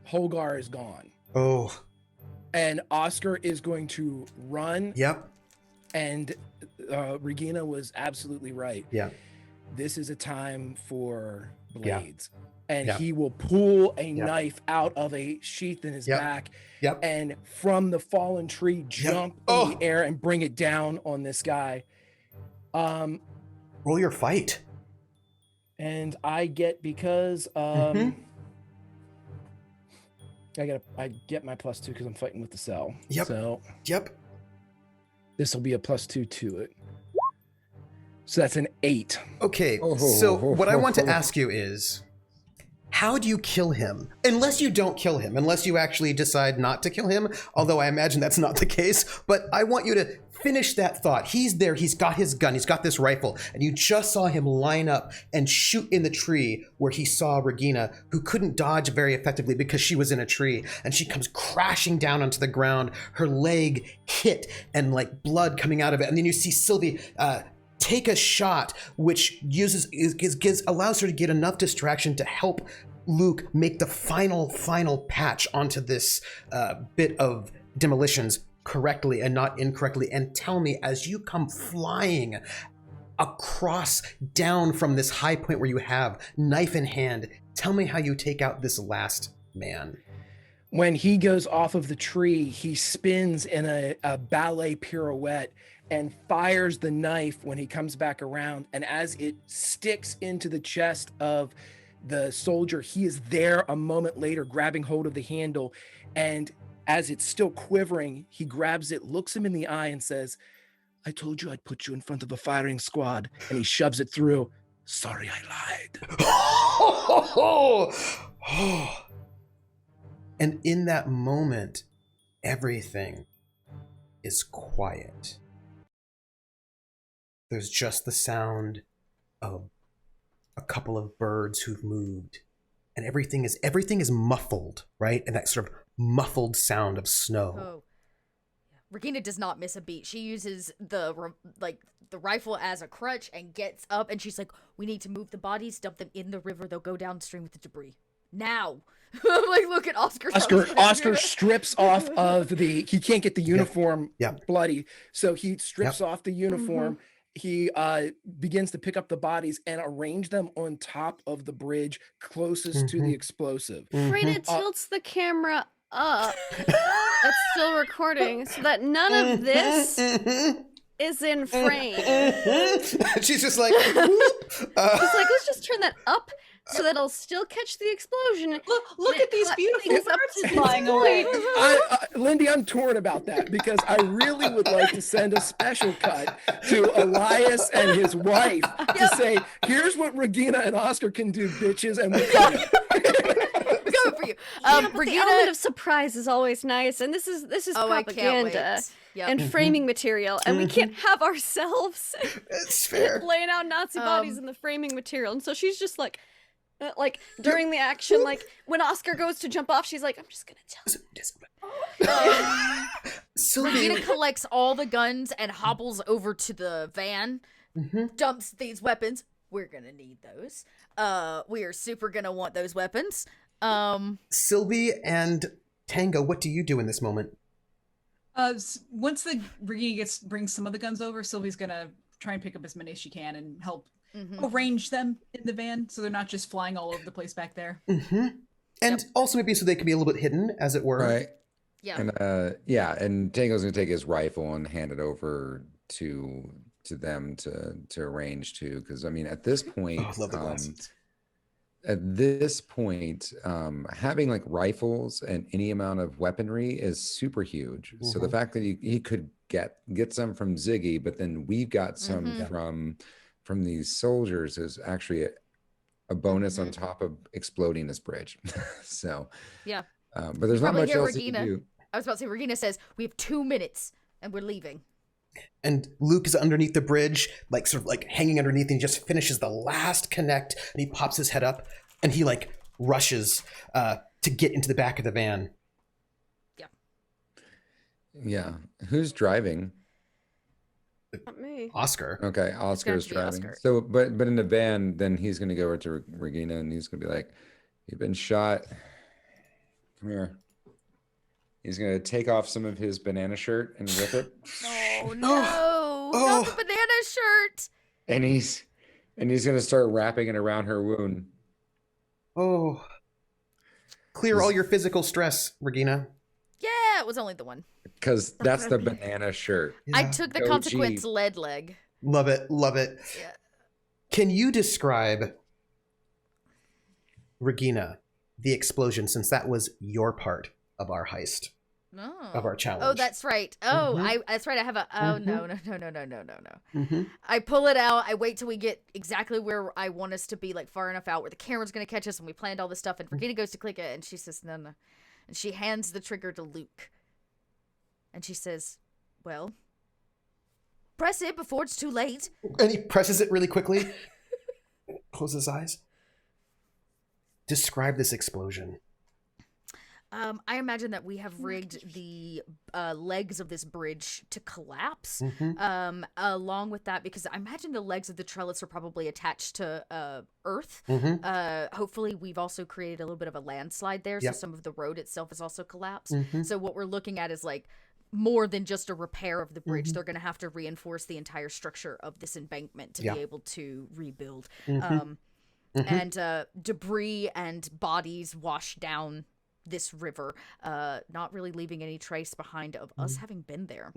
Speaker 4: Holgar is gone.
Speaker 1: Oh.
Speaker 4: And Oscar is going to run.
Speaker 1: Yep.
Speaker 4: And Regina was absolutely right.
Speaker 1: Yeah.
Speaker 4: This is a time for blades.
Speaker 1: Yeah.
Speaker 4: And
Speaker 1: yeah.
Speaker 4: he will pull a knife out of a sheath in his back.
Speaker 1: Yep.
Speaker 4: And from the fallen tree, jump in the air and bring it down on this guy.
Speaker 1: Roll your fight.
Speaker 4: And I get, because I get my +2 because I'm fighting with the cell.
Speaker 1: Yep.
Speaker 4: So
Speaker 1: yep.
Speaker 4: This will be a +2 to it. So that's an 8.
Speaker 1: Okay. So what I want to ask you is, how do you kill him? Unless you don't kill him, unless you actually decide not to kill him, although I imagine that's not the case, but I want you to finish that thought. He's there, he's got his gun, he's got this rifle, and you just saw him line up and shoot in the tree where he saw Regina, who couldn't dodge very effectively because she was in a tree, and she comes crashing down onto the ground, her leg hit and like blood coming out of it, and then you see Sylvie take a shot, which allows her to get enough distraction to help Luke make the final patch onto this bit of demolitions correctly and not incorrectly. And tell me, as you come flying across down from this high point where you have knife in hand, tell me how you take out this last man.
Speaker 4: When he goes off of the tree, he spins in a ballet pirouette and fires the knife when he comes back around. And as it sticks into the chest of the soldier, he is there a moment later, grabbing hold of the handle. And as it's still quivering, he grabs it, looks him in the eye and says, "I told you I'd put you in front of a firing squad." And he shoves it through. "Sorry, I lied."
Speaker 1: And in that moment, everything is quiet. There's just the sound of a couple of birds who've moved, and everything is muffled, right? And that sort of muffled sound of snow.
Speaker 2: Oh, Regina does not miss a beat. She uses the rifle as a crutch and gets up, and she's like, "We need to move the bodies, dump them in the river. They'll go downstream with the debris now." I'm like, look at Oscar.
Speaker 4: Oscar strips off of he can't get the uniform bloody, so he strips off the uniform. He begins to pick up the bodies and arrange them on top of the bridge closest to the explosive.
Speaker 6: Freda tilts the camera up. That's still recording, so that none of this is in frame.
Speaker 1: She's just like, whoop.
Speaker 6: She's like, let's just turn that up so that it'll still catch the explosion.
Speaker 5: Look at these beautiful birds flying away.
Speaker 4: Lindy, I'm torn about that because I really would like to send a special cut to Elias and his wife to say, here's what Regina and Oscar can do, bitches, and we're coming.
Speaker 2: Good for you.
Speaker 6: The
Speaker 2: Regina,
Speaker 6: element of surprise is always nice, and this is propaganda and framing material, and we can't have ourselves
Speaker 1: It's fair.
Speaker 6: laying out Nazi bodies in the framing material. And so she's just like during the action, like when Oscar goes to jump off, she's like, I'm just gonna tell.
Speaker 2: Regina collects all the guns and hobbles over to the van, dumps these weapons. We're gonna need those. We are super gonna want those weapons.
Speaker 1: Sylvie and Tango, what do you do in this moment?
Speaker 5: Once the Regina brings some of the guns over, Sylvie's gonna try and pick up as many as she can and help arrange them in the van so they're not just flying all over the place back there.
Speaker 1: And also maybe so they can be a little bit hidden, as it were.
Speaker 3: Right.
Speaker 2: Yeah.
Speaker 3: And and Tango's gonna take his rifle and hand it over to them to arrange too, because I mean at this point,
Speaker 1: I love the glasses.
Speaker 3: at this point, having like rifles and any amount of weaponry is super huge. So the fact that he could get some from Ziggy, but then we've got some from these soldiers is actually a bonus on top of exploding this bridge. So
Speaker 2: yeah,
Speaker 3: but there's not much else you can do.
Speaker 2: I was about to say, Regina says we have 2 minutes and we're leaving.
Speaker 1: And Luke is underneath the bridge, like sort of like hanging underneath, and he just finishes the last connect, and he pops his head up, and he like rushes to get into the back of the van.
Speaker 3: Yeah. Who's driving?
Speaker 6: Not me.
Speaker 1: Oscar.
Speaker 3: Okay, Oscar's
Speaker 2: be
Speaker 3: driving.
Speaker 2: Oscar.
Speaker 3: So, but in the van, then he's gonna go over to Regina, and he's gonna be like, "You've been shot. Come here." He's gonna take off some of his banana shirt and rip it.
Speaker 2: Oh no! Not the banana shirt.
Speaker 3: And he's gonna start wrapping it around her wound.
Speaker 1: Oh. Clear all your physical stress, Regina.
Speaker 2: Yeah, it was only the one.
Speaker 3: Because that's the banana shirt.
Speaker 1: Yeah.
Speaker 2: I took the
Speaker 3: OG.
Speaker 2: consequence lead leg.
Speaker 1: Love it. Love it.
Speaker 2: Yeah.
Speaker 1: Can you describe, Regina, the explosion, since that was your part of our heist, of our challenge?
Speaker 2: Oh, that's right. Oh, that's right. I have a. Oh no. I pull it out. I wait till we get exactly where I want us to be, like far enough out where the camera's gonna catch us, and we planned all this stuff. And Regina goes to click it, and she says, "No." And she hands the trigger to Luke. And she says, "Well, press it before it's too late."
Speaker 1: And he presses it really quickly. Closes his eyes. Describe this explosion.
Speaker 2: I imagine that we have rigged the legs of this bridge to collapse. Along with that, because I imagine the legs of the trellis are probably attached to earth. Hopefully, we've also created a little bit of a landslide there, so some of the road itself is also collapsed. So what we're looking at is like more than just a repair of the bridge. They're going to have to reinforce the entire structure of this embankment to be able to rebuild. And debris and bodies wash down this river, not really leaving any trace behind of us having been there.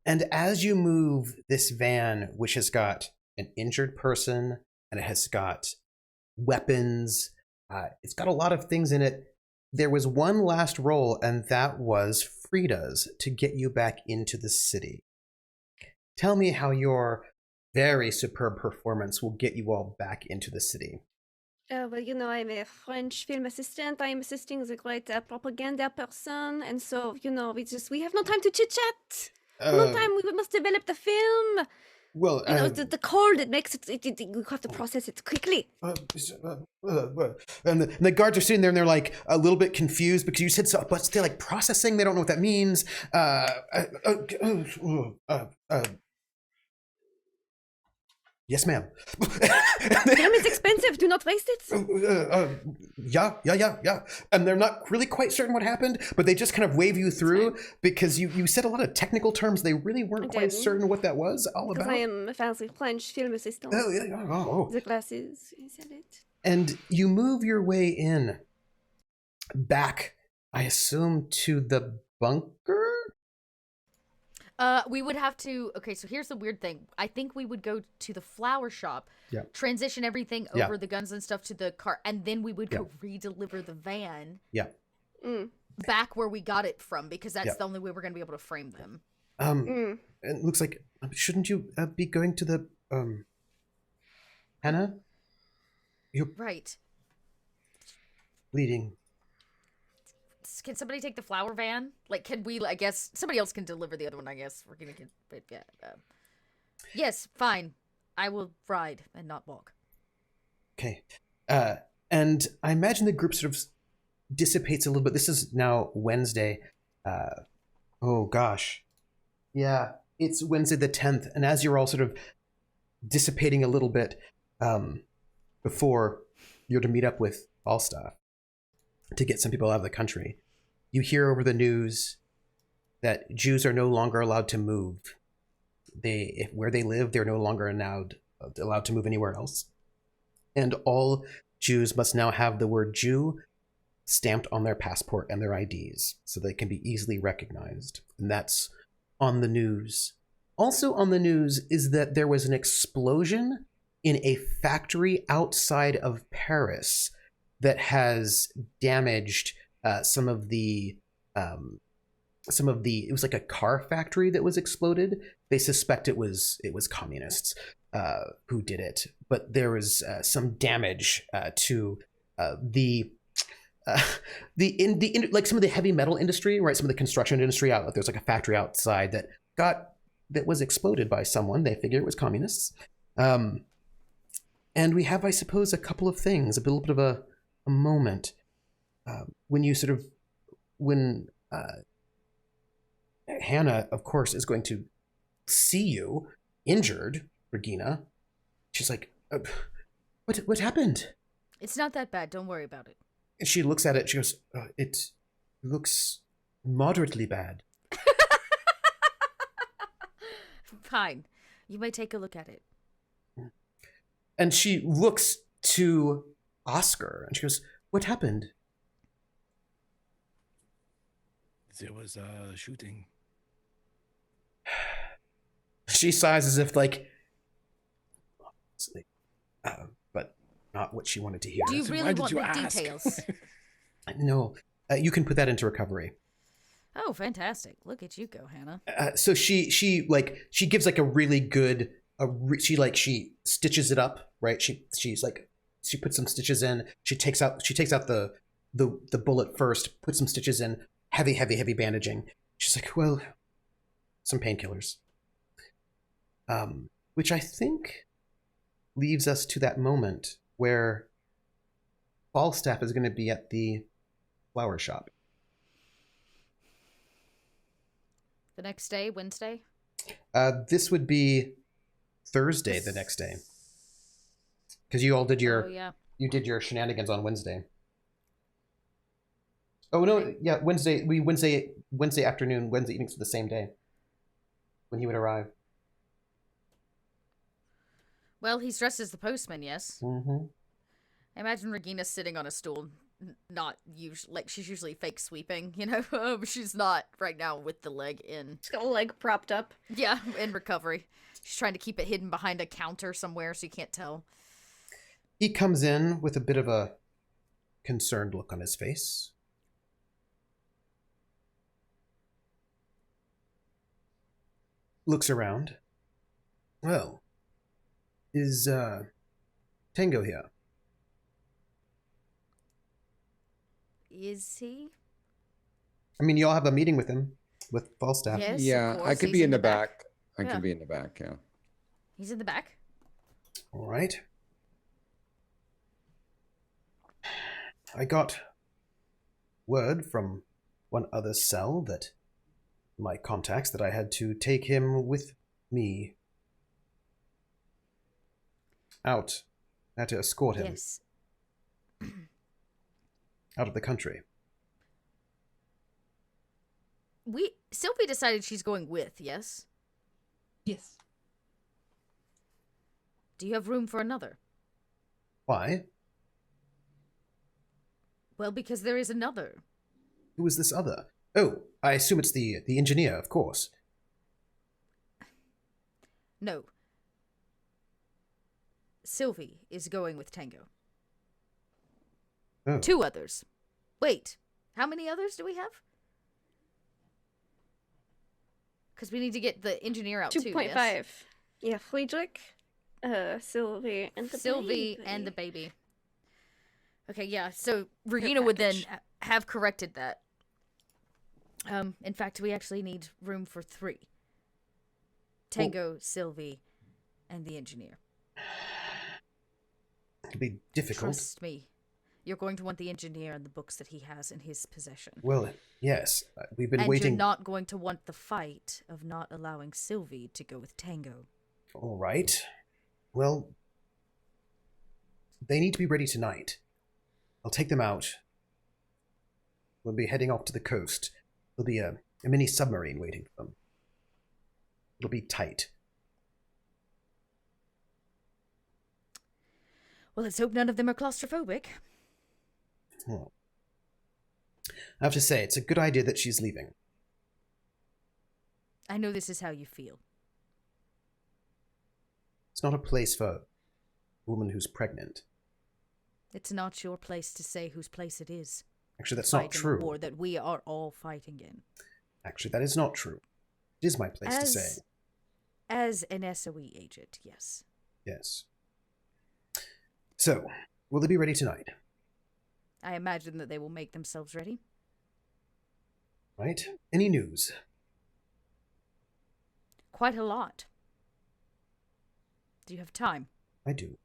Speaker 1: And as you move this van, which has got an injured person and it has got weapons, it's got a lot of things in it. There was one last roll, and that was Frida's to get you back into the city. Tell me how your very superb performance will get you all back into the city.
Speaker 6: Well, you know, I'm a French film assistant. I'm assisting the great propaganda person. And so, you know, we have no time to chit-chat. No time. We must develop the film.
Speaker 1: Well,
Speaker 6: you know, the cold, it makes it you have to process it quickly.
Speaker 1: And the guards are sitting there and they're like a little bit confused because you said so, but they're like processing. They don't know what that means. Yes, ma'am.
Speaker 6: Film is expensive. Do not waste it.
Speaker 1: Yeah. And they're not really quite certain what happened, but they just kind of wave you through because you said a lot of technical terms. They really weren't quite certain what that was all about.
Speaker 6: Because I am a fancy French film assistant.
Speaker 1: Oh.
Speaker 6: The glasses, you said it.
Speaker 1: And you move your way in back, I assume, to the bunker?
Speaker 2: We would have to. Okay, so here's the weird thing. I think we would go to the flower shop, transition everything over the guns and stuff to the car, and then we would go re-deliver the van.
Speaker 1: Yeah.
Speaker 2: Back where we got it from, because that's the only way we're gonna be able to frame them.
Speaker 1: It looks like shouldn't you be going to the Hannah? You're
Speaker 2: right.
Speaker 1: Bleeding.
Speaker 2: Can somebody take the flower van? Like, can we? I guess somebody else can deliver the other one. I guess we're gonna get. But yeah. Yes, fine. I will ride and not walk.
Speaker 1: Okay. And I imagine the group sort of dissipates a little bit. This is now Wednesday. Oh gosh. Yeah, it's Wednesday the 10th. And as you're all sort of dissipating a little bit before you're to meet up with Falstaff to get some people out of the country, you hear over the news that Jews are no longer allowed to move. Where they live, they're no longer allowed to move anywhere else. And all Jews must now have the word Jew stamped on their passport and their IDs so they can be easily recognized. And that's on the news. Also on the news is that there was an explosion in a factory outside of Paris that has damaged some of the it was like a car factory that was exploded. They suspect it was communists who did it, but there was some damage to like some of the heavy metal industry, right? Some of the construction industry out there's like a factory outside that was exploded by someone. They figure it was communists. And we have, I suppose, a couple of things, a little bit of a moment when Hannah, of course, is going to see you injured, Regina. She's like, what happened?
Speaker 2: It's not that bad. Don't worry about it.
Speaker 1: And she looks at it. She goes, it looks moderately bad.
Speaker 2: Fine. You may take a look at it.
Speaker 1: And she looks to Oscar and she goes, what happened?
Speaker 4: There was a shooting.
Speaker 1: She sighs as if like, but not what she wanted to hear.
Speaker 2: Do you really want the details?
Speaker 1: No, you can put that into recovery.
Speaker 2: Oh, fantastic! Look at you go, Hannah.
Speaker 1: So she gives like a really good she stitches it up, right? She puts some stitches in. She takes out the bullet first, puts some stitches in, heavy bandaging. She's like, well, some painkillers. Which I think leaves us to that moment where Falstaff is going to be at the flower shop.
Speaker 2: The next day, Wednesday?
Speaker 1: This would be Thursday the next day. Because you all did you did your shenanigans on Wednesday. Oh no, yeah, Wednesday afternoon, Wednesday evenings the same day when he would arrive.
Speaker 2: Well, he's dressed as the postman, yes.
Speaker 1: Mm-hmm.
Speaker 2: I imagine Regina's sitting on a stool, not usually, like she's usually fake sweeping, you know? She's not right now with the leg in.
Speaker 6: She's got a leg propped up.
Speaker 2: Yeah, in recovery. She's trying to keep it hidden behind a counter somewhere so you can't tell.
Speaker 1: He comes in with a bit of a concerned look on his face. Looks around. Well, is Tango here?
Speaker 2: Is he?
Speaker 1: I mean, you all have a meeting with him, with Falstaff.
Speaker 2: Yes,
Speaker 3: yeah, I could be in the back. I could be in the back, yeah.
Speaker 2: He's in the back?
Speaker 1: All right. I got word from one other cell that my contacts that I had to take him with me out. I had to escort him out of the country.
Speaker 2: Sylvie decided she's going with, yes?
Speaker 5: Yes.
Speaker 2: Do you have room for another?
Speaker 1: Why?
Speaker 2: Well, because there is another.
Speaker 1: Who is this other? Oh, I assume it's the engineer, of course.
Speaker 2: No. Sylvie is going with Tango.
Speaker 1: Oh.
Speaker 2: 2 others. Wait, how many others do we have? Because we need to get the engineer out too.
Speaker 6: 2.5.
Speaker 2: Yes?
Speaker 6: Yeah, Friedrich, Sylvie, and the
Speaker 2: Sylvie
Speaker 6: baby.
Speaker 2: and the baby. Okay, yeah. So Regina would then have corrected that. In fact, we actually need room for 3. Tango, Sylvie, and the engineer.
Speaker 1: It'll be difficult.
Speaker 2: Trust me. You're going to want the engineer and the books that he has in his possession.
Speaker 1: Well, yes. We've been
Speaker 2: and
Speaker 1: waiting.
Speaker 2: You're not going to want the fight of not allowing Sylvie to go with Tango.
Speaker 1: All right. Well, they need to be ready tonight. I'll take them out. We'll be heading off to the coast. There'll be a mini submarine waiting for them. It'll be tight.
Speaker 2: Well, let's hope none of them are claustrophobic.
Speaker 1: Oh. I have to say, it's a good idea that she's leaving.
Speaker 2: I know this is how you feel.
Speaker 1: It's not a place for a woman who's pregnant.
Speaker 2: It's not your place to say whose place it is.
Speaker 1: Actually, that's
Speaker 2: Fight
Speaker 1: not true.
Speaker 2: In the war that we are all fighting in.
Speaker 1: Actually, that is not true. It is my place to say.
Speaker 2: As an SOE agent, yes.
Speaker 1: Yes. So, will they be ready tonight?
Speaker 2: I imagine that they will make themselves ready.
Speaker 1: Right. Any news?
Speaker 2: Quite a lot. Do you have time?
Speaker 1: I do.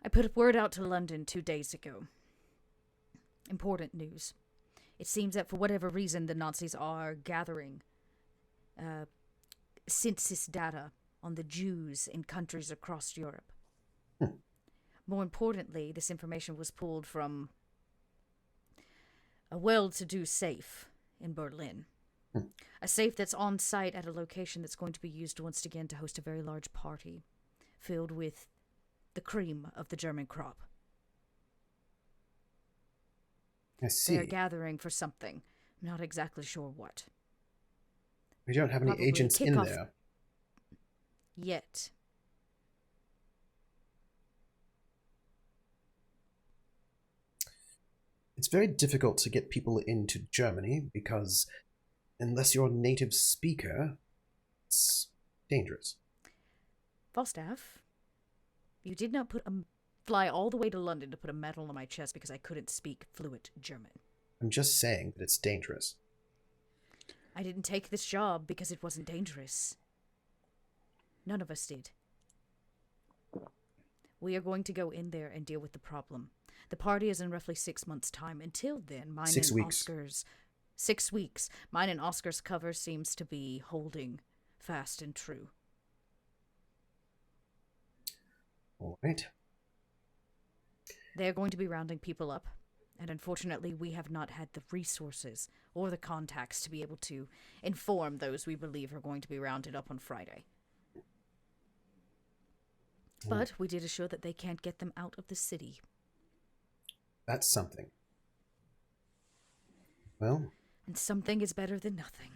Speaker 2: I put a word out to London 2 days ago. Important news. It seems that for whatever reason the Nazis are gathering census data on the Jews in countries across Europe. More importantly, this information was pulled from a well-to-do safe in Berlin. A safe that's on site at a location that's going to be used once again to host a very large party filled with the cream of the German crop.
Speaker 1: I see.
Speaker 2: They're gathering for something. I'm not exactly sure what.
Speaker 1: We don't have any
Speaker 2: Probably
Speaker 1: agents in
Speaker 2: kickoff
Speaker 1: there.
Speaker 2: Yet.
Speaker 1: It's very difficult to get people into Germany because unless you're a native speaker, it's dangerous.
Speaker 2: Falstaff, you did not fly all the way to London to put a medal on my chest because I couldn't speak fluent German.
Speaker 1: I'm just saying that it's dangerous.
Speaker 2: I didn't take this job because it wasn't dangerous. None of us did. We are going to go in there and deal with the problem. The party is in roughly 6 months' time. Until then, mine
Speaker 1: 6
Speaker 2: and
Speaker 1: weeks.
Speaker 2: Oscar's 6 weeks. Mine and Oscar's cover seems to be holding fast and true.
Speaker 1: All right.
Speaker 2: They're going to be rounding people up, and unfortunately we have not had the resources or the contacts to be able to inform those we believe are going to be rounded up on Friday. But we did assure that they can't get them out of the city.
Speaker 1: That's something. Well,
Speaker 2: And something is better than nothing.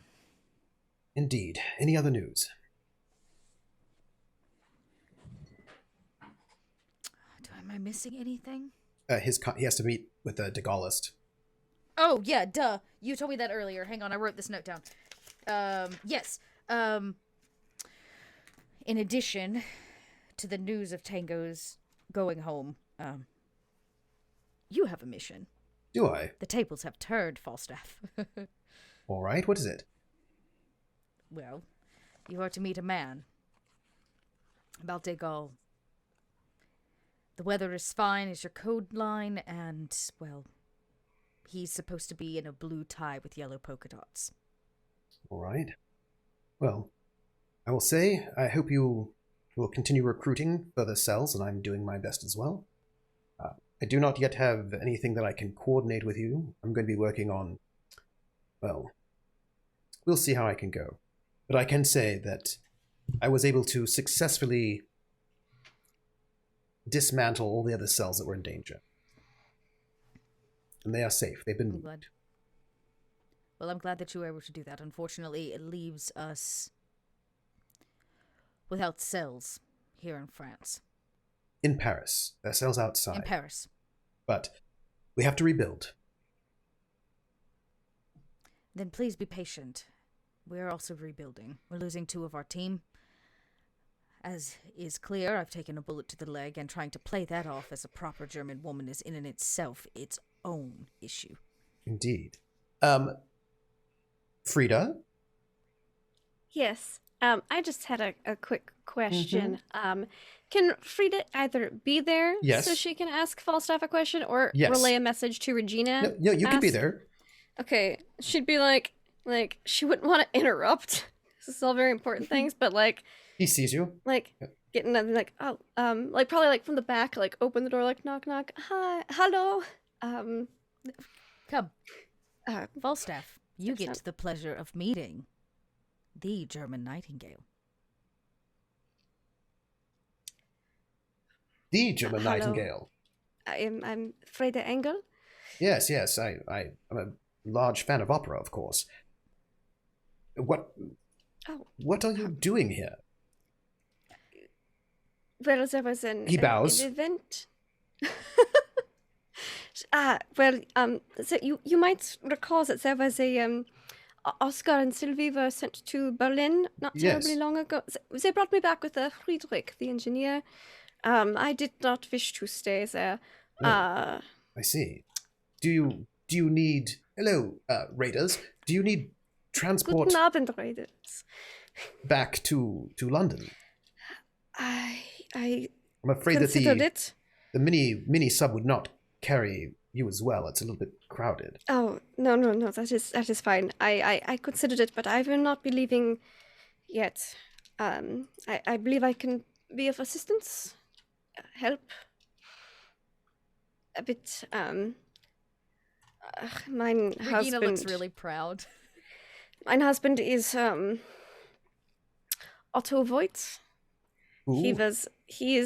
Speaker 1: indeed. Any other news?
Speaker 2: Am I missing anything?
Speaker 1: He has to meet with the de Gaullist.
Speaker 2: Oh, yeah, duh. You told me that earlier. Hang on, I wrote this note down. Yes. In addition to the news of Tango's going home, you have a mission.
Speaker 1: Do I?
Speaker 2: The tables have turned, Falstaff.
Speaker 1: All right, what is it?
Speaker 2: Well, you are to meet a man. About de Gaulle. The weather is fine as your code line, and, well, he's supposed to be in a blue tie with yellow polka dots.
Speaker 1: All right. Well, I will say, I hope you will continue recruiting further cells, and I'm doing my best as well. I do not yet have anything that I can coordinate with you. I'm going to be working on, well, we'll see how I can go. But I can say that I was able to successfully dismantle all the other cells that were in danger. And they are safe. They've been moved.
Speaker 2: Well, I'm glad that you were able to do that. Unfortunately, it leaves us without cells here in France.
Speaker 1: In Paris. There are cells outside.
Speaker 2: In Paris.
Speaker 1: But we have to rebuild.
Speaker 2: Then please be patient. We're also rebuilding. We're losing 2 of our team. As is clear, I've taken a bullet to the leg, and trying to play that off as a proper German woman is in and itself its own issue.
Speaker 1: Indeed. Frida?
Speaker 6: Yes. I just had a quick question. Can Frida either be there so she can ask Falstaff a question, or relay a message to Regina?
Speaker 1: No, you could be there.
Speaker 6: Okay. She'd be like she wouldn't want to interrupt. This is all very important things, but like
Speaker 1: he sees you.
Speaker 6: Like getting like like probably like from the back, like open the door, like knock knock. Hi, hello.
Speaker 2: Come. Falstaff, you get the pleasure of meeting the German Nightingale.
Speaker 1: The German Nightingale.
Speaker 6: I'm Frida Engel.
Speaker 1: Yes. I'm a large fan of opera, of course. What are you doing here?
Speaker 6: Well, there was an event. So you might recall that there was a Oscar and Sylvie were sent to Berlin not terribly long ago. They brought me back with Friedrich, the engineer. I did not wish to stay there.
Speaker 1: I see. Do you need raiders? Do you need transport?
Speaker 6: Guten Abend, raiders.
Speaker 1: Back to London.
Speaker 6: I'm
Speaker 1: afraid that the mini sub would not carry you as well. It's a little bit crowded.
Speaker 6: Oh no, that is fine. I considered it, but I will not be leaving yet. I believe I can be of assistance, help a bit. Mein
Speaker 2: Regina
Speaker 6: husband
Speaker 2: looks really proud.
Speaker 6: Mein husband is Otto Voigt.
Speaker 1: Ooh.
Speaker 6: He's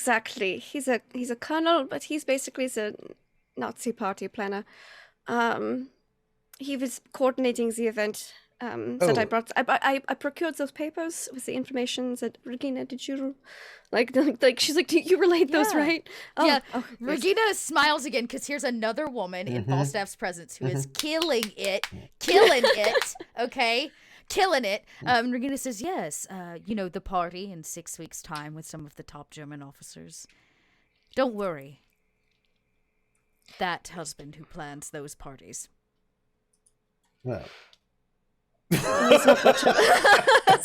Speaker 6: a colonel, but he's basically the Nazi party planner. He was coordinating the event that I brought. I procured those papers with the information that Regina, did you like she's like, you relayed those, right?
Speaker 2: Regina smiles again because here's another woman in Falstaff's presence who is killing it, okay? Killing it. Regina says, yes, the party in 6 weeks' time with some of the top German officers. Don't worry. That husband who plans those parties.
Speaker 1: Well. He's not much of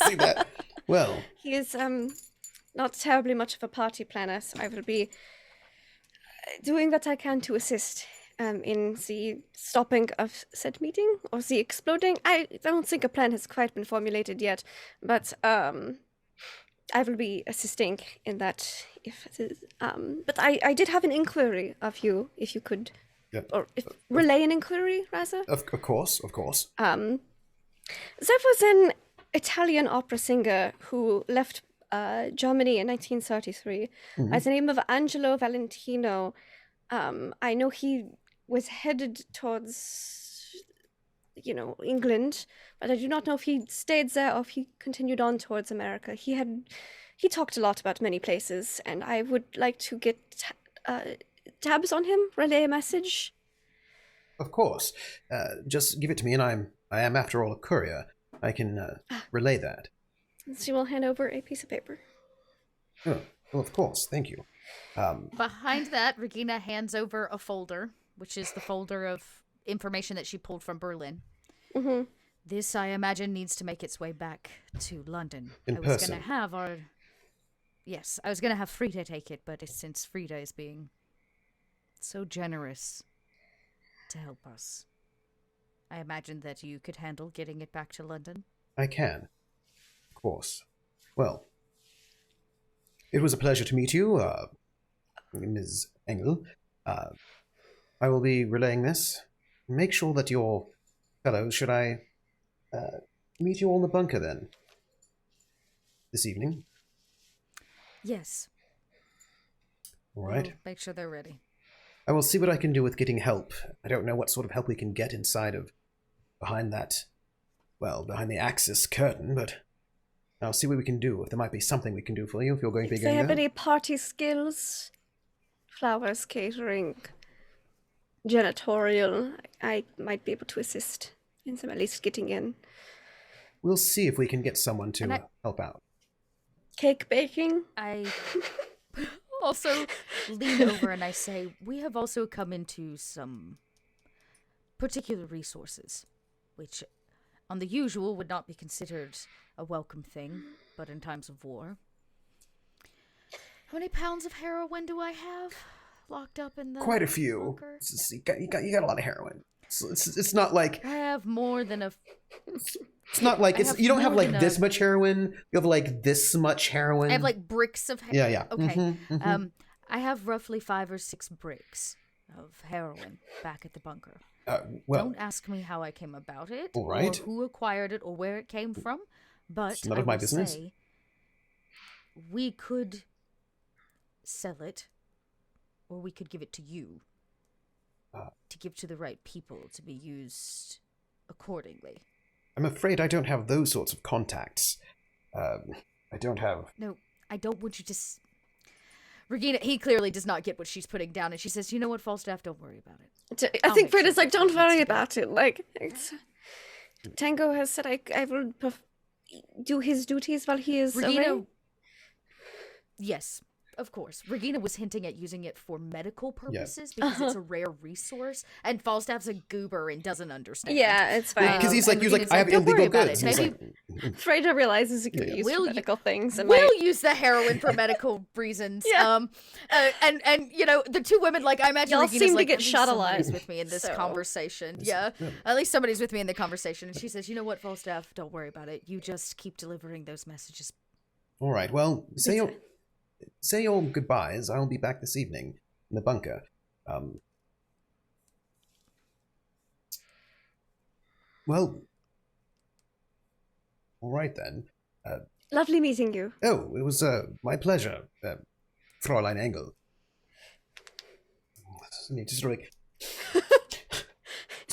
Speaker 1: see that. Well.
Speaker 6: He is not terribly much of a party planner, so I will be doing what I can to assist in the stopping of said meeting or the exploding. I don't think a plan has quite been formulated yet, but I will be assisting in that. But I did have an inquiry of you, if you could, relay an inquiry, rather.
Speaker 1: Of course.
Speaker 6: There was an Italian opera singer who left Germany in 1933 by the name of Angelo Valentino. I know he was headed towards, England, but I do not know if he stayed there or if he continued on towards America. He talked a lot about many places, and I would like to get tabs on him, relay a message.
Speaker 1: Of course. Just give it to me, and I am, after all, a courier. I can relay that.
Speaker 6: She will hand over a piece of paper.
Speaker 1: Oh, well, of course. Thank you.
Speaker 2: Behind that, Regina hands over a folder, which is the folder of information that she pulled from Berlin.
Speaker 6: Mm-hmm.
Speaker 2: This, I imagine, needs to make its way back to London.
Speaker 1: In person.
Speaker 2: I was going to have Frida take it, but since Frida is being so generous to help us, I imagine that you could handle getting it back to London.
Speaker 1: I can. Of course. Well, it was a pleasure to meet you, Ms. Engel. I will be relaying this. Make sure that your fellows, should I meet you all in the bunker then? This evening?
Speaker 2: Yes.
Speaker 1: All right.
Speaker 2: We'll make sure they're ready.
Speaker 1: I will see what I can do with getting help. I don't know what sort of help we can get behind the Axis curtain, but I'll see what we can do. If there might be something we can do for you, if you're going to be
Speaker 6: If they
Speaker 1: getting
Speaker 6: have
Speaker 1: there.
Speaker 6: any party skills, flowers, catering, janitorial, I might be able to assist in some at least getting in.
Speaker 1: We'll see if we can get someone to help out.
Speaker 6: Cake baking?
Speaker 2: I also lean over and I say, we have also come into some particular resources, which on the usual would not be considered a welcome thing, but in times of war. How many pounds of heroin do I have locked up in the
Speaker 1: Quite a few.
Speaker 2: bunker?
Speaker 1: You got a lot of heroin. It's not like
Speaker 2: I have more than a...
Speaker 1: It's not like you don't have like
Speaker 2: than
Speaker 1: this much heroin. You have like this much heroin.
Speaker 2: I have like bricks of heroin.
Speaker 1: Yeah.
Speaker 2: Okay.
Speaker 1: Mm-hmm.
Speaker 2: I have roughly 5 or 6 bricks of heroin back at the bunker.
Speaker 1: Well,
Speaker 2: don't ask me how I came about it,
Speaker 1: all right.
Speaker 2: or who acquired it, or where it came from. But
Speaker 1: it's none of my business.
Speaker 2: Say we could sell it, or we could give it to you to give to the right people to be used accordingly.
Speaker 1: I'm afraid I don't have those sorts of contacts. I don't have...
Speaker 2: No, I don't want you to... Regina, he clearly does not get what she's putting down, and she says, you know what, Falstaff, don't worry about it.
Speaker 6: I think Fred is like, don't worry about it. Like, Tango has said I will do his duties while he is
Speaker 2: Regina,
Speaker 6: away.
Speaker 2: Yes, of course. Regina was hinting at using it for medical purposes because it's a rare resource, and Falstaff's a goober and doesn't understand.
Speaker 6: Yeah, it's fine.
Speaker 1: Because he's like, I have
Speaker 2: don't worry
Speaker 1: illegal
Speaker 2: about
Speaker 1: goods.
Speaker 2: it.
Speaker 1: And
Speaker 2: Maybe
Speaker 6: Freda realizes he can use
Speaker 2: We'll
Speaker 6: medical things. And
Speaker 2: we'll use the heroin for medical reasons.
Speaker 6: Yeah.
Speaker 2: And you know, the two women, like, I imagine
Speaker 6: Y'all
Speaker 2: Regina's
Speaker 6: seem
Speaker 2: like,
Speaker 6: to get
Speaker 2: at least
Speaker 6: shot
Speaker 2: somebody's
Speaker 6: alive.
Speaker 2: with me in this
Speaker 6: So-
Speaker 2: conversation. Yeah, at least somebody's with me in the conversation. And she says, you know what, Falstaff, don't worry about it. You just keep delivering those messages.
Speaker 1: All right, well, say your goodbyes. I'll be back this evening in the bunker. Well, all right then.
Speaker 6: Lovely meeting you.
Speaker 1: Oh, it was my pleasure, Fräulein Engel. Just like...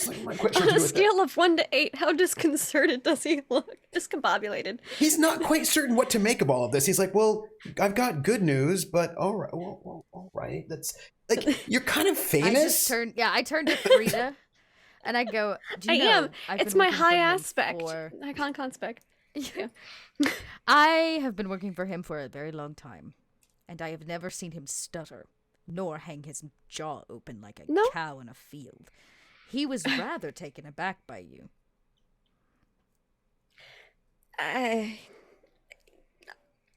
Speaker 1: I'm not quite sure
Speaker 6: On
Speaker 1: to
Speaker 6: a
Speaker 1: do with that.
Speaker 6: scale of 1 to 8, how disconcerted does he look? Discombobulated.
Speaker 1: He's not quite certain what to make of all of this. He's like, well, I've got good news, but all right, well, all right. That's like, you're kind of famous.
Speaker 2: I turned to Frida and I go, do you
Speaker 6: I
Speaker 2: know,
Speaker 6: am.
Speaker 2: I've
Speaker 6: It's
Speaker 2: been
Speaker 6: my
Speaker 2: working for
Speaker 6: high
Speaker 2: him
Speaker 6: aspect.
Speaker 2: for-
Speaker 6: Icon conspect. Yeah.
Speaker 2: I have been working for him for a very long time, and I have never seen him stutter, nor hang his jaw open like a
Speaker 6: No.
Speaker 2: cow in a field. He was rather taken aback by you.
Speaker 6: I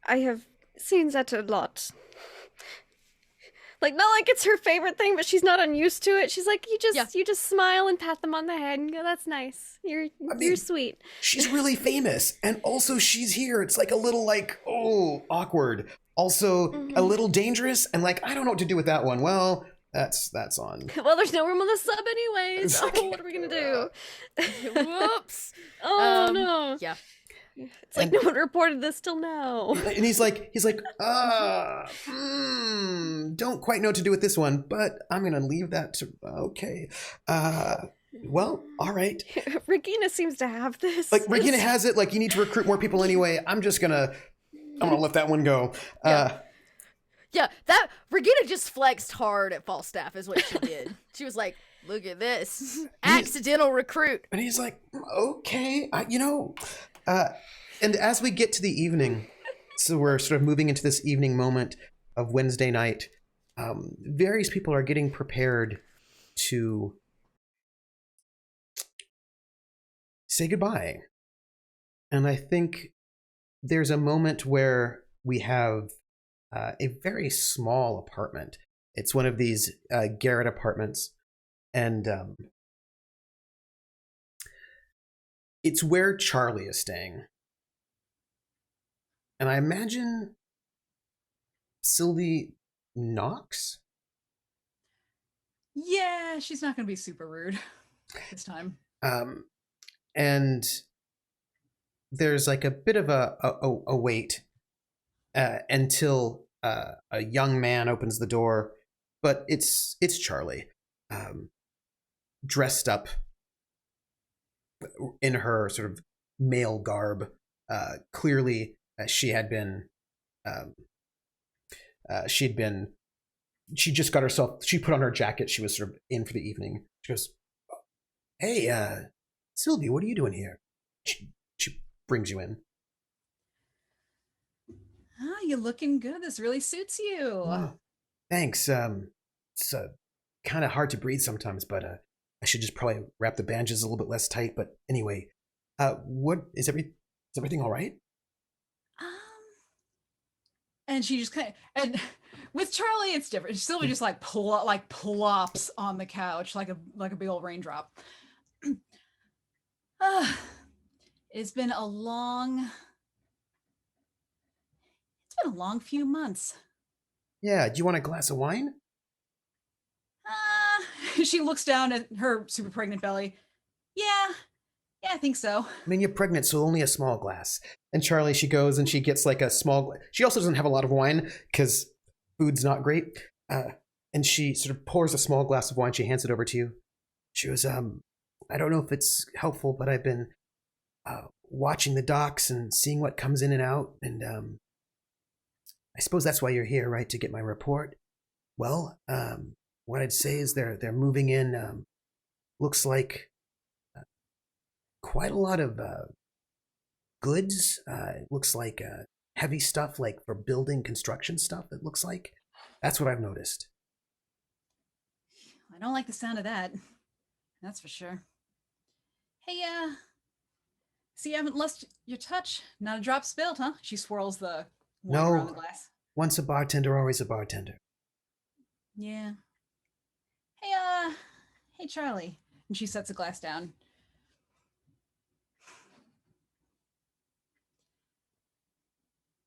Speaker 6: have seen that a lot. Like, not like it's her favorite thing, but she's not unused to it. She's like, you just smile and pat them on the head and go, that's nice. You're sweet.
Speaker 1: She's really famous, and also she's here. It's like a little like, oh, awkward. Also a little dangerous, and like, I don't know what to do with that one. Well, that's on.
Speaker 6: Well, there's no room on the sub anyways. Oh, what are we gonna do?
Speaker 2: Whoops.
Speaker 6: Oh no.
Speaker 2: Yeah.
Speaker 6: It's like no one reported this till now.
Speaker 1: And he's like, don't quite know what to do with this one, but I'm gonna leave that to okay. Well, all right.
Speaker 6: Regina seems to have this.
Speaker 1: Like Regina has it. Like you need to recruit more people anyway. I'm gonna let that one go.
Speaker 2: Yeah, that Regina just flexed hard at Falstaff is what she did. She was like, look at this. Accidental recruit.
Speaker 1: And he's like, okay, and as we get to the evening, so we're sort of moving into this evening moment of Wednesday night, various people are getting prepared to say goodbye. And I think there's a moment where we have a very small apartment. It's one of these garret apartments. And it's where Charlie is staying. And I imagine Sylvie knocks?
Speaker 5: Yeah, she's not going to be super rude this time.
Speaker 1: And there's like a bit of a wait until a young man opens the door, but it's Charlie, dressed up in her sort of male garb. Clearly, she just got herself. She put on her jacket. She was sort of in for the evening. She goes, "Hey, Sylvie, what are you doing here?" She brings you in.
Speaker 5: Ah, you're looking good. This really suits you.
Speaker 1: Oh, thanks. It's kind of hard to breathe sometimes, but I should just probably wrap the bandages a little bit less tight. But anyway, what is everything all right?
Speaker 5: And she just kind of, and with Charlie, it's different. Sylvia just like plops on the couch like a big old raindrop. It's been a long few months.
Speaker 1: Yeah. Do you want a glass of wine?
Speaker 5: She looks down at her super pregnant belly. Yeah, I think so.
Speaker 1: I mean, you're pregnant, so only a small glass. And Charlie, she goes and she gets like a small. She also doesn't have a lot of wine because food's not great. And she sort of pours a small glass of wine. She hands it over to you. She goes, I don't know if it's helpful, but I've been watching the docks and seeing what comes in and out. And I suppose that's why you're here, right? To get my report. Well, what I'd say is they're moving in. Looks like quite a lot of goods. It looks like heavy stuff, like for building construction stuff. It looks like that's what I've noticed.
Speaker 5: I don't like the sound of that. That's for sure. Hey, see, you haven't lost your touch. Not a drop spilled, huh? She swirls the wine around the glass.
Speaker 1: Once a bartender, always a bartender.
Speaker 5: Yeah. Hey, Charlie. And she sets a glass down.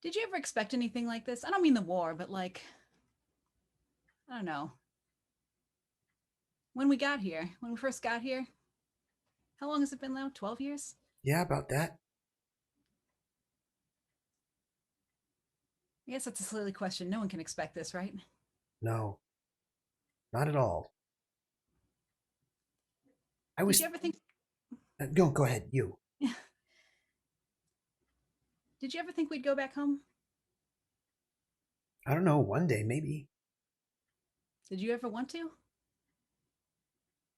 Speaker 5: Did you ever expect anything like this? I don't mean the war, but like, I don't know. When we first got here, how long has it been now? 12 years?
Speaker 1: Yeah, about that.
Speaker 5: I guess that's a silly question. No one can expect this, right?
Speaker 1: No, not at all.
Speaker 5: Did you ever think...
Speaker 1: Go ahead, you.
Speaker 5: Did you ever think we'd go back home?
Speaker 1: I don't know, one day, maybe.
Speaker 5: Did you ever want to?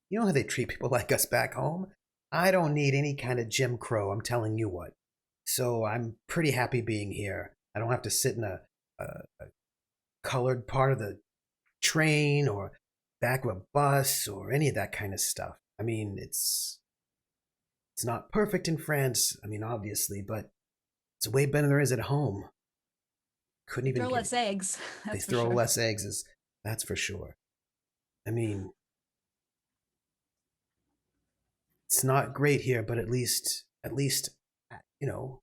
Speaker 1: You know how they treat people like us back home? I don't need any kind of Jim Crow, I'm telling you what. So I'm pretty happy being here. I don't have to sit in a colored part of the train or back of a bus or any of that kind of stuff. I mean, it's not perfect in France, I mean, obviously, but it's way better than there is at home. Couldn't even
Speaker 5: throw less eggs.
Speaker 1: They throw less eggs, that's for sure. I mean, it's not great here, but at least, you know,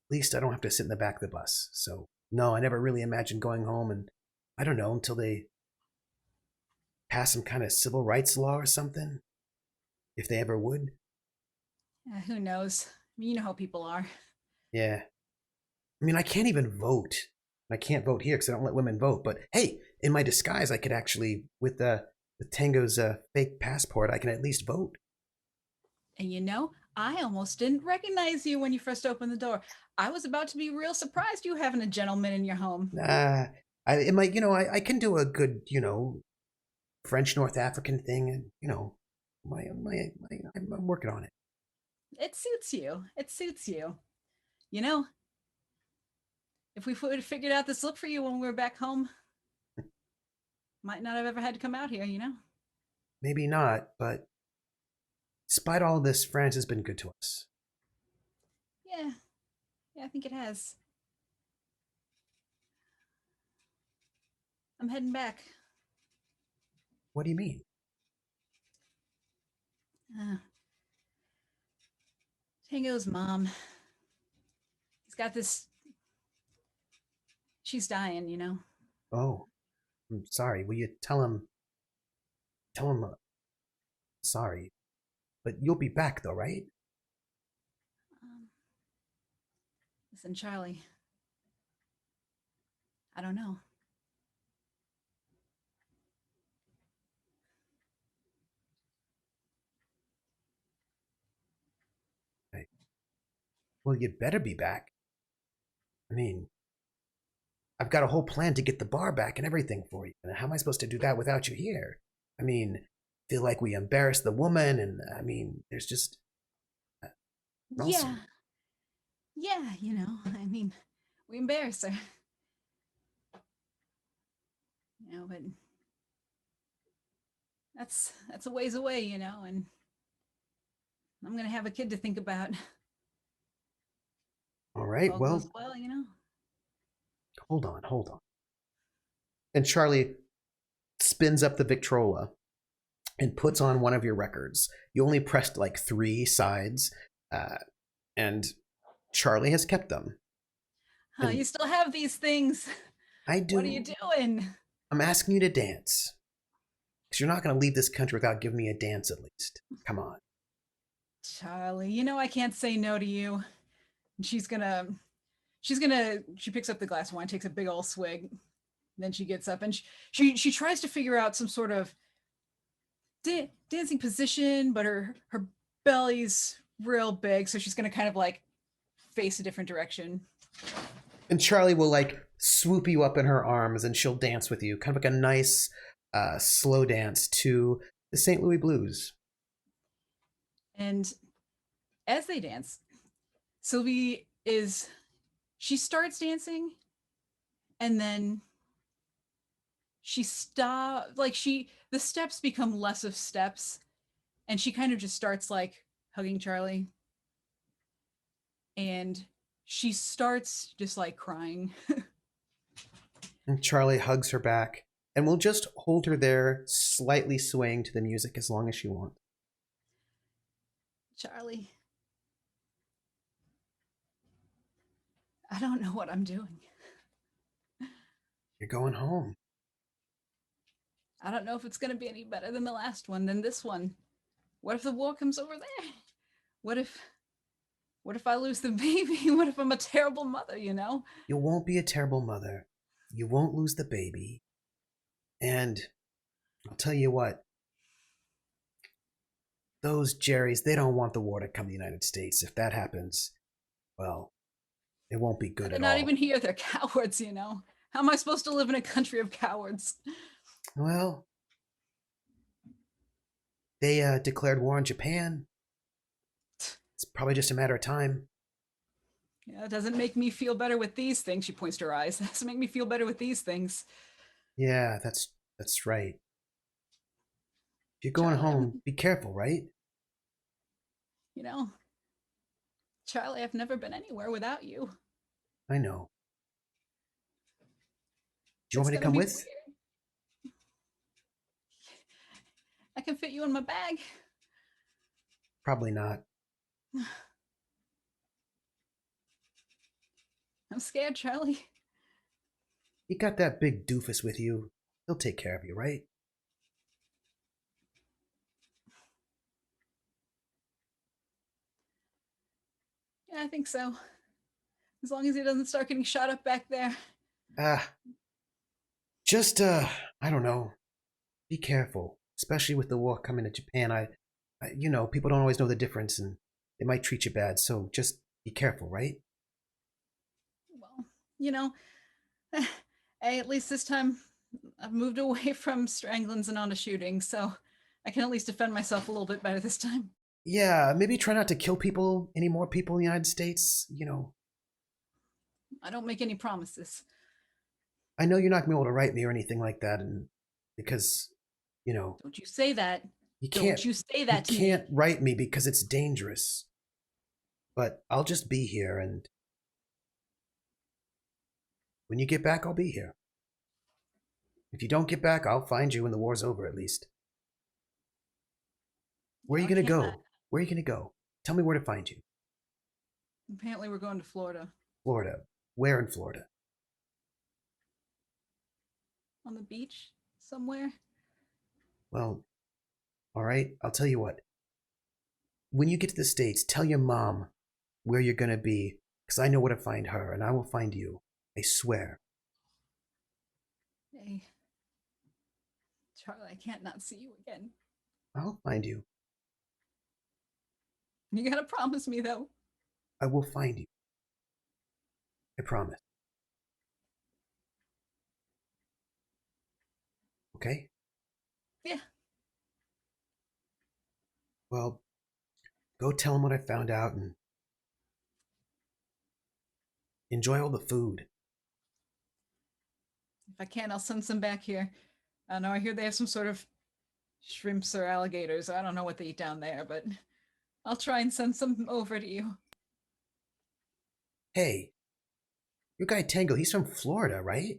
Speaker 1: at least I don't have to sit in the back of the bus. So no, I never really imagined going home, and I don't know, until they pass some kind of civil rights law or something, if they ever would.
Speaker 5: Who knows? You know how people are.
Speaker 1: Yeah. I mean, I can't even vote. I can't vote here because I don't let women vote. But hey, in my disguise, I could actually, with Tango's fake passport, I can at least vote.
Speaker 5: And you know, I almost didn't recognize you when you first opened the door. I was about to be real surprised you having a gentleman in your home.
Speaker 1: I can do a good, French North African thing, and I'm working on it.
Speaker 5: It suits you. It suits you. You know, if we would have figured out this look for you when we were back home, might not have ever had to come out here, you know?
Speaker 1: Maybe not, but despite all of this, France has been good to us.
Speaker 5: Yeah, I think it has. I'm heading back.
Speaker 1: What do you mean?
Speaker 5: Tango's mom. He's got this... She's dying, you know?
Speaker 1: Oh, I'm sorry. Will you tell him... sorry. But you'll be back though, right?
Speaker 5: Listen, Charlie. I don't know.
Speaker 1: Well, you'd better be back. I mean, I've got a whole plan to get the bar back and everything for you. And how am I supposed to do that without you here? I mean, feel like we embarrassed the woman, and I mean, there's just.
Speaker 5: Yeah. Yeah, you know, I mean, we embarrass her. You know, but that's a ways away, you know, and I'm gonna have a kid to think about.
Speaker 1: All right,
Speaker 5: All
Speaker 1: well,
Speaker 5: goes well, you know.
Speaker 1: hold on. And Charlie spins up the Victrola and puts on one of your records. You only pressed like 3 sides, and Charlie has kept them.
Speaker 5: Huh, you still have these things.
Speaker 1: I do.
Speaker 5: What are you doing?
Speaker 1: I'm asking you to dance. Because you're not going to leave this country without giving me a dance at least. Come on.
Speaker 5: Charlie, you know I can't say no to you. And she picks up the glass of wine, takes a big old swig. Then she gets up and she tries to figure out some sort of dancing position, but her belly's real big, so she's gonna kind of like face a different direction.
Speaker 1: And Charlie will like swoop you up in her arms and she'll dance with you, kind of like a nice slow dance to the St. Louis Blues.
Speaker 5: And as they dance, Sylvie she starts dancing and then she the steps become less of steps and she kind of just starts like hugging Charlie. And she starts just like crying.
Speaker 1: And Charlie hugs her back and will just hold her there, slightly swaying to the music as long as she wants.
Speaker 5: Charlie, I don't know what I'm doing.
Speaker 1: You're going home.
Speaker 5: I don't know if it's going to be any better than the last one, than this one. What if the war comes over there? What if I lose the baby? What if I'm a terrible mother, you know?
Speaker 1: You won't be a terrible mother. You won't lose the baby. And I'll tell you what. Those Jerrys, they don't want the war to come to the United States. If that happens, well, it won't be good at all.
Speaker 5: They're not even here. They're cowards, you know? How am I supposed to live in a country of cowards?
Speaker 1: Well, they declared war on Japan. It's probably just a matter of time.
Speaker 5: Yeah, it doesn't make me feel better with these things. She points to her eyes. It doesn't make me feel better with these things.
Speaker 1: Yeah, that's right. If you're going home, be careful, right?
Speaker 5: You know, Charlie, I've never been anywhere without you.
Speaker 1: I know. Do you want me to come with?
Speaker 5: Weird. I can fit you in my bag.
Speaker 1: Probably not.
Speaker 5: I'm scared, Charlie.
Speaker 1: You got that big doofus with you. He'll take care of you, right?
Speaker 5: Yeah, I think so. As long as he doesn't start getting shot up back there.
Speaker 1: Just, I don't know. Be careful. Especially with the war coming to Japan. You know, people don't always know the difference and they might treat you bad. So just be careful, right?
Speaker 5: Well, you know, hey, at least this time I've moved away from stranglings and onto shooting. So I can at least defend myself a little bit better this time.
Speaker 1: Yeah, maybe try not to kill any more people in the United States, you know.
Speaker 5: I don't make any promises.
Speaker 1: I know you're not going to be able to write me or anything like that, and because, you know.
Speaker 5: Don't you say that.
Speaker 1: Don't you say that to me. You can't write me because it's dangerous. But I'll just be here, and when you get back, I'll be here. If you don't get back, I'll find you when the war's over, at least. Where are you going to go? Where are you going to go? Tell me where to find you.
Speaker 5: Apparently we're going to Florida.
Speaker 1: Florida. Where in Florida?
Speaker 5: On the beach somewhere.
Speaker 1: Well, all right. I'll tell you what. When you get to the States, tell your mom where you're going to be Because I know where to find her, and I will find you. I swear.
Speaker 5: Hey, Charlie, I can't not see you again.
Speaker 1: I'll find you.
Speaker 5: You gotta promise me, though.
Speaker 1: I will find you. I promise. Okay?
Speaker 5: Yeah.
Speaker 1: Well, go tell him what I found out and enjoy all the food.
Speaker 5: If I can, I'll send some back here. I know I hear they have some sort of shrimps or alligators. I don't know what they eat down there, but I'll try and send some over to you.
Speaker 1: Hey, your guy Tango, he's from Florida, right?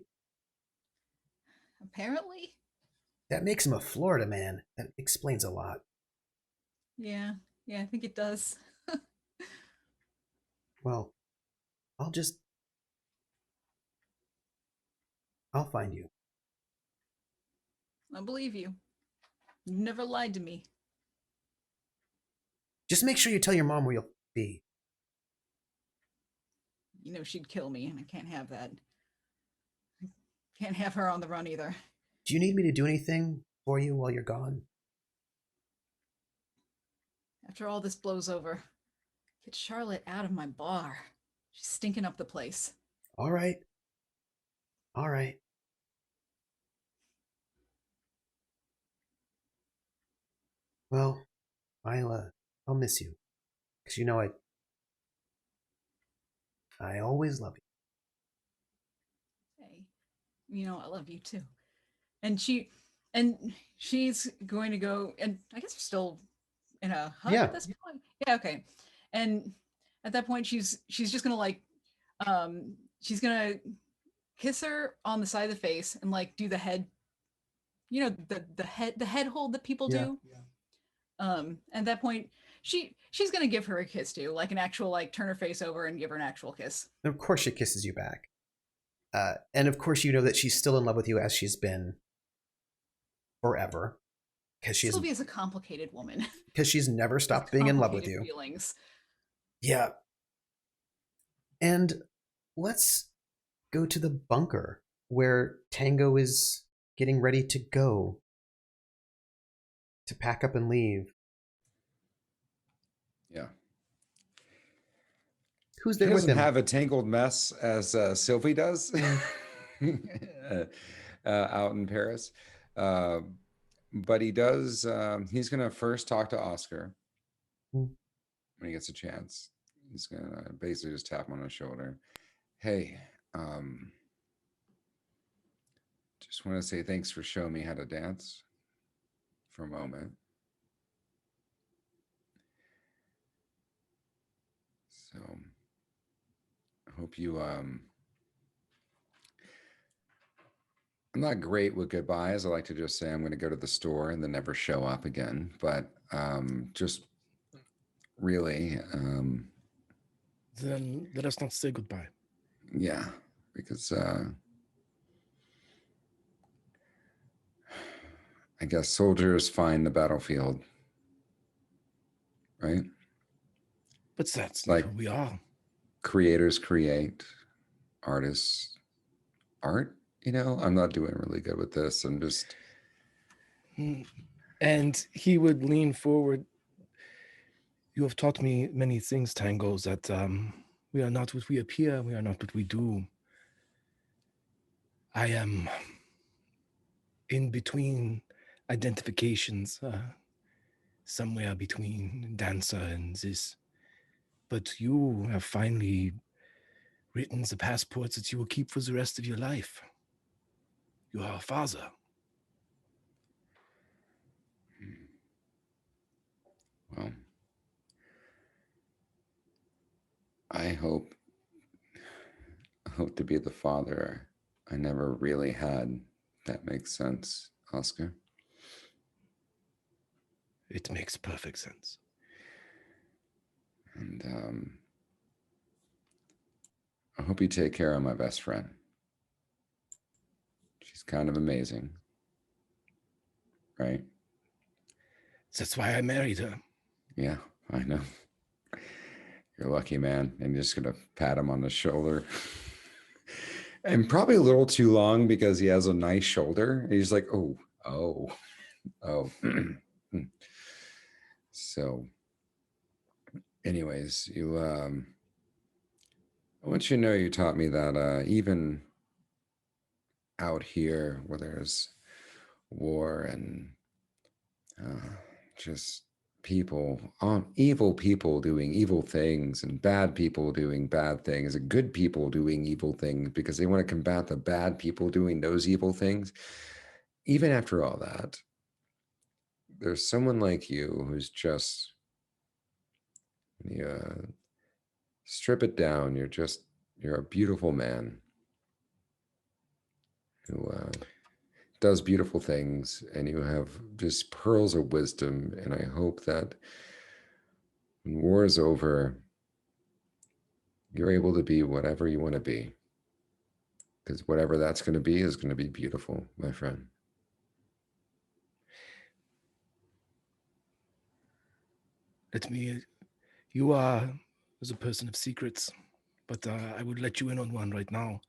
Speaker 5: Apparently?
Speaker 1: That makes him a Florida man. That explains a lot.
Speaker 5: Yeah, I think it does.
Speaker 1: Well, I'll find you.
Speaker 5: I believe you. You've never lied to me.
Speaker 1: Just make sure you tell your mom where you'll be.
Speaker 5: You know she'd kill me, and I can't have that. I can't have her on the run either.
Speaker 1: Do you need me to do anything for you while you're gone?
Speaker 5: After all this blows over, get Charlotte out of my bar. She's stinking up the place.
Speaker 1: All right. All right. Well, I'll miss you. Because you know I always love you.
Speaker 5: Hey, you know I love you too. And she's going to go, and I guess we're still in a hug
Speaker 1: Yeah.
Speaker 5: at this point. Yeah, okay. And at that point, she's just gonna like, she's gonna kiss her on the side of the face and like do the head, you know, the head hold that people do. At that point, she's gonna give her a kiss too, like an actual like turn her face over and give her an actual kiss.
Speaker 1: And of course she kisses you back. And of course you know that she's still in love with you as she's been forever. Because
Speaker 5: Sylvia's a complicated woman.
Speaker 1: Because she's never stopped being in love with you.
Speaker 5: Feelings.
Speaker 1: Yeah. And let's go to the bunker where Tango is getting ready to go to pack up and leave.
Speaker 3: Yeah.
Speaker 1: Who's there
Speaker 3: he
Speaker 1: with
Speaker 3: doesn't
Speaker 1: him?
Speaker 3: have a tangled mess as Sylvie does out in Paris. But he does, he's going to first talk to Oscar when he gets a chance. He's going to basically just tap him on the shoulder. Hey, just want to say thanks for showing me how to dance for a moment. So I hope you, I'm not great with goodbyes. I like to just say I'm going to go to the store and then never show up again. But just really,
Speaker 4: then let us not say goodbye.
Speaker 3: Yeah, because I guess soldiers find the battlefield, right?
Speaker 4: But that's
Speaker 3: like
Speaker 4: who we are.
Speaker 3: Creators create, artists art. You know, I'm not doing really good with this. I'm just.
Speaker 4: And he would lean forward. You have taught me many things, Tango, that we are not what we appear, we are not what we do. I am in between identifications, somewhere between dancer and this. But you have finally written the passports that you will keep for the rest of your life. You are a father.
Speaker 3: Well, I hope to be the father I never really had. That makes sense, Oscar.
Speaker 4: It makes perfect sense.
Speaker 3: And I hope you take care of my best friend. She's kind of amazing, right?
Speaker 4: That's why I married her.
Speaker 3: Yeah, I know. You're lucky, man. And you're just gonna pat him on the shoulder. And probably a little too long because he has a nice shoulder. And he's like, oh. So anyways, I want you to know you taught me that even out here where there's war and just people, evil people doing evil things and bad people doing bad things and good people doing evil things because they want to combat the bad people doing those evil things. Even after all that, there's someone like you who's just, you strip it down, you're a beautiful man who does beautiful things, and you have just pearls of wisdom. And I hope that when war is over, you're able to be whatever you want to be, because whatever that's going to be is going to be beautiful, my friend.
Speaker 4: You are as a person of secrets, but I would let you in on one right now.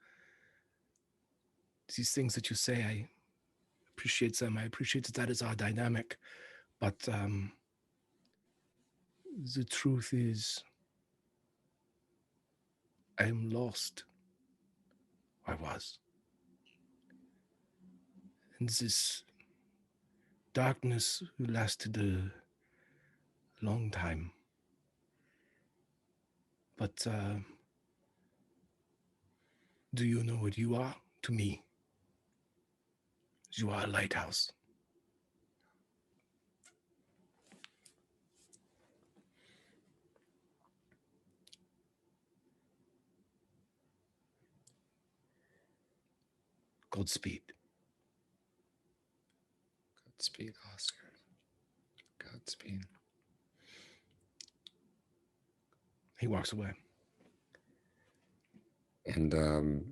Speaker 4: These things that you say, I appreciate them. I appreciate that is our dynamic. But the truth is, I am lost. I was. And this darkness lasted a long time. But do you know what you are to me? You are a lighthouse. Godspeed.
Speaker 3: Godspeed, Oscar. Godspeed.
Speaker 4: He walks away.
Speaker 3: And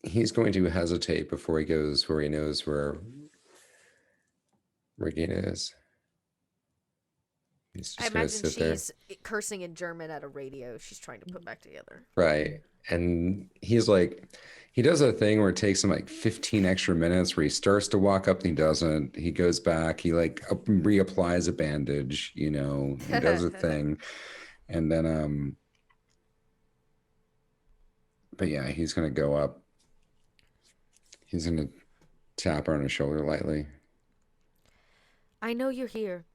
Speaker 3: he's going to hesitate before he goes where he knows where Regina is. He's
Speaker 2: I
Speaker 3: just going to
Speaker 2: imagine
Speaker 3: sit there.
Speaker 2: she's cursing in German at a radio she's trying to put back together.
Speaker 3: Right. And he's like, he does a thing where it takes him like 15 extra minutes where he starts to walk up and he doesn't. He goes back, he like reapplies a bandage, he does a thing. And then, but yeah, he's going to go up. He's going to tap her on his shoulder lightly.
Speaker 2: I know you're here.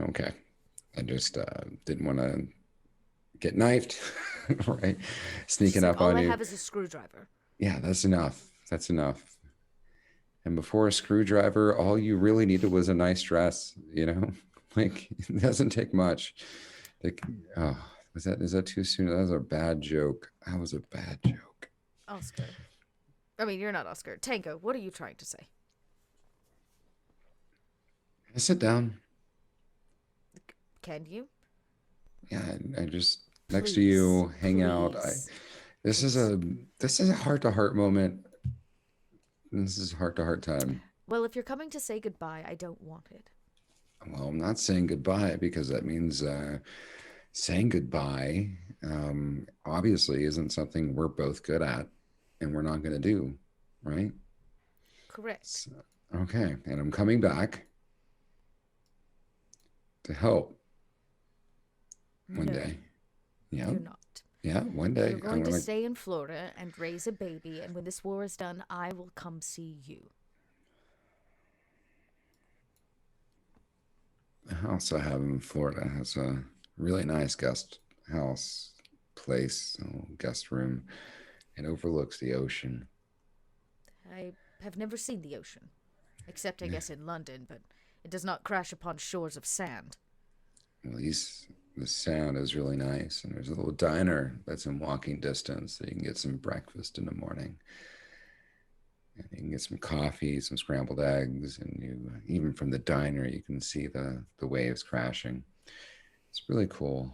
Speaker 3: Okay. I just didn't want to get knifed, right? Sneaking up
Speaker 2: all
Speaker 3: on
Speaker 2: I
Speaker 3: you.
Speaker 2: have is a screwdriver.
Speaker 3: Yeah, that's enough. That's enough. And before a screwdriver, all you really needed was a nice dress, Like, it doesn't take much. Like, oh, is that too soon? That was a bad joke. That was a bad joke.
Speaker 2: Oscar. I mean, you're not Oscar. Tango, what are you trying to say?
Speaker 3: Sit down.
Speaker 2: Can you?
Speaker 3: Yeah, I just next to you, hang out. This is a heart-to-heart moment. This is heart-to-heart time.
Speaker 2: Well, if you're coming to say goodbye, I don't want it.
Speaker 3: Well, I'm not saying goodbye because that means saying goodbye obviously isn't something we're both good at and we're not going to do, right?
Speaker 2: Correct.
Speaker 3: So, okay, and I'm coming back to help one day. Yeah.
Speaker 2: You're not.
Speaker 3: Yeah, one day.
Speaker 2: You're going to stay in Florida and raise a baby, and when this war is done, I will come see you.
Speaker 3: The house I have in Florida has a really nice guest house place, guest room. It overlooks the ocean.
Speaker 2: I have never seen the ocean, except I guess in London, but it does not crash upon shores of sand.
Speaker 3: At least the sound is really nice, and there's a little diner that's in walking distance so you can get some breakfast in the morning. And you can get some coffee, some scrambled eggs, and even from the diner you can see the waves crashing. It's really cool.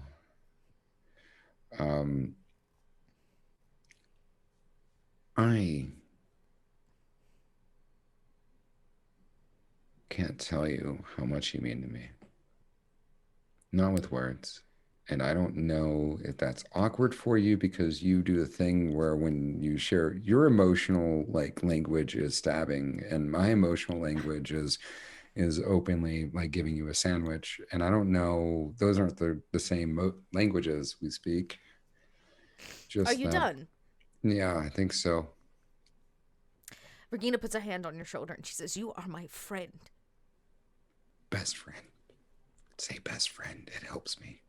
Speaker 3: I can't tell you how much you mean to me. Not with words. And I don't know if that's awkward for you because you do the thing where when you share your emotional like language is stabbing and my emotional language is openly like giving you a sandwich. And I don't know, those aren't the same languages we speak.
Speaker 2: Are
Speaker 3: Just
Speaker 2: you
Speaker 3: that.
Speaker 2: done?
Speaker 3: Yeah, I think so.
Speaker 2: Regina puts a hand on your shoulder and she says, "You are my friend."
Speaker 3: Best friend. Say best friend. It helps me.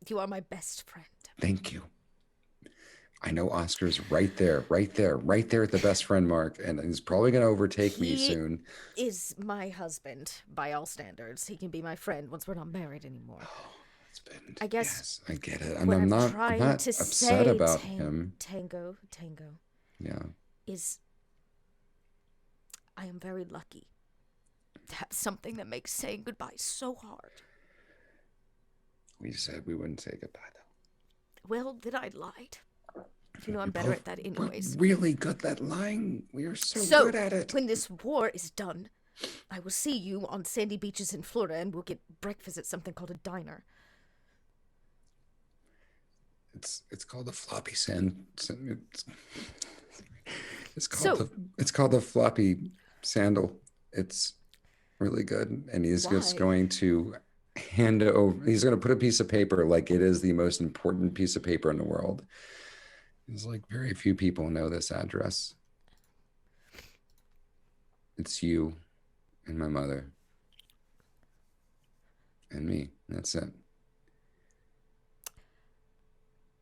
Speaker 2: You are my best friend.
Speaker 3: Thank you. I know Oscar's right there, right there, right there at the best friend mark, and he's probably going to overtake me soon.
Speaker 2: He is my husband by all standards. He can be my friend once we're not married anymore.
Speaker 3: Oh, husband.
Speaker 2: I guess.
Speaker 3: Yes, I get it. And
Speaker 2: What
Speaker 3: I'm not
Speaker 2: trying to
Speaker 3: upset
Speaker 2: say,
Speaker 3: about him.
Speaker 2: Tango,
Speaker 3: Yeah.
Speaker 2: is I am very lucky to have something that makes saying goodbye so hard.
Speaker 3: We said we wouldn't say goodbye, though.
Speaker 2: Well, then I lied. You know I'm better at that anyways.
Speaker 3: We're really good at lying. We are so good at it.
Speaker 2: When this war is done, I will see you on sandy beaches in Florida and we'll get breakfast at something called a diner.
Speaker 3: It's called the floppy sand. It's called the floppy sandal. It's really good, and he's just going to hand it over. He's going to put a piece of paper like it is the most important piece of paper in the world. It's like very few people know this address. It's you and my mother and me. That's it.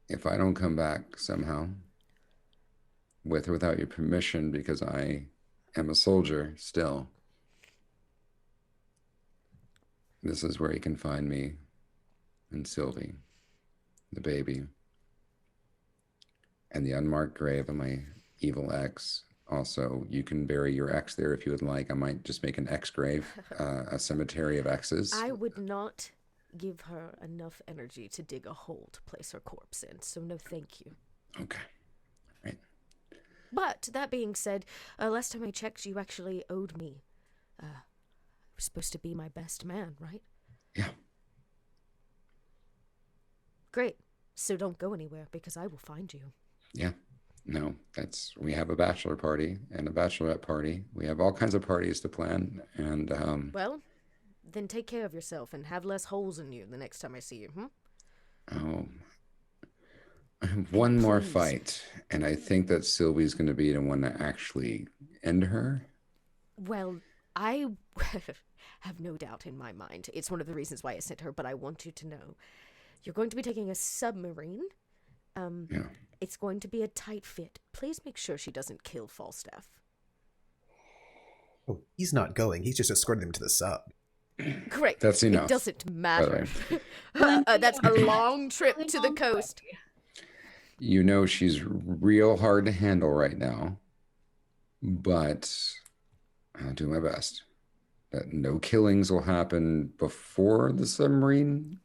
Speaker 3: If I don't come back somehow, with or without your permission, because I am a soldier still, this is where you can find me and Sylvie, the baby, and the unmarked grave of my evil ex. Also, you can bury your ex there if you would like. I might just make an ex grave, a cemetery of exes.
Speaker 2: I would not give her enough energy to dig a hole to place her corpse in, so no thank you.
Speaker 3: Okay. Right.
Speaker 2: But, that being said, last time I checked, you actually owed me. You're supposed to be my best man, right?
Speaker 3: Yeah.
Speaker 2: Great. So don't go anywhere, because I will find you.
Speaker 3: Yeah. No, we have a bachelor party and a bachelorette party. We have all kinds of parties to plan. And,
Speaker 2: well, then take care of yourself and have less holes in you the next time I see you,
Speaker 3: Oh, I have one more fight, and I think that Sylvie's going to be the one to actually end her.
Speaker 2: Well, I have no doubt in my mind. It's one of the reasons why I sent her, but I want you to know. You're going to be taking a submarine.
Speaker 3: Yeah.
Speaker 2: It's going to be a tight fit. Please make sure she doesn't kill Falstaff.
Speaker 1: Oh, he's not going. He's just escorting them to the sub.
Speaker 2: Great.
Speaker 3: That's enough.
Speaker 2: It doesn't matter. That's a long trip to the coast.
Speaker 3: You know she's real hard to handle right now, but I'll do my best. That no killings will happen before the submarine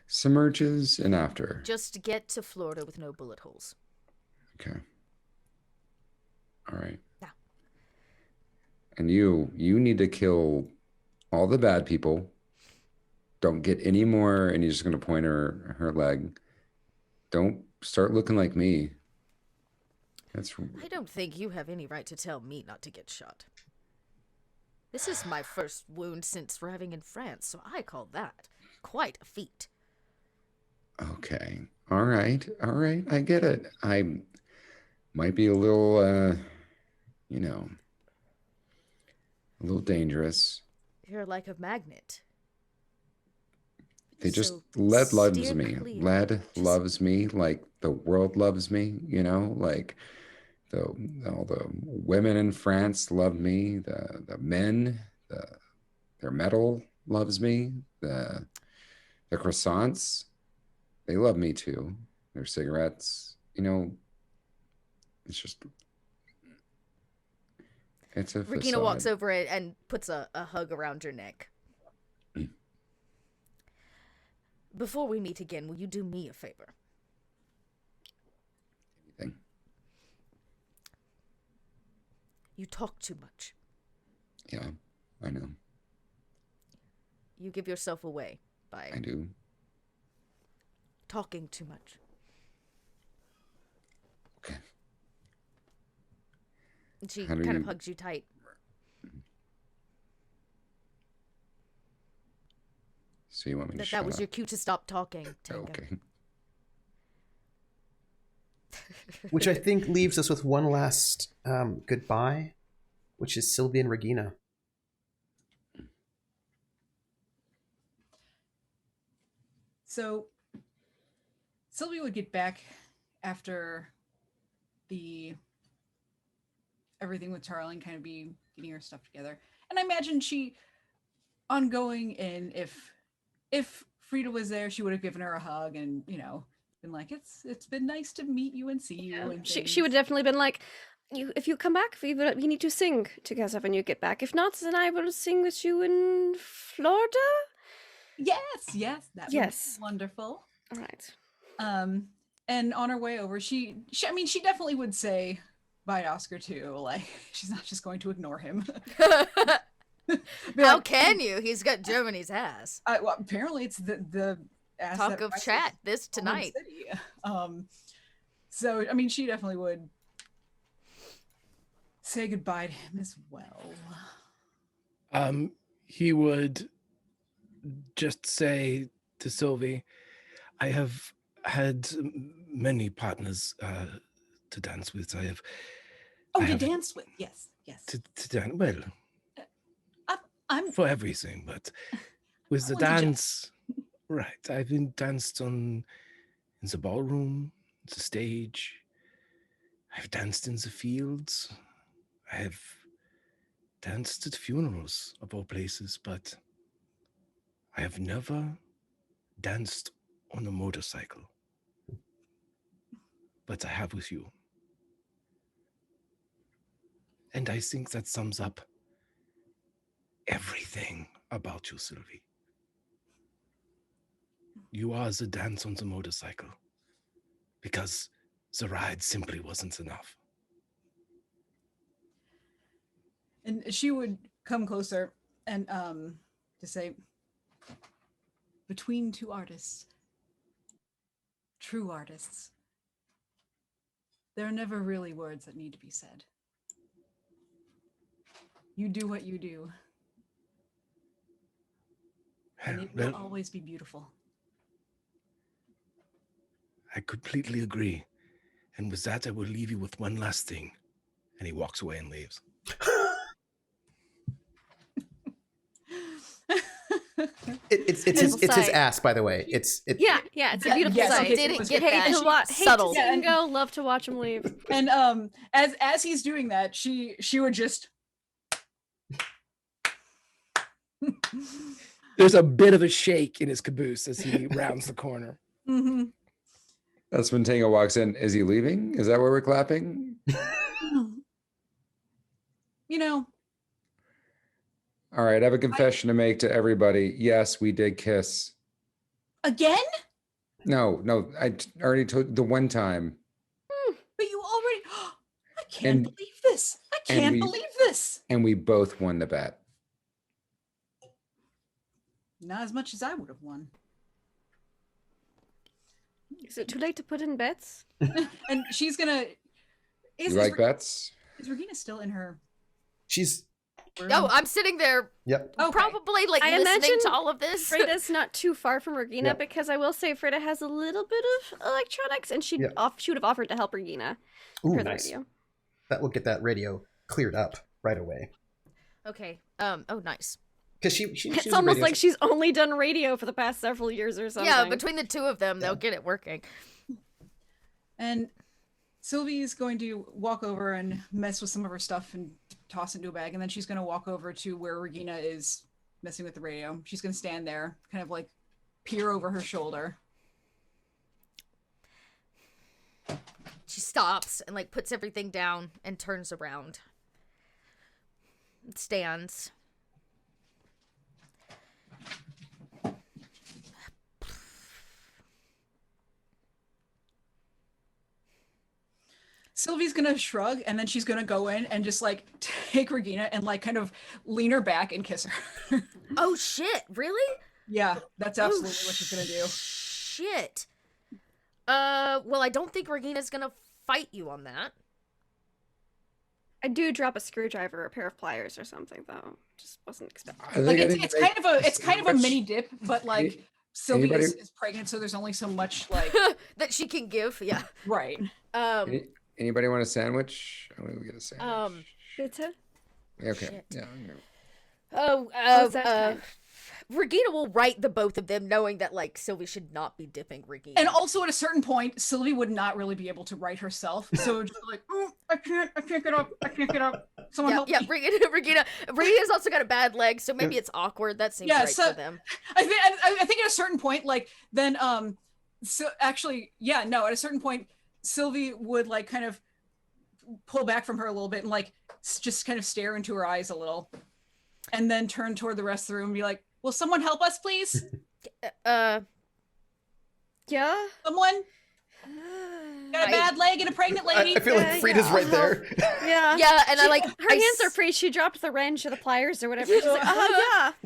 Speaker 3: submerges and after.
Speaker 2: Just get to Florida with no bullet holes.
Speaker 3: Okay. All right.
Speaker 2: Now.
Speaker 3: And you need to kill all the bad people. Don't get any more, and he's just going to point her leg. Don't start looking like me.
Speaker 2: I don't think you have any right to tell me not to get shot. This is my first wound since arriving in France, so I call that quite a feat.
Speaker 3: Okay. All right. I get it. I might be a little, a little dangerous.
Speaker 2: You're like a magnet.
Speaker 3: Lead loves me. Lead loves me like the world loves me, like all the women in France love me. The men, their metal loves me. The croissants, they love me too. Their cigarettes, it's just, it's a
Speaker 2: Regina
Speaker 3: facade.
Speaker 2: walks over and puts a hug around your neck. Before we meet again, will you do me a favor?
Speaker 3: Anything?
Speaker 2: You talk too much.
Speaker 3: Yeah, I know.
Speaker 2: You give yourself away. by
Speaker 3: I do.
Speaker 2: talking too much.
Speaker 3: Okay.
Speaker 2: And she
Speaker 3: How do
Speaker 2: kind of
Speaker 3: you-
Speaker 2: hugs you tight.
Speaker 3: So you want me to
Speaker 2: That
Speaker 3: shut
Speaker 2: was
Speaker 3: up?
Speaker 2: your cue to stop talking, Tango.
Speaker 3: Okay.
Speaker 1: Which I think leaves us with one last goodbye, which is Sylvie and Regina.
Speaker 5: So Sylvia would get back after the everything with Tarling kind of be getting her stuff together. And I imagine she ongoing, and if Frida was there, she would have given her a hug and, you know, been like, it's been nice to meet you and see you. And
Speaker 6: She would definitely been like, if you come back, we need to sing together when you get back. If not, then I will sing with you in Florida.
Speaker 5: Yes, that
Speaker 6: Yes.
Speaker 5: would be wonderful.
Speaker 6: All right.
Speaker 5: And on her way over, she definitely would say bye to Oscar too. Like, she's not just going to ignore him.
Speaker 2: How can you? He's got Germany's ass.
Speaker 5: Well, apparently it's the ass
Speaker 2: Talk
Speaker 5: that
Speaker 2: of
Speaker 5: rises
Speaker 2: chat this
Speaker 5: Oklahoma
Speaker 2: tonight.
Speaker 5: City. So I mean, she definitely would say goodbye to him as well.
Speaker 4: He would just say to Sylvie, I have had many partners to dance with. I have
Speaker 5: Dance with? Yes.
Speaker 4: to dance. Well,
Speaker 5: I'm
Speaker 4: for everything, but with the
Speaker 5: only just.
Speaker 4: dance, right? I've been danced on in the ballroom, the stage. I've danced in the fields. I have danced at funerals of all places, but I have never danced on a motorcycle. But I have with you. And I think that sums up everything about you, Sylvie. You are the dance on the motorcycle, because the ride simply wasn't enough.
Speaker 5: And she would come closer and to say, between two artists, true artists, there are never really words that need to be said. You do what you do, and it will always be beautiful.
Speaker 4: I completely agree. And with that, I will leave you with one last thing. And he walks away and leaves.
Speaker 1: It's his ass, by the way. It's
Speaker 6: Yeah, it's a beautiful sight.
Speaker 5: okay,
Speaker 2: Didn't
Speaker 5: let's
Speaker 2: get
Speaker 5: get
Speaker 2: that.
Speaker 5: that.
Speaker 6: Hate
Speaker 2: Subtle.
Speaker 6: to see him go. Love to watch him leave.
Speaker 5: And as he's doing that, she would just.
Speaker 4: There's a bit of a shake in his caboose as he rounds the corner.
Speaker 5: Mm-hmm.
Speaker 3: That's when Tango walks in. Is he leaving? Is that where we're clapping?
Speaker 5: You know.
Speaker 3: All right, I have a confession to make to everybody. Yes, we did kiss.
Speaker 5: Again?
Speaker 3: No, I already told the one time.
Speaker 5: But you already. I can't believe this. I can't believe this.
Speaker 3: And we both won the bet.
Speaker 5: Not as much as I would have won.
Speaker 6: Is it too late to put in bets?
Speaker 5: And she's gonna.
Speaker 3: You like bets?
Speaker 5: Is Regina still in her?
Speaker 1: She's.
Speaker 2: No, I'm sitting there.
Speaker 1: Yep.
Speaker 5: Okay.
Speaker 2: Probably like
Speaker 6: I
Speaker 2: listening
Speaker 6: imagine
Speaker 2: to all of this.
Speaker 6: Frida's not too far from Regina
Speaker 1: Yep.
Speaker 6: because I will say Frida has a little bit of electronics, and she
Speaker 1: Yep.
Speaker 6: would have offered to help Regina
Speaker 1: Ooh,
Speaker 6: for the
Speaker 1: nice.
Speaker 6: radio.
Speaker 1: That will get that radio cleared up right away.
Speaker 2: Okay. Oh, nice.
Speaker 1: Because she
Speaker 6: It's
Speaker 1: was a
Speaker 6: almost
Speaker 1: radio
Speaker 6: like she's only done radio for the past several years or something.
Speaker 2: Yeah, between the two of them, they'll get it working.
Speaker 5: And Sylvie's going to walk over and mess with some of her stuff and toss it into a bag, and then she's going to walk over to where Regina is messing with the radio. She's going to stand there, kind of like peer over her shoulder.
Speaker 2: She stops and like puts everything down and turns around. Stands.
Speaker 5: Sylvie's gonna shrug, and then she's gonna go in and just like take Regina and like kind of lean her back and kiss her.
Speaker 2: Oh shit! Really?
Speaker 5: Yeah, that's absolutely what she's gonna do.
Speaker 2: Shit. Well, I don't think Regina's gonna fight you on that.
Speaker 6: I do drop a screwdriver or a pair of pliers or something, though. Just wasn't expecting.
Speaker 5: Like it's kind of a mini dip, but like Sylvie is pregnant, so there's only so much like
Speaker 2: that she can give. Yeah.
Speaker 5: Right.
Speaker 3: Anybody want a sandwich? I'm gonna get a sandwich.
Speaker 6: Pizza?
Speaker 3: Okay.
Speaker 2: Shit.
Speaker 3: Yeah.
Speaker 2: Regina will write the both of them, knowing that like Sylvie should not be dipping Regina.
Speaker 5: And also at a certain point, Sylvie would not really be able to write herself, so just like, I can't get up. Someone help me.
Speaker 2: Regina's also got a bad leg, so maybe it's awkward. That seems right for them.
Speaker 5: I think at a certain point, like then so actually, yeah, no, at a certain point, Sylvie would like kind of pull back from her a little bit and like just kind of stare into her eyes a little, and then turn toward the rest of the room and be like, will someone help us, please?
Speaker 6: Yeah?
Speaker 5: Someone? Got a bad leg and a pregnant lady?
Speaker 1: I feel like Frida's right there.
Speaker 6: Yeah.
Speaker 2: Yeah, and I like...
Speaker 6: Her hands are free. She dropped the wrench or the pliers or whatever. She's like,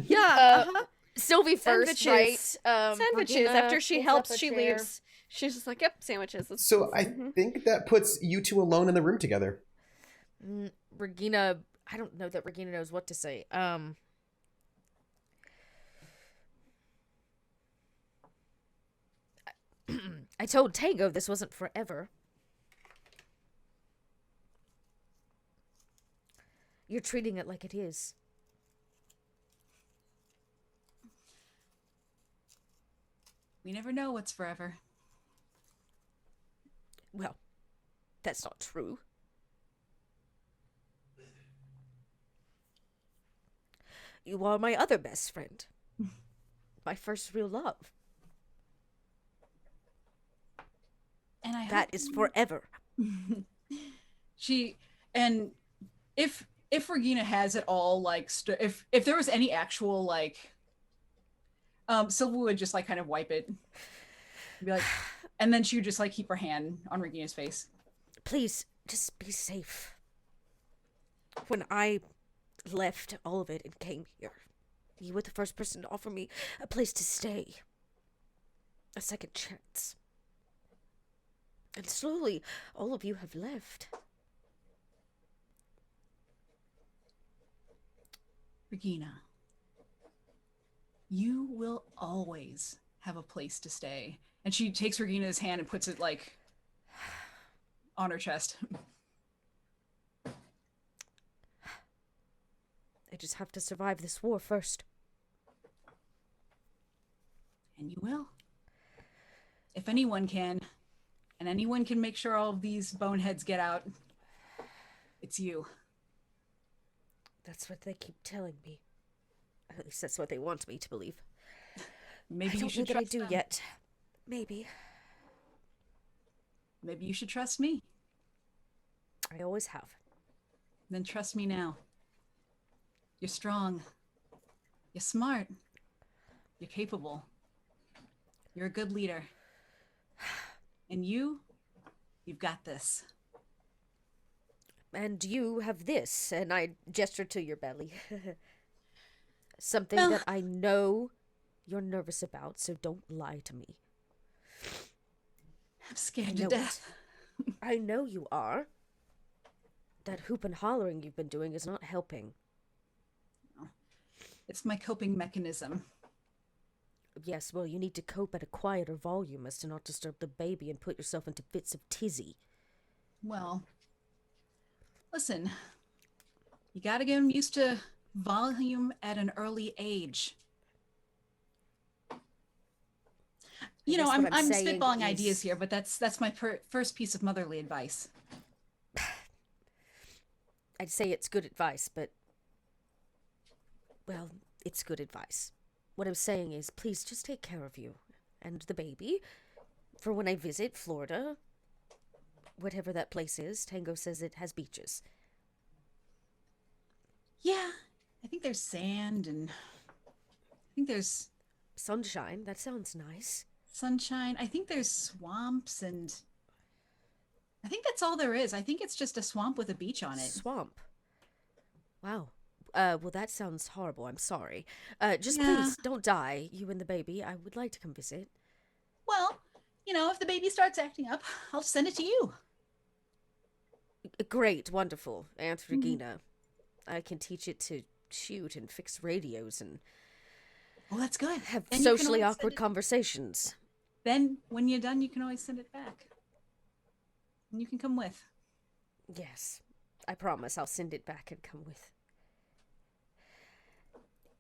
Speaker 6: yeah.
Speaker 2: Sylvie first, right?
Speaker 6: Sandwiches.
Speaker 2: Regina
Speaker 6: After she
Speaker 2: pulls
Speaker 6: helps,
Speaker 2: up a
Speaker 6: she
Speaker 2: chair.
Speaker 6: leaves. She's just like, yep, sandwiches.
Speaker 1: So I think that puts you two alone in the room together.
Speaker 2: Regina... I don't know that Regina knows what to say. I told Tango this wasn't forever. You're treating it like it is.
Speaker 5: We never know what's forever.
Speaker 2: Well, that's not true. You are my other best friend. My first real love.
Speaker 5: And
Speaker 2: that is forever.
Speaker 5: If Regina has it all, like, if there was any actual, like, Sylvia would just, like, kind of wipe it. Be like, and then she would just, like, keep her hand on Regina's face.
Speaker 2: Please, just be safe. When I left all of it and came here, you were the first person to offer me a place to stay. A second chance. And slowly, all of you have left.
Speaker 5: Regina, you will always have a place to stay. And she takes Regina's hand and puts it, like, on her chest.
Speaker 2: I just have to survive this war first.
Speaker 5: And you will. If anyone can, and anyone can make sure all of these boneheads get out, it's you.
Speaker 2: That's what they keep telling me. At least that's what they want me to believe.
Speaker 5: Maybe
Speaker 2: I don't
Speaker 5: you should
Speaker 2: know that I
Speaker 5: trust
Speaker 2: do
Speaker 5: them.
Speaker 2: yet. Maybe.
Speaker 5: Maybe you should trust me.
Speaker 2: I always have.
Speaker 5: Then trust me now. You're strong. You're smart. You're capable. You're a good leader. And you've got this.
Speaker 2: And you have this, and I gesture to your belly. Something
Speaker 5: Well-
Speaker 2: that I know you're nervous about, so don't lie to me.
Speaker 5: I'm scared
Speaker 2: I
Speaker 5: to
Speaker 2: know
Speaker 5: death.
Speaker 2: I know you are. That hoop and hollering you've been doing is not helping.
Speaker 5: It's my coping mechanism.
Speaker 2: Yes, well, you need to cope at a quieter volume as to not disturb the baby and put yourself into fits of tizzy.
Speaker 5: Well, listen, you gotta get him used to volume at an early age. You know,
Speaker 2: guess what
Speaker 5: I'm
Speaker 2: saying
Speaker 5: spitballing
Speaker 2: is-
Speaker 5: ideas here, but that's my first piece of motherly advice.
Speaker 2: I'd say it's good advice, but... Well, it's good advice. What I'm saying is, please just take care of you and the baby for when I visit Florida. Whatever that place is, Tango says it has beaches.
Speaker 5: Yeah, I think there's sand and I think there's
Speaker 2: Sunshine, that sounds nice.
Speaker 5: sunshine. I think there's swamps and I think that's all there is. I think it's just a swamp with a beach on it.
Speaker 2: Swamp. Wow. well, that sounds horrible. I'm sorry. Just
Speaker 5: Yeah.
Speaker 2: please don't die, you and the baby. I would like to come visit.
Speaker 5: Well, if the baby starts acting up, I'll send it to you.
Speaker 2: Great, wonderful. Aunt Regina. I can teach it to shoot and fix radios and
Speaker 5: Oh, that's good.
Speaker 2: have
Speaker 5: Then you can
Speaker 2: socially
Speaker 5: always
Speaker 2: awkward
Speaker 5: send
Speaker 2: conversations.
Speaker 5: Then, when you're done, you can always send it back. And you can come with.
Speaker 2: Yes, I promise I'll send it back and come with.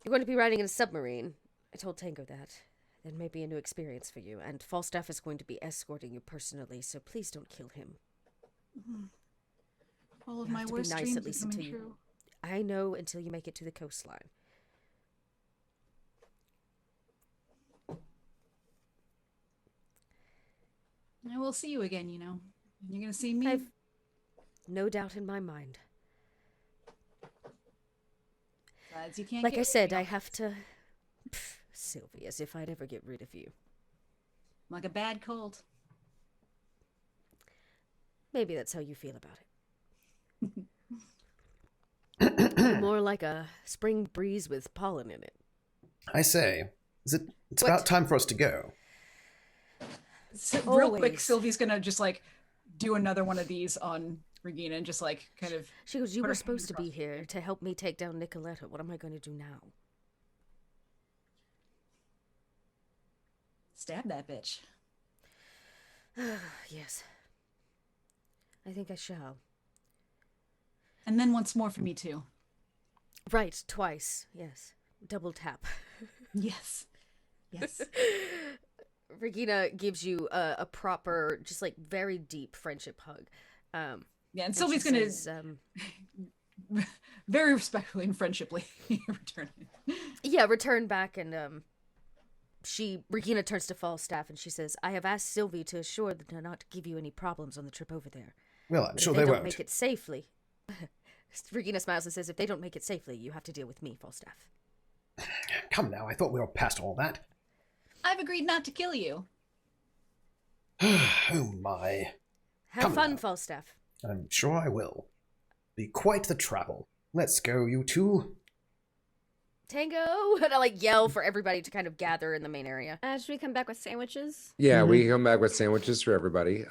Speaker 2: You're going to be riding in a submarine. I told Tango that. That may be a new experience for you, and Falstaff is going to be escorting you personally, so please don't kill him.
Speaker 5: All of
Speaker 2: You
Speaker 5: my
Speaker 2: have to be
Speaker 5: worst
Speaker 2: nice
Speaker 5: dreams
Speaker 2: at least
Speaker 5: are coming
Speaker 2: until you-
Speaker 5: true.
Speaker 2: I know until you make it to the coastline.
Speaker 5: I will see you again, You're going to see me.
Speaker 2: I've no doubt in my mind.
Speaker 5: Besides, you can't
Speaker 2: Like
Speaker 5: get
Speaker 2: I said,
Speaker 5: rid
Speaker 2: I
Speaker 5: of me.
Speaker 2: have to... Sylvie, as if I'd ever get rid of you.
Speaker 5: Like a bad cold.
Speaker 2: Maybe that's how you feel about it. More like a spring breeze with pollen in it.
Speaker 1: I say, it's
Speaker 2: What?
Speaker 1: about time for us to go.
Speaker 5: So, real quick,
Speaker 2: Always.
Speaker 5: Sylvie's going to just do another one of these on Regina and just kind of.
Speaker 2: She goes, you
Speaker 5: put
Speaker 2: were
Speaker 5: her
Speaker 2: supposed
Speaker 5: hands
Speaker 2: to be
Speaker 5: across
Speaker 2: here to help me take down Nicoletta. What am I going to do now?
Speaker 5: Stab that bitch.
Speaker 2: Yes. I think I shall.
Speaker 5: And then once more for me, too.
Speaker 2: Right, twice. Yes. Double tap.
Speaker 5: Yes. Yes.
Speaker 2: Regina gives you a proper, just very deep friendship hug.
Speaker 5: Yeah, and
Speaker 2: she
Speaker 5: Sylvie's going
Speaker 2: says,
Speaker 5: to very respectfully and friendshiply return it.
Speaker 2: Yeah, return back, and Regina turns to Falstaff and she says, I have asked Sylvie to assure them to not give you any problems on the trip over there.
Speaker 1: Well, I'm
Speaker 2: But
Speaker 1: sure
Speaker 2: if
Speaker 1: they
Speaker 2: don't
Speaker 1: won't.
Speaker 2: make it safely. Regina smiles and says, if they don't make it safely, you have to deal with me, Falstaff.
Speaker 1: Come now, I thought we were past all that.
Speaker 5: I've agreed not to kill you.
Speaker 1: Oh my.
Speaker 2: Have
Speaker 1: Come
Speaker 2: fun,
Speaker 1: now.
Speaker 2: Falstaff.
Speaker 1: I'm sure I will. Be quite the travel. Let's go, you two.
Speaker 2: Tango! And I yell for everybody to kind of gather in the main area.
Speaker 6: Should we come back with sandwiches?
Speaker 3: Yeah, we come back with sandwiches for everybody.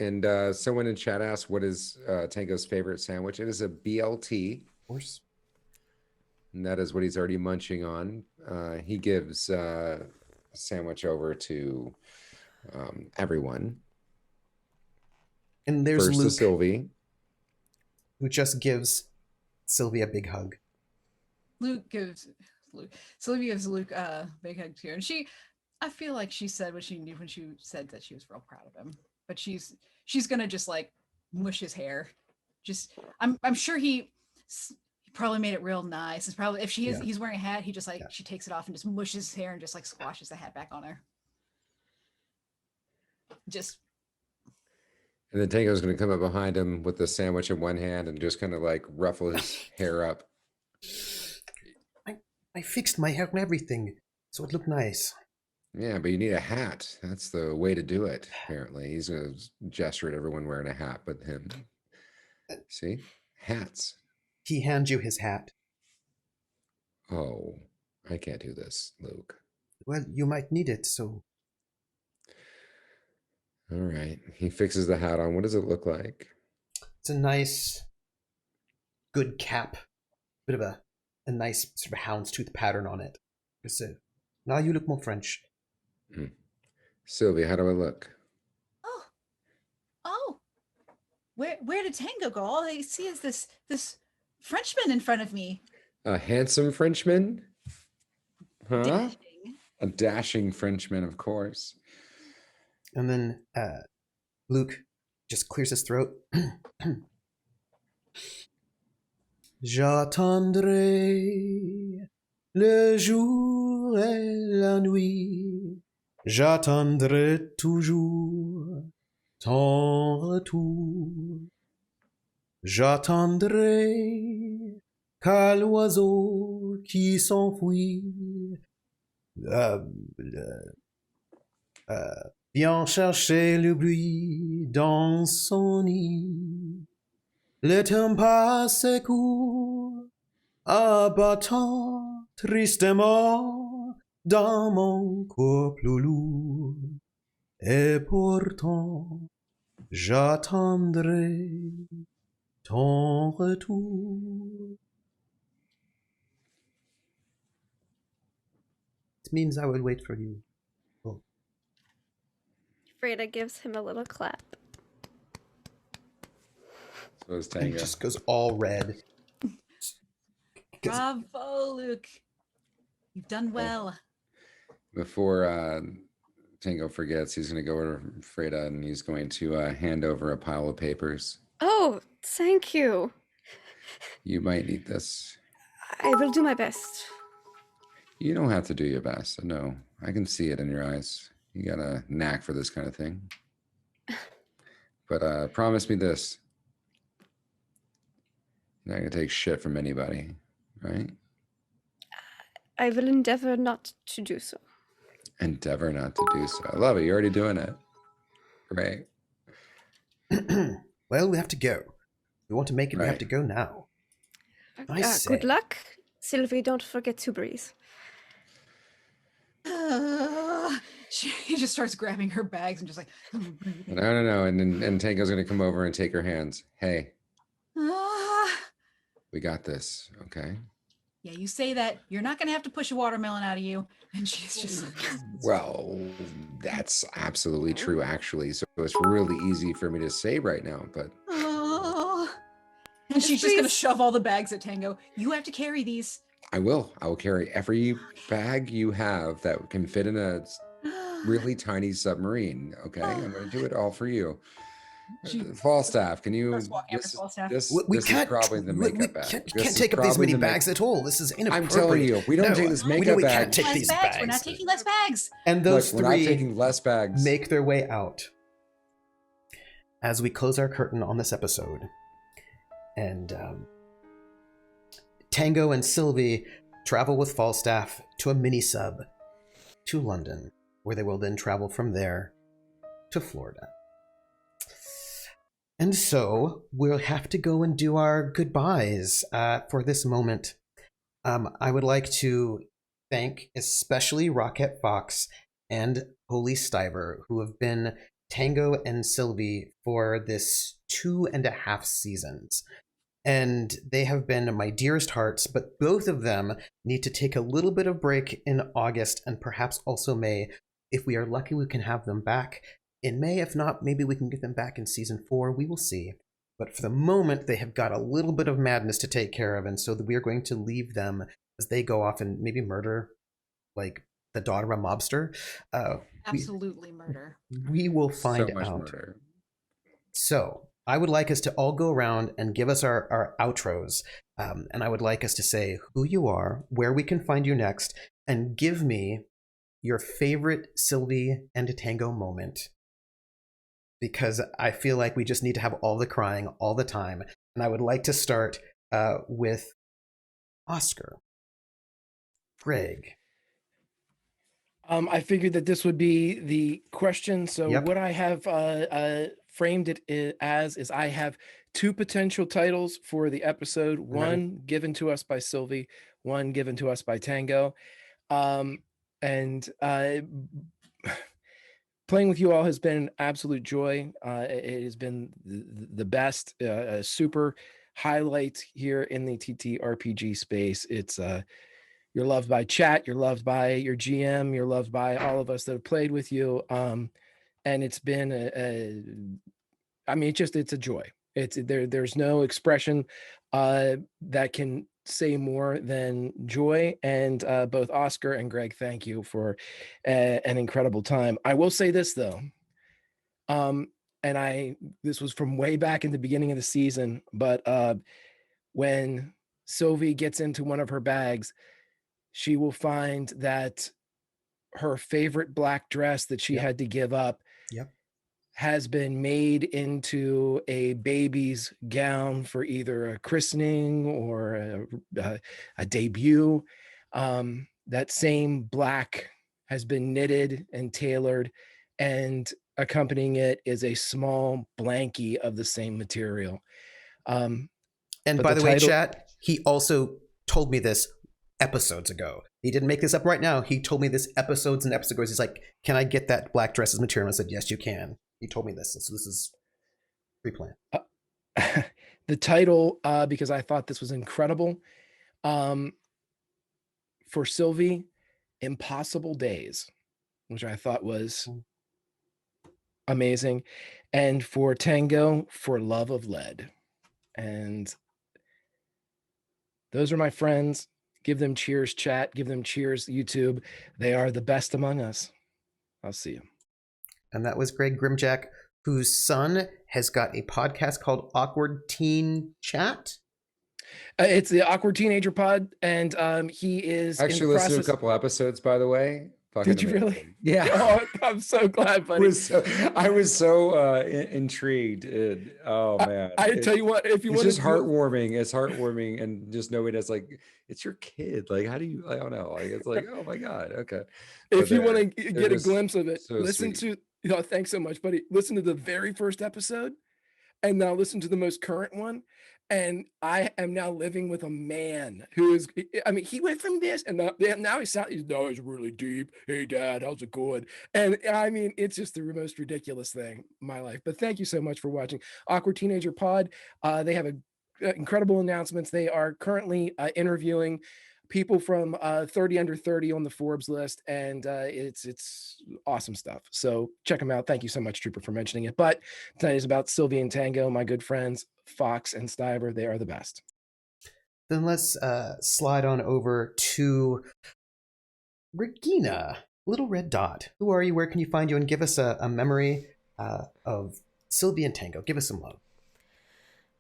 Speaker 3: And someone in chat asked, what is Tango's favorite sandwich? It is a BLT.
Speaker 1: Of course.
Speaker 3: And that is what he's already munching on. He gives a sandwich over to everyone.
Speaker 1: And there's
Speaker 3: First to
Speaker 1: Luke,
Speaker 3: Sylvie.
Speaker 1: who just gives Sylvie a big hug.
Speaker 5: Sylvie gives Luke a big hug too. And I feel like she said what she knew when she said that she was real proud of him. But she's gonna just mush his hair. I'm sure he probably made it real nice. It's probably, if he's wearing a hat, he just she takes it off and just mushes his hair and just squashes the hat back on her.
Speaker 3: And then Tango's going to come up behind him with the sandwich in one hand and just kind of ruffle his hair up.
Speaker 1: I fixed my hair and everything, so it looked nice.
Speaker 3: Yeah, but you need a hat. That's the way to do it, apparently. He's going to gesture at everyone wearing a hat but him. See? Hats.
Speaker 1: He hands you his hat.
Speaker 3: Oh, I can't do this, Luke.
Speaker 1: Well, you might need it, so...
Speaker 3: All right. He fixes the hat on. What does it look like?
Speaker 1: It's a nice, good cap. Bit of a nice sort of houndstooth pattern on it. Just now you look more French.
Speaker 3: Sylvie, how do I look?
Speaker 5: Oh, where did Tango go? All I see is this Frenchman in front of me.
Speaker 3: A handsome Frenchman? Huh?
Speaker 5: Dashing.
Speaker 3: A dashing Frenchman, of course.
Speaker 1: And then Luke just clears his throat. J'attendrai le jour et la nuit. J'attendrai toujours ton retour. J'attendrai qu'à l'oiseau qui s'enfuit. Viens chercher le bruit dans son nid. Le temps passe court, abattant tristement dans mon corps plus lourd, et pourtant j'attendrai ton retour. It means I would wait for you. Oh.
Speaker 6: Freda gives him a little clap.
Speaker 3: So is
Speaker 1: And
Speaker 3: Tango.
Speaker 1: just goes all red.
Speaker 5: Bravo, Luke. You've done well.
Speaker 3: Before Tango forgets, he's going to go over to Freda and he's going to hand over a pile of papers.
Speaker 6: Oh, thank you.
Speaker 3: You might need this.
Speaker 6: I will do my best.
Speaker 3: You don't have to do your best. No, I can see it in your eyes. You got a knack for this kind of thing. But promise me this. You're not going to take shit from anybody, right?
Speaker 6: I will endeavor not to do so.
Speaker 3: Endeavor not to do so. I love it. You're already doing it. Great.
Speaker 1: Well, we have to go. We want to make it, we have
Speaker 3: Right.
Speaker 1: to go now. I say.
Speaker 6: Good luck. Sylvie, don't forget to breathe.
Speaker 5: She just starts grabbing her bags and just like.
Speaker 3: No. And Tango's going to come over and take her hands. Hey,
Speaker 5: Ah.
Speaker 3: we got this. Okay.
Speaker 5: Yeah, you say that. You're not going to have to push a watermelon out of you. And she's just.
Speaker 3: Well, that's absolutely true, actually. So it's really easy for me to say right now, but
Speaker 5: Oh. And she's just going to shove all the bags at Tango. You have to carry these.
Speaker 3: I will. I will carry every bag you have that can fit in a really tiny submarine. Okay. I'm going to do it all for you. Falstaff, can you? This is probably the makeup bag.
Speaker 1: We can't take up these many bags at all. This is inappropriate.
Speaker 3: I'm telling you, we don't take this makeup
Speaker 1: we
Speaker 3: bag.
Speaker 1: Can't take these bags.
Speaker 5: We're not taking less bags.
Speaker 1: And those
Speaker 3: Look, we're not
Speaker 1: three
Speaker 3: taking less bags.
Speaker 1: Make their way out as we close our curtain on this episode. And Tango and Sylvie travel with Falstaff to a mini sub to London, where they will then travel from there to Florida. And so we'll have to go and do our goodbyes for this moment. I would like to thank especially Rocket Fox and Holy Stiver, who have been Tango and Sylvie for this 2.5 seasons. And they have been my dearest hearts, but both of them need to take a little bit of break in August and perhaps also May. If we are lucky, we can have them back in May. If not, maybe we can get them back in season 4. We will see. But for the moment, they have got a little bit of madness to take care of, and so we are going to leave them as they go off and maybe murder, like, the daughter of a mobster.
Speaker 5: Absolutely murder.
Speaker 1: We will find
Speaker 3: so much
Speaker 1: out.
Speaker 3: Murder.
Speaker 1: So I would like us to all go around and give us our outros. And I would like us to say who you are, where we can find you next, and give me your favorite Sylvie and Tango moment. Because I feel like we just need to have all the crying all the time. And I would like to start with Oscar. Greg.
Speaker 4: I figured that this would be the question. So
Speaker 1: Yep.
Speaker 4: what I have framed it as is I have 2 potential titles for the episode. One given to us by Sylvie, one given to us by Tango. And playing with you all has been an absolute joy. It has been the best, super highlight here in the TTRPG space. It's you're loved by chat, you're loved by your GM, you're loved by all of us that have played with you. And it's been it's a joy. There's no expression that can say more than joy. And both Oscar and Greg, thank you for an incredible time. I will say this though, this was from way back in the beginning of the season, but when Sylvie gets into one of her bags, she will find that her favorite black dress that she had to give up has been made into a baby's gown for either a christening or a debut. That same black has been knitted and tailored, and accompanying it is a small blankie of the same material.
Speaker 1: And by the way, chat, he also told me this episodes ago. He didn't make this up right now. He told me this episodes and episodes ago. He's like, can I get that black dresses material? I said, yes, you can. He told me this. So this is pre-planned.
Speaker 4: The title, because I thought this was incredible, for Sylvie, Impossible Days, which I thought was amazing. And for Tango, For Love of Lead. And those are my friends. Give them cheers, chat. Give them cheers, YouTube. They are the best among us. I'll see you.
Speaker 1: And that was Greg Grimjack, whose son has got a podcast called Awkward Teen Chat.
Speaker 4: It's the Awkward Teenager Pod, and he is
Speaker 3: Actually listened to a couple episodes, by the way.
Speaker 4: Did you really?
Speaker 3: Yeah.
Speaker 4: Oh, I'm so glad, buddy.
Speaker 3: I was so intrigued. Oh man!
Speaker 4: I tell you what, if you want,
Speaker 3: it's just heartwarming. It's heartwarming, and just knowing it's like it's your kid. Like, how do you? I don't know. Like, it's like, oh my god. Okay.
Speaker 4: If you want to get a glimpse of it,
Speaker 3: so
Speaker 4: listen
Speaker 3: sweet.
Speaker 4: to. Thanks so much, buddy. Listen to the very first episode, and now listen to the most current one. And I am now living with a man who is, I mean, he went from this and now he's really deep. Hey, Dad, how's it going? And I mean, it's just the most ridiculous thing in my life. But thank you so much for watching Awkward Teenager Pod. They have incredible announcements. They are currently interviewing people from 30 under 30 on the Forbes list, and it's awesome stuff. So check them out. Thank you so much, Trooper, for mentioning it. But tonight is about Sylvie and Tango, my good friends Fox and Stiver. They are the best.
Speaker 1: Then let's slide on over to Regina, Little Red Dot. Who are you? Where can you find you? And give us a memory of Sylvie and Tango. Give us some love.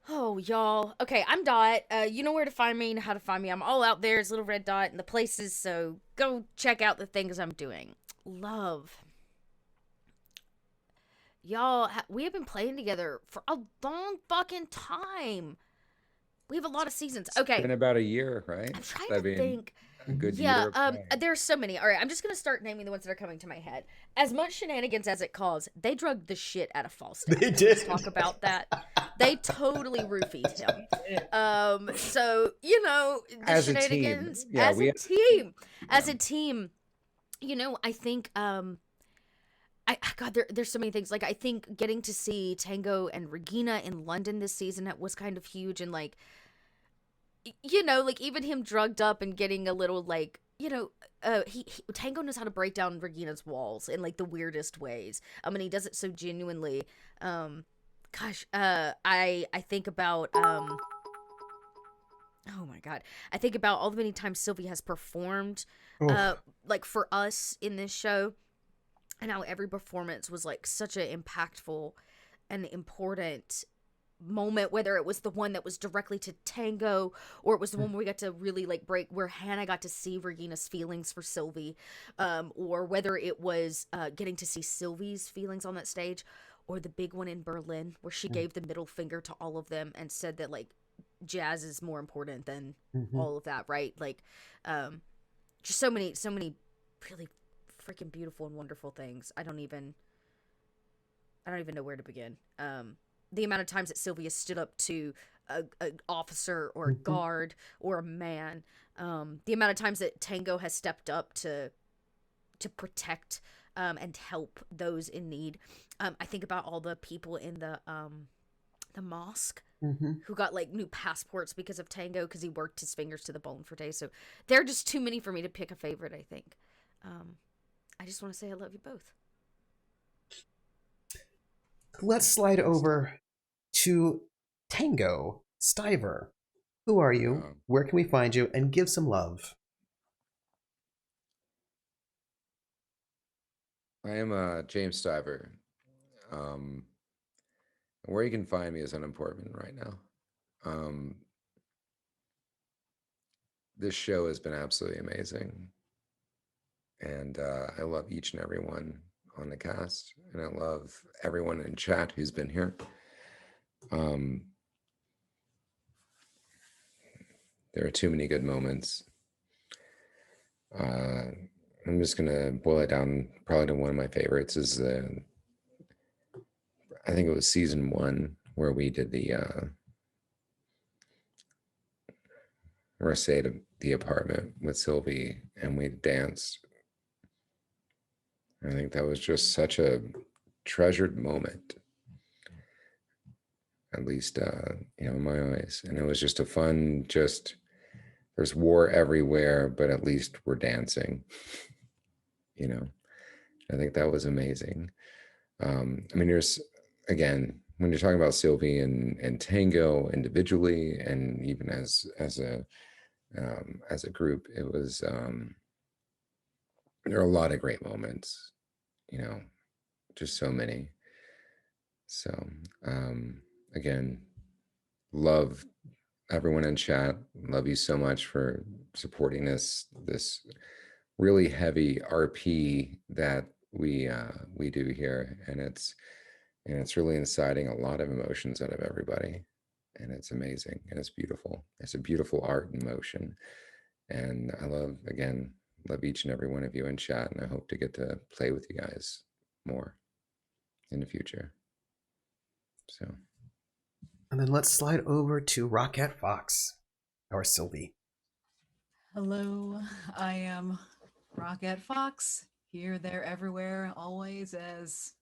Speaker 2: Oh, y'all. Okay, I'm Dot. You know where to find me and how to find me. I'm all out there as Little Red Dot in the places, so go check out the things I'm doing. Love. Y'all, we have been playing together for a long fucking time. We have a lot of seasons. Okay.
Speaker 3: It's been about a year, right?
Speaker 2: I'm trying to think.
Speaker 3: A good
Speaker 2: yeah,
Speaker 3: year.
Speaker 2: There's so many. All right, I'm just going to start naming the ones that are coming to my head. As much shenanigans as it caused, they drugged the shit out of Falstaff.
Speaker 1: They did.
Speaker 2: Let's talk about that. They totally roofied him. So, you know, the
Speaker 3: as
Speaker 2: shenanigans.
Speaker 3: A team. Yeah,
Speaker 2: As a team, you know, I think, God, there's so many things. Like, I think getting to see Tango and Regina in London this season, that was kind of huge. And, like, you know, like, even him drugged up and getting a little, like, you know, Tango knows how to break down Regina's walls in, like, the weirdest ways. And he does it so genuinely. I think about, oh my God. I think about all the many times Sylvie has performed, like, for us in this show. And how every performance was, like, such an impactful and important moment, whether it was the one that was directly to Tango or it was the one where we got to really, like, break, where Hannah got to see Regina's feelings for Sylvie, or whether it was getting to see Sylvie's feelings on that stage, or the big one in Berlin where she gave the middle finger to all of them and said that, like, jazz is more important than all of that, right? Like, just so many really freaking beautiful and wonderful things. I don't even know where to begin. The amount of times that Sylvia stood up to an officer or a guard or a man, the amount of times that Tango has stepped up to protect and help those in need. I think about all the people in the mosque who got, like, new passports because of Tango, because he worked his fingers to the bone for days. So there are just too many for me to pick a favorite, I think. I just want to say I love you both.
Speaker 1: Let's slide over to Tango. Stiver. Who are you? Where can we find you? And give some love.
Speaker 3: I am James Stiver. Where you can find me is unimportant right now. This show has been absolutely amazing. And I love each and every one on the cast. And I love everyone in chat who's been here. There are too many good moments. I'm just going to boil it down probably to one of my favorites is I think it was season 1 where we did the Mercedes the apartment with Sylvie, and we danced. I think that was just such a treasured moment, at least in my eyes. And it was just a fun, just there's war everywhere, but at least we're dancing. I think that was amazing. There's, again, when you're talking about Sylvie and Tango individually, and even as a group, it was there are a lot of great moments, just so many. So again, love everyone in chat. Love you so much for supporting this really heavy RP that we do here, and it's really inciting a lot of emotions out of everybody, and it's amazing, and it's beautiful. It's a beautiful art in motion, and I love each and every one of you in chat, and I hope to get to play with you guys more in the future. So,
Speaker 1: and then let's slide over to Rocket Fox, our Sylvie.
Speaker 5: Hello, I am Rocket Fox, here, there, everywhere, always as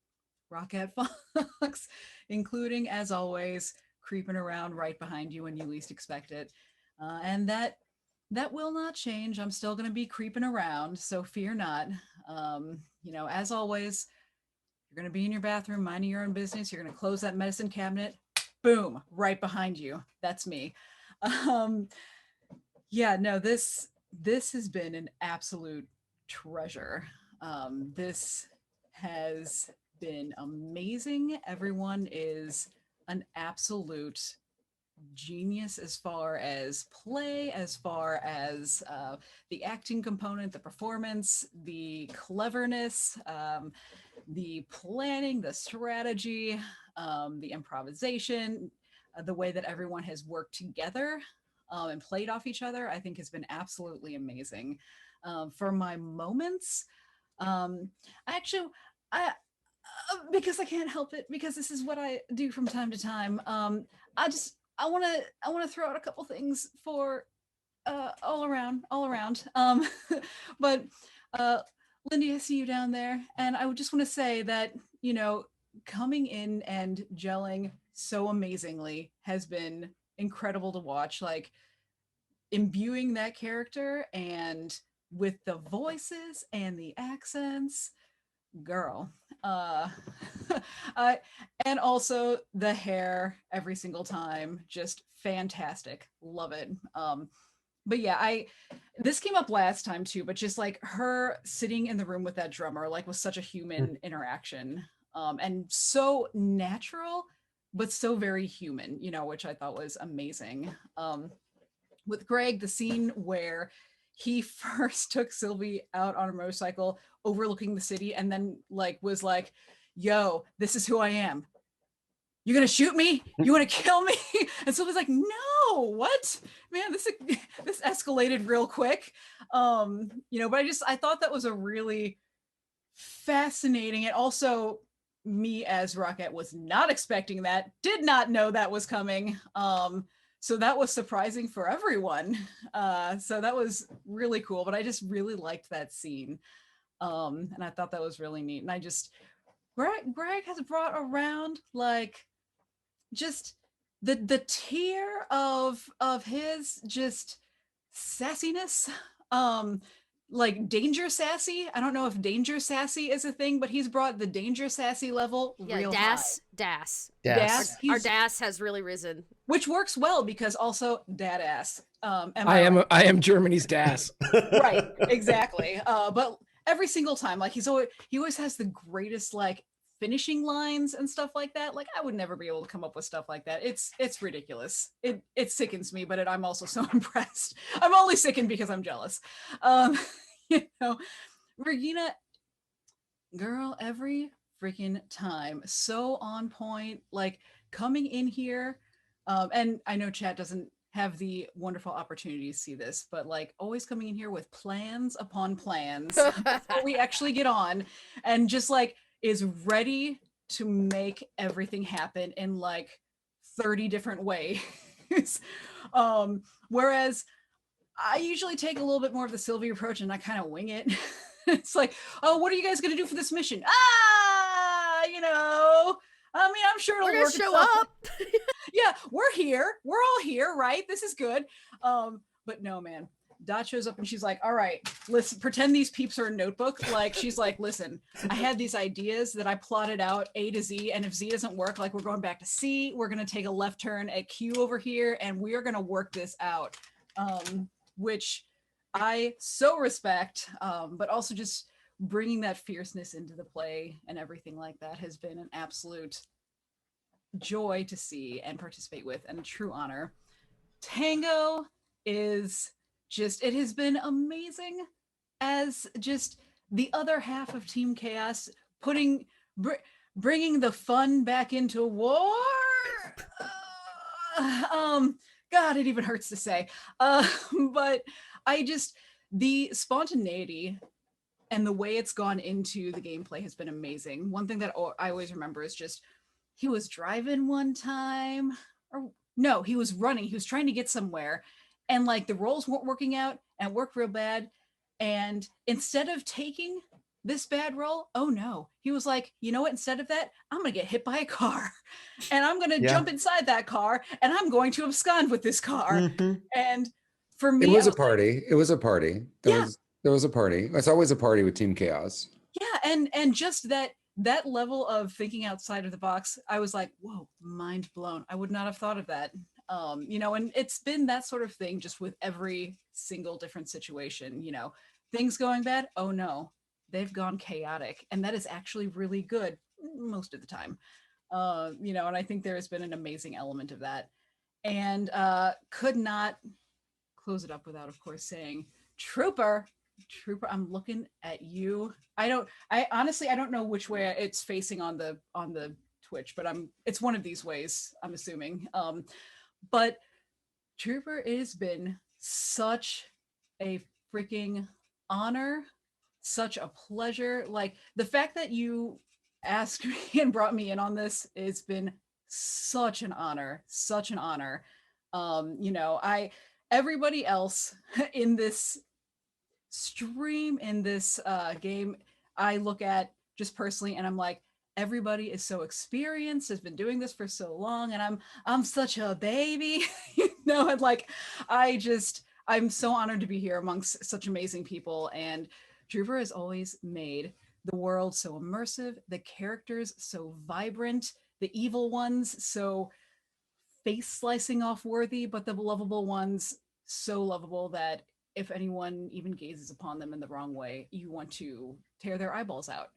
Speaker 5: Rocket Fox, including, as always, creeping around right behind you when you least expect it. And that will not change. I'm still going to be creeping around, so fear not. As always, you're going to be in your bathroom, minding your own business. You're going to close that medicine cabinet. Boom, right behind you. That's me. This has been an absolute treasure. This has been amazing. Everyone is an absolute genius as far as play, as far as the acting component, the performance, the cleverness, the planning, the strategy, the improvisation, the way that everyone has worked together and played off each other, I think has been absolutely amazing. For my moments, because I can't help it, because this is what I do from time to time. I want to throw out a couple things for all around. But Lindy, I see you down there, and I would just want to say that coming in and gelling so amazingly has been incredible to watch. Like imbuing that character and with the voices and the accents, girl. And also the hair every single time, just fantastic. Love it. But yeah, this came up last time too, but just like her sitting in the room with that drummer, like was such a human interaction, and so natural, but so very human, which I thought was amazing. With Greg, the scene where he first took Sylvie out on a motorcycle overlooking the city and then was like, yo, this is who I am. You're going to shoot me? You want to kill me? And Sylvie's like, no, what? Man, this escalated real quick. But I thought that was a really fascinating, and also me as Rocket was not expecting that, did not know that was coming. So that was surprising for everyone. So that was really cool, but I just really liked that scene. And I thought that was really neat. And Greg has brought around just the tier of his just sassiness, danger sassy. I don't know if danger sassy is a thing, but he's brought the danger sassy level real high.
Speaker 2: Das.
Speaker 5: Our
Speaker 2: Das has really risen,
Speaker 5: which works well because also dad ass.
Speaker 4: I am Germany's Das.
Speaker 5: Right, exactly. But every single time, he always has the greatest finishing lines and stuff like that. I would never be able to come up with stuff like that. It's ridiculous. It sickens me, but I'm also so impressed. I'm only sickened because I'm jealous. Regina, girl, every freaking time, so on point. Coming in here, and I know chat doesn't have the wonderful opportunity to see this, but always coming in here with plans upon plans before we actually get on, and just is ready to make everything happen in 30 different ways. Whereas I usually take a little bit more of the Sylvie approach and I kind of wing it. It's like, oh, what are you guys going to do for this mission? I mean, I'm sure it'll
Speaker 2: We're gonna
Speaker 5: work
Speaker 2: show
Speaker 5: itself.
Speaker 2: up.
Speaker 5: Yeah, we're here. We're all here, right? This is good. But no, man. Dot shows up and she's like, all right, listen, pretend these peeps are a notebook. Like, she's like, listen, I had these ideas that I plotted out A to Z. And if Z doesn't work, like, we're going back to C. We're going to take a left turn at Q over here. And we are going to work this out, which I so respect. But also just bringing that fierceness into the play and everything like that has been an absolute joy to see and participate with, and a true honor. Tango is just, it has been amazing as just the other half of Team Chaos, bringing the fun back into war. God, it even hurts to say. But the spontaneity and the way it's gone into the gameplay has been amazing. One thing that I always remember is just, he was driving one time, or no, he was running. He was trying to get somewhere, and like the rolls weren't working out and worked real bad. And instead of taking this bad roll, oh no, he was like, you know what? Instead of that, I'm going to get hit by a car and I'm going to jump inside that car and I'm going to abscond with this car.
Speaker 1: Mm-hmm.
Speaker 5: And for me,
Speaker 3: it was a party. It was a party. There was a party. It's always a party with Team Chaos.
Speaker 5: Yeah. And just that level of thinking outside of the box, I was like, whoa, mind blown. I would not have thought of that. And it's been that sort of thing just with every single different situation, things going bad. Oh no, they've gone chaotic. And that is actually really good most of the time. And I think there has been an amazing element of that. And could not close it up without, of course, saying, Trooper, I'm looking at you. I honestly don't know which way it's facing on the Twitch, but it's one of these ways, I'm assuming. But Trooper, it has been such a freaking honor, such a pleasure. Like, the fact that you asked me and brought me in on this has been such an honor, such an honor. Everybody else in this stream, in this game, I look at just personally and I'm like, everybody is so experienced, has been doing this for so long, and I'm such a baby, and like, I'm so honored to be here amongst such amazing people. And Trooper has always made the world so immersive, the characters so vibrant, the evil ones so face slicing off worthy, but the lovable ones so lovable that if anyone even gazes upon them in the wrong way, you want to tear their eyeballs out.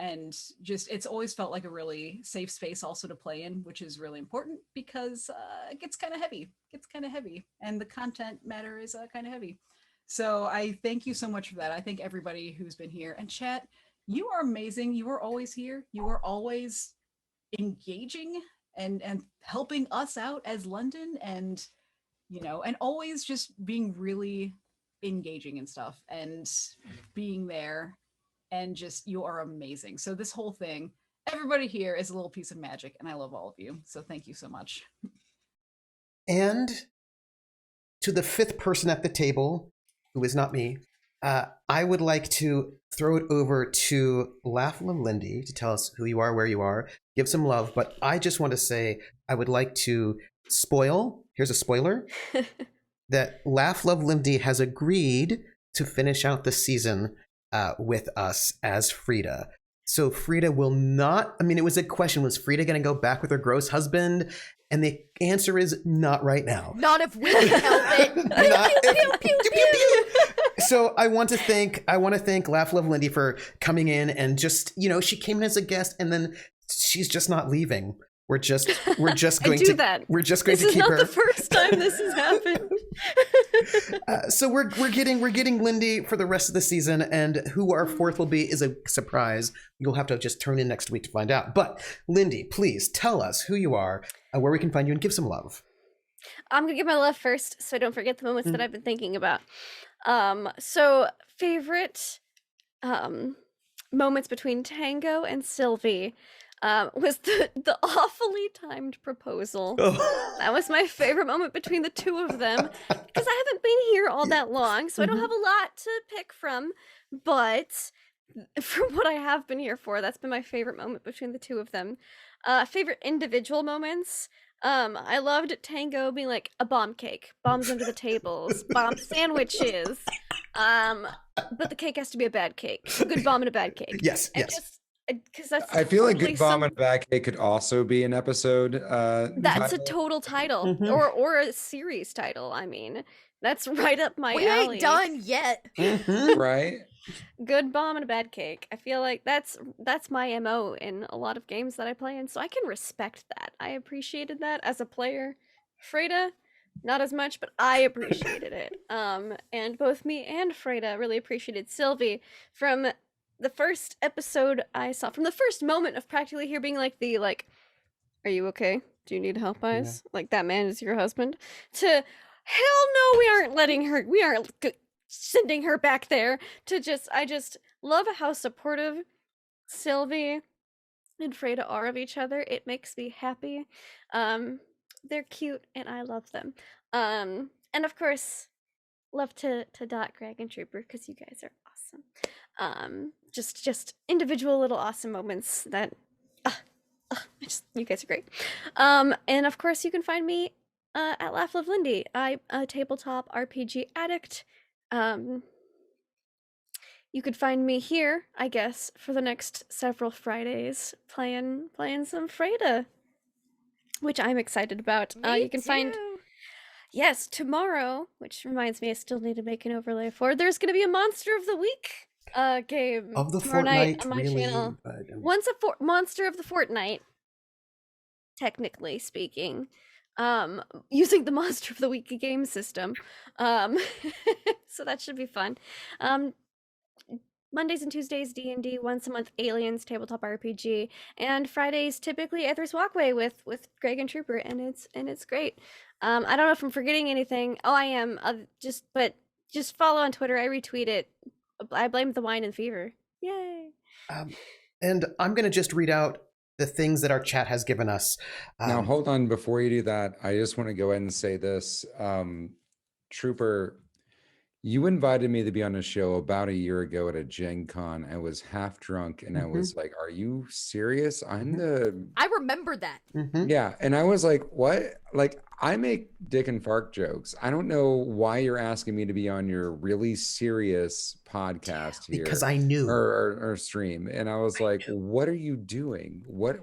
Speaker 5: And just, it's always felt like a really safe space also to play in, which is really important because it gets kind of heavy, and the content matter is kind of heavy. So I thank you so much for that. I thank everybody who's been here. And chat, you are amazing. You are always here. You are always engaging and helping us out as London, and and always just being really engaging and stuff and being there, and just, you are amazing. So this whole thing, everybody here is a little piece of magic, and I love all of you. So thank you so much.
Speaker 1: And to the fifth person at the table, who is not me, I would like to throw it over to Laughable Lindy to tell us who you are, where you are, give some love. But I just want to say, I would like to here's a spoiler, that Laugh Love Lindy has agreed to finish out the season with us as Frida. So Frida will not, it was a question, was Frida going to go back with her gross husband? And the answer is not right now.
Speaker 2: Not if we can help it.
Speaker 1: So I want to thank Laugh Love Lindy for coming in, and just, she came in as a guest and then she's just not leaving. We're just going to keep her.
Speaker 6: This is not the first time this has happened.
Speaker 1: So we're getting Lindy for the rest of the season, and who our fourth will be is a surprise. You'll have to just turn in next week to find out. But Lindy, please tell us who you are, where we can find you, and give some love.
Speaker 6: I'm gonna give my love first, so I don't forget the moments that I've been thinking about. So favorite moments between Tango and Sylvie was the awfully timed proposal That was my favorite moment between the two of them, because I haven't been here all that long, so I don't have a lot to pick from. But from what I have been here for, that's been my favorite moment between the two of them. Favorite individual moments. I loved Tango being like a bomb cake, bombs under the tables, bomb sandwiches. But the cake has to be a bad cake, a good bomb and a bad cake.
Speaker 1: Yes,
Speaker 6: And
Speaker 1: yes.
Speaker 6: just because that's
Speaker 3: I feel like
Speaker 6: totally
Speaker 3: Good Bomb and Bad Cake could also be an episode.
Speaker 6: that's a
Speaker 3: title.
Speaker 6: total title,
Speaker 1: Mhm.
Speaker 6: or a series title. I mean, that's right up my
Speaker 2: We
Speaker 6: alley.
Speaker 2: ain't done yet.
Speaker 3: Right?
Speaker 6: Good bomb and a bad cake. I feel like that's my MO in a lot of games that I play, and so I can respect that. I appreciated that as a player. Freda, not as much, but I appreciated it. And both me and Freda really appreciated Sylvie from the first episode I saw, from the first moment of practically here being like the are you okay? Do you need help, eyes? Like, that man is your husband? To, hell no, we aren't letting her, we aren't sending her back there. To I just love how supportive Sylvie and Freda are of each other. It makes me happy. They're cute and I love them. And of course, love to Dot, Greg, and Trooper, because you guys are awesome. Just individual little awesome moments that you guys are great. And of course you can find me at Laugh Love Lindy. I'm a tabletop RPG addict. You could find me here, I guess, for the next several Fridays playing some Freda, which I'm excited about. You can find yes, tomorrow, which reminds me I still need to make an overlay for. There's going to be a Monster of the Week game
Speaker 1: Of the
Speaker 6: tomorrow night
Speaker 1: fortnight,
Speaker 6: on my
Speaker 1: really?
Speaker 6: channel. Once a Monster of the Fortnight, technically speaking, using the Monster of the Week game system. So that should be fun. Mondays and Tuesdays D&D, once a month Aliens tabletop RPG, and Fridays typically Aether's Walkway with Greg and Trooper, and it's great. I don't know if I'm forgetting anything. Oh, I am. Just follow on Twitter. I retweet it. I blame the wine and fever. Yay!
Speaker 1: And I'm going to just read out the things that our chat has given us.
Speaker 3: Now, hold on. Before you do that, I just want to go ahead and say this. Trooper, you invited me to be on a show about a year ago at a Gen Con. I was half drunk and I was like, are you serious? I'm the...
Speaker 2: I remember that.
Speaker 3: Yeah. And I was like, what? Like, I make dick and fart jokes. I don't know why you're asking me to be on your really serious podcast here.
Speaker 1: Because I knew.
Speaker 3: Or stream. And I was like, what are you doing? What?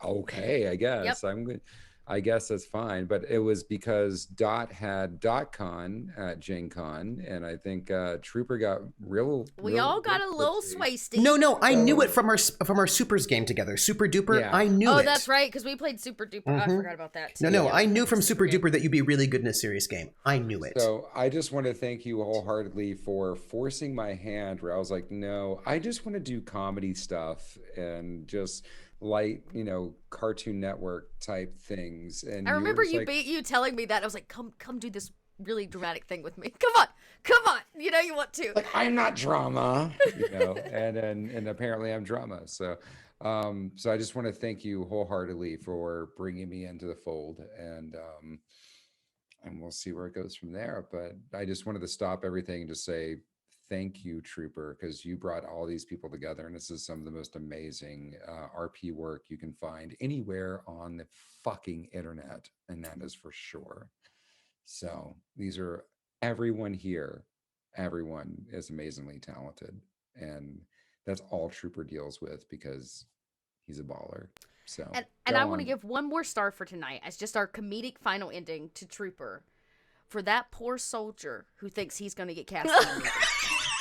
Speaker 3: Okay, I guess.
Speaker 2: Yep.
Speaker 3: I'm good. I guess that's fine. But it was because Dot had DotCon at Gen Con, and I think Trooper got
Speaker 2: We all got a little swasty.
Speaker 1: No, I knew it from our Supers game together. Super Duper,
Speaker 3: Yeah.
Speaker 1: I knew it.
Speaker 2: Oh, that's right, because we played Super Duper. I forgot about that too.
Speaker 1: No,
Speaker 2: Yeah.
Speaker 1: I knew from Super Duper that you'd be really good in a serious game. I knew it.
Speaker 3: So I just want to thank you wholeheartedly for forcing my hand where I was like, no, I just want to do comedy stuff and just light, Cartoon Network type things. And
Speaker 2: I remember you telling me that. I was like, come do this really dramatic thing with me. Come on. You know you want to.
Speaker 3: Like, I'm not drama, and apparently I'm drama. So I just want to thank you wholeheartedly for bringing me into the fold, and we'll see where it goes from there. But I just wanted to stop everything and just say thank you, Trooper, because you brought all these people together, and this is some of the most amazing RP work you can find anywhere on the fucking internet, and that is for sure. So these are everyone here. Everyone is amazingly talented, and that's all Trooper deals with because he's a baller. So
Speaker 2: and I want to give one more star for tonight as just our comedic final ending to Trooper for that poor soldier who thinks he's going to get cast in the movie.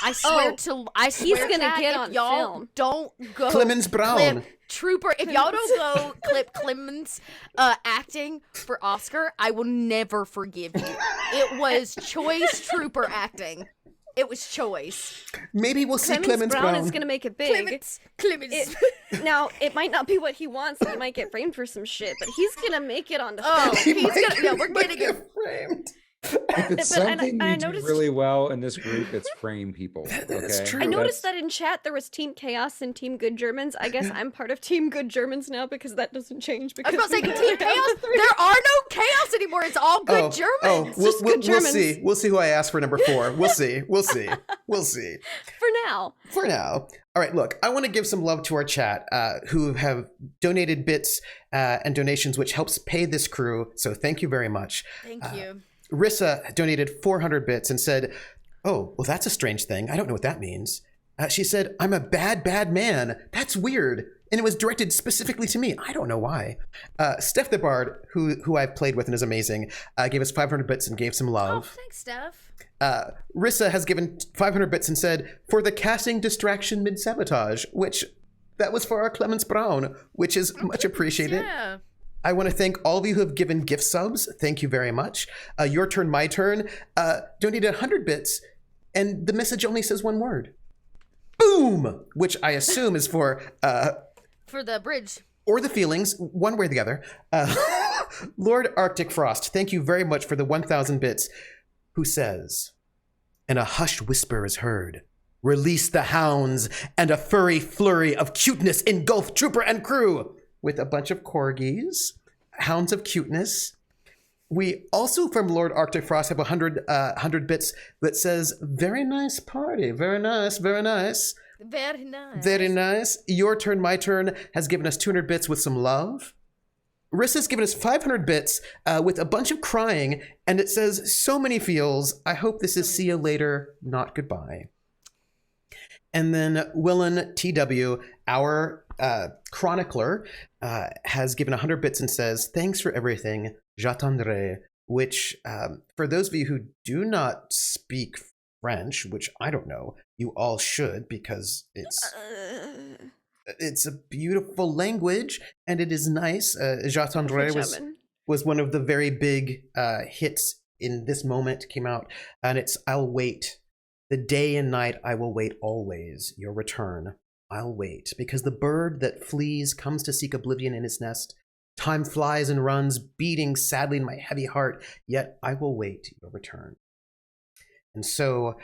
Speaker 2: I swear
Speaker 6: he's gonna
Speaker 2: Chad,
Speaker 6: get
Speaker 2: if
Speaker 6: on
Speaker 2: y'all
Speaker 6: film.
Speaker 2: don't go
Speaker 1: Clemens Brown.
Speaker 2: clip Trooper, if y'all don't go clip Clemens acting for Oscar, I will never forgive you. It was choice Trooper acting. It was choice.
Speaker 1: Maybe we'll see
Speaker 6: Clemens
Speaker 1: Clemens
Speaker 6: Brown is gonna make it big.
Speaker 2: Clemens.
Speaker 6: Now, it might not be what he wants, and he might get framed for some shit, but he's gonna make it onto film.
Speaker 2: Oh, he's gonna. Yeah, we're getting it.
Speaker 1: framed.
Speaker 3: If it's
Speaker 6: But
Speaker 3: something
Speaker 6: I
Speaker 3: you do
Speaker 6: noticed-
Speaker 3: really well in this group, it's frame people.
Speaker 1: That's
Speaker 3: Okay,
Speaker 1: true.
Speaker 6: I noticed that in chat there was Team Chaos and Team Good Germans. I guess I'm part of Team Good Germans now because that doesn't change.
Speaker 2: I
Speaker 6: Because
Speaker 2: was about to say Team Chaos. There are no Chaos anymore.
Speaker 6: all good Germans.
Speaker 1: We'll,
Speaker 6: Just
Speaker 1: we'll,
Speaker 6: good
Speaker 1: we'll
Speaker 6: Germans.
Speaker 1: see. We'll see who I ask for number 4. We'll see. We'll see. We'll see.
Speaker 6: For now.
Speaker 1: For now. All right, look, I want to give some love to our chat who have donated bits and donations, which helps pay this crew. So thank you very much.
Speaker 2: Thank you.
Speaker 1: Rissa donated 400 bits and said, oh, well, that's a strange thing. I don't know what that means. She said, I'm a bad, bad man. That's weird. And it was directed specifically to me. I don't know why. Steph the Bard, who I've played with and is amazing, gave us 500 bits and gave some love.
Speaker 2: Oh, thanks, Steph.
Speaker 1: Rissa has given 500 bits and said, for the casting distraction mid-sabotage, which that was for our Clemens Brown, which is much appreciated.
Speaker 2: Yeah.
Speaker 1: I want to thank all of you who have given gift subs. Thank you very much. Your Turn, My Turn donated 100 bits, and the message only says one word. Boom! Which I assume is for
Speaker 2: the bridge.
Speaker 1: Or the feelings, one way or the other. Lord Arctic Frost, thank you very much for the 1,000 bits, who says, and a hushed whisper is heard. Release the hounds, and a furry flurry of cuteness engulf trooper and crew, with a bunch of corgis, hounds of cuteness. We also, from Lord Arctic Frost, have 100 bits that says, very nice party, very nice, very nice.
Speaker 2: Very nice.
Speaker 1: Very nice. Your Turn, My Turn has given us 200 bits with some love. Rissa's given us 500 bits with a bunch of crying, and it says, so many feels. I hope this is see you later, not goodbye. And then Willen TW, our chronicler, has given 100 bits and says, thanks for everything, j'attendrai, which for those of you who do not speak French, which I don't know, you all should, because it's a beautiful language and it is nice. J'attendrai was one of the very big hits in this moment, came out, and it's I'll wait. The day and night I will wait always, your return. I'll wait, because the bird that flees comes to seek oblivion in its nest. Time flies and runs, beating sadly in my heavy heart, yet I will wait your return. And so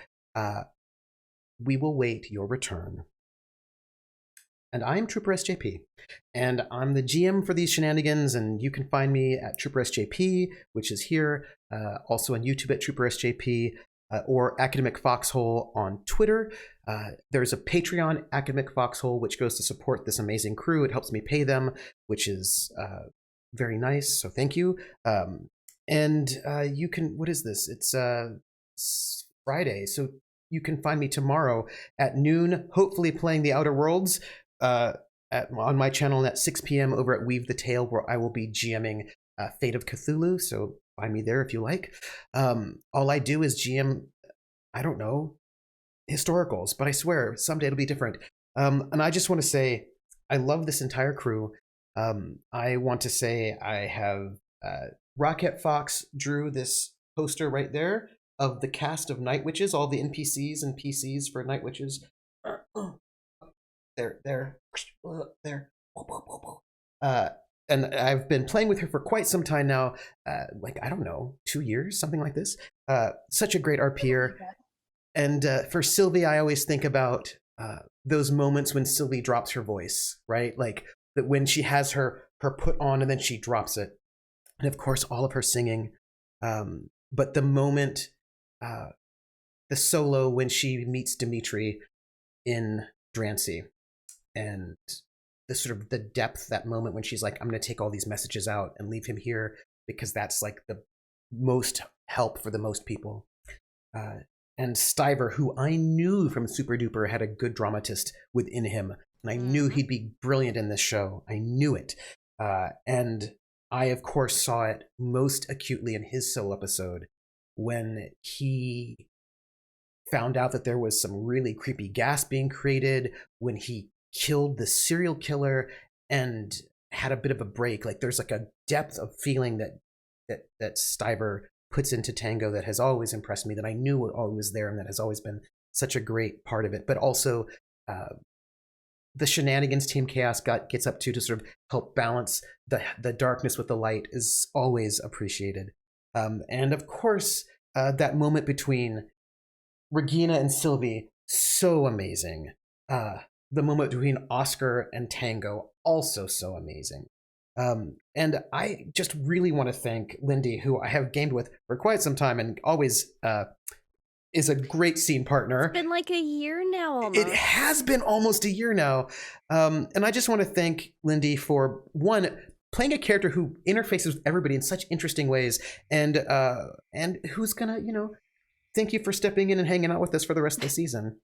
Speaker 1: we will wait your return. And I'm TrooperSJP, and I'm the GM for these shenanigans, and you can find me at TrooperSJP, which is here, also on YouTube at TrooperSJP, or Academic Foxhole on Twitter. There's a Patreon, Academic Foxhole, which goes to support this amazing crew. It helps me pay them, which is very nice, so thank you. And you can, what is this? It's Friday, so you can find me tomorrow at noon, hopefully playing The Outer Worlds on my channel at 6 p.m. over at Weave the Tale, where I will be GMing Fate of Cthulhu, so find me there if you like. All I do is GM, I don't know, historicals, but I swear someday it'll be different. And I just want to say, I love this entire crew. I want to say I have Rocket Fox drew this poster right there of the cast of Night Witches, all the NPCs and PCs for Night Witches. There. And I've been playing with her for quite some time now, like, I don't know, 2 years, something like this. Such a great RPer. And for Sylvie, I always think about those moments when Sylvie drops her voice, right? Like that when she has her put on and then she drops it. And of course, all of her singing. But the moment, the solo when she meets Dimitri in Drancy, and the sort of the depth, that moment when she's like, I'm going to take all these messages out and leave him here because that's like the most help for the most people. And Stiver, who I knew from Super Duper had a good dramatist within him, and I knew he'd be brilliant in this show. I knew it. And I, of course, saw it most acutely in his solo episode when he found out that there was some really creepy gas being created, when he killed the serial killer and had a bit of a break. Like there's like a depth of feeling that Stiver puts into Tango that has always impressed me, that I knew it always was there, and that has always been such a great part of it. But also the shenanigans Team Chaos gets up to sort of help balance the darkness with the light is always appreciated. And of course, that moment between Regina and Sylvie, so amazing. The moment between Oscar and Tango, also so amazing. And I just really want to thank Lindy, who I have gamed with for quite some time and always is a great scene partner.
Speaker 6: It's been like a year now almost.
Speaker 1: It has been almost a year now. And I just want to thank Lindy for, one, playing a character who interfaces with everybody in such interesting ways, and who's gonna, thank you for stepping in and hanging out with us for the rest of the season.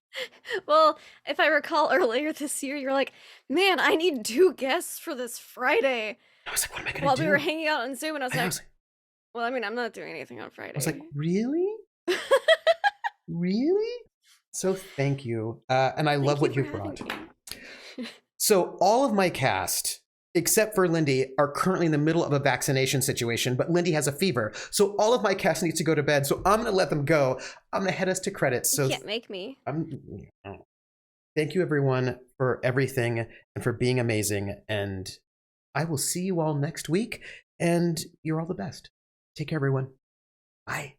Speaker 6: Well, if I recall earlier this year, you're like, man, I need 2 guests for this Friday.
Speaker 1: I was like, what am I gonna
Speaker 6: While
Speaker 1: do?
Speaker 6: we were hanging out on Zoom, and I was like, well, I mean, I'm not doing anything on Friday.
Speaker 1: I was like, really? Really? So thank you. And I love what you brought. So all of my cast, except for Lindy, are currently in the middle of a vaccination situation, but Lindy has a fever. So all of my cast needs to go to bed. So I'm going to let them go. I'm going to head us to credits. So
Speaker 6: you can't make me.
Speaker 1: Thank you, everyone, for everything and for being amazing. And I will see you all next week. And you're all the best. Take care, everyone. Bye.